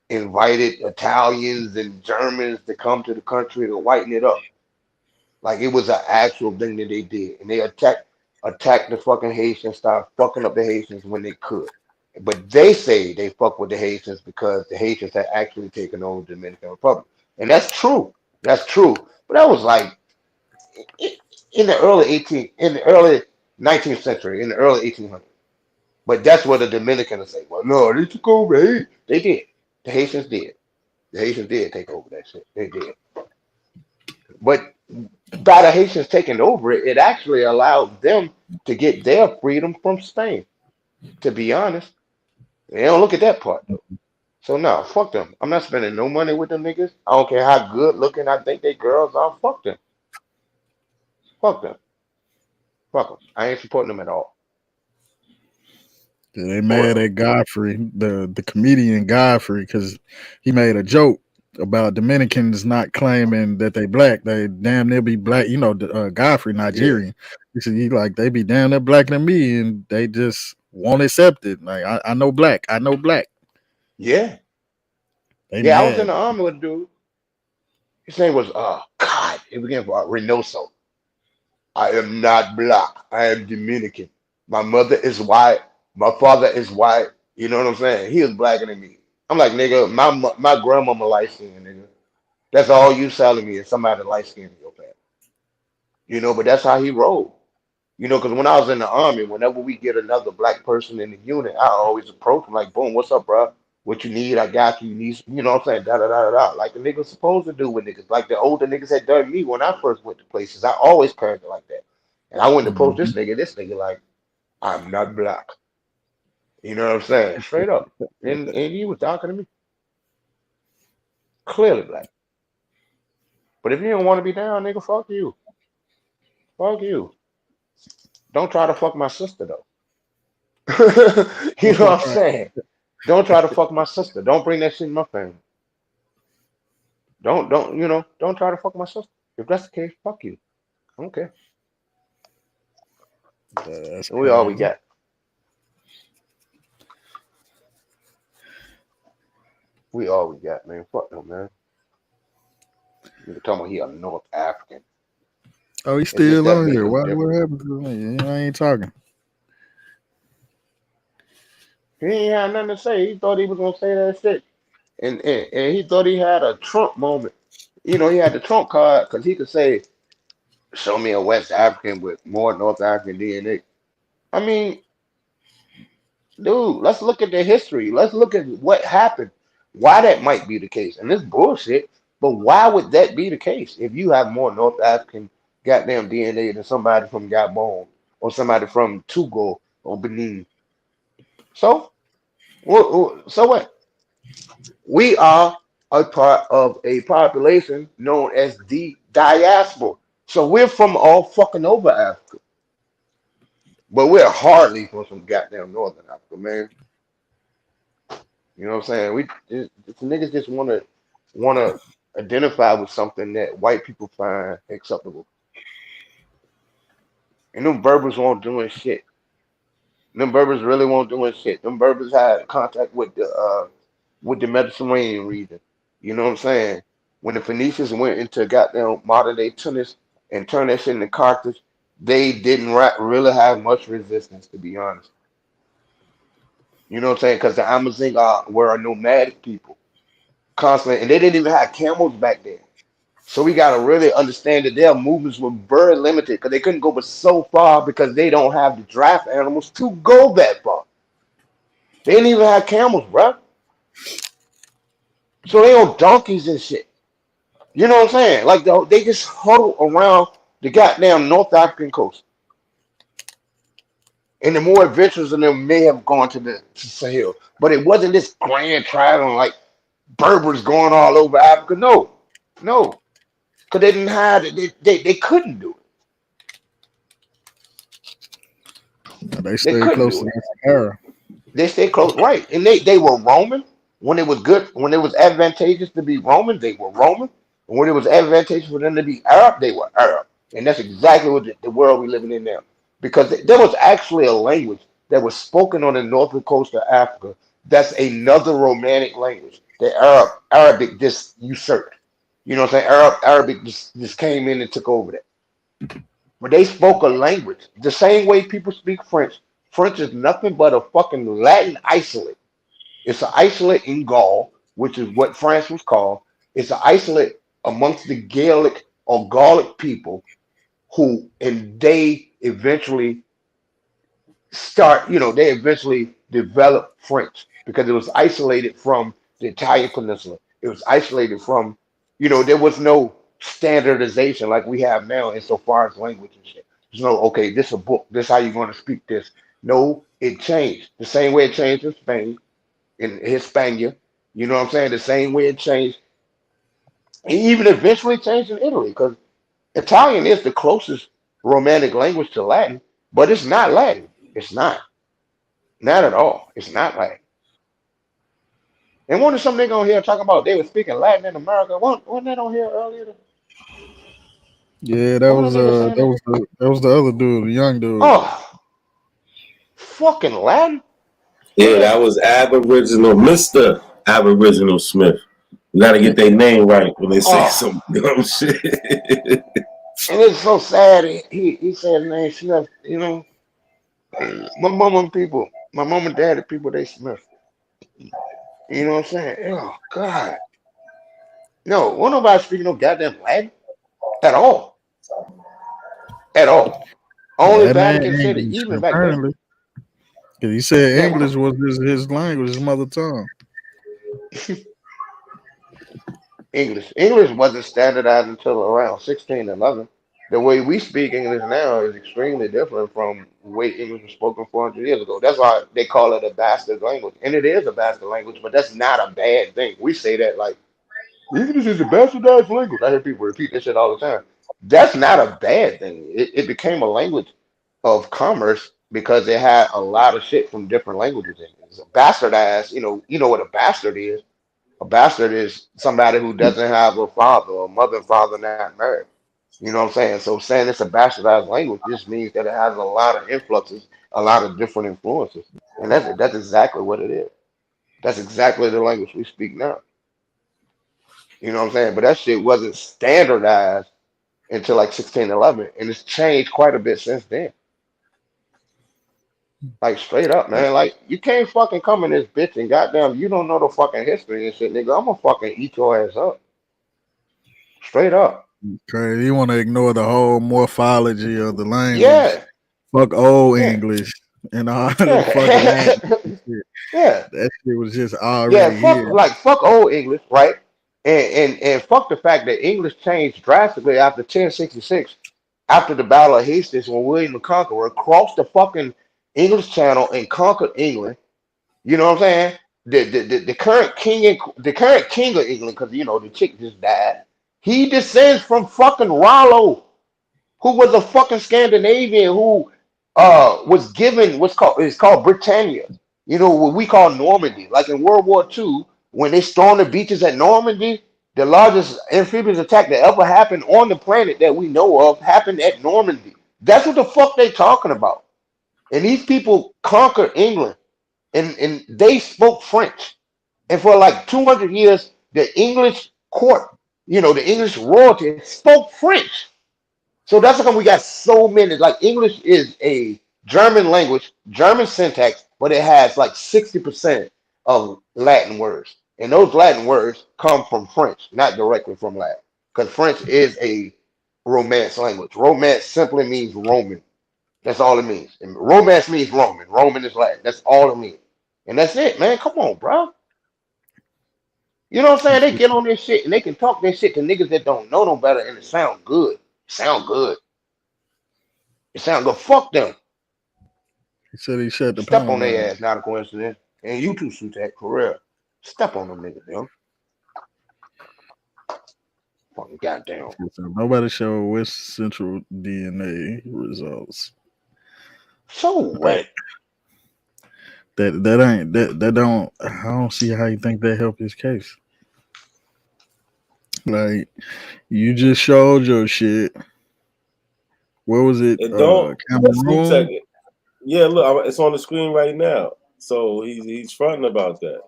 invited Italians and Germans to come to the country to whiten it up. Like it was an actual thing that they did, and they attacked the fucking Haitians, started fucking up the Haitians when they could. But they say they fuck with the Haitians because the Haitians had actually taken over the Dominican Republic, and that's true. That's true. But that was like i- in the early 19th century, in the early 1800s. But that's what the Dominicans say. Well, no, they took over. They did. The Haitians did. The Haitians did take over that shit. They did. But by the Haitians taking over it, it actually allowed them to get their freedom from Spain. To be honest, they don't look at that part though. So no, fuck them. I'm not spending no money with them niggas. I don't care how good looking I think they girls are. Fuck them. Fuck them. Fuck them. I ain't supporting them at all. Yeah, they For mad real. at Godfrey, the comedian Godfrey, because he made a joke about Dominicans not claiming that they black. They damn near be black. Godfrey Yeah. Nigerian. He said he like they be damn near blacker than me, and they just won't accept it. Like I know black. I know black. Yeah. They Yeah. I was in mad. the army with a dude. His name was God. It began with Reynoso. I am not black. I am Dominican. My mother is white. My father is white. You know what I'm saying? He is blacker than me. I'm like, nigga, my grandmama light skinned, nigga. That's all you selling me is somebody light skinned in your family. But that's how he rolled. Because when I was in the army, whenever we get another black person in the unit, I always approach him like, boom, what's up, bro? What you need, I got you. You need, you know what I'm saying? Da da da da da. Like the niggas supposed to do with niggas. Like the older niggas had done me when I first went to places. I always parented like that. And I went to approach Mhm. this nigga like, I'm not black. You know what I'm saying? Straight up. And he was talking to me. Clearly black. But if you don't want to be down, nigga, fuck you. Fuck you. Don't try to fuck my sister though. You know what I'm saying? Don't try to fuck my sister. Don't bring that shit in my family. Don't try to fuck my sister. If that's the case, fuck you. I don't care. That's And we all we crazy. got. We all we got, man. Fuck them, man. You're talking about he a North African. Oh, he's It's just still that on big here. of a What difference. happened to me? I ain't talking. He ain't had nothing to say. He thought he was gonna say that shit, and he thought he had a Trump moment. You know, he had the Trump card because he could say, "Show me a West African with more North African DNA." I mean, dude, let's look at the history. Let's look at what happened. Why that might be the case, and this bullshit. But why would that be the case if you have more North African goddamn DNA than somebody from Gabon or somebody from Togo or Benin? So, so what? We are a part of a population known as the diaspora. So we're from all fucking over Africa, but we're hardly from some goddamn Northern Africa, man. You know what I'm saying? The niggas just wanna identify with something that white people find acceptable. And them Berbers won't doing shit. Them Berbers really won't doing shit. Them Berbers had contact with the Mediterranean region. You know what I'm saying? When the Phoenicians went into goddamn modern day Tunis and turned that shit into Carthage, they didn't really have much resistance, to be honest. You know what I'm saying? Because the Amazon were a nomadic people, constantly, and they didn't even have camels back then. So we gotta really understand that their movements were very limited because they couldn't go but so far because they don't have the draft animals to go that far. They didn't even have camels, bro. So they on donkeys and shit. You know what I'm saying? Like they just huddle around the goddamn North African coast. And the more adventurous of them may have gone to Sahel. But it wasn't this grand traveling like Berbers going all over Africa. No. No. Because they didn't have it. They couldn't do it. They They stay couldn't close do to it. that Sahara. They stay close, right? And they were Roman when it was good, when it was advantageous to be Roman. They were Roman, and when it was advantageous for them to be Arab, they were Arab. And that's exactly what the world we're living in now. Because there was actually a language that was spoken on the northern coast of Africa. That's another Romantic language. The Arabic just usurped. You know what I'm saying? Arabic just came in and took over that. But they spoke a language the same way people speak French. French is nothing but a fucking Latin isolate. It's an isolate in Gaul, which is what France was called. It's an isolate amongst the Gaelic or Gallic people who, and they eventually they eventually developed French because it was isolated from the Italian peninsula. It was isolated from, there was no standardization like we have now insofar as language and shit. There's no, okay, this is a book, this is how you're going to speak this. No, it changed. The same way it changed in Spain, in Hispania, you know what I'm saying? The same way it changed, and even eventually changed in Italy, because Italian is the closest Romantic language to Latin, but it's not Latin. It's not. Not at all. It's not Latin. And wasn't some nigga on here talking about they were speaking Latin in America? Wasn't that on here earlier? Yeah, What was that nigga saying that? that was the other dude, the young dude. Oh, fucking Latin? Yeah, that was Aboriginal, Mr. Aboriginal Smith. You gotta get their name right when they say Oh, some dumb shit. and it's so sad. He said his name Smith. My mom and dad, the people they Smith. You know what I'm saying? Oh God, no, wasn't nobody speaking no goddamn Latin at all, at all. Only Latin and Vatican said it, English, even back then. apparently. Because he said Yeah, English was his language, his mother tongue. English wasn't standardized until around 1611. The way we speak English now is extremely different from the way English was spoken 400 years ago. That's why they call it a bastard language. And it is a bastard language, but that's not a bad thing. We say that like, English is a bastardized language. I hear people repeat that shit all the time. That's not a bad thing. It became a language of commerce because it had a lot of shit from different languages in it. It's a bastardized, you know what a bastard is. A bastard is somebody who doesn't have a father or mother and father not married. You know what I'm saying? So saying it's a bastardized language just means that it has a lot of influxes, a lot of different influences. And that's exactly what it is. That's exactly the language we speak now. You know what I'm saying? But that shit wasn't standardized until like 1611, and it's changed quite a bit since then. Like straight up, man. Like you can't fucking come in this bitch and goddamn you don't know the fucking history and shit, nigga. I'm gonna fucking eat your ass up. Straight up. Crazy. You want to ignore the whole morphology of the language. Yeah. Fuck old Yeah. English and all the fucking Yeah. Latin shit. Yeah. That shit was just Yeah. already Fuck here. like fuck old English, right? And fuck the fact that English changed drastically after 1066, after the Battle of Hastings when William the Conqueror crossed the fucking English Channel and conquered England. You know what I'm saying? The current king of England, because you know the chick just died. He descends from fucking Rollo, who was a fucking Scandinavian who was given it's called Britannia. You know what we call Normandy. Like in World War II, when they stormed the beaches at Normandy, the largest amphibious attack that ever happened on the planet that we know of happened at Normandy. That's what the fuck they talking about. And these people conquered England, and they spoke French. And for like 200 years, the English court, you know, the English royalty spoke French. So that's how come we got so many. Like English is a German language, German syntax, but it has like 60% of Latin words. And those Latin words come from French, not directly from Latin. Because French is a Romance language. Romance simply means Roman. That's all it means. And Romance means Roman. Roman is Latin. That's all it means. And that's it, man. Come on, bro. You know what I'm saying? They get on this shit and they can talk this shit to niggas that don't know no better and it sound good. Sound good. It sound good. Fuck them. He said he shut the Step on pound their down. ass, not a coincidence. And you too, Sutak, for real. Step on them niggas, yo. Fucking goddamn. So nobody showed West Central DNA results. So Like, what? that ain't that don't I don't see how you think that helped his case. Like you just showed your shit. Where was it? And don't sleep Cameroon? second. Yeah, look, it's on the screen right now. So he's fronting about that.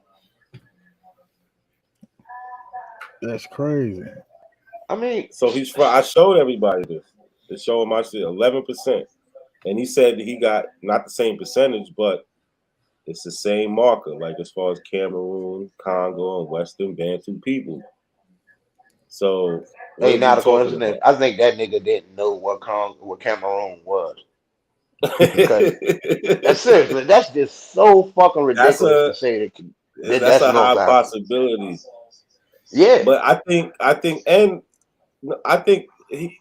That's crazy. I mean, so I showed everybody this. It's showing my shit 11%, and he said that he got not the same percentage, but it's the same marker, like as far as Cameroon, Congo, and Western Bantu people. So what hey, is he not a talking coincidence. about? I think that nigga didn't know what Cameroon was. Because that's seriously, that's just so fucking that's ridiculous a to say that that's that's a North high Africa. possibility. Yeah. But I think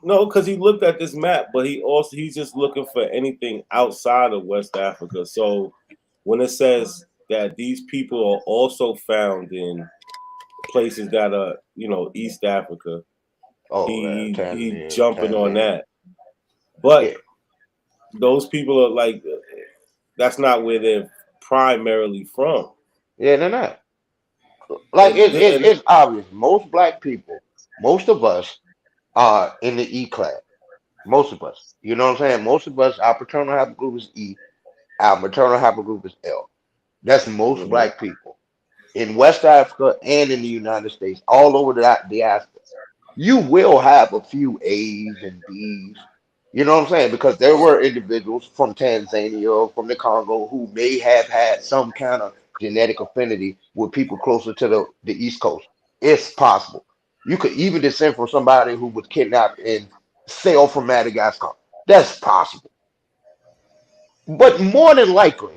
because he looked at this map, but he's just looking for anything outside of West Africa. So when it says that these people are also found in places that are, East Africa, he jumping on Tanzania. that. But Yeah. those people are like, that's not where they're primarily from. Yeah, they're not. Like it's obvious. Most black people, most of us are in the E class. Most of us. You know what I'm saying? Most of us, our paternal haplogroup is E, our maternal haplogroup is L. That's most black people in West Africa and in the United States, all over the diaspora. You will have a few A's and B's. You know what I'm saying? Because there were individuals from Tanzania or from the Congo who may have had some kind of genetic affinity with people closer to the East Coast. It's possible. You could even descend from somebody who was kidnapped and sailed from Madagascar. That's possible. But more than likely,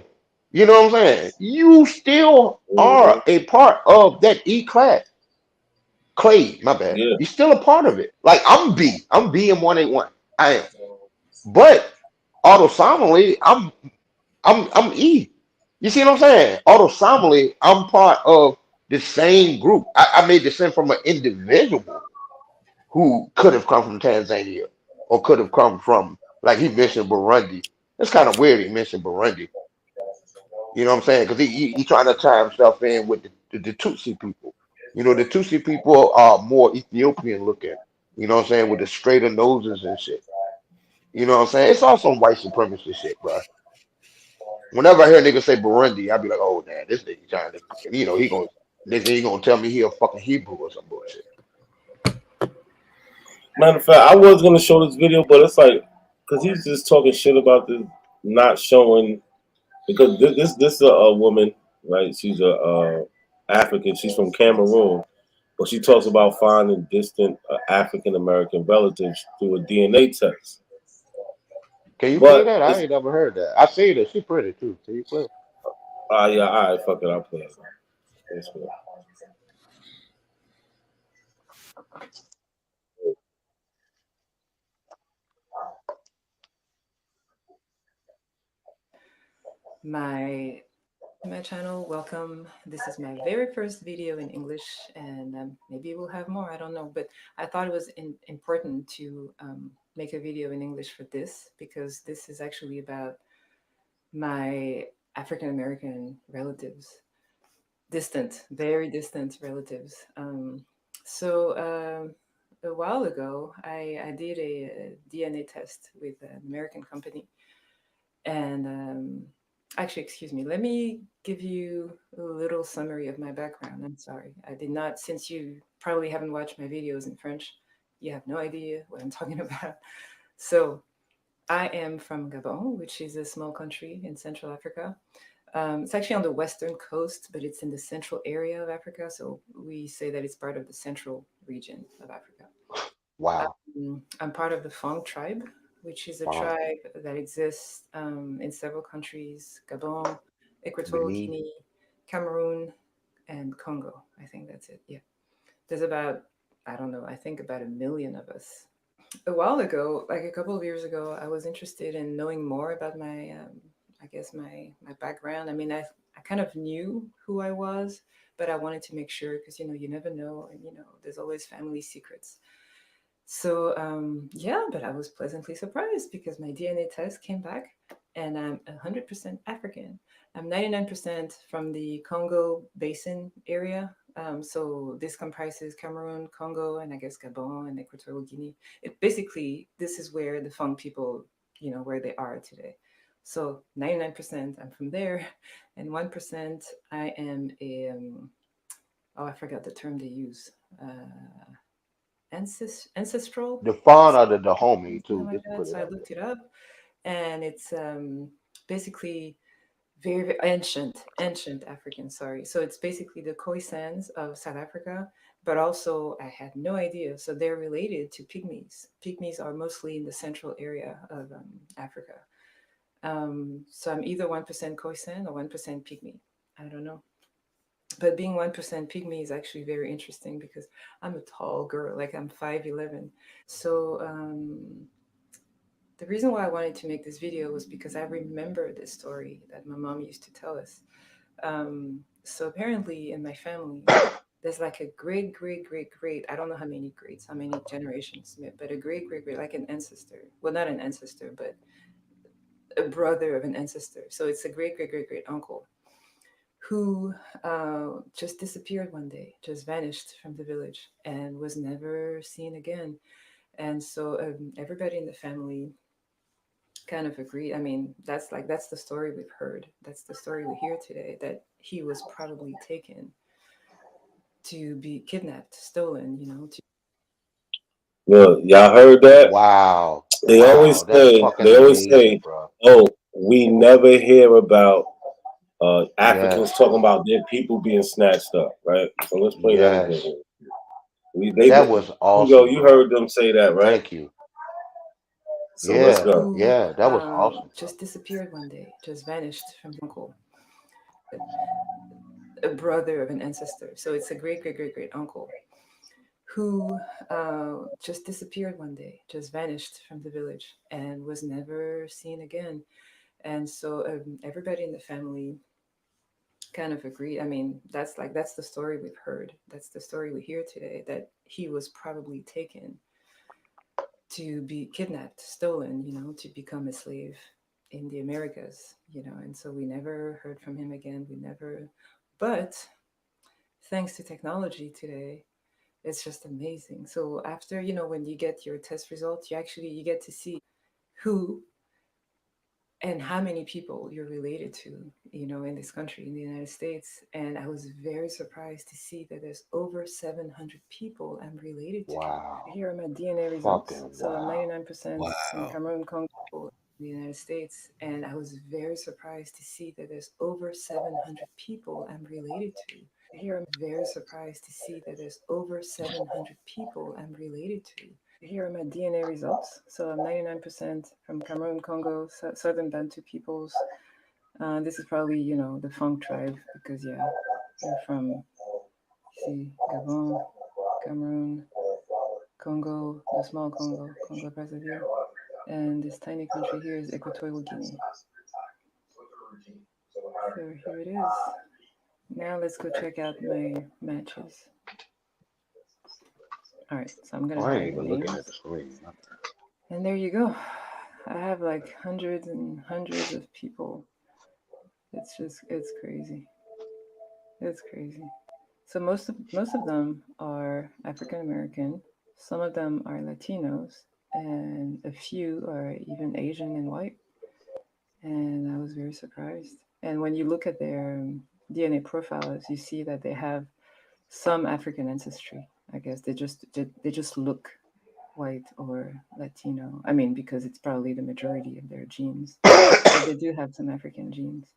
you know what I'm saying? You still are a part of that E class. Clay, my bad. Yeah. You're still a part of it. Like I'm B. I'm B in 181. I am. But autosomally, I'm E. You see what I'm saying? Autosomally, I'm part of the same group. I may descend from an individual who could have come from Tanzania or could have come from, like he mentioned, Burundi. It's kind of weird he mentioned Burundi. You know what I'm saying? Because he trying to tie himself in with the Tutsi people. You know, the Tutsi people are more Ethiopian looking. You know what I'm saying? With the straighter noses and shit. You know what I'm saying? It's all some white supremacist shit, bro. Whenever I hear niggas say Burundi, I be like, oh, man, this nigga trying to, he gonna tell me he a fucking Hebrew or some bullshit. Matter of fact, I was gonna show this video, but it's like because he's just talking shit about this not showing because this is a woman, right? She's a African. She's from Cameroon, but she talks about finding distant African American relatives through a DNA test. Can you play But that? I it's ain't never heard that. I seen it. She pretty too. Can you play it? yeah, all right, fuck it, I'll play it. That's good. Wow. Wow. Benin. The font of the Dahomey too, just to put it out there. Look, y'all heard that? Wow. They Wow. always That's say, fucking amazing, bro. "Oh, we never hear about Africans Yes. talking about their people being snatched up." Right? So let's play that Yes. again. That was Hugo, awesome, you bro. heard them say that, right? Thank you. So let's Yeah. go. Yeah. That was awesome, bro. and how many people you're related to, in this country, in the United States. And I was very surprised to see that there's over 700 people I'm related to. Wow. Here are my DNA results. Fucking So I'm wow. 99% from Wow. Cameroon, Congo, the United States. And I was very surprised to see that there's over 700 people I'm related to. Here I'm very surprised to see that there's over 700 people I'm related to. Here are my DNA results. So I'm 99% from Cameroon, Congo, Southern Bantu peoples. This is probably, the Funk tribe because, yeah, they're from, see, Gabon, Cameroon, Congo, the small Congo, Congo Brazzaville. And this tiny country here is Equatorial Guinea. So here it is. Now let's go check out my matches. All right, so I'm gonna I ain't hide the even looking at names. the screen. And there you go. I have like hundreds and hundreds of people. It's crazy. It's crazy. So most of them are African American. Some of them are Latinos, and a few are even Asian and white. And I was very surprised. And when you look at their DNA profiles, you see that they have some African ancestry. I guess they just look white or Latino. I mean, because it's probably the majority of their genes, but they do have some African genes.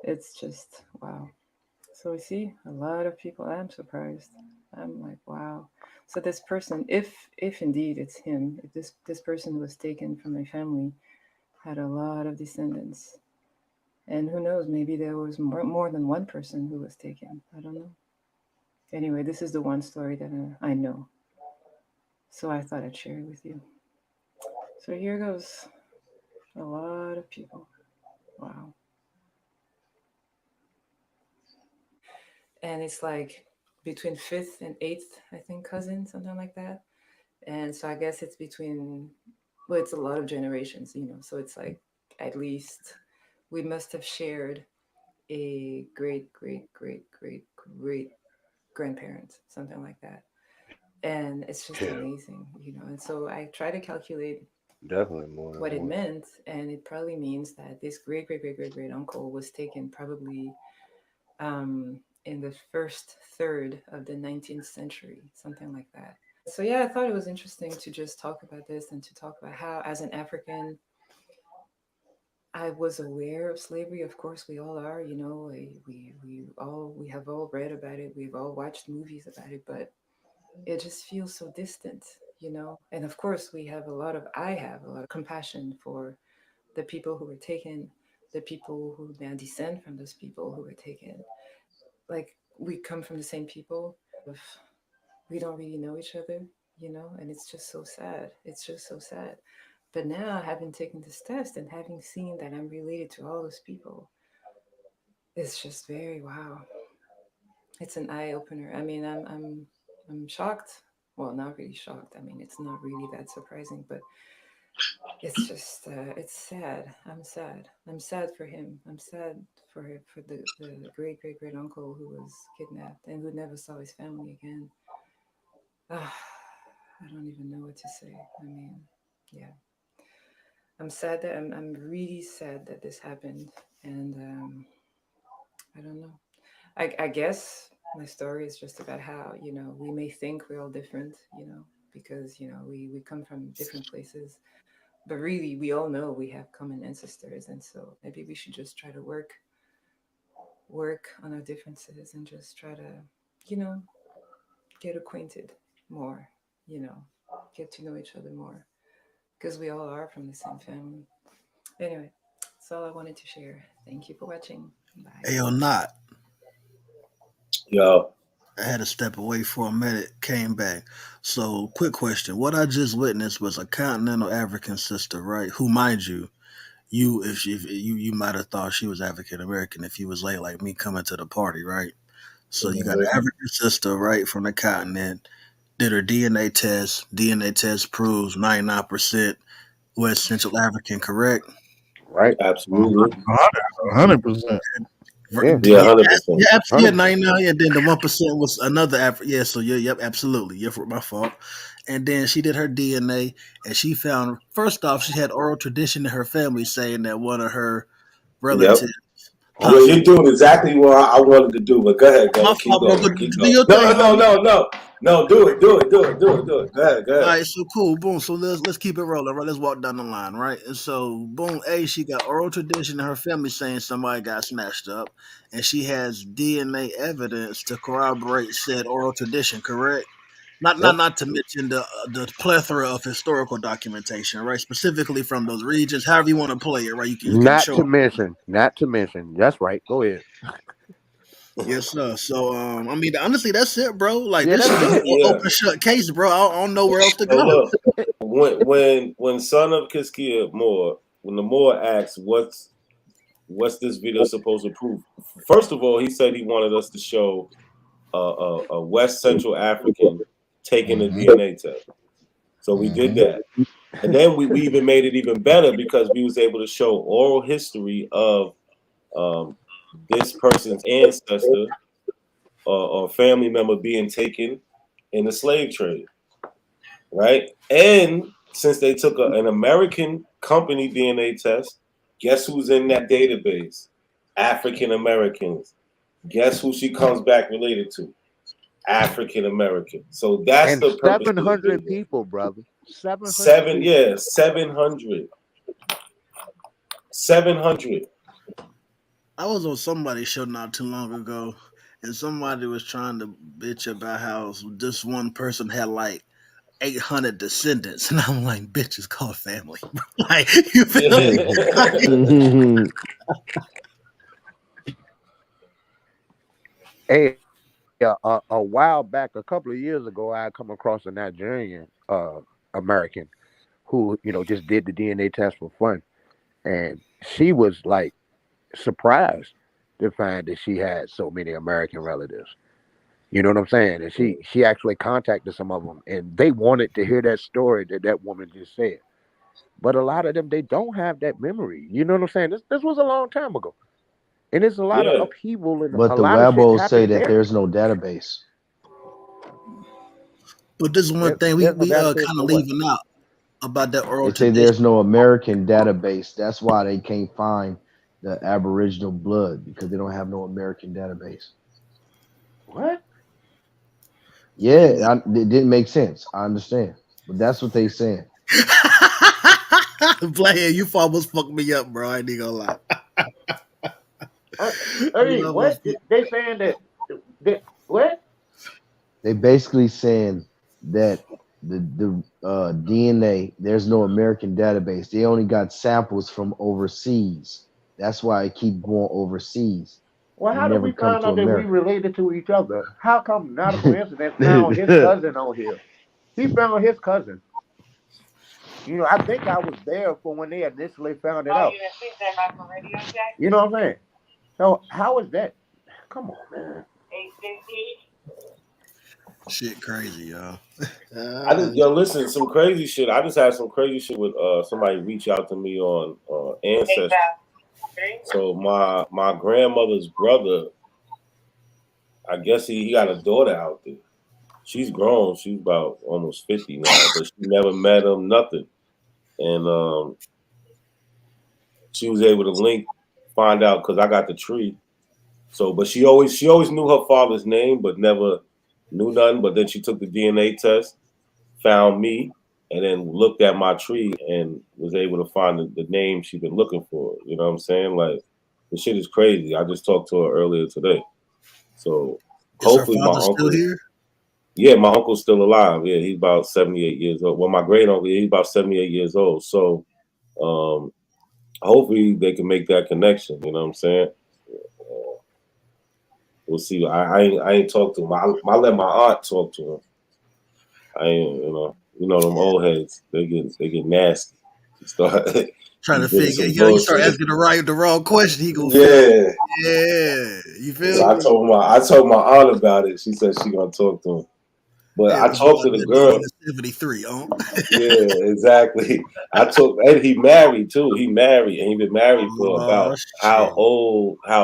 It's just wow. So we see a lot of people. I'm surprised. I'm like, wow. So this person, if indeed it's him, if this person was taken from my family, had a lot of descendants, and who knows, maybe there was more than one person who was taken. I don't know. Anyway, this is the one story that I know. So I thought I'd share it with you. So here goes. A lot of people. Wow. And it's like between fifth and eighth, I think, cousin, something like that. And so I guess it's between, well, it's a lot of generations, So it's like at least we must have shared a great, great, great, great, great grandparents, something like that. And it's just Yeah, amazing. And so I try to calculate definitely more than what it one. meant, and it probably means that this great, great, great, great, great uncle was taken probably in the first third of the 19th century, something like that. So yeah, I thought it was interesting to just talk about this and to talk about how, as an African, I was aware of slavery. Of course, we all are. We have all read about it. We've all watched movies about it, but it just feels so distant. And of course, I have a lot of compassion for the people who were taken, the people who now descend from those people who were taken. Like, we come from the same people. We don't really know each other, and it's just so sad. It's just so sad. But now, having taken this test and having seen that I'm related to all those people, it's just very wow. It's an eye opener. I mean, I'm shocked. Well, not really shocked. I mean, it's not really that surprising, but it's just it's sad. I'm sad. I'm sad for him. I'm sad for the great great great uncle who was kidnapped and who never saw his family again. I don't even know what to say. I mean, yeah. I'm sad that I'm really sad that this happened, and I don't know. I guess my story is just about how we may think we're all different, because we come from different places, but really we all know we have common ancestors, and so maybe we should just try to work on our differences and just try to you know get acquainted more, you know, get to know each other more, because we all are from the same family. Anyway, that's all I wanted to share. Thank you for watching. Bye. Hey, not. Yo. I had to step away for a minute, came back. So, quick question. What I just witnessed was a continental African sister, right? Who, mind you, if you might have thought she was African American if you was late like me coming to the party, right? So you got an African sister, right, from the continent, did her DNA test. DNA test proves 99% West Central African, correct? Right. Absolutely. 100%. Yeah, Yeah, 100%. Yeah, yeah, 100%. 99, and then the 1% was another yeah, so yeah, yep, absolutely. Yeah, for my fault. And then she did her DNA, and she found, first off, she had oral tradition in her family saying that one of her Yep. relatives Yo, possibly. you're doing exactly what I wanted to do, but go ahead, My go. Keep fault, bro. going. But Keep do going. your No, thing, no, homie. no, no. No, do it. Go ahead, go All ahead. right, so cool, boom. So let's keep it rolling, right? Let's walk down the line, right? And so, boom, A, she got oral tradition in her family saying somebody got snatched up, and she has DNA evidence to corroborate said oral tradition. Correct? Yep. Not to mention the plethora of historical documentation, right? Specifically from those regions. However you want to play it, right? You can Not show. to mention, not to mention. That's right. Go ahead. Yes, sir. So, I mean, honestly, that's it, bro. Like, Yeah, this that's shit is an it. Yeah. open shut case, bro. I don't know where else to So go. look, when son of Kiskia Moore, when the Moore asks what's this video supposed to prove? First of all, he said he wanted us to show a West Central African taking a DNA test. So we did that. And then we even made it even better because we was able to show oral history of this person's ancestor or family member being taken in the slave trade, right? And since they took an American company DNA test, guess who's in that database? African Americans. Guess who she comes back related to? African American. So that's And the purpose of the 700 video. people, brother. 700 people. 700. 700. I was on somebody's show not too long ago, and somebody was trying to bitch about how this one person had like 800 descendants, and I'm like, bitch, it's called family. Like, you feel me? Hey, a while back, a couple of years ago, I come across a Nigerian American who, just did the DNA test for fun, and she was like surprised to find that she had so many American relatives. You know what I'm saying? And she actually contacted some of them, and they wanted to hear that story that woman just said. But a lot of them, they don't have that memory. You know what I'm saying? This was a long time ago, and there's a lot of Yeah. upheaval and But a the lot of shit Wabos say happened that there. there's no database. But this is one thing There's no we database kind of for what? leaving out about that They oral say tradition. there's no American database. That's why they can't find the Aboriginal blood because they don't have no American database. What? Yeah, it didn't make sense. I understand, but that's what they saying. Blair, you almost fucked me up, bro. I ain't even gonna lie. Hey, what? They saying that what? They basically saying that the DNA there's no American database. They only got samples from overseas. That's why it keep going overseas. Well, It how did never we come find to out that we America. related to each other? How come not a coincidence found his cousin on here? He found his cousin. I think I was there for when they initially found it out. You know what I'm saying? So how is that? Come on, man. Shit, crazy, y'all. Listen, some crazy shit. I just had some crazy shit with somebody reach out to me on ancestry. So my grandmother's brother, I guess he got a daughter out there. She's grown. She's about almost 50 now, but she never met him, nothing. And she was able to find out because I got the tree. So, but she always knew her father's name, but never knew nothing. But then she took the DNA test, found me, and then looked at my tree and was able to find the name she'd been looking for. You know what I'm saying? Like, the shit is crazy. I just talked to her earlier today. So Is her hopefully my father still uncle. here? Yeah, my uncle's still alive. Yeah, he's about 78 years old. Well, my great uncle, he's about 78 years old. So hopefully they can make that connection. You know what I'm saying? We'll see. I ain't talked to him. I let my aunt talk to him. I ain't, them old heads. They get nasty. Start Trying to doing figure, some you start bullshit. asking the wrong question, he gonna feel. Yeah. Yeah, you feel So me? I told my aunt about it. She said she gonna talk to him. But It I was talked to the that girl. nigga in 73, Yeah, exactly. And he married too. He married, and he been married for Oh about shit. how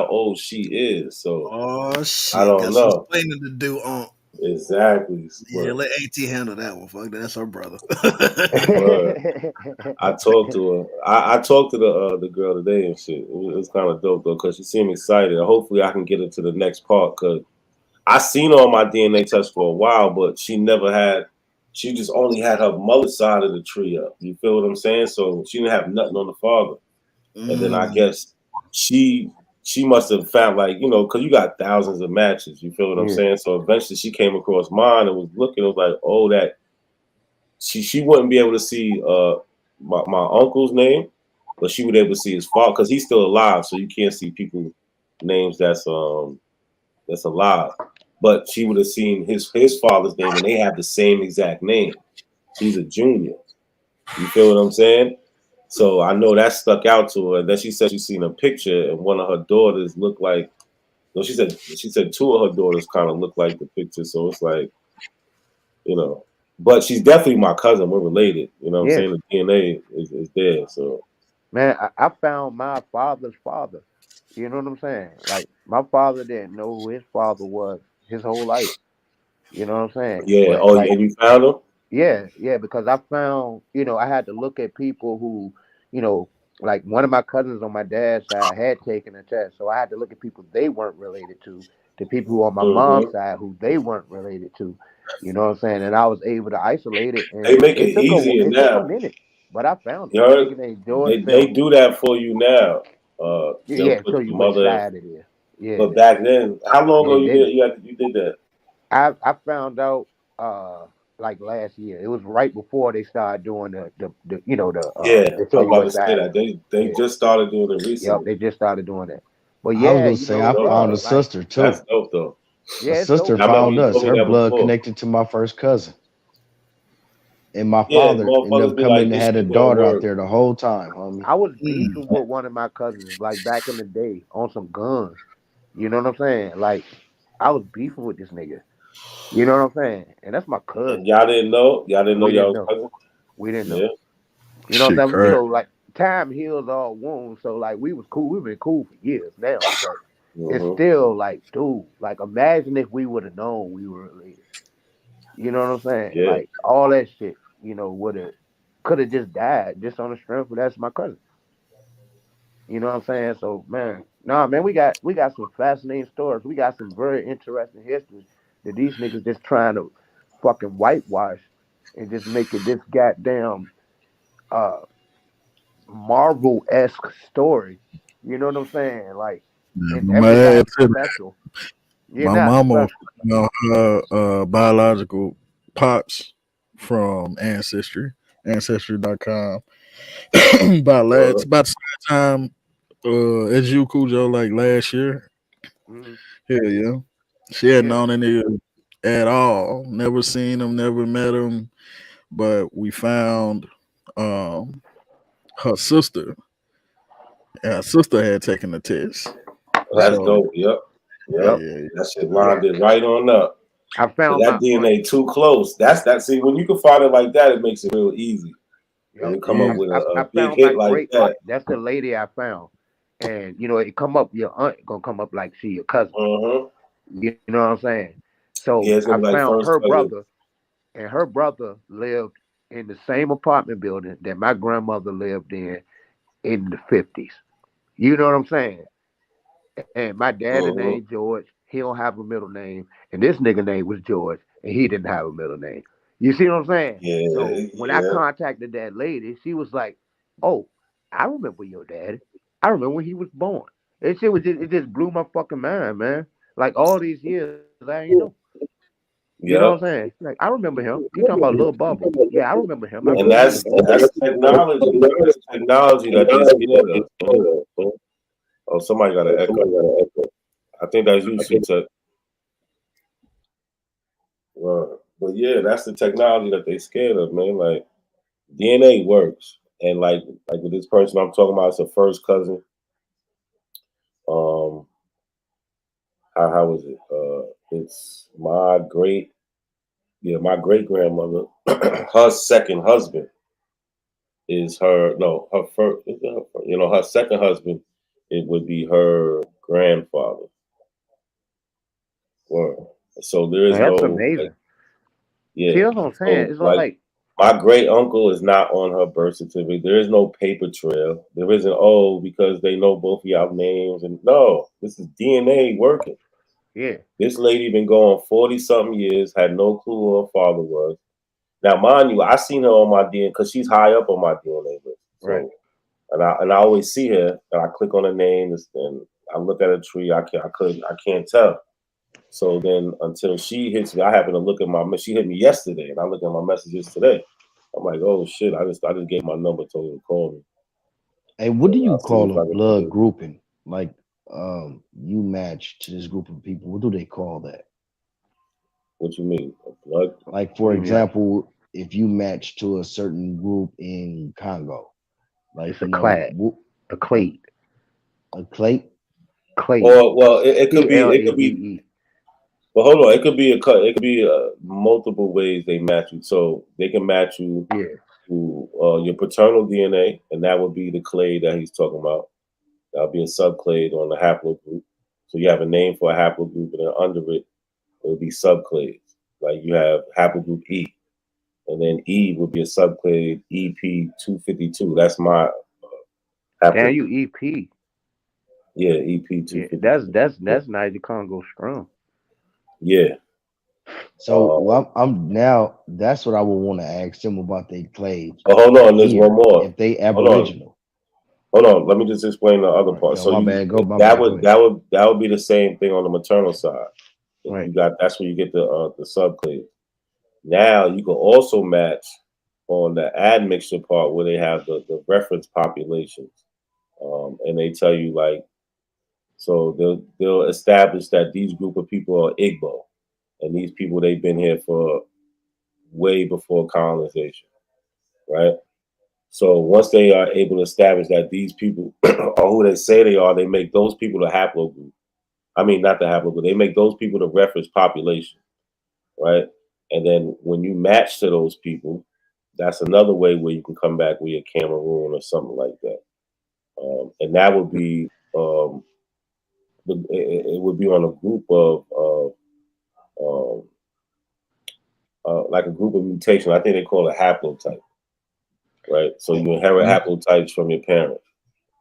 old she is. So Oh I shit. don't Got some know explaining to do, exactly. Yeah, But, let AT handle that one. Fuck that. That's her brother. but I talked to her. I talked to the girl today and shit. It was kind of dope though, because she seemed excited. Hopefully, I can get her to the next part, because I seen her on my DNA test for a while, but she never had. She just only had her mother's side of the tree up. You feel what I'm saying? So she didn't have nothing on the father. And then I guess she must have found, like, because you got thousands of matches. You feel what I'm Yeah. saying? So eventually she came across mine and was looking. It was like, oh, that she wouldn't be able to see my uncle's name, but she would be able to see his father, because he's still alive. So you can't see people names that's alive. But she would have seen his father's name, and they have the same exact name. He's a junior. You feel what I'm saying? So I know that stuck out to her. And then she said she's seen a picture, and one of her daughters looked like. No, she said two of her daughters kind of look like the picture. So it's like, but she's definitely my cousin. We're related. You know what I'm Yes, saying? The DNA is there. So man. I found my father's father. You know what I'm saying? Like my father didn't know who his father was his whole life. You know what I'm saying? yeah. But Oh, like, and you found him? yeah, because I found, I had to look at people who, you know, like one of my cousins on my dad's side had taken a test, so I had to look at people they weren't related to people who on my mom's Mm-hmm. side who they weren't related to. You know what I'm saying? And I was able to isolate it, They and make it easier it took a now. minute, but I found You it. heard? Nigga named George They Felton. do that for you now. They'll Yeah, put show you your which mother. side it is. Yeah, But back then, how long yeah, ago it didn't. you did that? I found out like last year. It was right before they started doing the Yeah, they I show was you about what to say side. that they Yeah. just started doing it Yep, recently. they just started doing that. But I was yeah, gonna say I found a like, sister That's too. dope though. A yeah, it's sister dope, I remember man. found you us. told me Her that blood before. connected to my first cousin. And my Yeah, father ended motherfuckers up be coming like, and this had a shit don't daughter out work. there the whole time, homie. I was beefing with one of my cousins like back in the day on some guns. You know what I'm saying? Like I was beefing with this nigga. You know what I'm saying? And that's my cousin. And y'all didn't know? Y'all didn't know We didn't y'all was know. cousins? We didn't know. Yeah. You know what Shit, I'm saying? crack. Like time heals all wounds. So like we was cool. We've been cool for years now, but it's Mm-hmm. still like, dude, like imagine if we would have known we were related. You know what I'm saying? Yeah. Like all that shit, could have just died just on the strength of that's my cousin. You know what I'm saying? So man, nah, man, we got some fascinating stories. We got some very interesting history that these niggas just trying to fucking whitewash and just make it this goddamn uh Marvel esque story. You know what I'm saying? Like, and I'm mad everybody's to that. special. You're My not mama, special. her biological pops from ancestry.com. Uh, About the same time as you, Cujo, like last year. Mm-hmm. Hell yeah. She had Yeah. known that nigga at all. Never seen him, never met him. But we found um her sister. And her sister had taken the test. that's So dope. Yep. yeah, Yep. Yep. yeah, yeah. That shit Yeah. lined it right on up. I Cause found that my DNA too close. That's that. See, when you can find it like that, it makes it real easy. When yep. you come up Yeah. with I a big found my hit like great aunt. that. That's the lady I found. And it come up your aunt gonna come up like she your cousin. Mm-hmm. You know what I'm saying? So Yeah, it's I gonna be like found first her cousin. brother, and her brother lived in the same apartment building that my grandmother lived in the 50s. You know what I'm saying? And my daddy Mm-hmm. named George. He don't have a middle name. And this nigga name was George, and he didn't have a middle name. You see what I'm saying? So Yeah, when I yeah. contacted that lady, she was like, "Oh, I remember your daddy. I remember when he was born." And shit it just blew my fucking mind, man. Like all these years, I ain't know. You know what I'm Yep. saying? Like I remember him. You talking about Lil Bubba? Yeah, I remember him. I And remember he was born. that's technology. That's technology that they scared of. Man. Oh, somebody got an echo. I think that's you, C-Tech. But yeah, that's the technology that they scared of, man. Like DNA works, and like with this person I'm talking about, it's a first cousin. Um, how was it? It's my great Yeah, my great grandmother, her second husband is her. No, her first. Her second husband. It would be her grandfather. Well, so there is That's no like, amazing. See, yeah. that's what I'm saying. So It's like like, my great uncle is not on her birth certificate. There is no paper trail. There isn't because they know both of y'all names and no, this is DNA working. yeah, This lady been going 40 something years, had no clue who her father was. Now, mind you, I seen her on my DNA because she's high up on my DNA list. right. So, and I always see her, and I click on her name, and I look at a tree. I can't tell. So then, until she hits me, I happen to look at she hit me yesterday, and I look at my messages today. I'm like, oh shit! I just gave my number, told her to call me. Hey, what So do you I'll see call if a I can blood figure it. grouping? Like, you match to this group of people. What do they call that? What you mean, a blood? Like, What for do you mean, like, example, if you match to a certain group in Congo, like it's a clade, a a, clade, a clade. clade, Or well, it could be, CLADE. But hold on, it could be multiple ways they match you. So they can match you Yeah, to your paternal DNA, and that would be the clade that he's talking about. That'll be a subclade on the haplogroup. So you have a name for a haplogroup, and then under it will be subclades. Like you have haplogroup E, and then E would be a subclade EP252. That's my damn, you haplogroup. EP. Yeah, Yeah, that's EP252. that's Yeah. that's Niger Congo strong. Yeah. So well, I'm now. That's what I would want to ask them about their clades But hold on, there's one here. more. If they Hold on. Aboriginal, Hold on, let me just explain the other part. yo, So my you bad. Go, my that bad. Go would ahead. that would be the same thing on the maternal side. If Right. you got that's where you get the subclade. Now you can also match on the admixture part where they have the reference populations, and they tell you like so they'll establish that these group of people are Igbo, and these people they've been here for way before colonization, right? So once they are able to establish that these people are who they say they are, they make those people the haplogroup. I mean, not the haplogroup. They make those people the reference population, right? And then when you match to those people, that's another way where you can come back with your Cameroon or something like that. And that would be it would be on a group of um, like a group of mutation. I think they call it haplotype, right? So you inherit You haplotypes from your parents.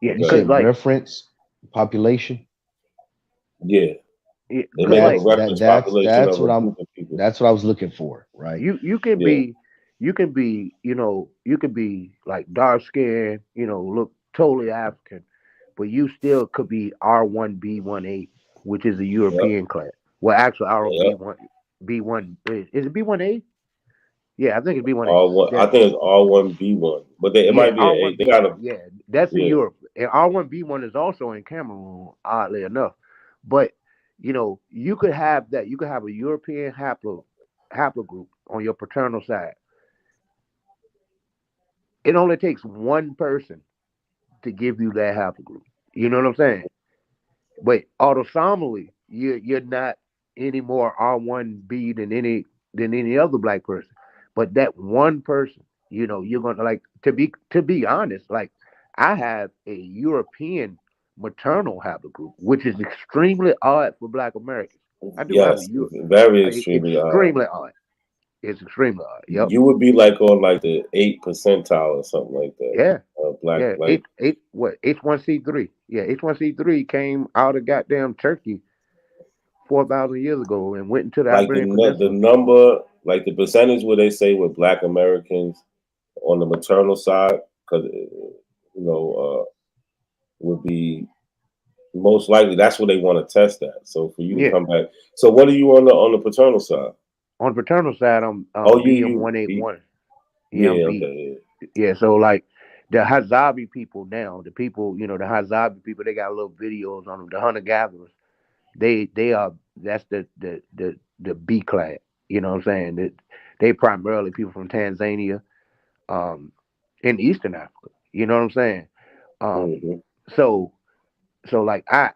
Yeah, you Okay. because said like, reference population. Yeah, they make up a like reference population That's of a what I'm. group of people. That's what I was looking for. Right. you can Yeah, be you can be like dark skinned, look totally African, but you still could be R1B1A, which is a yep, European class. Well, actually, yep. B1 is it B1A? Yeah, I think it's B1A. R one, I That think it's R1B1, but it Yeah, might be an A. They got R1B1. a Yeah, that's in yeah, Europe. And R1B1 is also in Cameroon, oddly enough. But you could have that. You could have a European haplogroup on your paternal side. It only takes one person to give you that haplogroup. You know what I'm saying? But autosomally, you're not any more R1B than any other black person. But that one person, you're gonna like to be honest, like I have a European maternal haplogroup, which is extremely odd for black Americans. I do have a yes, very extremely odd. extremely odd. It's extremely odd. Yep. You would be like on like the 8th percentile or something like that. Yeah. Black Yeah. like H1C3. Yeah, H1C3 came out of goddamn Turkey 4,000 years ago and went into the Iberian the Peninsula. number like the percentage where they say with Black Americans on the maternal side because would be most likely that's what they want to test that. So for you to Yeah. come back, so what are you on the paternal side? On the paternal side, I'm Oh, BM181. Yeah, I'm yeah, B. okay, Yeah, so like the Hazabi people now, the people, the Hazabi people, they got little videos on them. The hunter gatherers, they are that's the B class. You know what I'm saying? They primarily people from Tanzania, um, in Eastern Africa. You know what I'm saying? Um, yeah. so like I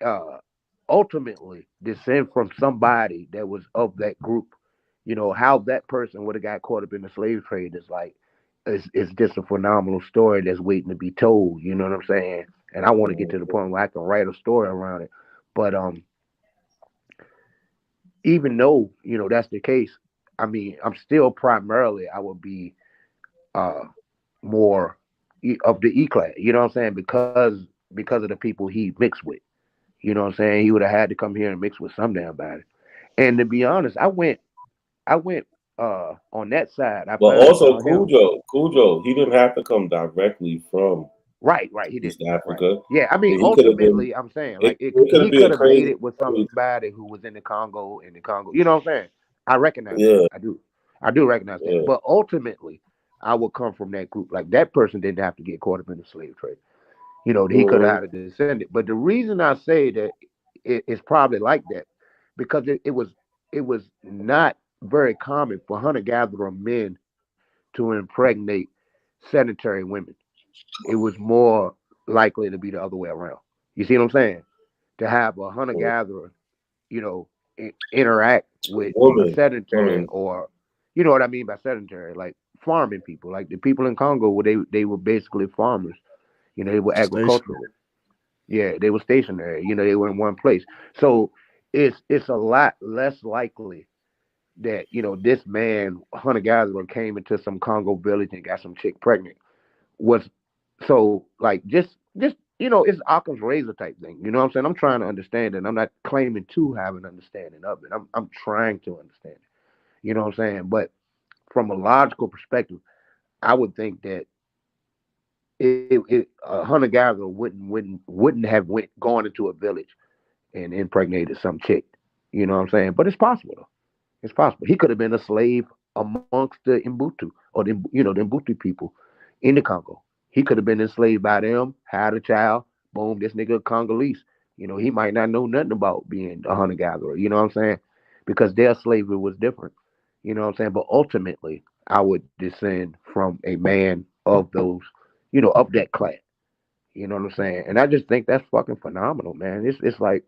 uh ultimately descend from somebody that was of that group. How that person would have got caught up in the slave trade is like, it's just a phenomenal story that's waiting to be told. You know what I'm saying? And I want to get to the point where I can write a story around it. But even though that's the case, I mean, I'm still primarily I would be uh more of the E class. You know what I'm saying? Because of the people he mixed with. You know what I'm saying? He would have had to come here and mix with some damn body. And to be honest, I went on that side. I But also found him. Cujo, he didn't have to come directly from Right, he East didn't. Right. Africa. Yeah, I mean, He could have been. ultimately, I'm saying It, like it could he be a could have made crazy it with story. somebody who was in the Congo. You know what I'm saying? I recognize that. Yeah, I do recognize that. yeah. But ultimately, I would come from that group. Like that person didn't have to get caught up in the slave trade. He could have Mm-hmm. had a descendant. But the reason I say that it's probably like that because it was not very common for hunter gatherer men to impregnate sedentary women. It was more likely to be the other way around. You see what I'm saying? To have a hunter gatherer, you know, interact with a sedentary, Woman. or you know what I mean by sedentary, like farming people, like the people in Congo, where they were basically farmers. They were Stationary. agricultural. Yeah, they were stationary. They were in one place. So it's a lot less likely that this man hunter gatherer came into some Congo village and got some chick pregnant. Was so like just it's Occam's razor type thing. You know what I'm saying? I'm trying to understand it. I'm not claiming to have an understanding of it. I'm trying to understand it. You know what I'm saying? But from a logical perspective, I would think that a hunter gatherer wouldn't have gone into a village and impregnated some chick. You know what I'm saying? But it's possible though. It's possible. He could have been a slave amongst the Mbutu or the Mbutu people in the Congo. He could have been enslaved by them, had a child, boom, this nigga Congolese. He might not know nothing about being a hunter gatherer, you know what I'm saying? Because their slavery was different. You know what I'm saying? But ultimately, I would descend from a man of those, of that class. You know what I'm saying? And I just think that's fucking phenomenal, man. It's like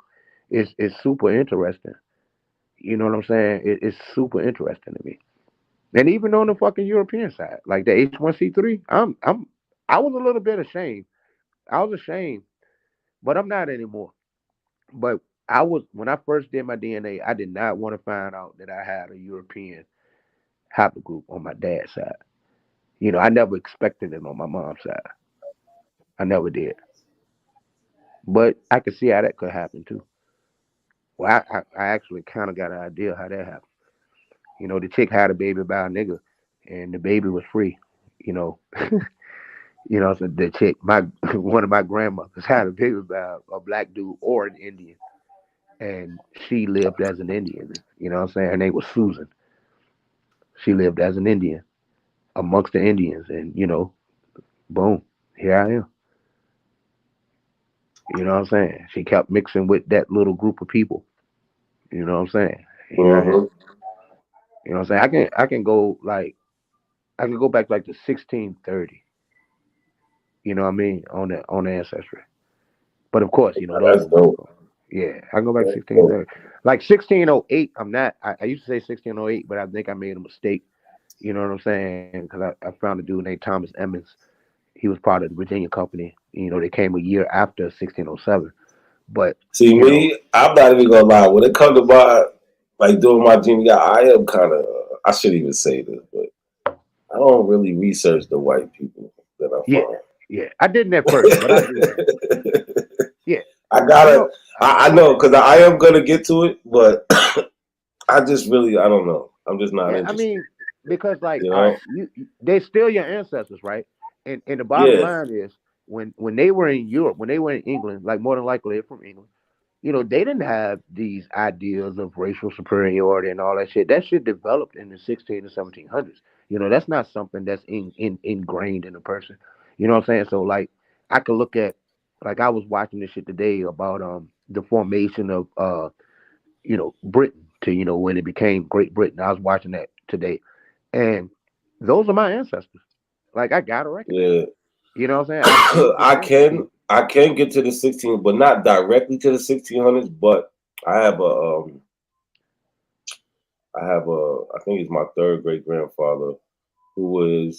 it's super interesting. You know what I'm saying? It's super interesting to me. And even on the fucking European side, like the H1C3, I was a little bit ashamed. I was ashamed, but I'm not anymore. But I was when I first did my DNA, I did not want to find out that I had a European haplogroup on my dad's side. I never expected it on my mom's side. I never did. But I could see how that could happen too. Well, I actually kind of got an idea how that happened. The chick had a baby by a nigga, and the baby was free. You know, so the chick, my one of my grandmothers had a baby by a black dude or an Indian, and she lived as an Indian. You know what I'm saying? Her name was Susan. She lived as an Indian amongst the Indians, and boom, here I am. You know what I'm saying? She kept mixing with that little group of people. You know what I'm saying? Here I am. Mm-hmm. You know what I'm saying? I can go like I can go back like to 1630. You know what I mean on the ancestry. But of course, those That's are dope. white. Yeah, I can go back That's dope. 1630. Like 1608, I'm not. I used to say 1608, but I think I made a mistake. You know what I'm saying? Because I found a dude named Thomas Emmons. He was part of the Virginia Company. They came a year after 1607. But See me, I'm not even gonna lie. When it comes to my like doing my gene, I am kind of. I shouldn't even say this, but I don't really research the white people that I yeah, find. yeah, I didn't at first, but I do now. Yeah, I you gotta. know, I know because I am gonna get to it, but I just really I don't know. I'm just not yeah. I interested. mean, because like, You all know? right, they still your ancestors, right? And the bottom Yeah. line is when they were in Europe, when they were in England, like more than likely they're from England. They didn't have these ideas of racial superiority and all that shit. That shit developed in the 16 to 1700s. That's not something that's ingrained in a person. You know what I'm saying? So like, I could look at like I was watching this shit today about the formation of Britain to when it became Great Britain. I was watching that today, and those are my ancestors. Like I gotta recognize Yeah. it. You know what I'm saying? I think I can get to the 16, but not directly to the 1600s. But I have I think it's my third great grandfather who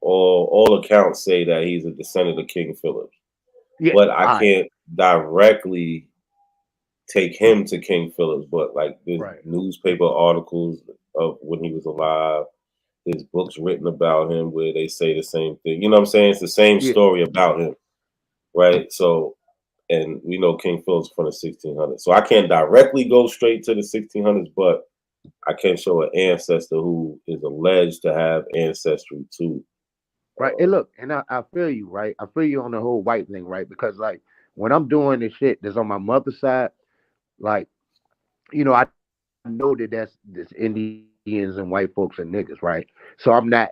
all accounts say that he's a descendant of King Philip. Yeah, But I can't directly take him to King Philip's, but like there's newspaper articles of when he was alive, there's books written about him where they say the same thing. You know what I'm saying? It's the same story about him, right? So, and we know King Philip's from the 1600s. So I can't directly go straight to the 1600s, but I can show an ancestor who is alleged to have ancestry too. Right. And look, and I feel you, right? I feel you on the whole white thing, right? Because like when I'm doing this shit that's on my mother's side, like, I know that this Indians and white folks and niggas, right? So I'm not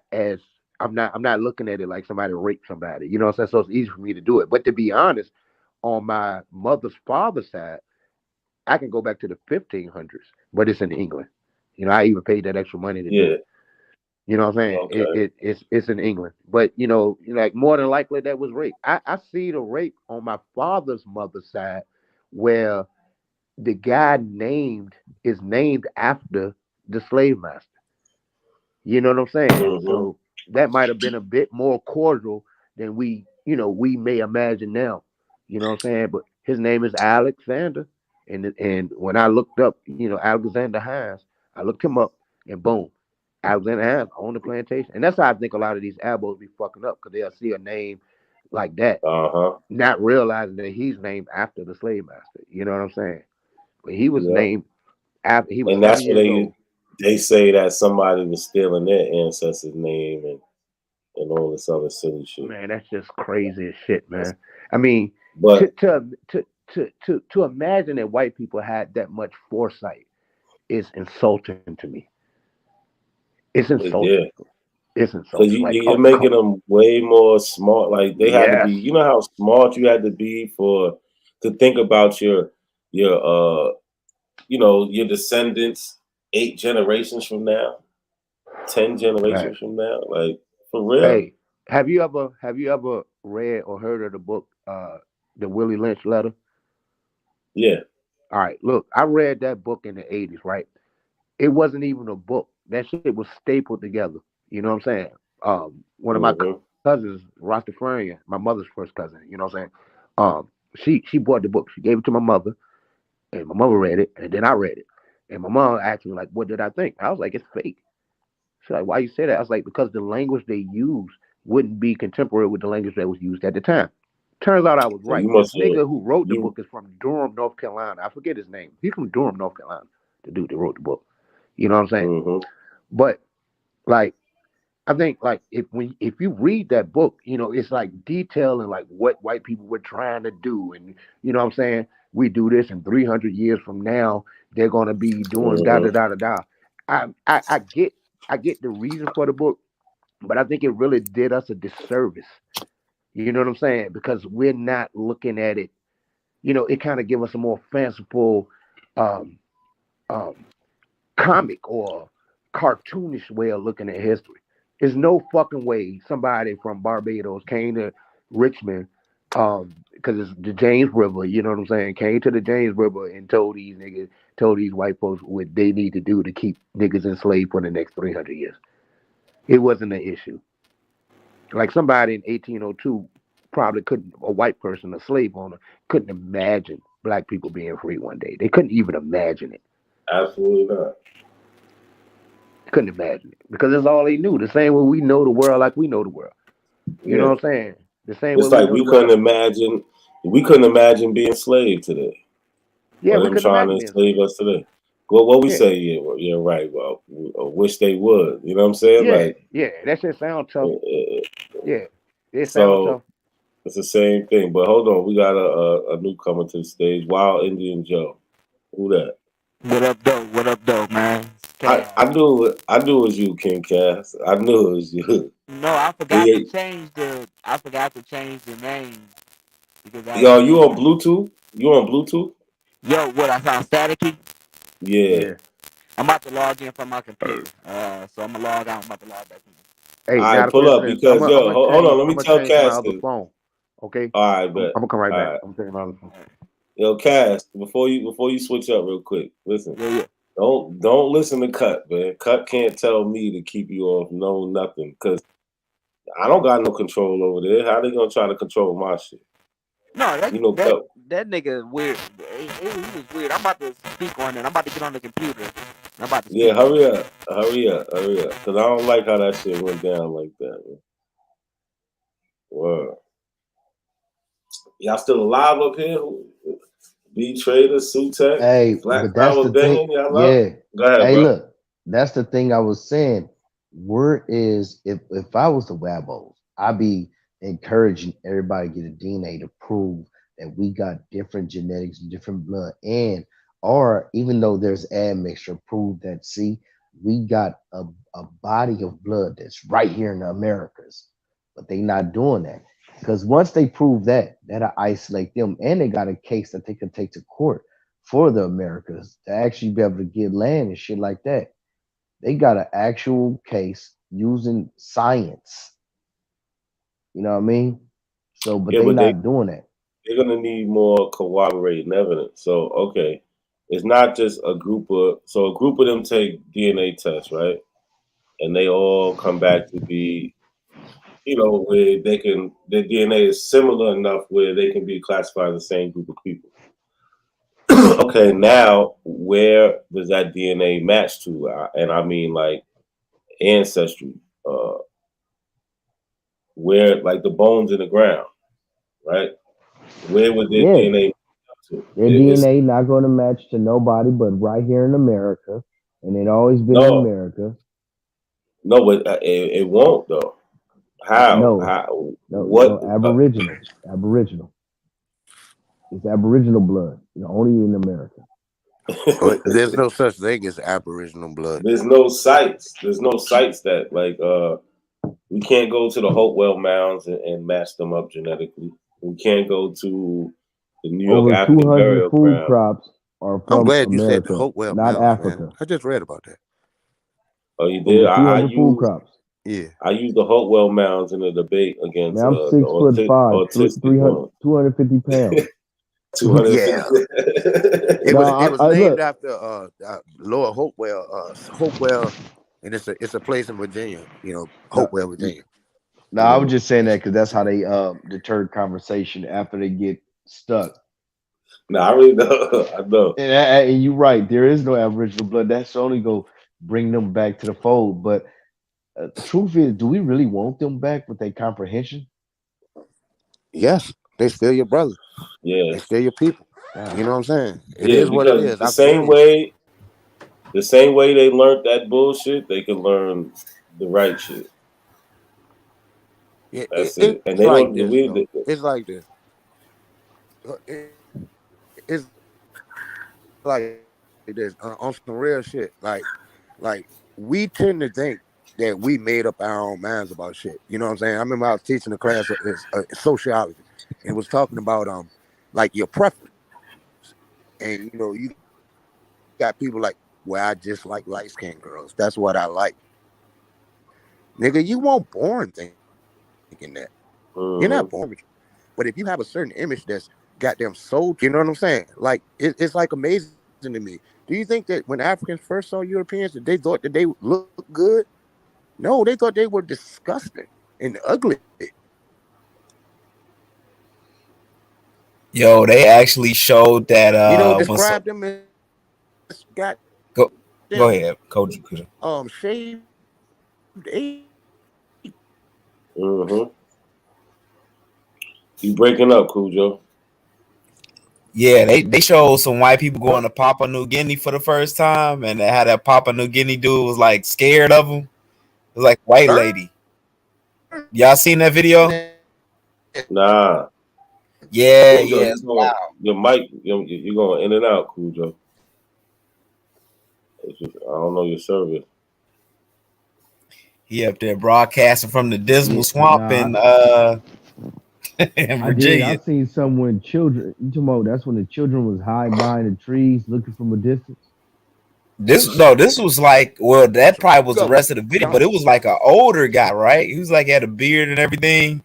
looking at it like somebody raped somebody. You know what I'm saying? So it's easy for me to do it. But to be honest, on my mother's father's side, I can go back to the 1500s, but it's in England. I even paid that extra money to do it. You know what I'm saying? Okay. It's in England, but like more than likely that was rape. I see the rape on my father's mother's side, where the guy is named after the slave master. You know what I'm saying? Mm-hmm. So that might have been a bit more cordial than we may imagine now. You know what I'm saying? But his name is Alexander, and when I looked up, Alexander Hines, I looked him up, and boom, Alexander Hines owned the plantation, and that's how I think a lot of these abos be fucking up because they'll see a name like that, not realizing that he's named after the slave master. You know what I'm saying? But he was named after he was and 7 that's years what old. they say that somebody was stealing their ancestor's name and all this other silly shit. Man, that's just crazy as shit, man. I mean, but to imagine that white people had that much foresight is insulting to me. It's insulting. Yeah. It's Because insulting. Like, you're making them way more smart. Like they had to be. yes, You know how smart you had to be to think about your your descendants 8 generations from now, 10 right. generations from now. Like for real. Hey, have you ever read or heard of the book, the Willie Lynch letter? Yeah. All right, look, I read that book in the '80s, right? It wasn't even a book. That shit was stapled together. You know what I'm saying? One of my cousins, Rastafarian, my mother's first cousin. You know what I'm saying? She bought the book. She gave it to my mother, and my mother read it, and then I read it. And my mom asked me like, "What did I think?" I was like, "It's fake." She's like, "Why you say that?" I was like, "Because the language they use wouldn't be contemporary with the language that was used at the time." Turns out I was So right. you This must nigga who wrote the you. book is from Durham, North Carolina. I forget his name. He's from Durham, North Carolina. The dude that wrote the book. You know what I'm saying? Mm-hmm. But like, I think like if you read that book, it's like detailing like what white people were trying to do, and you know what I'm saying, we do this, and 300 years from now they're gonna be doing da da da da da. I get the reason for the book, but I think it really did us a disservice. You know what I'm saying? Because we're not looking at it. It kind of give us a more fanciful, um, um, comic or cartoonish way of looking at history. There's no fucking way somebody from Barbados came to Richmond, because it's the James River, you know what I'm saying, came to the James River and told these white folks what they need to do to keep niggas enslaved for the next 300 years. It wasn't an issue. Like somebody in 1802 probably couldn't, a white person, a slave owner, couldn't imagine black people being free one day. They couldn't even imagine it. Absolutely not. Couldn't imagine it because that's all they knew. The same way we know the world like we know the world. You know what I'm saying? The same way It's we like know the world. we couldn't imagine being slave today. Yeah, Or we them couldn't trying to imagine being enslave slave. us today. Well, what we Yeah, say, yeah, right. Well, I wish they would. You know what I'm saying? yeah, Like, yeah. That shit sound tough. Yeah, it sound tough. so it's the same thing. But hold on, we got a newcomer to the stage, Wild Indian Joe. Who that? What up, though? What up, though, man? I knew it was you, King Cass. I knew it was you. No, I forgot to change the. I forgot to change the name because I Yo, didn't you know. on Bluetooth? You on Bluetooth? Yo, what? I sound staticky. Yeah. I'm about to log in from my computer. So I'm gonna log out. I'm about to log back in. Hey, All now right, the pull question up is, I'm because gonna, I'm yo, gonna hold on. change, Let I'm me gonna tell change my Cass. other phone. Okay, All right, I'm bet. gonna come right All back. right, I'm taking my other phone. yo, Cass. Before you switch up real quick, listen. Don't listen to Cut, man. Cut can't tell me to keep you off nothing because I don't got no control over there. How they gonna try to control my shit? No, You know, Cut. that nigga weird. He was weird. I'm about to speak on it. I'm about to get on the computer. I'm about to speak. Yeah, hurry up, because I don't like how that shit went down like that. Man. Word. Y'all still alive up here? B Trader, Sutek, Hey, Black but that's Power the thing. Banging, y'all up? Yeah. Go ahead, Hey, bro. look, that's the thing I was saying. Word is, if I was the Wabos, I'd be encouraging everybody to get a DNA to prove that we got different genetics and different blood, or even though there's admixture, prove that we got a body of blood that's right here in the Americas, but they not doing that. Because once they prove that, that'll isolate them, and they got a case that they can take to court for the Americas to actually be able to get land and shit like that. They got an actual case using science. You know what I mean? So, but Yeah, they but not doing that. they're gonna need more corroborating evidence. So, okay, it's not just a group of them take DNA tests, right? And they all come back to be, where their DNA is similar enough where they can be classified as the same group of people. Okay, now where does that DNA match to? And I mean like ancestry, where like the bones in the ground, right? Where would their Yeah, DNA match to? their It's DNA not going to match to nobody but right here in America, and it always been in no, America. no, but it won't though. How? No, How? no, What? Aboriginal. It's Aboriginal blood, only in America. But there's no such thing as Aboriginal blood. There's no sites. There's no sites that like we can't go to the Hopewell mounds and match them up genetically. We can't go to the New York Over African 200 burial food ground. crops are I'm from glad you said the America, Hopewell not Mounds, man. Africa. I just read about that. Oh, you Over did? 200 food crops. Yeah. I used the Hopewell mounds in a debate against Man, I'm the 6'5", autistic 300, one. 250 pounds. 250. Yeah. It No, was I named look. after Lord Hopewell. Hopewell, and it's a place in Virginia. No, Hopewell, Virginia. no, I was just saying that because that's how they deter conversation after they get stuck. No, I really know. I know. And you're right. There is no Aboriginal blood. That's only go bring them back to the fold. But truth is, do we really want them back with their comprehension? Yes, they still your brother. Yeah. They still your people. God. You know what I'm saying? It Yeah, is what it because is. I feel you. the same way they learned that bullshit, they can learn the right shit. That's it. And It's they like don't this, we though. It's like this. It's like this on some real shit. Like we tend to think that we made up our own minds about shit. You know what I'm saying? I remember I was teaching a class of sociology, and it was talking about like your preference, and you got people like, well, I just like light skinned girls. That's what I like. Nigga, you weren't born thinking that. You're not born with it. But if you have a certain image that's goddamn sold, you know what I'm saying? Like it's like amazing to me. Do you think that when Africans first saw Europeans that they thought that they looked good? No, they thought they were disgusting and ugly. Yo, they actually showed that Describe them as goddamn go ahead, Coach. shaved ape. Mm-hmm. You breaking up, Cujo. Yeah, they showed some white people going to Papua New Guinea for the first time, and they had that Papua New Guinea dude was like scared of them. It was like white lady. Y'all seen that video? Nah. Yeah, Cujo, yeah. your mic, you're going in and out, Cujo. I don't know your service. He up there broadcasting from the dismal Yeah, swamp nah, in I did. I Virginia. seen some when children. You talking about that's when the children was hiding behind the trees looking from a distance. This was like, well, that probably was the Go. rest of the video, but it was like an older guy, right? He was like, he had a beard and everything,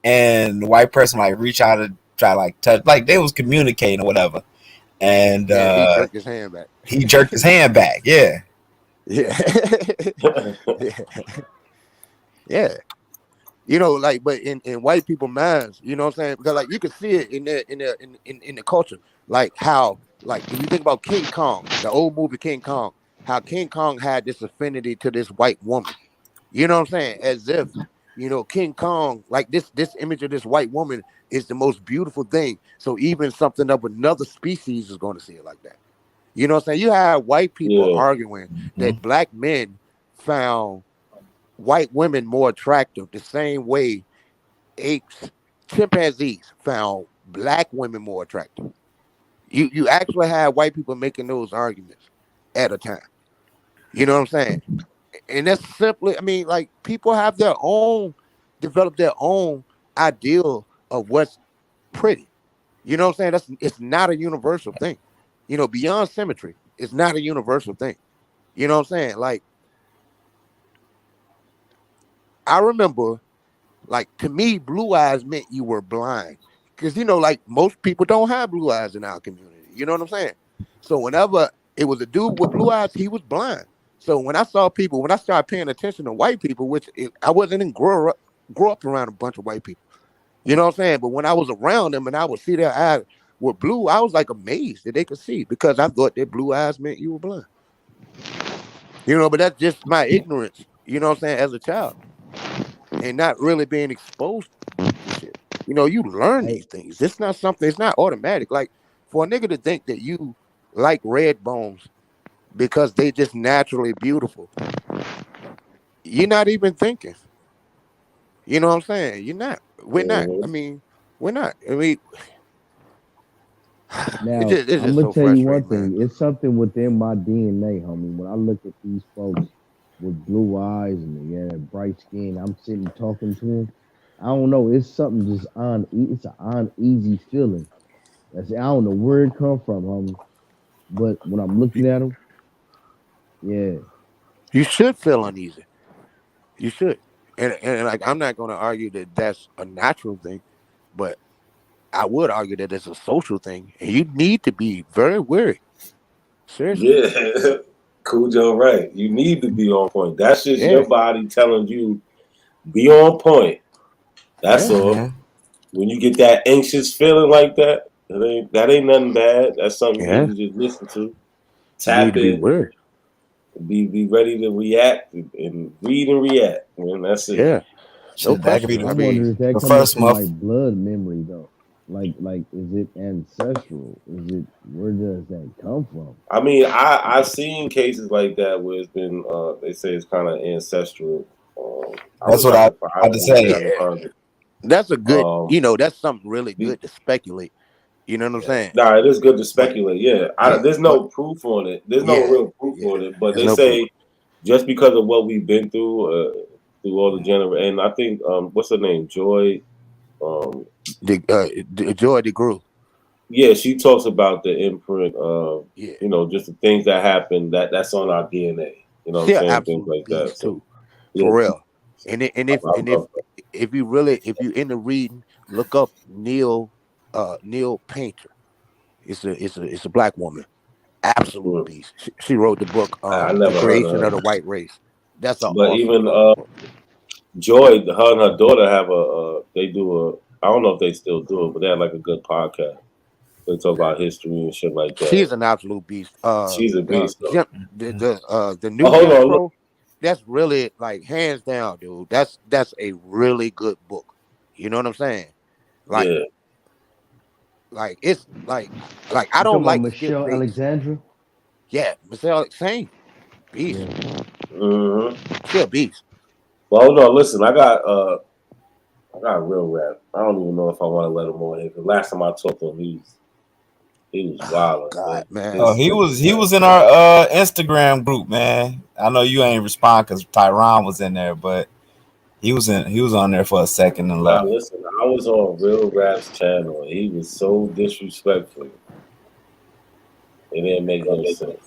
and the white person like reach out and try like touch, like they was communicating or whatever, and And he jerked his hand back. he jerked his hand back. Yeah, Yeah. Yeah. Yeah. Like, but in white people minds, you know what I'm saying? Because like you can see it in the culture, like how, like if you think about King Kong, the old movie King Kong, how King Kong had this affinity to this white woman. You know what I'm saying? As if, King Kong, like this image of this white woman is the most beautiful thing. So even something of another species is going to see it like that. You know what I'm saying? You have white people Yeah. arguing that black men found white women more attractive the same way apes, chimpanzees found black women more attractive. You actually have white people making those arguments at a time. You know what I'm saying? And that's simply, I mean, like people have develop their own ideal of what's pretty. You know what I'm saying? It's not a universal thing. Beyond symmetry, it's not a universal thing. You know what I'm saying? Like I remember, like to me, blue eyes meant you were blind. Because like most people don't have blue eyes in our community. You know what I'm saying? So whenever it was a dude with blue eyes, he was blind. So when I started paying attention to white people, I wasn't in grow up around a bunch of white people. You know what I'm saying? But when I was around them and I would see their eyes were blue, I was like amazed that they could see, because I thought that blue eyes meant you were blind. But that's just my ignorance, you know what I'm saying, as a child, and not really being exposed to shit. You learn these things. It's not automatic. Like for a nigga to think that you like red bones because they just naturally beautiful, you're not even thinking. You know what I'm saying? You're not. We're not. I mean, we're not. I mean, Now, it's I'm just gonna so tell you one frustrating, man. thing. It's something within my DNA, homie. When I look at these folks with blue eyes and bright skin, I'm sitting talking to them. I don't know. It's something just It's an uneasy feeling. I don't know where it come from, homie. But when I'm looking at them, yeah. You should feel uneasy. You should. And like I'm not going to argue that that's a natural thing, but I would argue that it's a social thing, and you need to be very wary. Seriously. Yeah. Cujo, right. You need to be on point. That's just Yeah. your body telling you be on point. That's Yeah. all. When you get that anxious feeling like that, that ain't nothing bad. That's something you need Yeah. to just listen to. You need Tap to be in. wary. Be ready to react and read and react. Man, that's it. Yeah. No shit, that could be question. I I wonder mean, if that the coming first from like month. blood memory though. Like, is it ancestral? Is it where does that come from? I mean, I've seen cases like that where it's been they say it's kind of ancestral. I That's wish what I I could find. I had to want to say I say. could yeah. find it. That's a good, Um, that's something really the- good to speculate. You know what I'm saying? nah, it is good to But speculate. Yeah, yeah, there's but no proof on it. There's no yeah, real proof yeah. on it. But There's they no proof. say just because of what we've been through all the and I think what's her name, Joy. Um, The Joy DeGruy. yeah, she talks about the imprint of Yeah. just the things that happen that's on our DNA. You know what I'm She an saying? Things absolute like that. beast So too, yeah, for real. And I if you really, if you into reading, look up Neil Painter. It's a black woman, absolute beast. She wrote the book I The never heard Creation of of her. the White Race. That's an But awesome even fucking book. Joy, her and her daughter have they do I don't know if they still do it, but they have like a good podcast. They talk about history and shit like that. She's an absolute beast. She's a beast though. The Oh, new hold Jim on, look. Crow. That's really like hands down, dude. That's a really good book. You know what I'm saying? Like Yeah. it's like I You don't talking about like skip Michelle dates. Alexandra? Yeah, Michelle, same beast. Yeah. Mm-hmm. She a beast. Well, hold on, listen. I got a real rap. I don't even know if I want to let him on here. The last time I talked to him, he was wild. God, man. Oh, he was in our Instagram group, man. I know you ain't respond because Tyron was in there, but he was on there for a second and Now left. listen, I was on Real Rap's channel and he was so disrespectful. It didn't make no sense.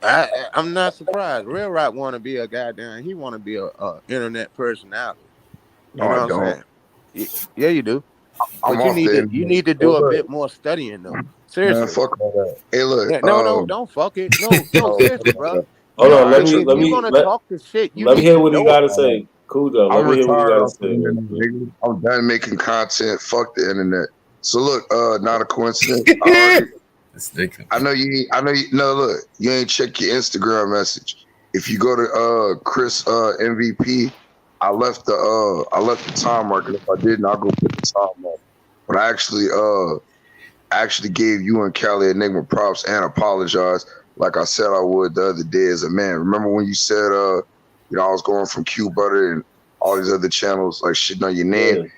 I'm not surprised. Real Rock want to be a goddamn. He want to be a internet personality. No, You know I what I'm don't. saying? Yeah, you do. I'm But you off the internet. need to Hey, do a look, bit more studying though. man, Seriously. fuck all that. Hey, look, Yeah, no, don't fuck it. No, oh, seriously, fuck all bro. that. Hold on, If All you're gonna talk the shit, you let me need hear to what he know got it. to right. say. Cool though. Let I'm me hear what he retired got to off say the real internet, quick. nigga. I'm done making content. Fuck the internet. So look, not a coincidence. I know you. I know you. No, look, you ain't check your Instagram message. If you go to Chris MVP, I left the time marker. If I didn't, I'll go put the time on. But I actually gave you and Callie Enigma props and apologized, like I said I would the other day as a man. Remember when you said I was going from Q Butter and all these other channels like shitting on your name? Yeah.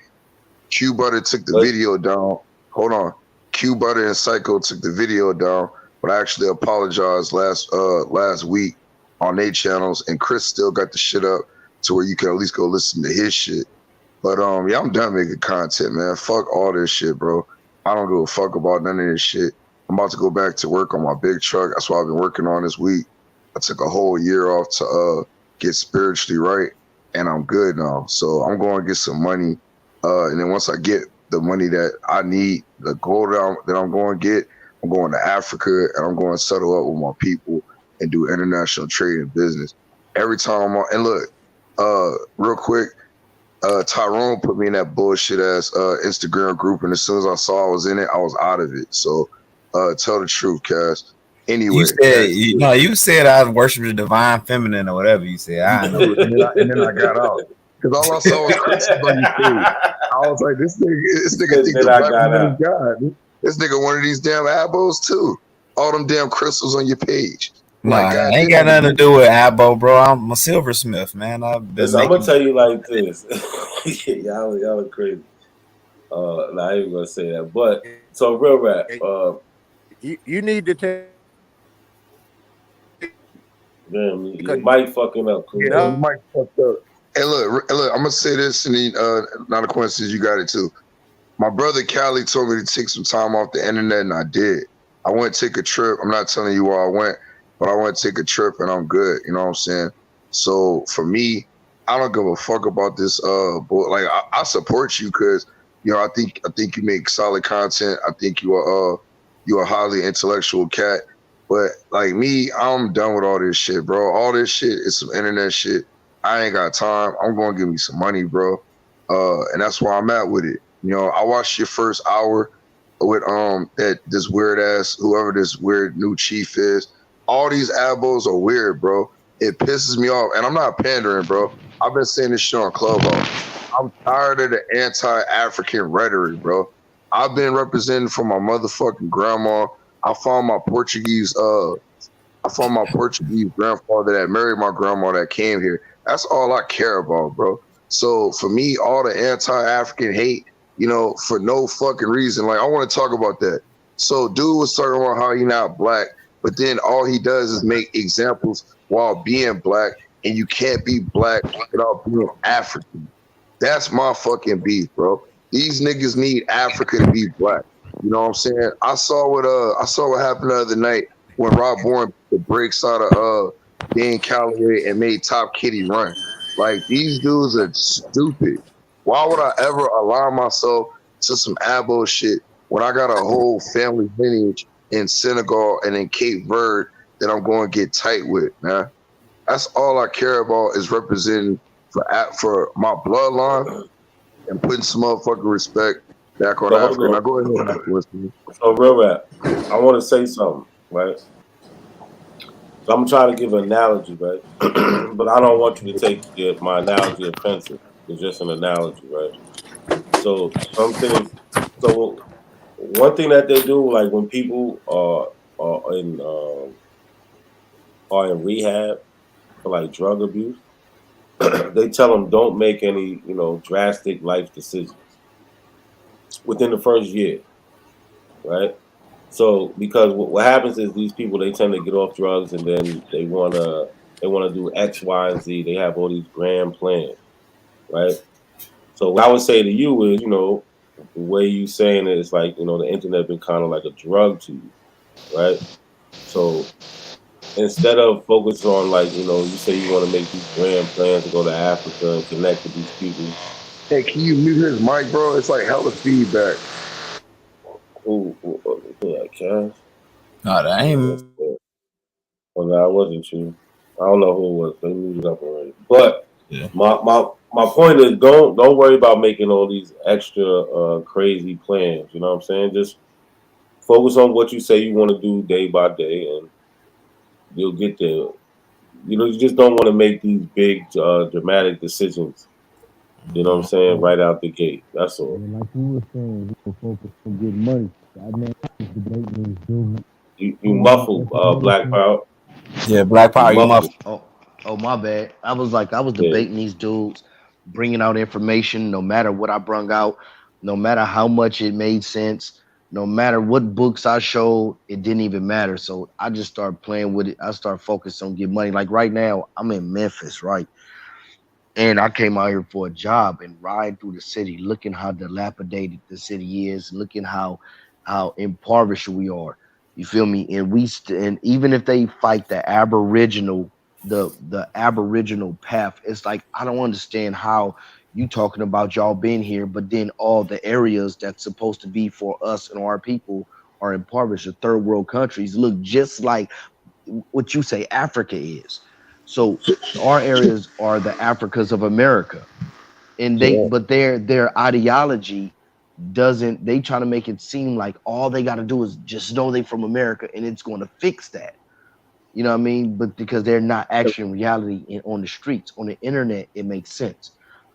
Q Butter took the But video down. Hold on. Q Butter and Psycho took the video down, but I actually apologized last week on their channels, and Chris still got the shit up to where you can at least go listen to his shit. But yeah, I'm done making content, man. Fuck all this shit, bro. I don't give a fuck about none of this shit. I'm about to go back to work on my big truck. That's what I've been working on this week. I took a whole year off to get spiritually right, and I'm good now. So I'm going to get some money, and then once I get the money that I need, the gold that I'm going to get, I'm going to Africa, and I'm going to settle up with my people and do international trade and business. Every time I'm on, and look, real quick, Tyrone put me in that bullshit ass Instagram group, and as soon as I saw I was in it, I was out of it. So tell the truth, Cass. You Anyway, said that's it. no. You said I worship the divine feminine or whatever you said. I know. And then I got out because all I saw was crystals on your page. I was like, this nigga think then the I black got woman out. is God. This nigga one of these damn abos too. All them damn crystals on your page. No, Like, I God ain't got damn. nothing to do with Abo, bro. I'm a silversmith, man. I've been Listen, I'm gonna making. tell you like this. y'all are crazy. Nah, I ain't gonna say that. But so real rap. You need to take Damn, because your mic fucking up, cool Yeah, though. you might fucked up. Hey, look, I'm gonna say this, and then, not a coincidence, you got it too. My brother Callie told me to take some time off the internet, and I did. I went to take a trip. I'm not telling you where I went, but I went to take a trip, and I'm good. You know what I'm saying? So for me, I don't give a fuck about this. Like I support you because I think you make solid content. I think you're a highly intellectual cat. But like me, I'm done with all this shit, bro. All this shit is some internet shit. I ain't got time. I'm gonna give me some money, bro. And that's where I'm at with it. I watched your first hour with that this weird ass whoever this weird new chief is. All these abos are weird, bro. It pisses me off, and I'm not pandering, bro. I've been saying this shit on Clubhouse. I'm tired of the anti-African rhetoric, bro. I've been representing for my motherfucking grandma. I found my Portuguese I found my Portuguese grandfather that married my grandma that came here. That's all I care about, bro. So for me, all the anti-African hate, for no fucking reason. Like I want to talk about that. So dude was talking about how he not black, but then all he does is make examples while being black, and you can't be black without being African. That's my fucking beef, bro. These niggas need Africa to be black. You know what I'm saying? I saw what happened the other night when Rob Bourne put the brakes out of Dan Calloway and made Top Kitty run. Like these dudes are stupid. Why would I ever align myself to some abo shit when I got a whole family lineage in Senegal and in Cape Verde that I'm going to get tight with, man? That's all I care about is representing for my bloodline and putting some motherfucking respect back on So hold Africa. Now on. go ahead, Aqua. So real rap. I want to say something, right? So I'm trying to give an analogy, right? But I don't want you to take my analogy offensive. It's just an analogy, right? So some things. So one thing that they do, like when people are in rehab for like drug abuse, they tell them don't make any drastic life decisions within the first year, right? So because what happens is these people they tend to get off drugs and then they wanna do X, Y, and Z. They have all these grand plans, right? So what I would say to you is, the way you saying it is like, the internet been kind of like a drug to you, right? So instead of focus on like, you know, you say you want to make these grand plans to go to Africa and connect with these people. Hey, can you mute his mic, bro? It's like hella feedback. Who Cash? No, that ain't. Well, no, it wasn't you. I don't know who it was. They muted up already. But yeah. my point is, don't worry about making all these extra crazy plans. You know what I'm saying? Just focus on what you say you want to do day by day, and you'll get there. You know, you just don't want to make these big dramatic decisions. You know what I'm saying? Right out the gate. That's all. Yeah, like you were saying, we will focus on getting money. That man is debating these dudes. You muffled, Black Power. Yeah, Black Power, you muffled. Oh, my bad. I was debating these dudes, bringing out information. No matter what I brung out, no matter how much it made sense, no matter what books I showed, it didn't even matter. So I just started playing with it. I started focusing on getting money. Like right now, I'm in Memphis, right? And I came out here for a job and ride through the city, looking how dilapidated the city is, looking how impoverished we are. You feel me? And and even if they fight the Aboriginal, the Aboriginal path, it's like I don't understand how you talking about y'all being here, but then all the areas that's supposed to be for us and our people are impoverished. The third world countries look just like what you say Africa is. So our areas are the Africas of America, and their ideology doesn't. They try to make it seem like all they got to do is just know they from America, and it's going to fix that. You know what I mean? But because they're not actually in reality on the streets, on the internet, it makes sense.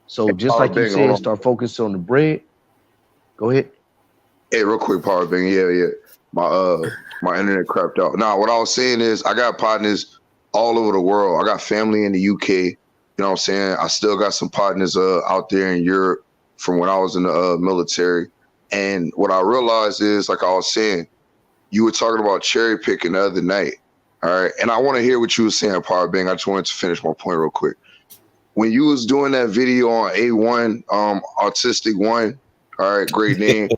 So just Power like you Bang, hold said, on. start focusing on the bread. Go ahead. Hey, real quick, Power Bang. Yeah. My internet crapped out. Now, what I was saying is I got partners all over the world. I got family in the UK. You know what I'm saying? I still got some partners out there in Europe from when I was in the military. And what I realized is, like I was saying, you were talking about cherry picking the other night. All right. And I want to hear what you were saying, Power Bang. I just wanted to finish my point real quick. When you was doing that video on A1, Autistic One, all right, great name.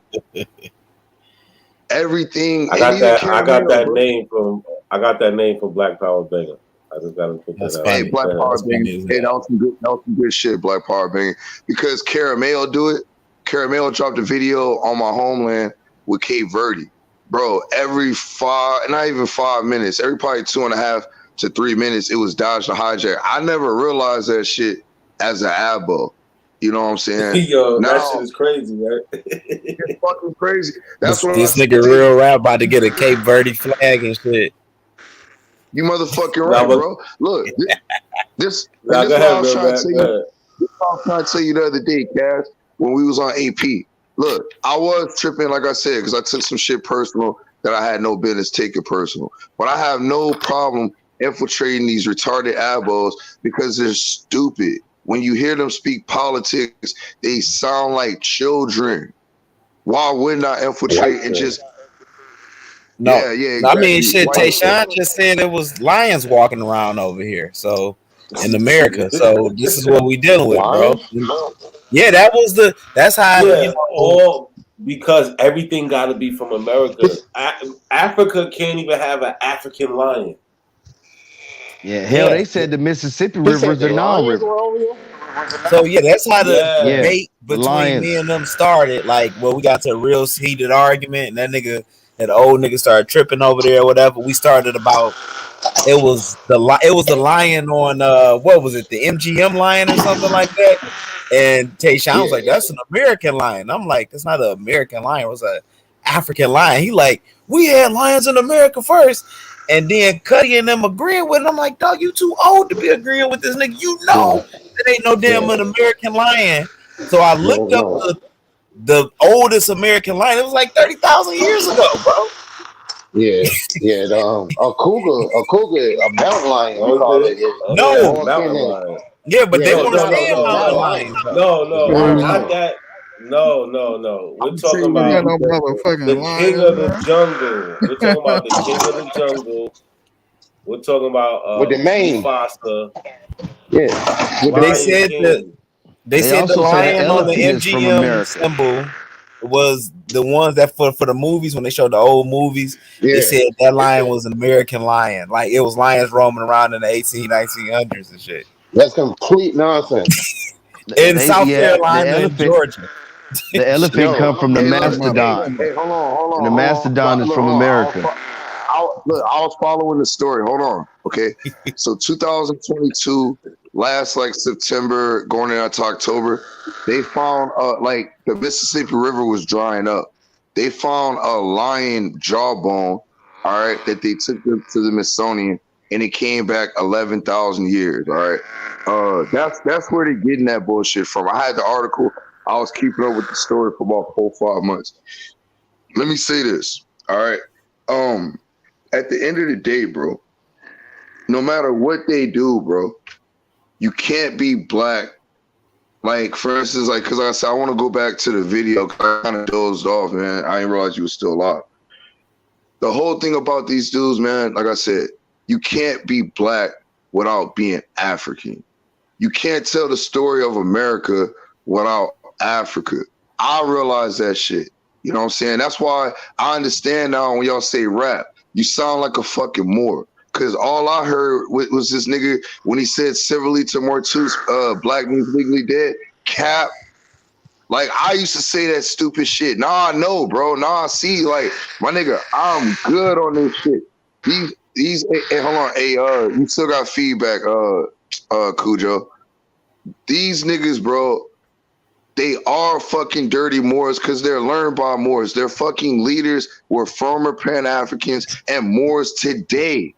Everything. I got that name from Black Power Banger. I just gotta put that out. Hey, Black Power Bang. Hey, that was some good shit, Black Power Bang. Because Caramel do it. Caramel dropped a video on my homeland with Cape Verde. Bro, every not even 5 minutes, every probably 2.5 to 3 minutes, it was dodge the hijack. I never realized that shit as an abo. You know what I'm saying? Yo, that shit is crazy, right? It's fucking crazy. That's what This nigga real rap about to get a Cape Verde flag and shit. You motherfucking right, bro. Look, this go what ahead, I was trying to man. tell you. This what I was trying to tell you the other day, Cass, when we was on AP. Look, I was tripping, like I said, because I took some shit personal that I had no business taking personal. But I have no problem infiltrating these retarded abos because they're stupid. When you hear them speak politics, they sound like children. Why wouldn't I infiltrate and just... No, yeah, exactly. I mean, shit, Tayshawn just said it was lions walking around over here. So in America, so this is what we dealing with, bro. Yeah, that's how you know. All because everything got to be from America. Africa can't even have an African lion. Yeah, hell, they said the Mississippi River is the Nile River. So yeah, that's how the debate the between lions. me and them started. Like, well, we got to a real heated argument, and that old nigga started tripping over there or whatever. We started about it was the lion on what was it, the MGM lion or something like that. And Tayshawn was like, that's an American lion. I'm like, that's not an American lion, it was an African lion. He like, we had lions in America first. And then Cuddy and them agreeing with him. I'm like, dog, you too old to be agreeing with this nigga. You know that ain't no damn an American lion. So I looked up the oldest American lion. It was like 30,000 years ago, bro. A cougar, a mountain lion. We call it. Mountain lion. Yeah, but they want to no, stay mountain lions. No, not that. No. We're talking about the king of the jungle. We're talking about the king of the jungle. We're talking about with the mane. Mufasa. They said King. they said the also said lion on the elephant is from MGM America. symbol was the ones that for the movies, when they showed the old movies, they said that lion was an American lion. Like it was lions roaming around in the 1900s and shit. That's complete nonsense. In South The Carolina and elephant. Georgia. The elephant come from the Hey, look, mastodon, hey, hold and the on. mastodon is Look, from hold on. America. I was following the story. Hold on. Okay. So 2022, last like September, going into October, they found like the Mississippi River was drying up. They found a lion jawbone, all right, that they took to the Smithsonian, and it came back 11,000 years. All right. That's where they're getting that bullshit from. I had the article. I was keeping up with the story for about 4 or 5 months. Let me say this. All right. At the end of the day, bro, no matter what they do, bro, you can't be black. Like, for instance, like, because I said, I want to go back to the video. I kind of dozed off, man. I didn't realize you were still alive. The whole thing about these dudes, man, like I said, you can't be black without being African. You can't tell the story of America without Africa. I realize that shit. You know what I'm saying? That's why I understand now when y'all say rap, you sound like a fucking Moor. Cause all I heard was this nigga when he said civilly to Mortus, black means legally dead. Cap. Like I used to say that stupid shit. Nah, I know, bro. Nah, I see, like my nigga, I'm good on this shit. These hey, hold on, hey, you still got feedback, Cujo. These niggas, bro, they are fucking dirty Moors because they're learned by Moors. Their fucking leaders were former Pan-Africans and Moors today.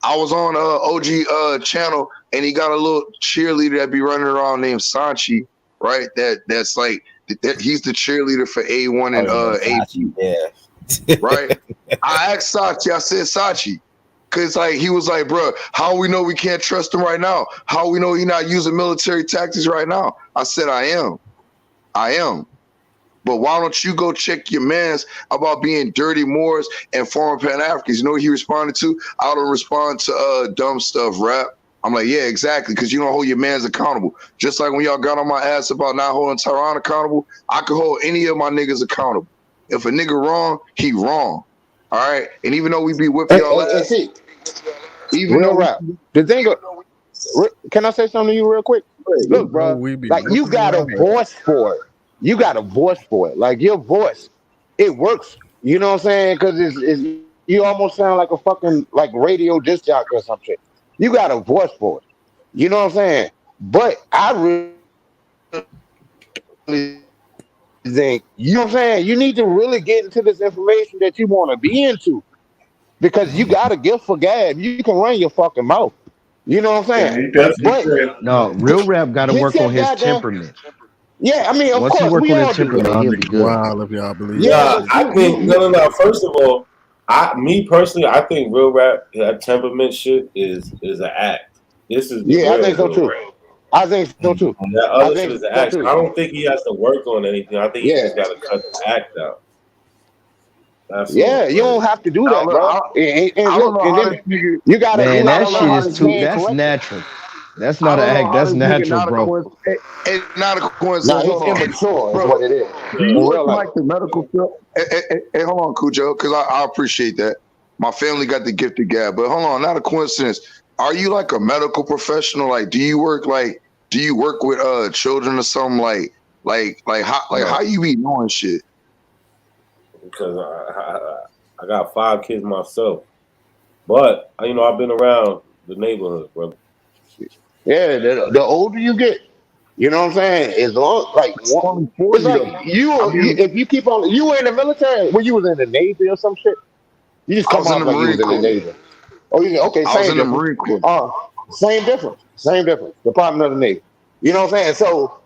I was on OG channel and he got a little cheerleader that be running around named Sanchi, right? That's like he's the cheerleader for A1 and Sachi, AP, right? I asked Sachi, I said Sachi, cause like he was like, bro, how we know we can't trust him right now? How we know he's not using military tactics right now? I said I am. But why don't you go check your mans about being dirty Moors and former Pan-Africans? You know what he responded to? I don't respond to dumb stuff, rap. I'm like, yeah, exactly, because you don't hold your mans accountable. Just like when y'all got on my ass about not holding Tyron accountable, I could hold any of my niggas accountable. If a nigga wrong, he wrong. All right? And even though we be whipping y'all ass, even real though rap. The thing of, can I say something to you real quick? Look, bro, like you got a voice for it. You got a voice for it. Like your voice, it works. You know what I'm saying? Because it's you almost sound like a fucking like radio disc jockey or some shit. You got a voice for it. You know what I'm saying? But I really think, you know what I'm saying? You need to really get into this information that you want to be into. Because you got a gift for gab. You can run your fucking mouth. You know what I'm saying? But No, real rap got to hit work your on his goddamn temperament. Yeah, I mean, of Once he course, work we on his all do that. temperament, he'll be Niggas good. wild if y'all believe Yeah, Nah, but I think no. First of all, me personally, I think real rap, that temperament shit is an act. This is the Yeah, I real think so too. rap. I think so too. That I other shit think is an so act. too. I don't think he has to work on anything. I think he Yeah. just got to cut the act out. That's Yeah, all. you don't have to do that, bro. And I don't look, know and how then this nigga. you gotta Man, I that don't know shit how is this too. nigga. That's natural. That's I not an don't know act. how That's this nigga natural, not a bro. coincidence. It's not a Nah, coincidence. he's Hold on, immature, is bro. what it is. Do In you work real in life. like the medical field? Hey, hold on, Cujo, because I appreciate that. My family got the gift of gab, but hold on, not a coincidence. Are you like a medical professional? Like, do you work with children or something? How you be knowing shit? Because I got 5 kids myself, but I've been around the neighborhood, brother. Yeah, the older you get, you know what I'm saying? As long like It's only it's 40 like though. if you keep on you were in the military when you was in the Navy or some shit, you just I come was in off the like you Marine was in the Corps. Navy. Oh, yeah, okay, I was same in the difference. Marine Corps. Same difference. Same difference. Department of the Navy. You know what I'm saying? So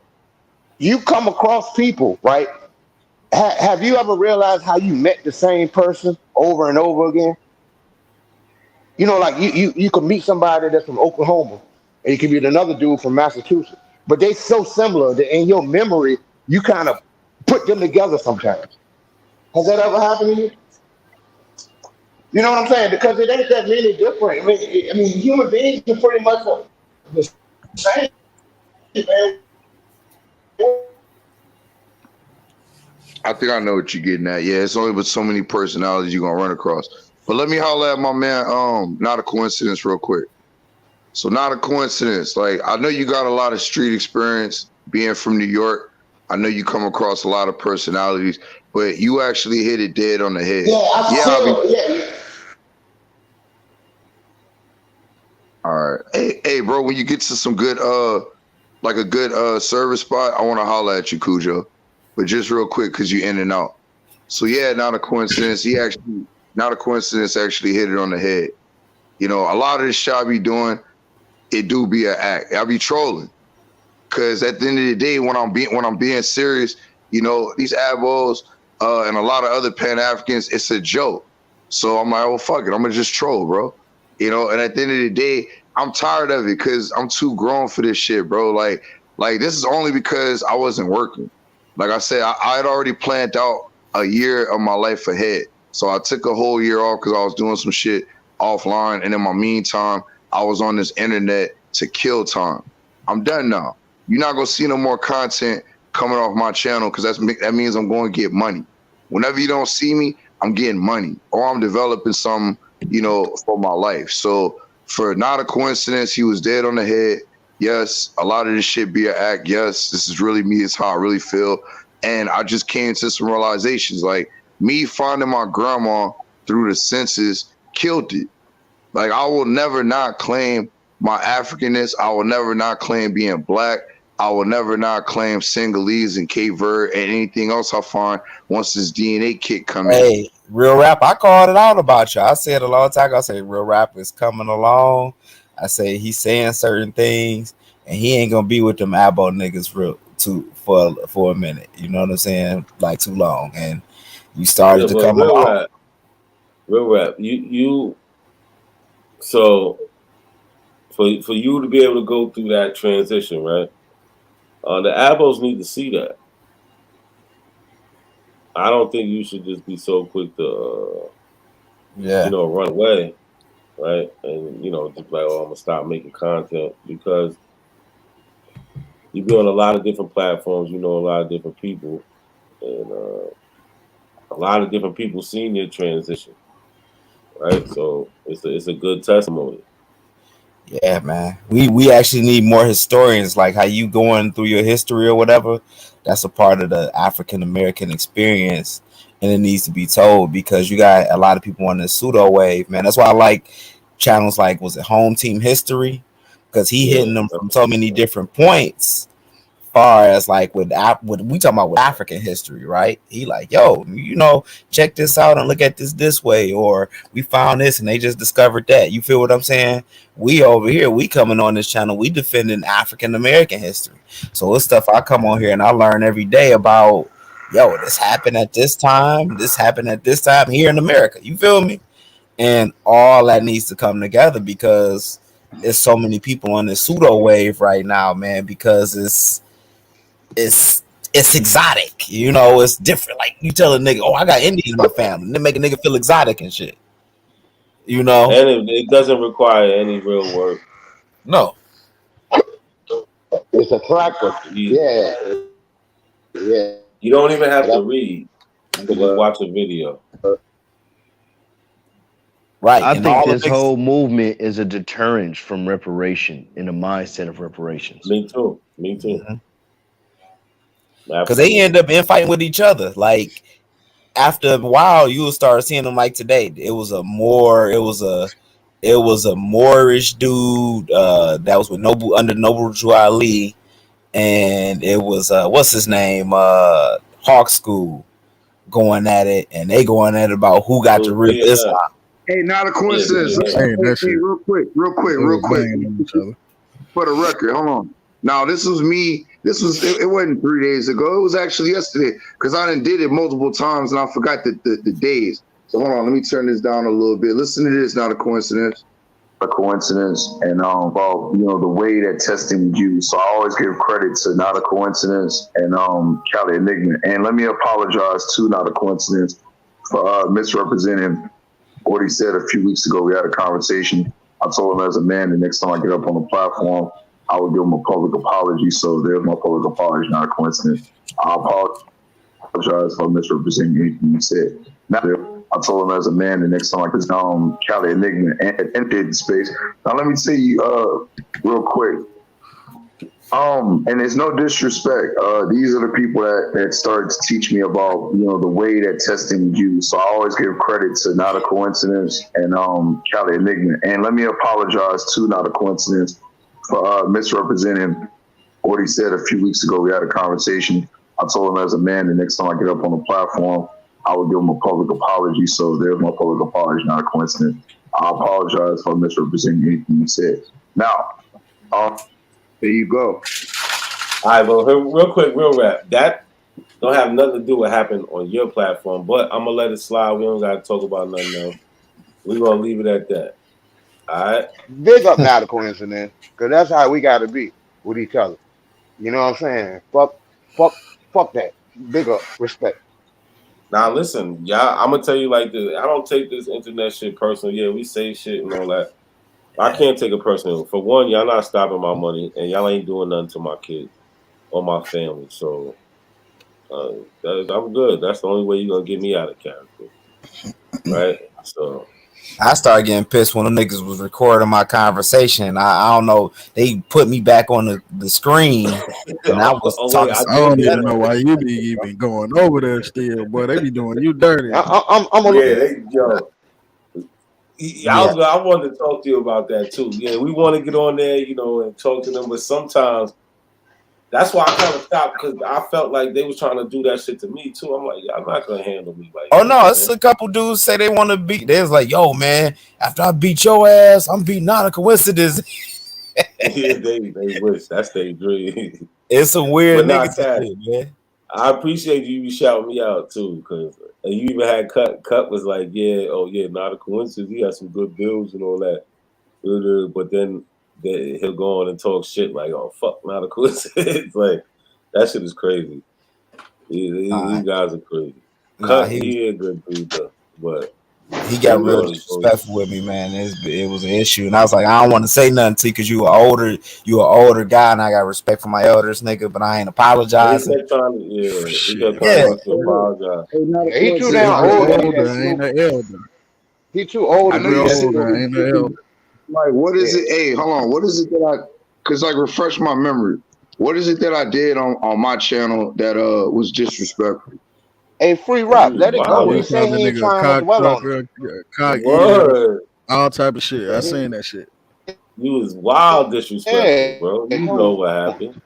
you come across people, right? Have you ever realized how you met the same person over and over again? You know, like you can meet somebody that's from Oklahoma, and you can meet another dude from Massachusetts, but they so similar that in your memory you kind of put them together sometimes. Has that ever happened to you? You know what I'm saying? Because it ain't that many different. I mean, human beings are pretty much the same. Man. I I think I know what you're getting at. Yeah, it's only with so many personalities you're gonna run across. But let me holler at my man, Not a Coincidence, real quick. So not a coincidence. Like, I know you got a lot of street experience being from New York. I know you come across a lot of personalities, but you actually hit it dead on the head. All right. Hey, bro, when you get to some good, like a good service spot, I want to holler at you, Cujo. But just real quick, because you in and out. So yeah, not a coincidence. Not a coincidence, actually hit it on the head. You know, a lot of this shit I be doing, it do be an act. I be trolling. Cause at the end of the day, when I'm being serious, you know, these abos and a lot of other Pan-Africans, it's a joke. So I'm like, oh fuck it, I'm gonna just troll, bro. You know, and at the end of the day, I'm tired of it because I'm too grown for this shit, bro. Like this is only because I wasn't working. Like I said, I had already planned out a year of my life ahead. So I took a whole year off because I was doing some shit offline. And in my meantime, I was on this internet to kill time. I'm done now. You're not gonna see no more content coming off my channel because that means I'm going to get money. Whenever you don't see me, I'm getting money or I'm developing something, you know, for my life. So for not a coincidence, he was dead on the head. Yes, a lot of this shit be an act. Yes, this is really me. It's how I really feel. And I just came to some realizations. Like me finding my grandma through the census killed it. Like I will never not claim my Africanness. I will never not claim being black. I will never not claim Senegalese and Cape Verde and anything else I find once this DNA kit come in. Hey, real rap, I called it out about you. I said a long time ago, I said real rap is coming along. I say he's saying certain things and he ain't gonna be with them Abo niggas for a minute. You know what I'm saying? Like too long. And you started to come along. Real rap. You so for you to be able to go through that transition, right? The Abos need to see that. I don't think you should just be so quick to, you know, run away, right? And, you know, just like, oh, I'm going to stop making content because you be on a lot of different platforms, you know, a lot of different people, and a lot of different people seeing your transition, right? So it's a good testimony. Yeah, man. We actually need more historians, like how you going through your history or whatever. That's a part of the African American experience, and it needs to be told because you got a lot of people on this pseudo wave, man. That's why I like channels like was it Home Team History, because he hitting them from so many different points. Far as like with we talking about with African history, right? He like, yo, you know, check this out and look at this way, or we found this and they just discovered that. You feel what I'm saying? We over here, we coming on this channel, we defending African American history. So it's stuff I come on here and I learn every day about. Yo, this happened at this time. This happened at this time here in America. You feel me? And all that needs to come together because there's so many people on this pseudo wave right now, man. Because it's exotic, you know, it's different. Like you tell a nigga, oh, I got Indians in my family, and they make a nigga feel exotic and shit. You know? And it doesn't require any real work. No. It's a practice. Yeah. Yeah. You don't even have to read. You can just watch a video. Right. I think this whole movement is a deterrent from reparation in the mindset of reparations. Me too. Because they end up infighting with each other. Like after a while, you will start seeing them like today. It was a Moorish dude that was with under Noble Drew Ali, and it was what's his name? Hawk School going at it, and they going at it about who got the real Islam. Hey, not a coincidence. Hey, real quick. For the record, hold on. Now, this was me. It wasn't 3 days ago. It was actually yesterday because I done did it multiple times and I forgot the days. So hold on, let me turn this down a little bit. Listen to this. Not a coincidence. A coincidence, and about the way that testing was used. So I always give credit to Not a Coincidence and Cali Enigma. And let me apologize to Not a Coincidence for misrepresenting what he said a few weeks ago. We had a conversation. I told him as a man, the next time I get up on the platform, I would give him a public apology. So there's my public apology, not a coincidence. I apologize. apologize for misrepresenting anything you said. Now, I told him as a man the next time I could Cali Enigma entered the space. Now let me tell you real quick. And it's no disrespect. These are the people that started to teach me about, the way that testing is used. So I always give credit to Not a Coincidence and Cali Enigma. And let me apologize to Not a Coincidence for misrepresenting what he said a few weeks ago. We had a conversation. I told him as a man, the next time I get up on the platform, I would give him a public apology. So there's my public apology, Not a Coincidence. I apologize for misrepresenting anything you said. Now, there you go. All right, well, real quick, real rap. That don't have nothing to do with what happened on your platform, but I'm gonna let it slide. We don't gotta talk about nothing else. We're gonna leave it at that. All right. Big up Not a Coincidence, because that's how we got to be with each other. You know what I'm saying? Fuck that. Big up, respect. Now listen, y'all. I'm gonna tell you like this. I don't take this internet shit personal. Yeah, we say shit and all that. I can't take it personal. For one, y'all not stopping my money, and y'all ain't doing nothing to my kids or my family. So I'm good. That's the only way you're gonna get me out of character, right? So I started getting pissed when the niggas was recording my conversation. I don't know. They put me back on the screen, and I was talking. I don't even know why you be even going over there still, boy. They be doing you dirty. I'm I wanted to talk to you about that too. Yeah, we want to get on there, and talk to them, but sometimes that's why I kind of stopped because I felt like they was trying to do that shit to me too. I'm like, I'm not gonna handle me like. Oh no, it's a couple dudes say they want to beat. They was like, yo, man, after I beat your ass, I'm beating Not a Coincidence. Yeah, they wish that's their dream. It's some weird niggas, shit, man. I appreciate you shouting me out too, because you even had Cut was like, yeah, oh yeah, Not a Coincidence. He had some good bills and all that, but then he'll go on and talk shit like, oh fuck, Not a Coincidence. Like that shit is crazy. These guys are crazy. Cut, he a good dude though, but he got real disrespectful with me, man. It was an issue, and I was like, I don't want to say nothing to you because you an older guy, and I got respect for my elders, nigga. But I ain't apologizing. He kept trying to apologize. He too damn old. Ain't an elder. He too old. Ain't an elder. Like, what is it? Hey, hold on. What is it that because like refresh my memory. What is it that I did on my channel that was disrespectful? Hey, free rap, let it go. He said he ain't trying to dwell on it. All type of shit. I seen that shit. You was wild disrespectful, bro. You know what happened.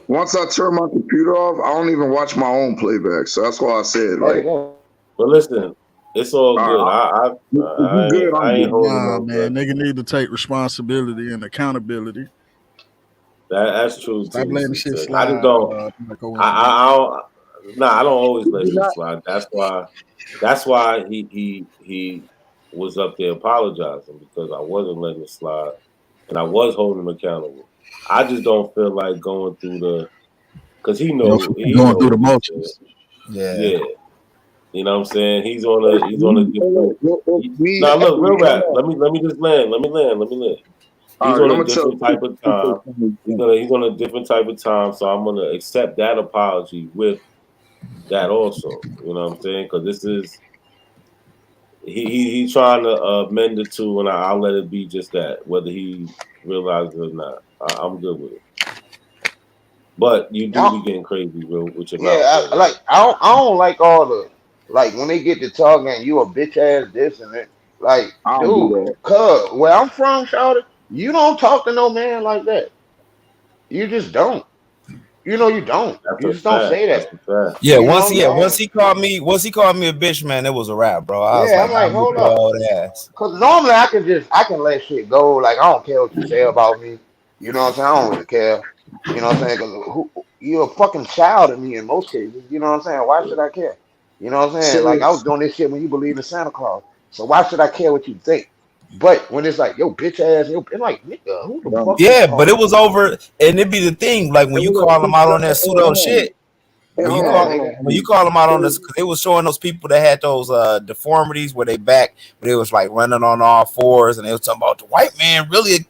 Once I turn my computer off, I don't even watch my own playback. So that's why I said, like. But listen, it's all good. I ain't holding no man. Nigga need to take responsibility and accountability. That's true. Stop letting shit slide. I just don't. I don't always let shit slide. That's why he was up there apologizing because I wasn't letting it slide, and I was holding him accountable. I just don't feel like going through because he knows going through the motions. Yeah. You know what I'm saying? He's on a different. Now look, real rap. Let me just land. Let me land. He's on a different type of time. He's on a different type of time. So I'm gonna accept that apology with that also. You know what I'm saying? Because this is he's trying to mend the two, and I'll let it be just that, whether he realizes it or not. I'm good with it. But you do be getting crazy, bro, with your mouth. I don't like all the when they get to talking, you a bitch ass this and that. Like, dude, cuz where I'm from, Charlotte, you don't talk to no man like that. You just don't. You don't. You just don't say that. Yeah, once he called me a bitch, man, it was a wrap, bro. I was I'm like, hold up. Because normally I can let shit go. Like, I don't care what you say about me. You know what I'm saying? I don't really care. You know what I'm saying? Because you're a fucking child to me in most cases. You know what I'm saying? Why should I care? You know what I'm saying? Like, I was doing this shit when you believe in Santa Claus. So why should I care what you think? But when it's like, yo, bitch ass, it's like, nigga, who the fuck? Yeah, but it was over, and it'd be the thing, like when you call them out on that pseudo shit. When you call them out on this, because they was showing those people that had those deformities where they back, but they was like running on all fours, and they was talking about the white man really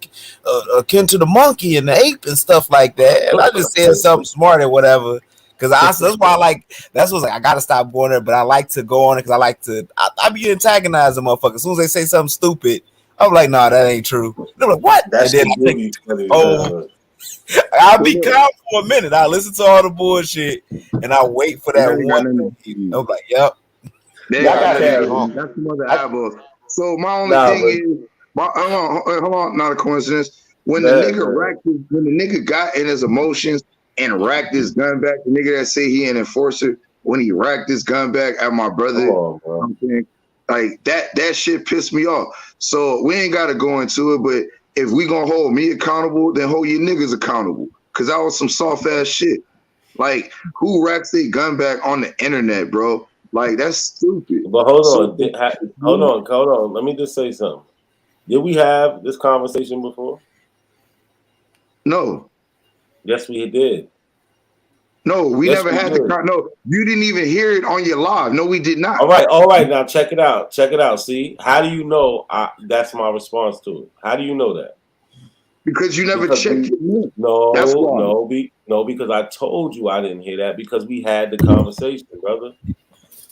akin to the monkey and the ape and stuff like that. And I just said something smart or whatever, Because that's why that's what's like, I gotta stop going there, but I like to go on it because I like to. I be antagonizing motherfuckers. As soon as they say something stupid, I'm like, nah, that ain't true. They're like, what? That And then shit I do take, be funny. oh, I'll be calm for a minute. I listen to all the bullshit and I wait for that one thing. I'm like, yep. They Y'all got gotta be nothing. calm. That's some other I- eyeballs. So my only Nah, thing but is, hold on, not a coincidence. When the man, nigga got in his emotions and racked his gun back, the nigga that say he an enforcer, when he racked his gun back at my brother, come on, bro. I'm saying, like that shit pissed me off. So we ain't gotta go into it, but if we gonna hold me accountable, then hold your niggas accountable. Cause that was some soft ass shit. Like, who racks their gun back on the internet, bro? Like, that's stupid. But hold on. Let me just say something. Did we have this conversation before? No. Yes, we did. No, we Yes, never we had did. no, you didn't even hear it on your live. No, we did not. All right. Now check it out. See, how do you know that's my response to it? How do you know that? Because you never checked it. No, That's why. no, because I told you I didn't hear that because we had the conversation, brother.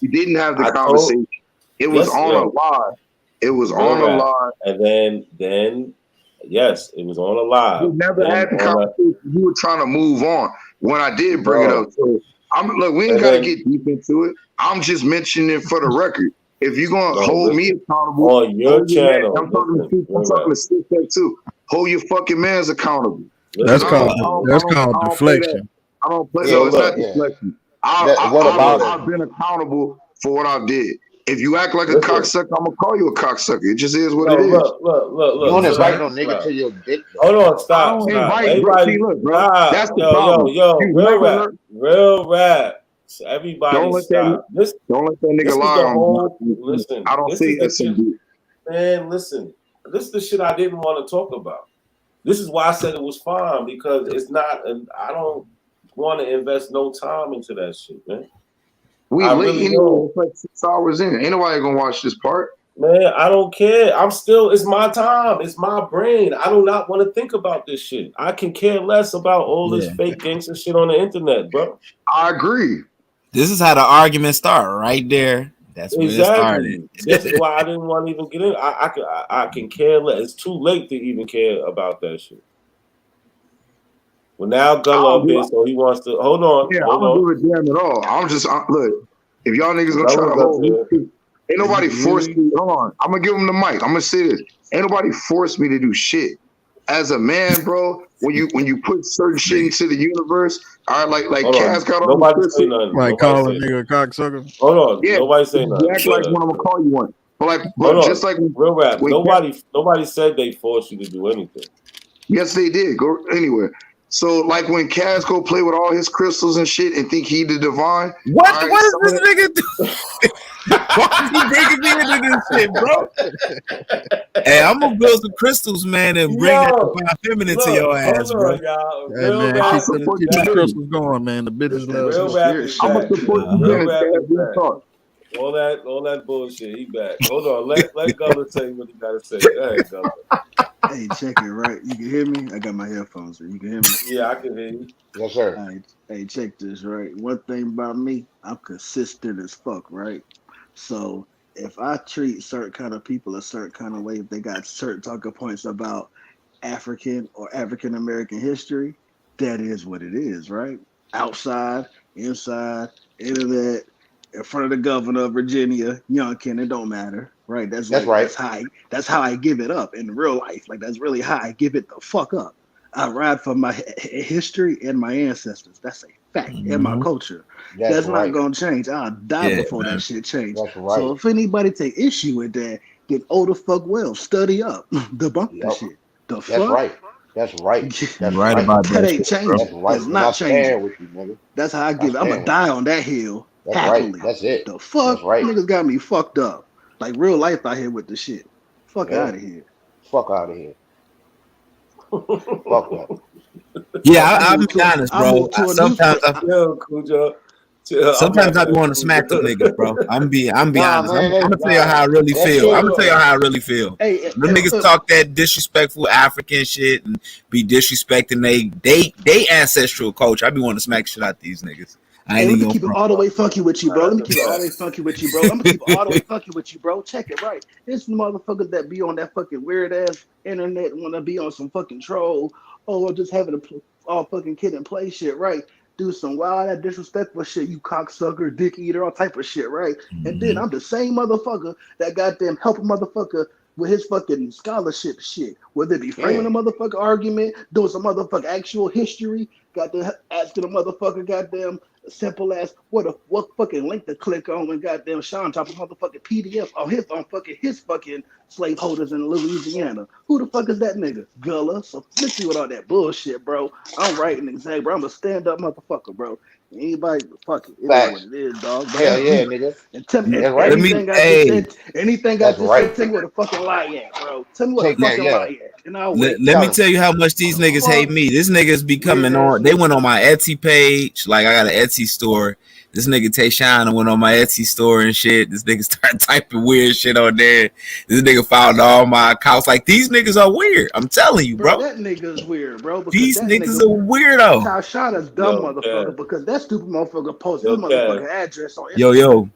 We didn't have the conversation. It was on a live. It was on a live. And then yes, it was on a live. We never had the conversation. You were trying to move on when I did bring it up. So look, we ain't gotta get deep into it. I'm just mentioning it for the record. If you're gonna hold me accountable on your channel, I'm talking to Steve too. Hold your fucking mans accountable. That's called deflection. I don't play. No, it's not deflection. I've been accountable for what I did. If you act like a cocksucker, I'm gonna call you a cocksucker. It just is what it is. You don't invite no nigga to your dick. Hold on, stop. Everybody, look, bro. That's the problem. Real rap. Everybody stop. Don't let that nigga lie on me. Listen, I don't see this. Man, listen. This is the shit I didn't want to talk about. This is why I said it was fine because it's not. I don't want to invest no time into that shit, man. We late anyway. It's like 6 hours in. Ain't nobody gonna watch this part. Man, I don't care. It's my time. It's my brain. I do not want to think about this shit. I can care less about all this fake gangster shit on the internet, bro. I agree. This is how the argument started right there. That's where it started. This is why I didn't want to even get in. I can care less. It's too late to even care about that shit. Well, now Gunlove is, so he wants to hold on. Yeah, I don't give a damn at all. I'm just look. If y'all niggas gonna try to hold me, ain't nobody forced me. Hold on, I'm gonna give him the mic. I'm gonna say this. Ain't nobody forced me to do shit. As a man, bro, when you put certain shit into the universe, all right, like Cass got on nobody say nothing. Like call a nigga a cocksucker. Hold on, yeah, nobody say nothing. You act like when I'm gonna call you one. But just like real rap, nobody said they forced you to do anything. Yes, they did. Go anywhere. So, like when Cass go play with all his crystals and shit and think he the divine. What is this nigga doing? Why is he bringing me into this shit, bro? Hey, I'm gonna build some crystals, man, and bring that divine feminine to your ass, bro. Hey, man, keep the crystals going, man. The business loves real rap is I'm gonna support you. All that bullshit. He back. Hold on. Let Gullah say what he gotta say. Go ahead, Gullah. Hey, check it, right? You can hear me? I got my headphones, so you can hear me? Yeah, I can hear you. Yes, sir. All right. Hey, check this, right? One thing about me, I'm consistent as fuck, right? So if I treat certain kind of people a certain kind of way, if they got certain talking points about African or African American history, that is what it is, right? Outside, inside, internet, in front of the governor of Virginia, Youngkin, it don't matter, right? That's right. That's how I give it up in real life. Like that's really how I give it the fuck up. I ride for my history and my ancestors. That's a fact. And my culture. That's not gonna change. I'll die before that shit changes. That's right. So if anybody take issue with that, then the fuck well, study up, debunk the shit. The fuck. That's right. That's right. That's right about that. Ain't changing. That's right. It's not changing. With you, nigga. That's how I give it. I'm gonna die on that hill. That's happily. Right. That's it. The fuck? That's right. Niggas got me fucked up. Like real life out here with the shit. Fuck out of here. Fuck out of here. Fuck that. Yeah, I'm be honest, bro. Sometimes I be wanting to smack the niggas, bro. I'm be honest. I'm gonna tell you how I really feel. I'm gonna tell you how I really feel. Hey, the niggas talk that disrespectful African shit and be disrespecting they ancestral culture. I be wanting to smack shit out these niggas. I Hey, ain't let even me gonna keep it front. all the way funky with you, bro. Let me keep it all the way That's funky with you, bro. I'm gonna keep it all the way funky with you, bro. Check it right. It's the motherfuckers that be on that fucking weird ass internet and wanna be on some fucking troll or just having a all fucking kid and play shit, right? Do some wild that disrespectful shit, you cocksucker, dick eater, all type of shit, right? And then Mhm. I'm the same motherfucker that goddamn help a motherfucker with his fucking scholarship shit, whether it be framing a motherfucker argument, doing some motherfucker actual history, goddamn asking a motherfucker goddamn simple as what fucking link to click on when goddamn Sean drop a motherfucking PDF on his fucking slaveholders in Louisiana. Who the fuck is that nigga? Gullah. So miss me with all that bullshit, bro. I'm writing exact, bro. I'm a stand up motherfucker, bro. Anybody, fuck it. It is what Facts. it is, dog. But Hell that's yeah, me. nigga. And tell me That's right. Let me, anything I just hey, said, anything I That's just said, right. tell me where the fucking lie at, bro. Tell me where the Take that, fucking yeah. lie at. And I'll let, wait. let me Tell him. tell you how much these niggas hate Fuck. me. This niggas be Weird coming ass on. They went nigga. on my Etsy page. Like I got an Etsy store. This nigga Tayshawn went on my Etsy store and shit. This nigga started typing weird shit on there. This nigga found all my accounts. Like these niggas are weird. I'm telling you, Bro, bro. that nigga is weird, bro, because These that niggas nigga, are weirdo. Tashana's dumb yo, motherfucker, Kev. because that stupid motherfucker posted his Yo, Kev. motherfucking address on Yo, Instagram. yo.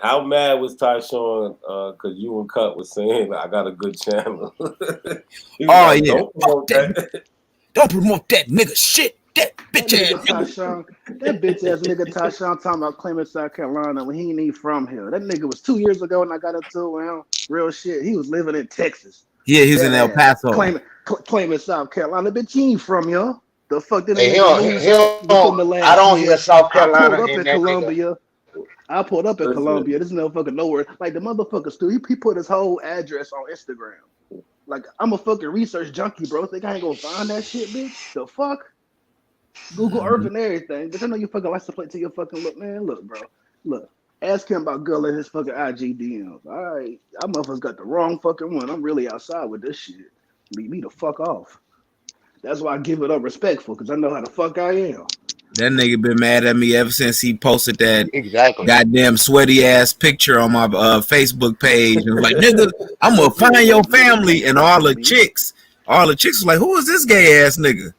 How mad was Tyshawn because you and Cut was saying I got a good channel? He was Oh like, yeah. don't promote that. Don't promote that nigga shit. That That bitch nigga ass nigga. Tyshawn, that bitch ass nigga Tyshawn talking about claiming South Carolina when he ain't even from here. That nigga was 2 years ago when I got into it with him. Real shit. He was living in Texas. Yeah, he was in Dead El ass. Paso. Claiming South Carolina. Bitch, he ain't from here. The fuck did a Hey, nigga move within the I last don't hear year? South I pulled Carolina up in in that nigga. Columbia. I pulled up in Listen, Columbia. This motherfucker nowhere. Like the motherfucker, Stu, he put his whole address on Instagram. Like I'm a fucking research junkie, bro. Think I ain't gonna find that shit, bitch? The fuck? Google Earth and everything. But I know you fucking likes to play to your fucking look, man. Look, bro. Look. Ask him about Gullah and his fucking IG DMs. All right. That motherfucker's got the wrong fucking one. I'm really outside with this shit. Leave me the fuck off. That's why I give it up respectful, because I know how the fuck I am. That nigga been mad at me ever since he posted that Exactly. goddamn sweaty ass picture on my Facebook page. And was like, nigga, I'm gonna find your Nigga, you family. can't And fuck with me. all the chicks was like, who is this gay ass nigga?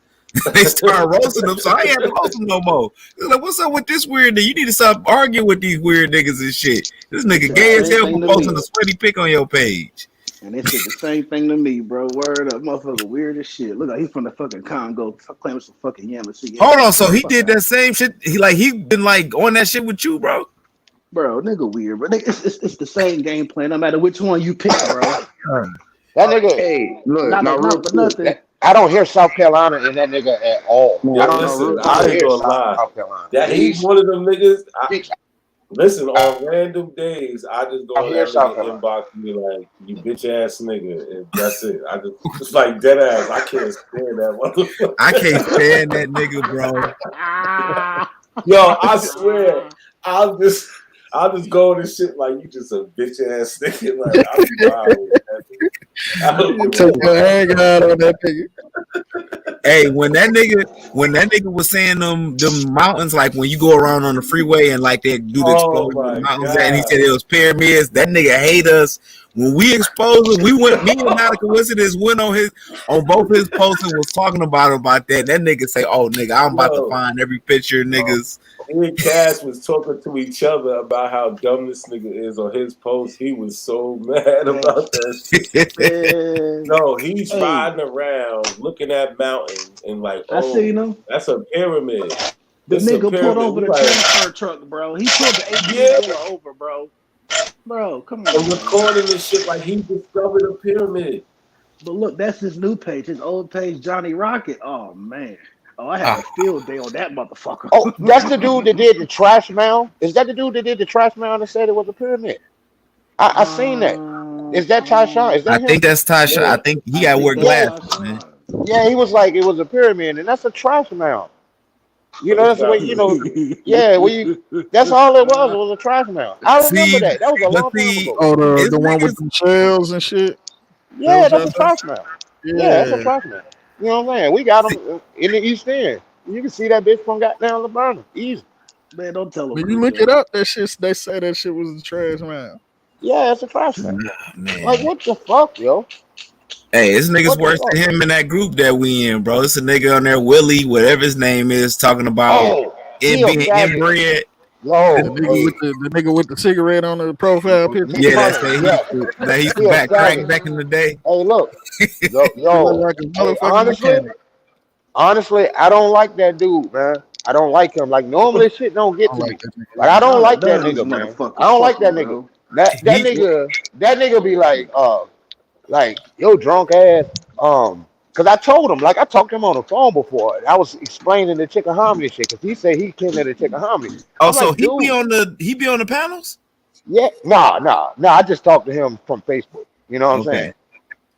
They started roasting him, so I ain't had to roast him no more. They're like, what's up with this weird nigga? You need to stop arguing with these weird niggas and shit. This They nigga said the gay as same hell thing for to posting a me. sweaty pic on your page. And they said the same thing to me, bro. Word up, motherfucker, weird as shit. Look like he's from the fucking Congo, claiming some fucking Yamasee Hold on, ass so shit. he Fuck did out that of here, same shit. He been like on that shit with you, bro. bro. Nigga, weird, bro. It's the same game plan, no matter which one you pick, bro. That nigga, Hey, look, Not now real for quick. nothing. I don't hear South Carolina in that nigga at all. No, I yo, don't no, listen, real I I don't quick. ain't hear gonna South lie. Carolina. That he's He's one of them niggas. speaks. Listen, on random days, I just I go on hear that South nigga Carolina. inbox and be like, you bitch ass nigga. And that's it. I just, it's like dead ass. I can't stand that motherfucker. I can't stand that nigga, bro. Yo, I swear, I'll just go on this shit like you just a bitch ass nigga. Like, I'll be wild with that. I don't You give take a your fuck. hang out on that nigga. Hey, when that nigga was saying them mountains, like when you go around on the freeway and like they do the Oh explosion with my the mountains there, and he said God. it was pyramids. That nigga hate us. When we exposed him, me and not a coincidence went on both his posts and was talking about that. That nigga say, "Oh nigga, I'm about to Yo, find every picture of niggas." me and Cash was talking to each other about how dumb this nigga is on his post. He was so mad Man, about that shit. man. No, he's Hey, riding around looking at mountains and like, I seen oh, him. that's a pyramid. The This is a nigga pulled pyramid. over We the like, transfer truck, bro. He pulled the 18 yeah, wheeler over, bro. Bro, come and on, man. recording this shit like he discovered a pyramid. But look, that's his new page. His old page, Johnny Rocket. Oh man. Oh, I had Ah, a field day on that motherfucker. Oh, that's the dude that did the trash mound. Is that the dude that did the trash mound and said it was a pyramid? I seen that. Is that Tyshawn? Is I that him? think that's Tasha. I Yeah, think he I got to wear think that's Yeah, glasses, man. Tyshawn. yeah. He was like it was a pyramid, and that's a trash mound. You but know, it's that's the way. not. You know, yeah. That's all it was. It was a trash mound. I remember See, that. That was a but long time see, ago. Oh, it's the one with niggas. the shells and shit. That Yeah, what that's y'all a talking? trash mound. Yeah, that's a Yeah. trash mound. You know what I'm saying? We got See, them in the East End. You can see that bitch from goddamn Laverna. Easy. Man, don't tell him, When you look Cujo. it up, that shit they say that shit was the trash man. Yeah, it's a trash mound. Like man. what the fuck, yo? Hey, this nigga's What the worse fuck? than him in that group that we in, bro. It's a nigga on there, Willie, whatever his name is, talking about Oh. He a being faggot. inbred. The Yo, nigga with the cigarette on the profile picture. Yeah, that's honey, that he used to he a back crack faggot. back in the day. Hey, look, He look like a hey, motherfucking mechanic. honestly, I don't like that dude, man. I don't like him. Like normally, shit don't I get don't to like me, that nigga but either. I don't None, like that none of these nigga, man. motherfuckers. I don't like Fuck that you, nigga. bro. He That nigga be like, yo, drunk ass. Cause I told him, like I talked to him on the phone before. I was explaining the chicken hominy shit, cause he said he came at the chicken hominy. I'm so like, he be dude, on the panels. yeah, nah. I just talked to him from Facebook. You know what I'm saying?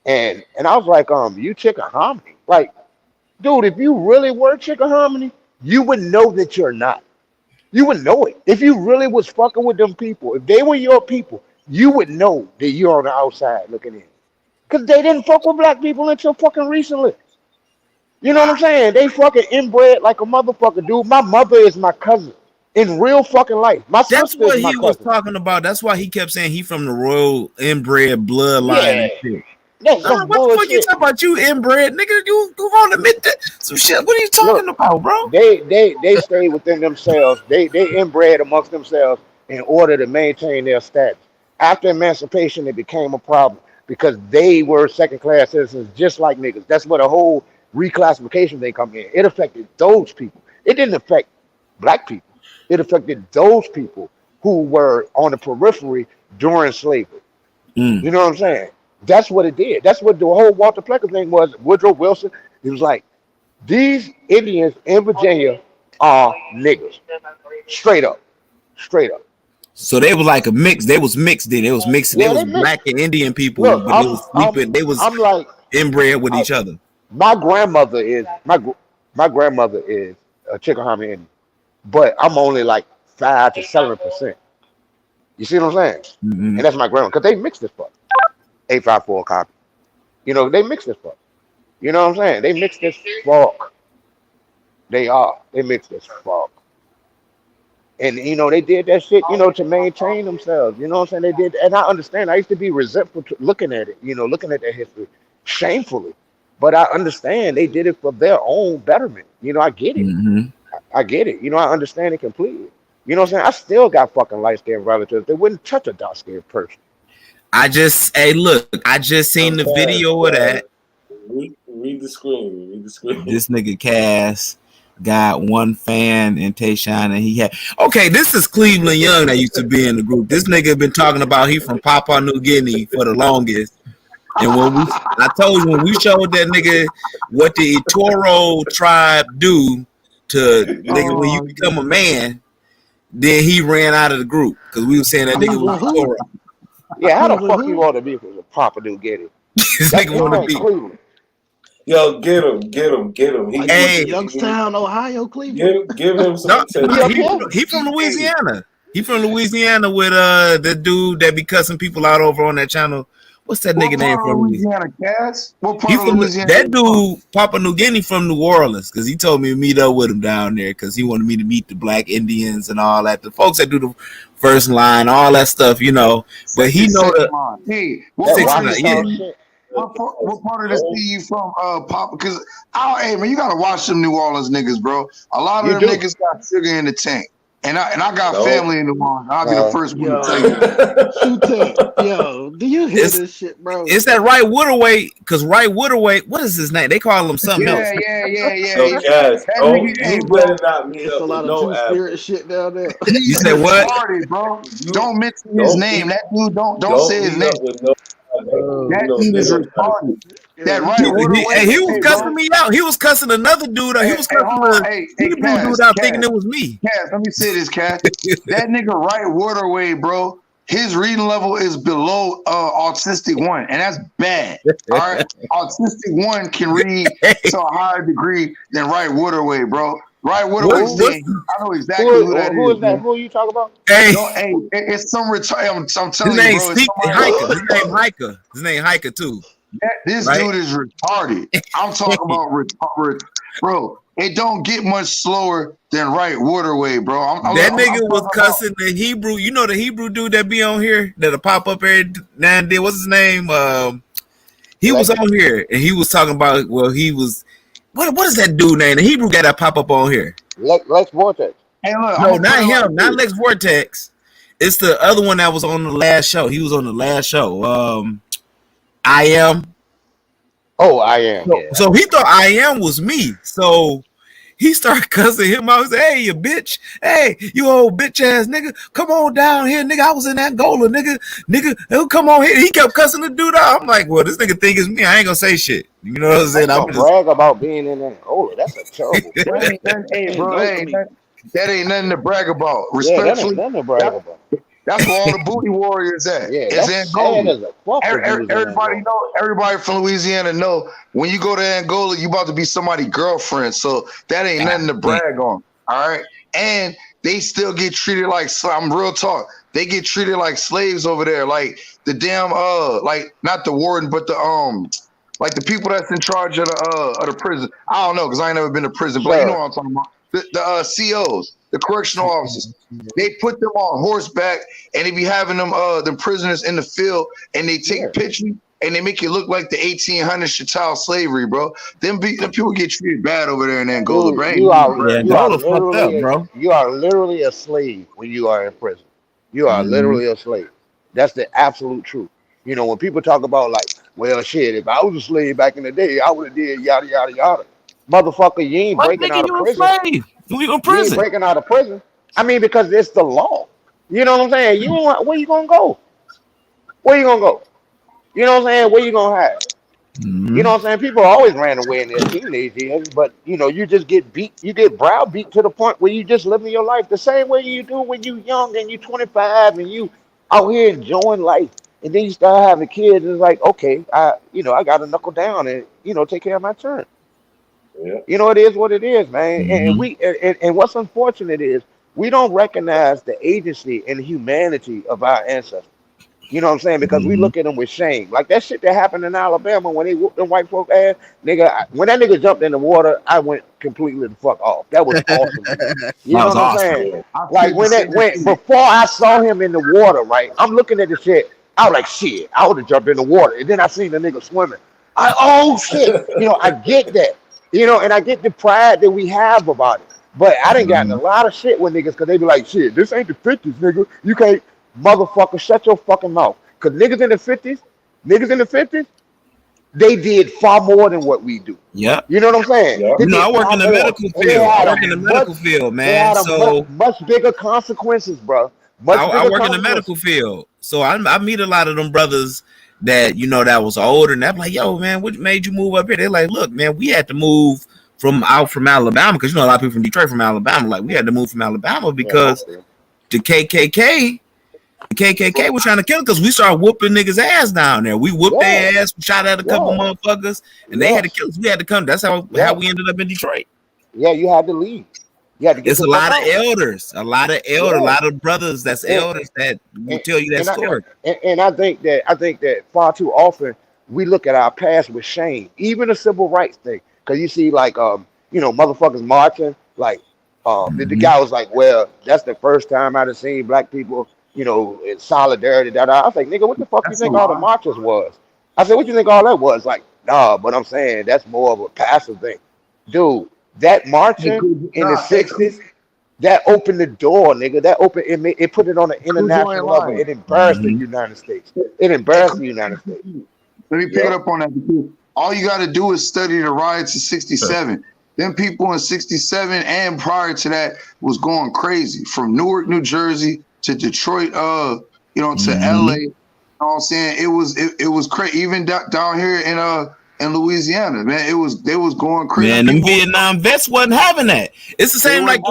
Okay. And I was like, you chicken hominy, like, dude, if you really were chicken hominy, you would know that you're not. You would know it. If you really was fucking with them people, if they were your people, you would know that you're on the outside looking in. Because they didn't fuck with black people until fucking recently. You know what I'm saying? They fucking inbred like a motherfucker, dude. My mother is my cousin in real fucking life. My That's sister is what my he was cousin. talking about. That's why he kept saying he from the royal inbred bloodline Yeah, and shit. that's some What the fuck you bullshit. talking about? You inbred, nigga? You won't admit that some shit. What are you talking Look, about, bro? they stay within themselves. They inbred amongst themselves in order to maintain their status. After emancipation, it became a problem because they were second class citizens just like niggas. That's where the whole reclassification thing come in. It affected those people. It didn't affect black people. It affected those people who were on the periphery during slavery. You know what I'm saying? That's what it did. That's what the whole Walter Plecker thing was. Woodrow Wilson, he was like, these Indians in Virginia are niggas. Straight up. Straight up. So they was like a mix. They was mixed. Then they was mixing. They Yeah, was they mixed. black and Indian people, Look, but they was sleeping. They was I'm like, inbred with I, each other. my grandmother is my grandmother is a Chickahominy Indian, but I'm only like 5 to 7%. You see what I'm saying? Mm-hmm. And that's my grandma, because they mixed this fuck. 854 copy. You know, they mixed this fuck. You know what I'm saying? They mixed this fuck. They mixed this fuck. And you know, they did that shit, you know, to maintain themselves. You know what I'm saying? They did, and I understand. I used to be resentful to looking at it, you know, looking at that history, shamefully. But I understand they did it for their own betterment. You know, I get it. Mm-hmm. I get it. You know, I understand it completely. You know what I'm saying? I still got fucking light skinned relatives. They wouldn't touch a dark skinned person. I just seen the video of that. Read the screen. Read the screen. This nigga Cass got one fan in Tayshawn, and he had this is Cleveland Young that used to be in the group. This nigga been talking about he from Papua New Guinea for the longest. And I told you when we showed that nigga what the Itoro tribe do to nigga when you become a man, then he ran out of the group because we were saying that nigga was Itoro. Yeah, how the fuck you want to be from Papa New Guinea? This nigga want to be Cleveland. Yo, get him. Hey, Youngstown, Ohio, Cleveland. Give him some attention. He from Louisiana. He from Louisiana with the dude that be cussing people out over on that channel. What's that nigga name from Louisiana, Cass? What part of Louisiana? That dude, Papua New Guinea from New Orleans, because he told me to meet up with him down there because he wanted me to meet the black Indians and all that. The folks that do the first line, all that stuff, you know. But he know the hey, what part of the city you from, Papa? Because hey man, you gotta watch them New Orleans niggas, bro. A lot of them niggas got sugar in the tank. And I got family in New Orleans. I'll be the first one to tell you that. Yo, do you hear this shit, bro? It's that Wright Waterway, because Wright Waterway, what is his name? They call him something else. Yeah. Guys, you better not meet up with no Two-spirit shit down there. You said what? Retarded, bro. Don't mention his name. That dude don't say his name. That dude is retarded. That Right Waterway. He was cussing me out. He was cussing another dude out. He was cussing the Hebrew dude out thinking it was me. Cass, let me say this, Cass. That nigga Right Waterway, bro. His reading level is below autistic 1, and that's bad. All right, autistic 1 can read to a higher degree than Right Waterway, bro. Right Waterway, I know exactly who that is. Who is that? Who are you talking about? Hey, it's some retard. I'm telling you, bro. His name Hiker. His name Hiker too. This dude is retarded. I'm talking about retarded, bro. It don't get much slower than Right Waterway, bro. That nigga was cussing the Hebrew. You know the Hebrew dude that be on here that'll pop up every now and then. What's his name? He was on here and he was talking about. Well, he was. What is that dude name? The Hebrew guy that pop up on here. Lex Vortex. Hey, look, I'm No, gonna put not it like him, not this. Lex Vortex. It's the other one that was on the last show. He was on the last show. I am. Oh, I am. So, Yeah. so he thought I am was me. So he started cussing him out. He said, "Hey, you bitch! Hey, you old bitch ass nigga! Come on down here, nigga! I was in Angola, nigga! Oh, come on here!" He kept cussing the dude out. I'm like, "Well, this nigga think it's me. I ain't gonna say shit." You know what I'm How saying? you I'm gonna just. brag about being in Angola? That's a terrible That place. ain't nothing, hey, bro. Angola, I mean, That ain't nothing to brag about. yeah, that ain't Respectfully, nothing to brag that, about. that's where all the booty warriors at. Yeah, It's that's sad Angola. as a fuck if you was in Everybody Angola. know. Everybody from Louisiana know when you go to Angola, you about to be somebody's girlfriend. So that ain't nothing to brag on. All right, and they still get treated like. I'm real talk. They get treated like slaves over there. Like the damn like not the warden, but the like the people that's in charge of the prison. I don't know because I ain't never been to prison, but you know Sure. what I'm talking about. The COs, the correctional officers. They put them on horseback and they be having them prisoners in the field and they Yeah. take pictures and they make it look like the 1800s child slavery, bro. Them people get treated bad over there in Angola, Dude, bro. you are Angola fucked up, bro. you are literally a slave when you are in prison. You are Mm-hmm. literally a slave. That's the absolute truth. You know, when people talk about like, well, shit, if I was a slave back in the day, I would have did yada yada yada. Motherfucker, you ain't What breaking nigga out of you a prison. slave? You in You ain't prison? breaking out of prison. I mean, because it's the law. You know what I'm saying? You don't, where you gonna go? Where you gonna go? You know what I'm saying? Where you gonna hide? You Mm-hmm. know what I'm saying? People always ran away in their teenage years, but you know, you just get beat, you get browbeat to the point where you just living your life the same way you do when you young and you 25 and you out here enjoying life. And then you start having kids, and it's like, okay, I gotta knuckle down and take care of my turn. Yeah. You know, it is what it is, man. And Mm-hmm. and what's unfortunate is we don't recognize the agency and humanity of our ancestors. You know what I'm saying? Because we Mm-hmm. look at them with shame. Like that shit that happened in Alabama when they whooped them white folk ass. Nigga, when that nigga jumped in the water, I went completely the fuck off. That was awesome to me. You That know was what I'm awesome. saying? Yeah, I Like said the when that same went thing. before I saw him in the water, right? I'm looking at the shit. I was like, shit, I would have jumped in the water. And then I seen the nigga swimming. Oh shit. I get that. And I get the pride that we have about it. But I done gotten a Mm-hmm. lot of shit with niggas because they be like, shit, this ain't the 50s, nigga. You can't, motherfucker, shut your fucking mouth. Because niggas in the 50s, they did far more than what we do. Yep. You know what I'm saying? Yeah. They You know, I did work far in the more. medical And they field. I had work in the a much, medical field, they man. had a much, So much bigger consequences, bro. Much I bigger work in the consequences. medical field. So I meet a lot of them brothers that that was older, and I'm like, yo, man, what made you move up here? They're like, look, man, we had to move from Alabama because a lot of people from Detroit from Alabama. Like, we had to move from Alabama Yeah, most because of them. the KKK. The KKK was trying to kill because we started whooping niggas' ass down there. We whooped Yeah, their ass, shot at a couple yeah, motherfuckers, and they had to yes, kill us. We had to come. That's how yeah, we ended up in Detroit. yeah. You had to leave. You had to get It's the a fuck lot of out. elders, a Yeah. lot of brothers that's And, elders that will and, tell you that and I story. and I think that far too often we look at our past with shame, even the civil rights thing. Because you see, like motherfuckers marching, like the Mm-hmm. guy was like, well, that's the first time I've seen black people, in solidarity. Da, da. I was like, nigga, what the fuck you That's a think all the lie. marches was? I said, what you think all that was? Like, nah, but I'm saying that's more of a passive thing, dude. That Hey, marching cool. in the Nah, hey, cool. '60s, that opened the door, nigga. That opened it put it on an Cujo ain't international level. lying. It embarrassed the Mm-hmm. United States. It Hey, embarrassed cool. the United States. Let me pick it Yep. up on that because all you got to do is study the riots of '67. Them people in '67 and prior to that was going crazy from Newark, New Jersey to Detroit, to LA. Mm-hmm. You know what I'm saying? It was crazy. Even down here in Louisiana, man, they was going crazy. Them Man, them people Vietnam vets wasn't having that. It's the they same weren't like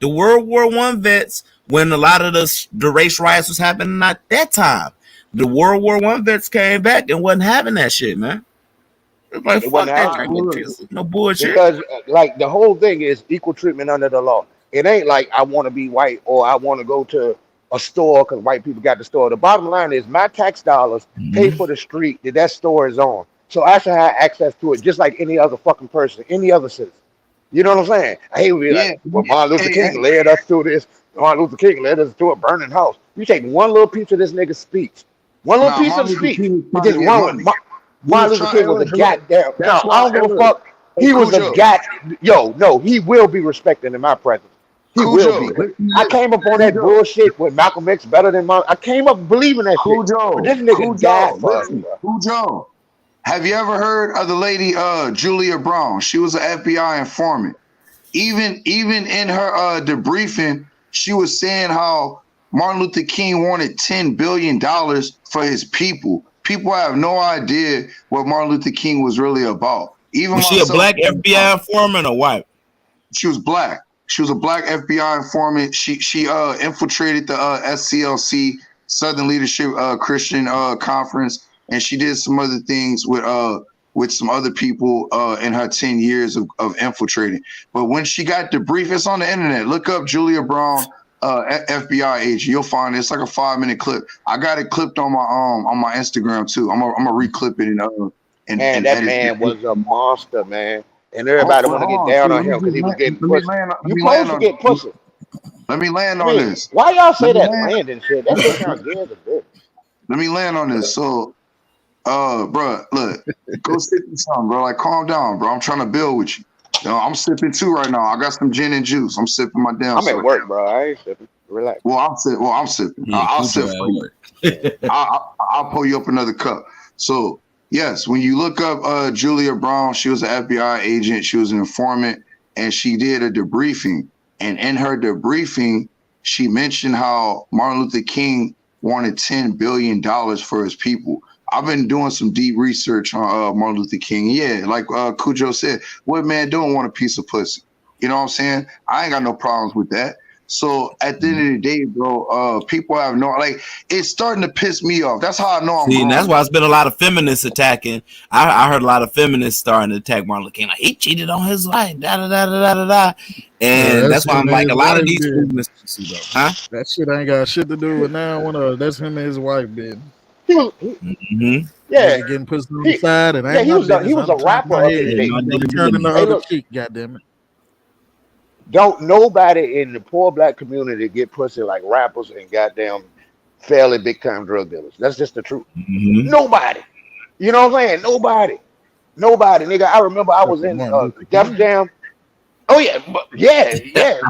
the World War One vets when a lot of the race riots was happening at that time. The World War One vets came back and wasn't having that shit, man. It's like It wasn't fuck that happening. drinking look. piss. No bullshit. Because like the whole thing is equal treatment under the law. It ain't like I want to be white or I want to go to a store because white people got the store. The bottom line is my tax dollars pay Mm-hmm. for the street that store is on. So I should have access to it just like any other fucking person, any other citizen. You know what I'm saying? I hate to be Yeah. like, well, Martin Luther King led us through this. Martin Luther King led us to a burning house. You take one little piece of this nigga's speech, one little Nah, piece of Martin the Luther speech, King was and trying to just get run with money. He Martin was Luther trying. King was a Look, goddamn. that's No, I why. don't give a Look, fuck. hey, He was a Cujo. god. Yo, no, he will be respected in my presence. He will be. I came up on that bullshit with Malcolm X better than I came up believing that shit. But this nigga died for us, bro. Cujo, have you ever heard of the lady Julia Brown? She was an FBI informant. Even in her debriefing, she was saying how Martin Luther King wanted $10 billion for his people. People have no idea what Martin Luther King was really about. Even was she a black FBI informant or white? She was black. She was a black FBI informant. She infiltrated the SCLC, Southern Leadership Christian Conference, and she did some other things with some other people in her 10 years of infiltrating. But when she got the brief, it's on the internet. Look up Julia Brown, FBI agent. You'll find it. It's like a 5-minute clip. I got it clipped on my Instagram too. I'm gonna reclip it and that man was a monster, man. And everybody want to get down on him because he was getting pussy. You supposed to get pussy. Let me land on this. Why y'all say that land and shit? That shit sounds good as a bitch. Let me land on this. So, bro, look, go sip something, bro. Like, calm down, bro. I'm trying to build with you. You know, I'm sipping too right now. I got some gin and juice. I'm sipping my damn. I'm at work, bro. I ain't sipping. Relax. Well, I'm sipping. Yeah, I'll sip for you. I'll pull you up another cup. So, yes, when you look up Julia Brown, she was an FBI agent. She was an informant, and she did a debriefing. And in her debriefing, she mentioned how Martin Luther King wanted $10 billion for his people. I've been doing some deep research on Martin Luther King. Yeah, like Cujo said, what man don't want a piece of pussy? You know what I'm saying? I ain't got no problems with that. So at the end of the day, bro, people have no, like, it's starting to piss me off. That's how I know I'm See, that's why it's been a lot of feminists attacking. I heard a lot of feminists starting to attack Martin Luther King. Like, he cheated on his wife, And that's why I'm like, a lot of these feminists, huh? That shit ain't got shit to do with now. That's him and his wife, man. Yeah, getting pushed on the side, and he was a rapper of his day. Turning the other cheek, goddamn it. Don't nobody in the poor black community get pussy like rappers and goddamn fairly big time drug dealers. That's just the truth. Nobody. You know what I'm saying? Nobody, nigga. I remember I was in Def Jam. Oh yeah,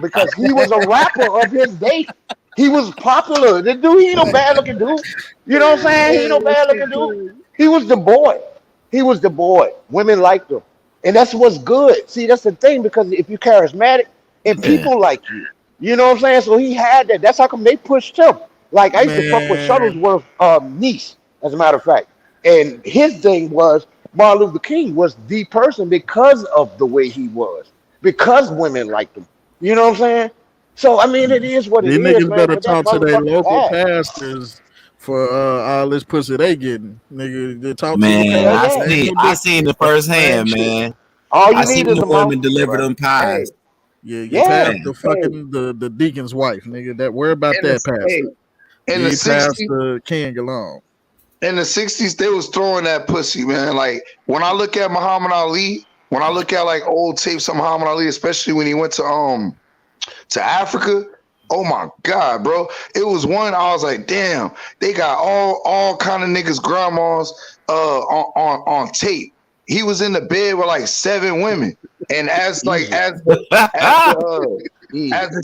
because he was a rapper of his day. He was popular. The dude, he ain't no bad looking dude. You know what I'm saying? He ain't no bad looking dude. He was the boy. Women liked him. And that's what's good. See, that's the thing, because if you're charismatic and people like you know what I'm saying? So he had that. That's how come they pushed him. Like, I used to fuck with Shuttlesworth's niece, as a matter of fact. And his thing was Martin Luther King was the person because of the way he was. Because women liked him. You know what I'm saying? So, I mean, it is what it is, niggas man. better But that talk to their motherfucker local bad. pastors for all this pussy they getting. Nigga, they talk Man, to the pastors. I seen the first hand, man. All you I need seen is the a mouth. women deliver them pies. Yeah, you pastor fucking the deacon's wife, nigga. That worry about that pastor. In the 60s, Pastor King alone. In the 60s, they was throwing that pussy, man. Like, when I look at Muhammad Ali, when I look at like old tapes of Muhammad Ali, especially when he went to Africa, oh my God, bro. It was one, I was like, damn, they got all kind of niggas, grandmas on tape. He was in the bed with like 7 women. And as the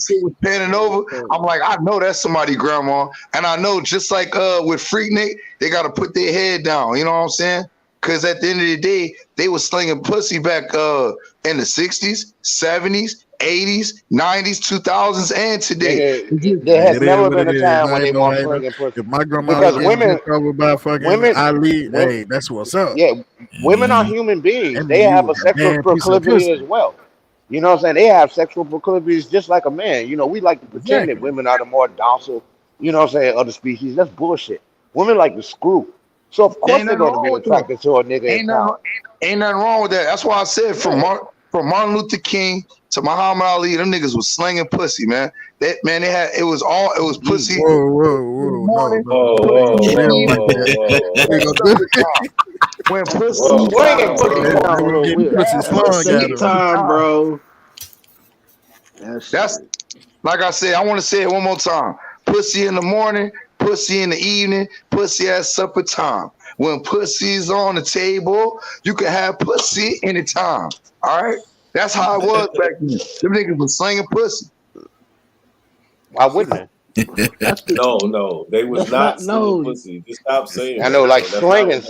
shit was panning over, I'm like, I know that's somebody grandma. And I know, just like with Freaknik, they got to put their head down. You know what I'm saying? Because at the end of the day, they was slinging pussy back in the 60s, 70s, 80s, 90s, 2000s, and today. There has never been a time when they weren't slinging pussy. If my grandma Because was getting over by fucking Ali, hey, that's what's up. Yeah, women are human beings. They have a sexual proclivity as well. You know what I'm saying? They have sexual proclivities just like a man. You know, we like to pretend that women are the more docile, you know what I'm saying, other species. That's bullshit. Women like to screw. So of course they're going to be attracted to a nigga in town. Ain't nothing wrong with that. That's why I said from Martin Luther King to Muhammad Ali, them niggas was slinging pussy, man. That man, it was pussy. When pussy time, bro. That's like I said. I want to say it one more time. Pussy in the morning, pussy in the evening, pussy at supper time. When pussy's on the table, you can have pussy anytime. All right, that's how it was back then. Them niggas was slinging pussy. Why wouldn't No, they was That's not not slinging no. pussy. Just stop saying I know, that, like bro. That's not slinging what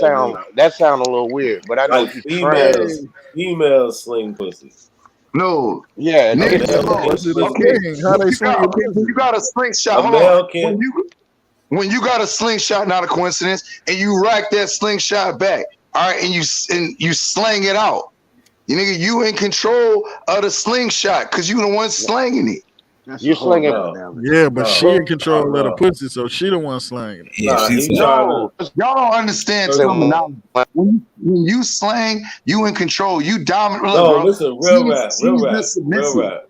that means. sound a little weird, but I know Like what you're trying to. females sling pussy. No, Yeah, A niggas. male Oh, can't Pussy the sling okay. pussy. king. How When they you got slinging okay, when pussy? you got a slingshot, A hold on. male can't. When you got a slingshot, not a coincidence, and you rack that slingshot back, all right, and you slang it out. You nigga, you in control of the slingshot because you the one slanging it. That's You a slinging. horrible No, analogy. Yeah, but she in no, control of the no. pussy, so she the one slanging it. Yeah, Nah, she he said. trying to. No, y'all don't understand terminology. When you slang, you in control. You dominant. Look, No, bro. listen, real rap. She's the submissive.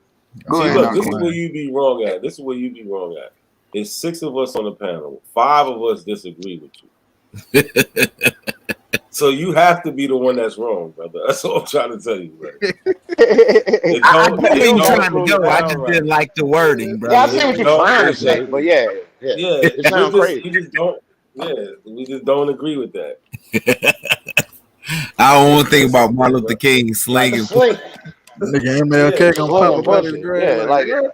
Go See, ahead, look, now, this is Quinn. where you be wrong at. This is where you be wrong at. It's 6 of us on the panel. 5 of us disagree with you. So you have to be the one that's wrong, brother. That's all I'm trying to tell you, brother. I get where you're trying to go. I just didn't like the wording, brother. Yeah, I see what you're trying to say, but yeah, it sounds crazy. We just don't. Yeah, we just don't agree with that. I don't want to think about Martin Luther King slinging. Sling. Nigga MLK gonna pop up out of the grave. Yeah, Like, like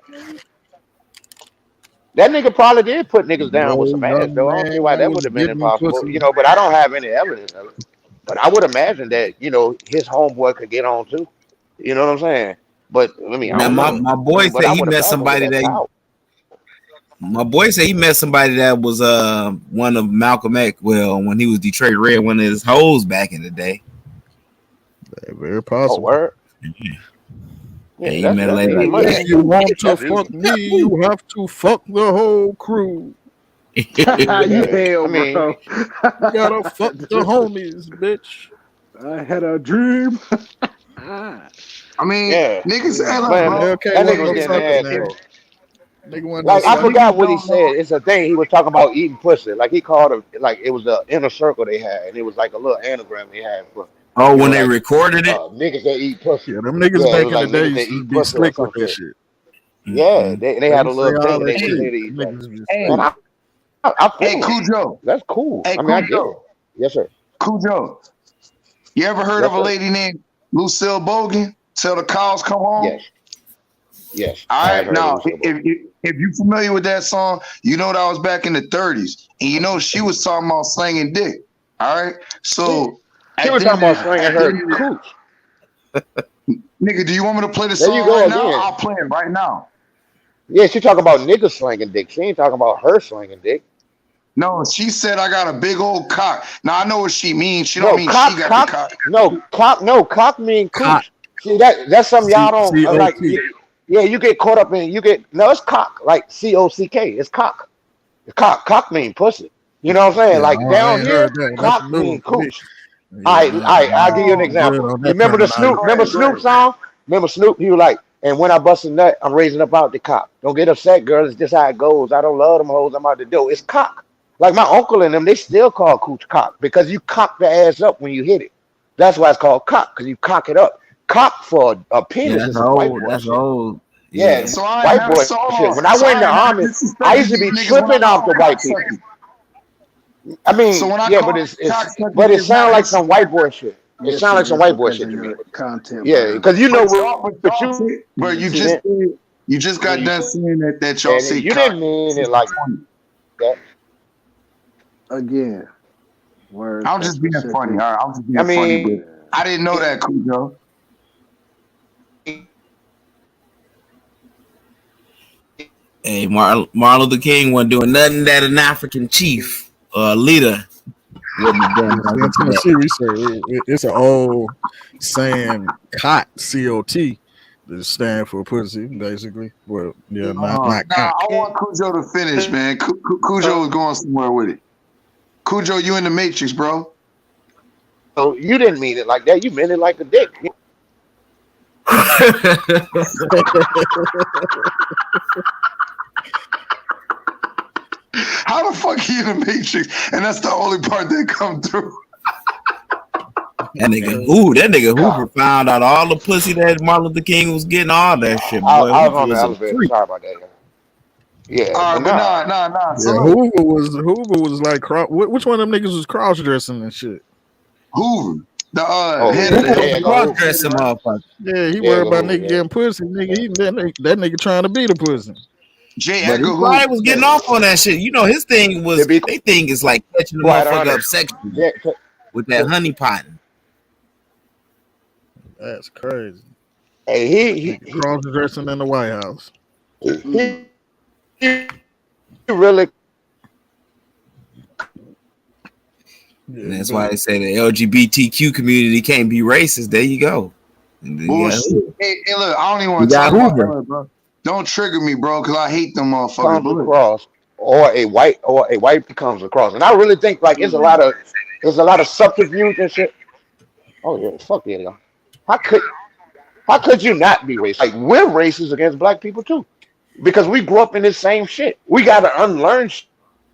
that nigga probably did put niggas down with no some ass, young though. I don't see man why that was would have been getting impossible, pussy. but I don't have any evidence of it. But I would imagine that, his homeboy could get on too. You know what I'm saying? But I mean, I Now don't know. my boy But said I he would met imagine with somebody that that power. my boy said he met somebody that was one of Malcolm X. Well, when he was Detroit Red, one of his hoes back in the day. Very Oh, possible. word. Yeah, he that's met a lady easy like money. If you want to That's easy. fuck me, you have to fuck the whole crew. You Yeah, hell, I mean, bro. You gotta fuck the homies, bitch. I had a dream. I mean, yeah, niggas, hey, look, man, bro. MLK that wasn't nigga was no getting sucker, ass man. though. Nigga wasn't no Like I What sucker. forgot niggas what he don't know. said. It's a thing he was talking about eating pussy. Like he called it, like it was the inner circle they had, and it was like a little anagram they had for, oh, when they like recorded it. niggas that eat pussy. Yeah, them niggas Yeah, it back was in the like day niggas that used to eat be pussy or slick with some that shit. shit. Yeah, they They had a used to say little all thing that they would shit. say to each other. Niggas be Hey, And slick. I feel hey, it. Cujo. That's cool. Hey, I mean, I get it. Cujo. Yes, sir. Cujo. You ever heard Yes, of a sir. lady named Lucille Bogan? Till the cows come home. Yes. All I have right, heard of now Lucille Ball. if you're familiar with that song, you know that was back in the 30s, and you know she was talking about slanging dick. All right, so She was talking about slinging her cooch. Nigga, do you want me to play the There you song go right now? again. I'll play it right now. Yeah, she talking about niggas slinging dick. She ain't talking about her slinging dick. No, she said I got a big old cock. Now I know what she means. She don't No, mean cock, she got the cock. cock mean cooch. See that's something y'all don't like. Yeah, you get caught up in it's cock, like COCK. It's cock. Cock mean pussy. You know what I'm saying? Yeah, Like I down ain't here, heard that. That's a cock new one mean for me. cooch. Yeah, I'll give you an I'm good example. on You that remember the terminology. Snoop song? Remember Snoop? He was like, and when I bust a nut, I'm raising up out the cock. Don't get upset, girl. It's just how it goes. I don't love them hoes. I'm out the door. It's cock. Like my uncle and them, they still call cooch cock because you cock the ass up when you hit it. That's why it's called cock, because you cock it up. Cock for a penis is some white boy That's shit. old. Yeah, So I white never boy saw. shit. When I So went in the I never army, disrespected I used to these be niggas when I tripping off the call white people. cocksuckers. I mean, So when I yeah, call but cocksuckers, it sounds like some white boy shit. It Yes, sounds like it some is white boy because shit of to me. your content Yeah, behind because you know but you see just that? you just got done saying that y'all And say you cock. didn't mean it like that. again. Words I'm have just being funny. specific. All right, I'm just being I funny, mean, but I didn't know that, Cujo. Hey, Martin Luther King wasn't doing nothing that an African chief or leader wouldn't have done back In in the Tennessee, we say it's an old saying, "cot," C-O-T, that stand for pussy, basically. Well, yeah, not Nah, cock. I want Cujo to finish, man. Cujo was going somewhere with it. Cujo, you in the Matrix, bro. so you didn't mean it like that. You meant it like a dick. How the fuck he in the Matrix? And that's the only part that come through. That nigga Hoover found out all the pussy that Martin Luther King was getting, all that shit, boy. I was on Hoover the was a elevator. freak. Sorry about that. Yeah, All right, but but nah. So Yeah, look, Hoover was like, which one of them niggas was cross dressing and shit? Hoover, the head of the head cross dressing motherfucker. Yeah, he Yeah, worried about Hoover, nigga getting pussy. Nigga, that nigga trying to be the pussy. J. But he Edgar probably Hoover was getting said, off on that shit. You know, his thing was To be they thing is like catching the quite motherfucker up honest, sexually yeah, with that honey potting. That's crazy. hey, Nigga cross dressing in the White House. he really And Yeah, that's why but they say the LGBTQ community can't be racist. There you go. And then you got bullshit. Hoover. Hey, look, I don't even You want to got talk about Hoover. LA, bro. Don't trigger me, bro, because I hate them motherfuckers. comes But look, across, or a white comes across, and I really think like there's a lot of subterfuge and shit. Oh yeah, fuck yeah. Yeah. How could how could you not be racist? Like we're racist against black people too, because we grew up in this same shit. We gotta unlearn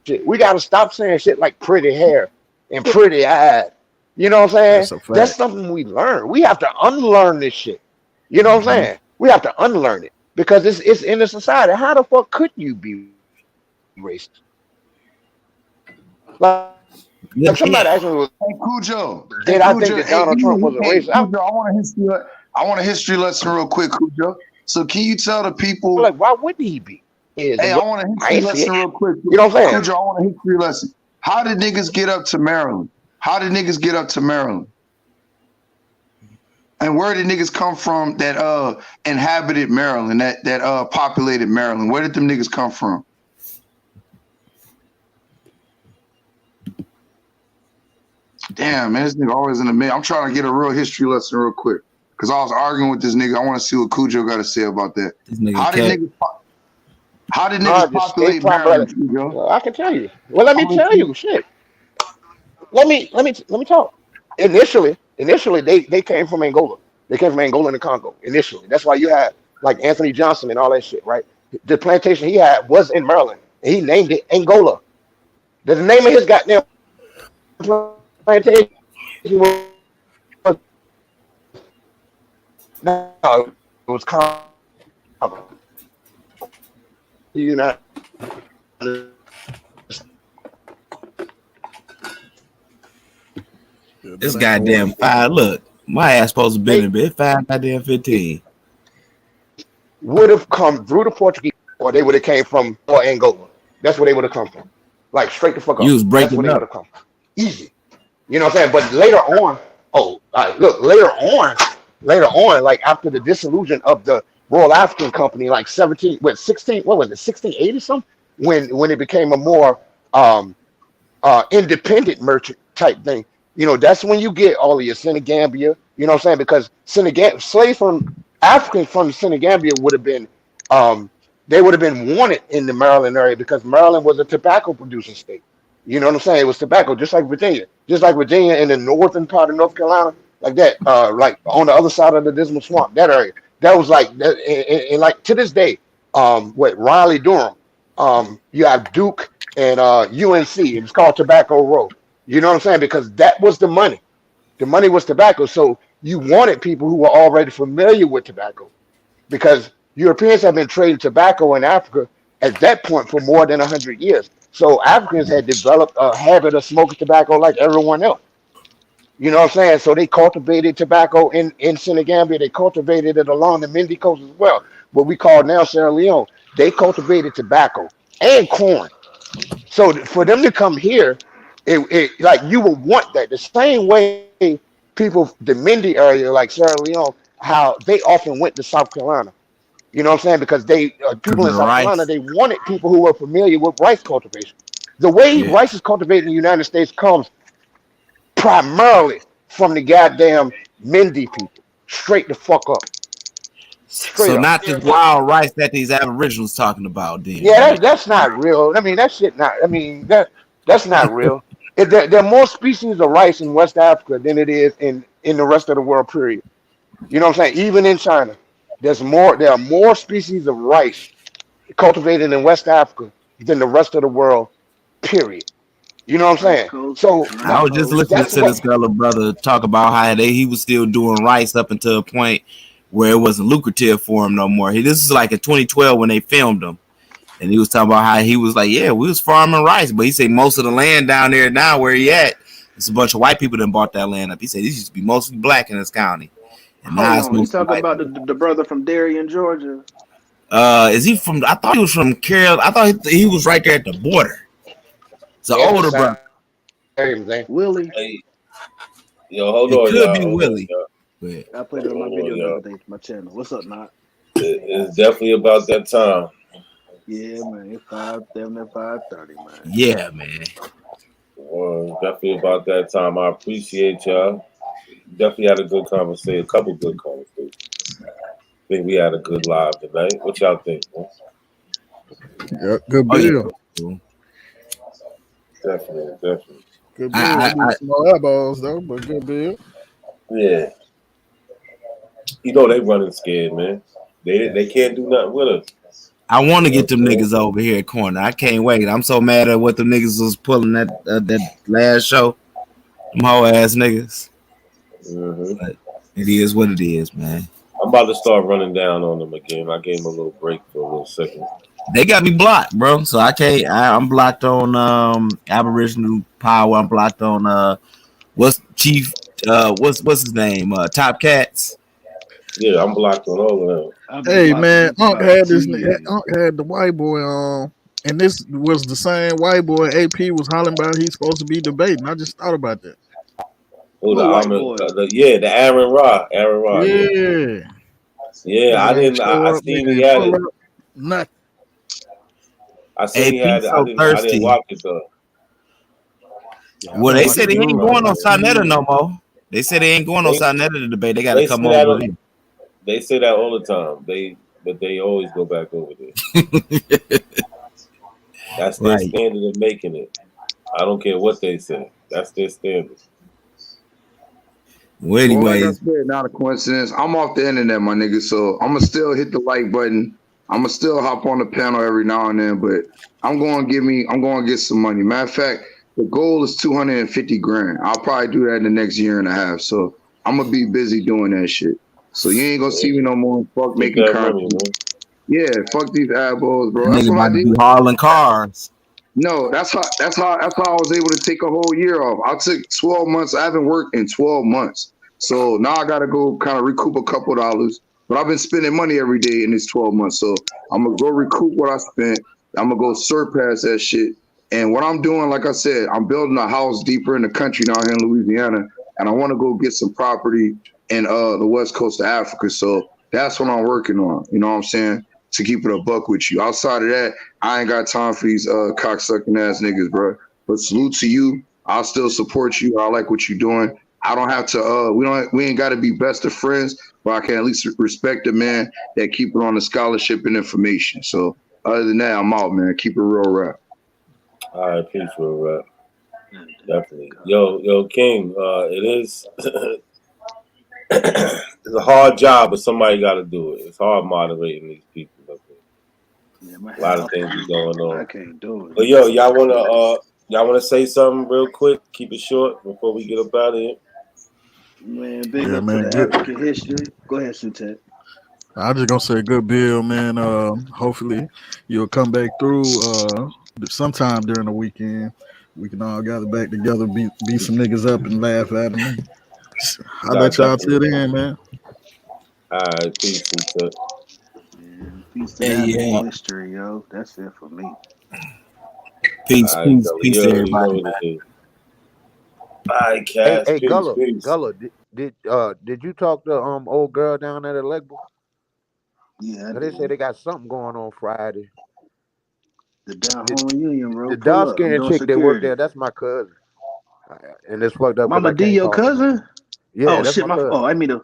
shit. We gotta stop saying shit like pretty hair and pretty eyes. You know what I'm saying? that's a That's fact. something we learn. We have to unlearn this shit. You know what I'm Mm-hmm. saying? We have to unlearn it because it's in the society. How the fuck could you be racist? Like, like somebody asked me, hey Cujo, did I think that hey, Donald Trump was a hey racist? Cujo, I want a history lesson real quick, Cujo. So can you tell the I'm people? like, why wouldn't he be? Hey, I want a I history ain't see it. lesson real quick, You know what I'm saying? Cujo. I want a history lesson. How did niggas get up to Maryland? How did niggas get up to Maryland? And where did niggas come from that inhabited Maryland, that populated Maryland? Where did them niggas come from? Damn, man, this nigga always in the middle. I'm trying to get a real history lesson real quick. Cause I was arguing with this nigga. I want to see what Cujo got to say about that. This nigga How did cat. niggas populate Maryland, Cujo? Well, I can tell you. Well, let me tell you. Shit. Let me talk. Initially, they came from Angola. They came from Angola and the Congo. Initially, that's why you had like Anthony Johnson and all that shit, right? The plantation he had was in Maryland. He named it Angola. The name of his goddamn plantation was no, it was Congo. United This goddamn 5. Look, my ass supposed to be in bed 5 goddamn 15. Would have come through the Portuguese, or they would have came from or Angola. That's where they would have come from. Like straight the fuck up. You was That's where breaking they would up. have come from. Easy. You know what I'm saying? But later on, look, later on, like after the dissolution of the Royal African Company, like 1680 something, when it became a more independent merchant type thing. You know, that's when you get all of your Senegambia. You know what I'm saying? Because slaves from Africans from Senegambia would have been, they would have been wanted in the Maryland area because Maryland was a tobacco producing state. You know what I'm saying? It was tobacco, just like Virginia in the northern part of North Carolina, like that. Like on the other side of the Dismal Swamp, that area. That was like that, and like to this day, what Raleigh, Durham, you have Duke and UNC. It was called Tobacco Row. You know what I'm saying? Because that was the money. The money was tobacco. So you wanted people who were already familiar with tobacco because Europeans have been trading tobacco in Africa at that point for more than 100 years. So Africans had developed a habit of smoking tobacco like everyone else. You know what I'm saying? So they cultivated tobacco in Senegambia. They cultivated it along the Mindy Coast as well, what we call now Sierra Leone. They cultivated tobacco and corn. So for them to come here, it like you would want that the same way people the Mindy area like Sierra Leone, how they often went to South Carolina. You know what I'm saying? Because they Because people of in the South Carolina rice. they wanted people who were familiar with rice cultivation. The way Yeah. rice is cultivated in the United States comes primarily from the goddamn Mindy people. Straight the fuck up. Straight So up. not this wild rice that these Aboriginals talking about then, Yeah, right? that's not real. I mean, that shit not. I mean, that's not real. There are more species of rice in West Africa than it is in the rest of the world. Period. You know what I'm saying? Even in China, There are more species of rice cultivated in West Africa than the rest of the world. Period. You know what I'm saying? So I was just listening that's to this what. other brother talk about how he was still doing rice up until a point where it wasn't lucrative for him no more. This is like in 2012 when they filmed him. And he was talking about how he was like, yeah, we was farming rice. But he said most of the land down there now where he at, it's a bunch of white people that bought that land up. He said this used to be mostly black in this county. And now Hold it's on, you mostly talking white about people. the brother from Darien, Georgia? Is he from? I thought he was from Carol. I thought he was right there at the border. It's an Yeah, it's older the brother. same thing. Willie. Hey, yo, hold It on, could y'all. be Hold on, Willie. y'all. But I played it on my Hold on, video the y'all. other day for my channel. What's up, Matt? It's definitely about that time. Yeah, man. It's 5:30 at 5:30, man. yeah, man. Well, it's definitely about that time. I appreciate y'all. Definitely had a good conversation. A couple good conversations. I think we had a good live tonight. What y'all think? Man? Yeah, good Oh yeah. bill. Cool. Definitely. Good bill. I, We need I some more eyeballs though, but good bill. Yeah. You know they running scared, man. They can't do nothing with us. I want to You know get them what I'm saying? niggas over here at corner. I can't wait. I'm so mad at what the niggas was pulling that last show. Them whole ass niggas. Mm-hmm. But it is what it is, man. I'm about to start running down on them again. I gave them a little break for a little second. They got me blocked, bro. So I can't. I'm blocked on Aboriginal Power. I'm blocked on what's Chief what's his name? Top Cats. Yeah, I'm blocked on all of them. I've been Hey blocked on man, just Unc about had this. TV. Unc had the white boy on, and this was the same white boy AP was hollering about. He's supposed to be debating. I just thought about that. Oh, What white boy? the Aaron Ra. Yeah, Yeah, I nigga ain't didn't. I show up. seen Nigga he ain't had pull it. up. Nothing. I seen AP he had it. I so didn't thirsty. watch it though. Yeah, I've Well, been they Man, said watching he him ain't for going on about dude. 2 Sarnetta no years. more. They said they ain't going on They Sarnetta to debate. They got to they come say over that with him. they say that all the time. But they always go back over there. That's their Right. standard of making it. I don't care what they say. That's their standard. Well, Well, like I anyways, said, not a coincidence. I'm off the internet, my nigga. So I'ma still hit the like button. I'ma still hop on the panel every now and then, but I'm gonna get some money. Matter of fact, the goal is 250 grand. I'll probably do that in the next year and a half. So I'm gonna be busy doing that shit. So you ain't gonna see me no more. Fuck Get making that money, content. man. Yeah, fuck these eyeballs, that bro. That's nigga what I about to did. be hauling cars. No, that's how I was able to take a whole year off. I took 12 months. I haven't worked in 12 months. So now I gotta go kind of recoup a couple dollars. But I've been spending money every day in this 12 months. So I'm gonna go recoup what I spent. I'm gonna go surpass that shit. And what I'm doing, like I said, I'm building a house deeper in the country down here in Louisiana. And I want to go get some property in the west coast of Africa. So that's what I'm working on. You know what I'm saying? To keep it a buck with you. Outside of that, I ain't got time for these cocksucking ass niggas, bro. But salute to you. I'll still support you. I like what you're doing. I don't have to. We ain't got to be best of friends, but I can at least respect the man that keep it on the scholarship and information. So other than that, I'm out, man. Keep it real rap. All right, peace, real rap. Definitely. Yo, King. It is. It's a hard job, but somebody got to do it. It's hard moderating these people up here. Yeah, my A lot of house things phone is going broke. I on. can't do it. But yo, y'all wanna say something real quick? Keep it short before we get up out of here. Man, big Yeah, up to man. the Good. African history. Go ahead, Sutet. I just gonna say good bill, man. Hopefully you'll come back through sometime during the weekend. We can all gather back together, beat some niggas up and laugh at them. I'll Nah, let y'all definitely. till then, man. All right, peace, T. Man, peace to the Hey, African yeah. history, yo. That's it for me. Peace, All right, peace, Gully. peace You to already know everybody, what man. it is. All right, Hey, Cass. hey, Peace, Gullah, peace. Gullah, did you talk to old girl down there at Legba? Yeah, I They did. said they got something going on Friday. The down The, home reunion, bro. the Pull dark up. I'm skinned doing chick that worked security. there, that's my cousin. And it's fucked up because Mama I D, can't your call her cousin? name. Yeah, Oh that's shit, my my cousin. I mean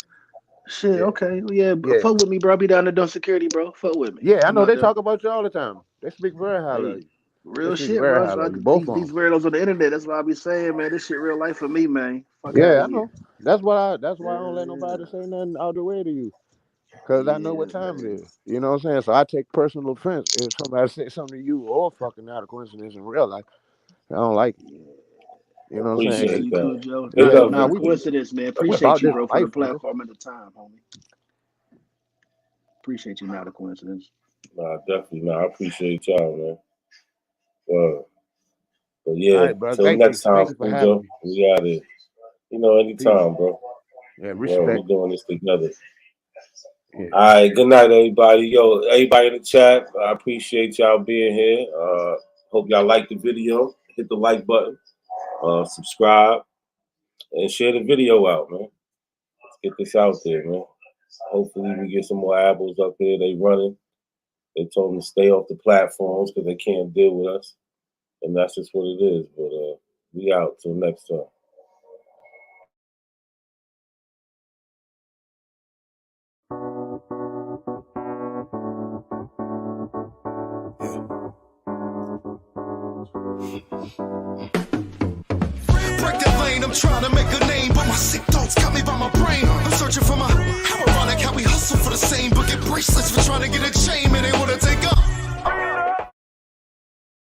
shit, Yeah, okay. Well, yeah, yeah. fuck with me, bro. I'll be down there doing security, bro. Fuck with me. Yeah, I I'm know out they there. talk about you all the time. They speak very highly of Hey, you. They real speak shit, very bro. So highly of you, both of these them. weirdos on the internet, that's what I be saying, man. This shit real life for me, man. Fuck out Yeah, of I here. know. That's why I don't let nobody say nothing out the way to you. Because I know what Yeah, time it man. is. You know what I'm saying? So I take personal offense if somebody say something to you or fucking out of coincidence in real life. I don't like it. Yeah. You know what I'm Yeah, saying? Appreciate you that. cool, Joe. Big up, Nah, big We sis. coincidence, man. we Appreciate about you, this bro, for the life, nigga. platform at the time, homie. Appreciate you, not a coincidence. Nah, definitely. Nah, I appreciate y'all, man. But All yeah, right, bro. till Thank you. next time, Thank you for having Joe. me. We out here. You know, Peace. anytime, bro. Yeah, Well, we respect. doing this together. All right, good night, everybody. Yo, everybody in the chat, I appreciate y'all being here. Hope y'all like the video. Hit the like button, subscribe, and share the video out, man. Let's get this out there, man. Hopefully we get some more apples up here. They running. They told them to stay off the platforms because they can't deal with us. And that's just what it is. But we out till next time. Break that lane, I'm trying to make a name, but my sick thoughts got me by my brain. I'm searching for my, how ironic how we hustle for the same, but get bracelets for trying to get a chain.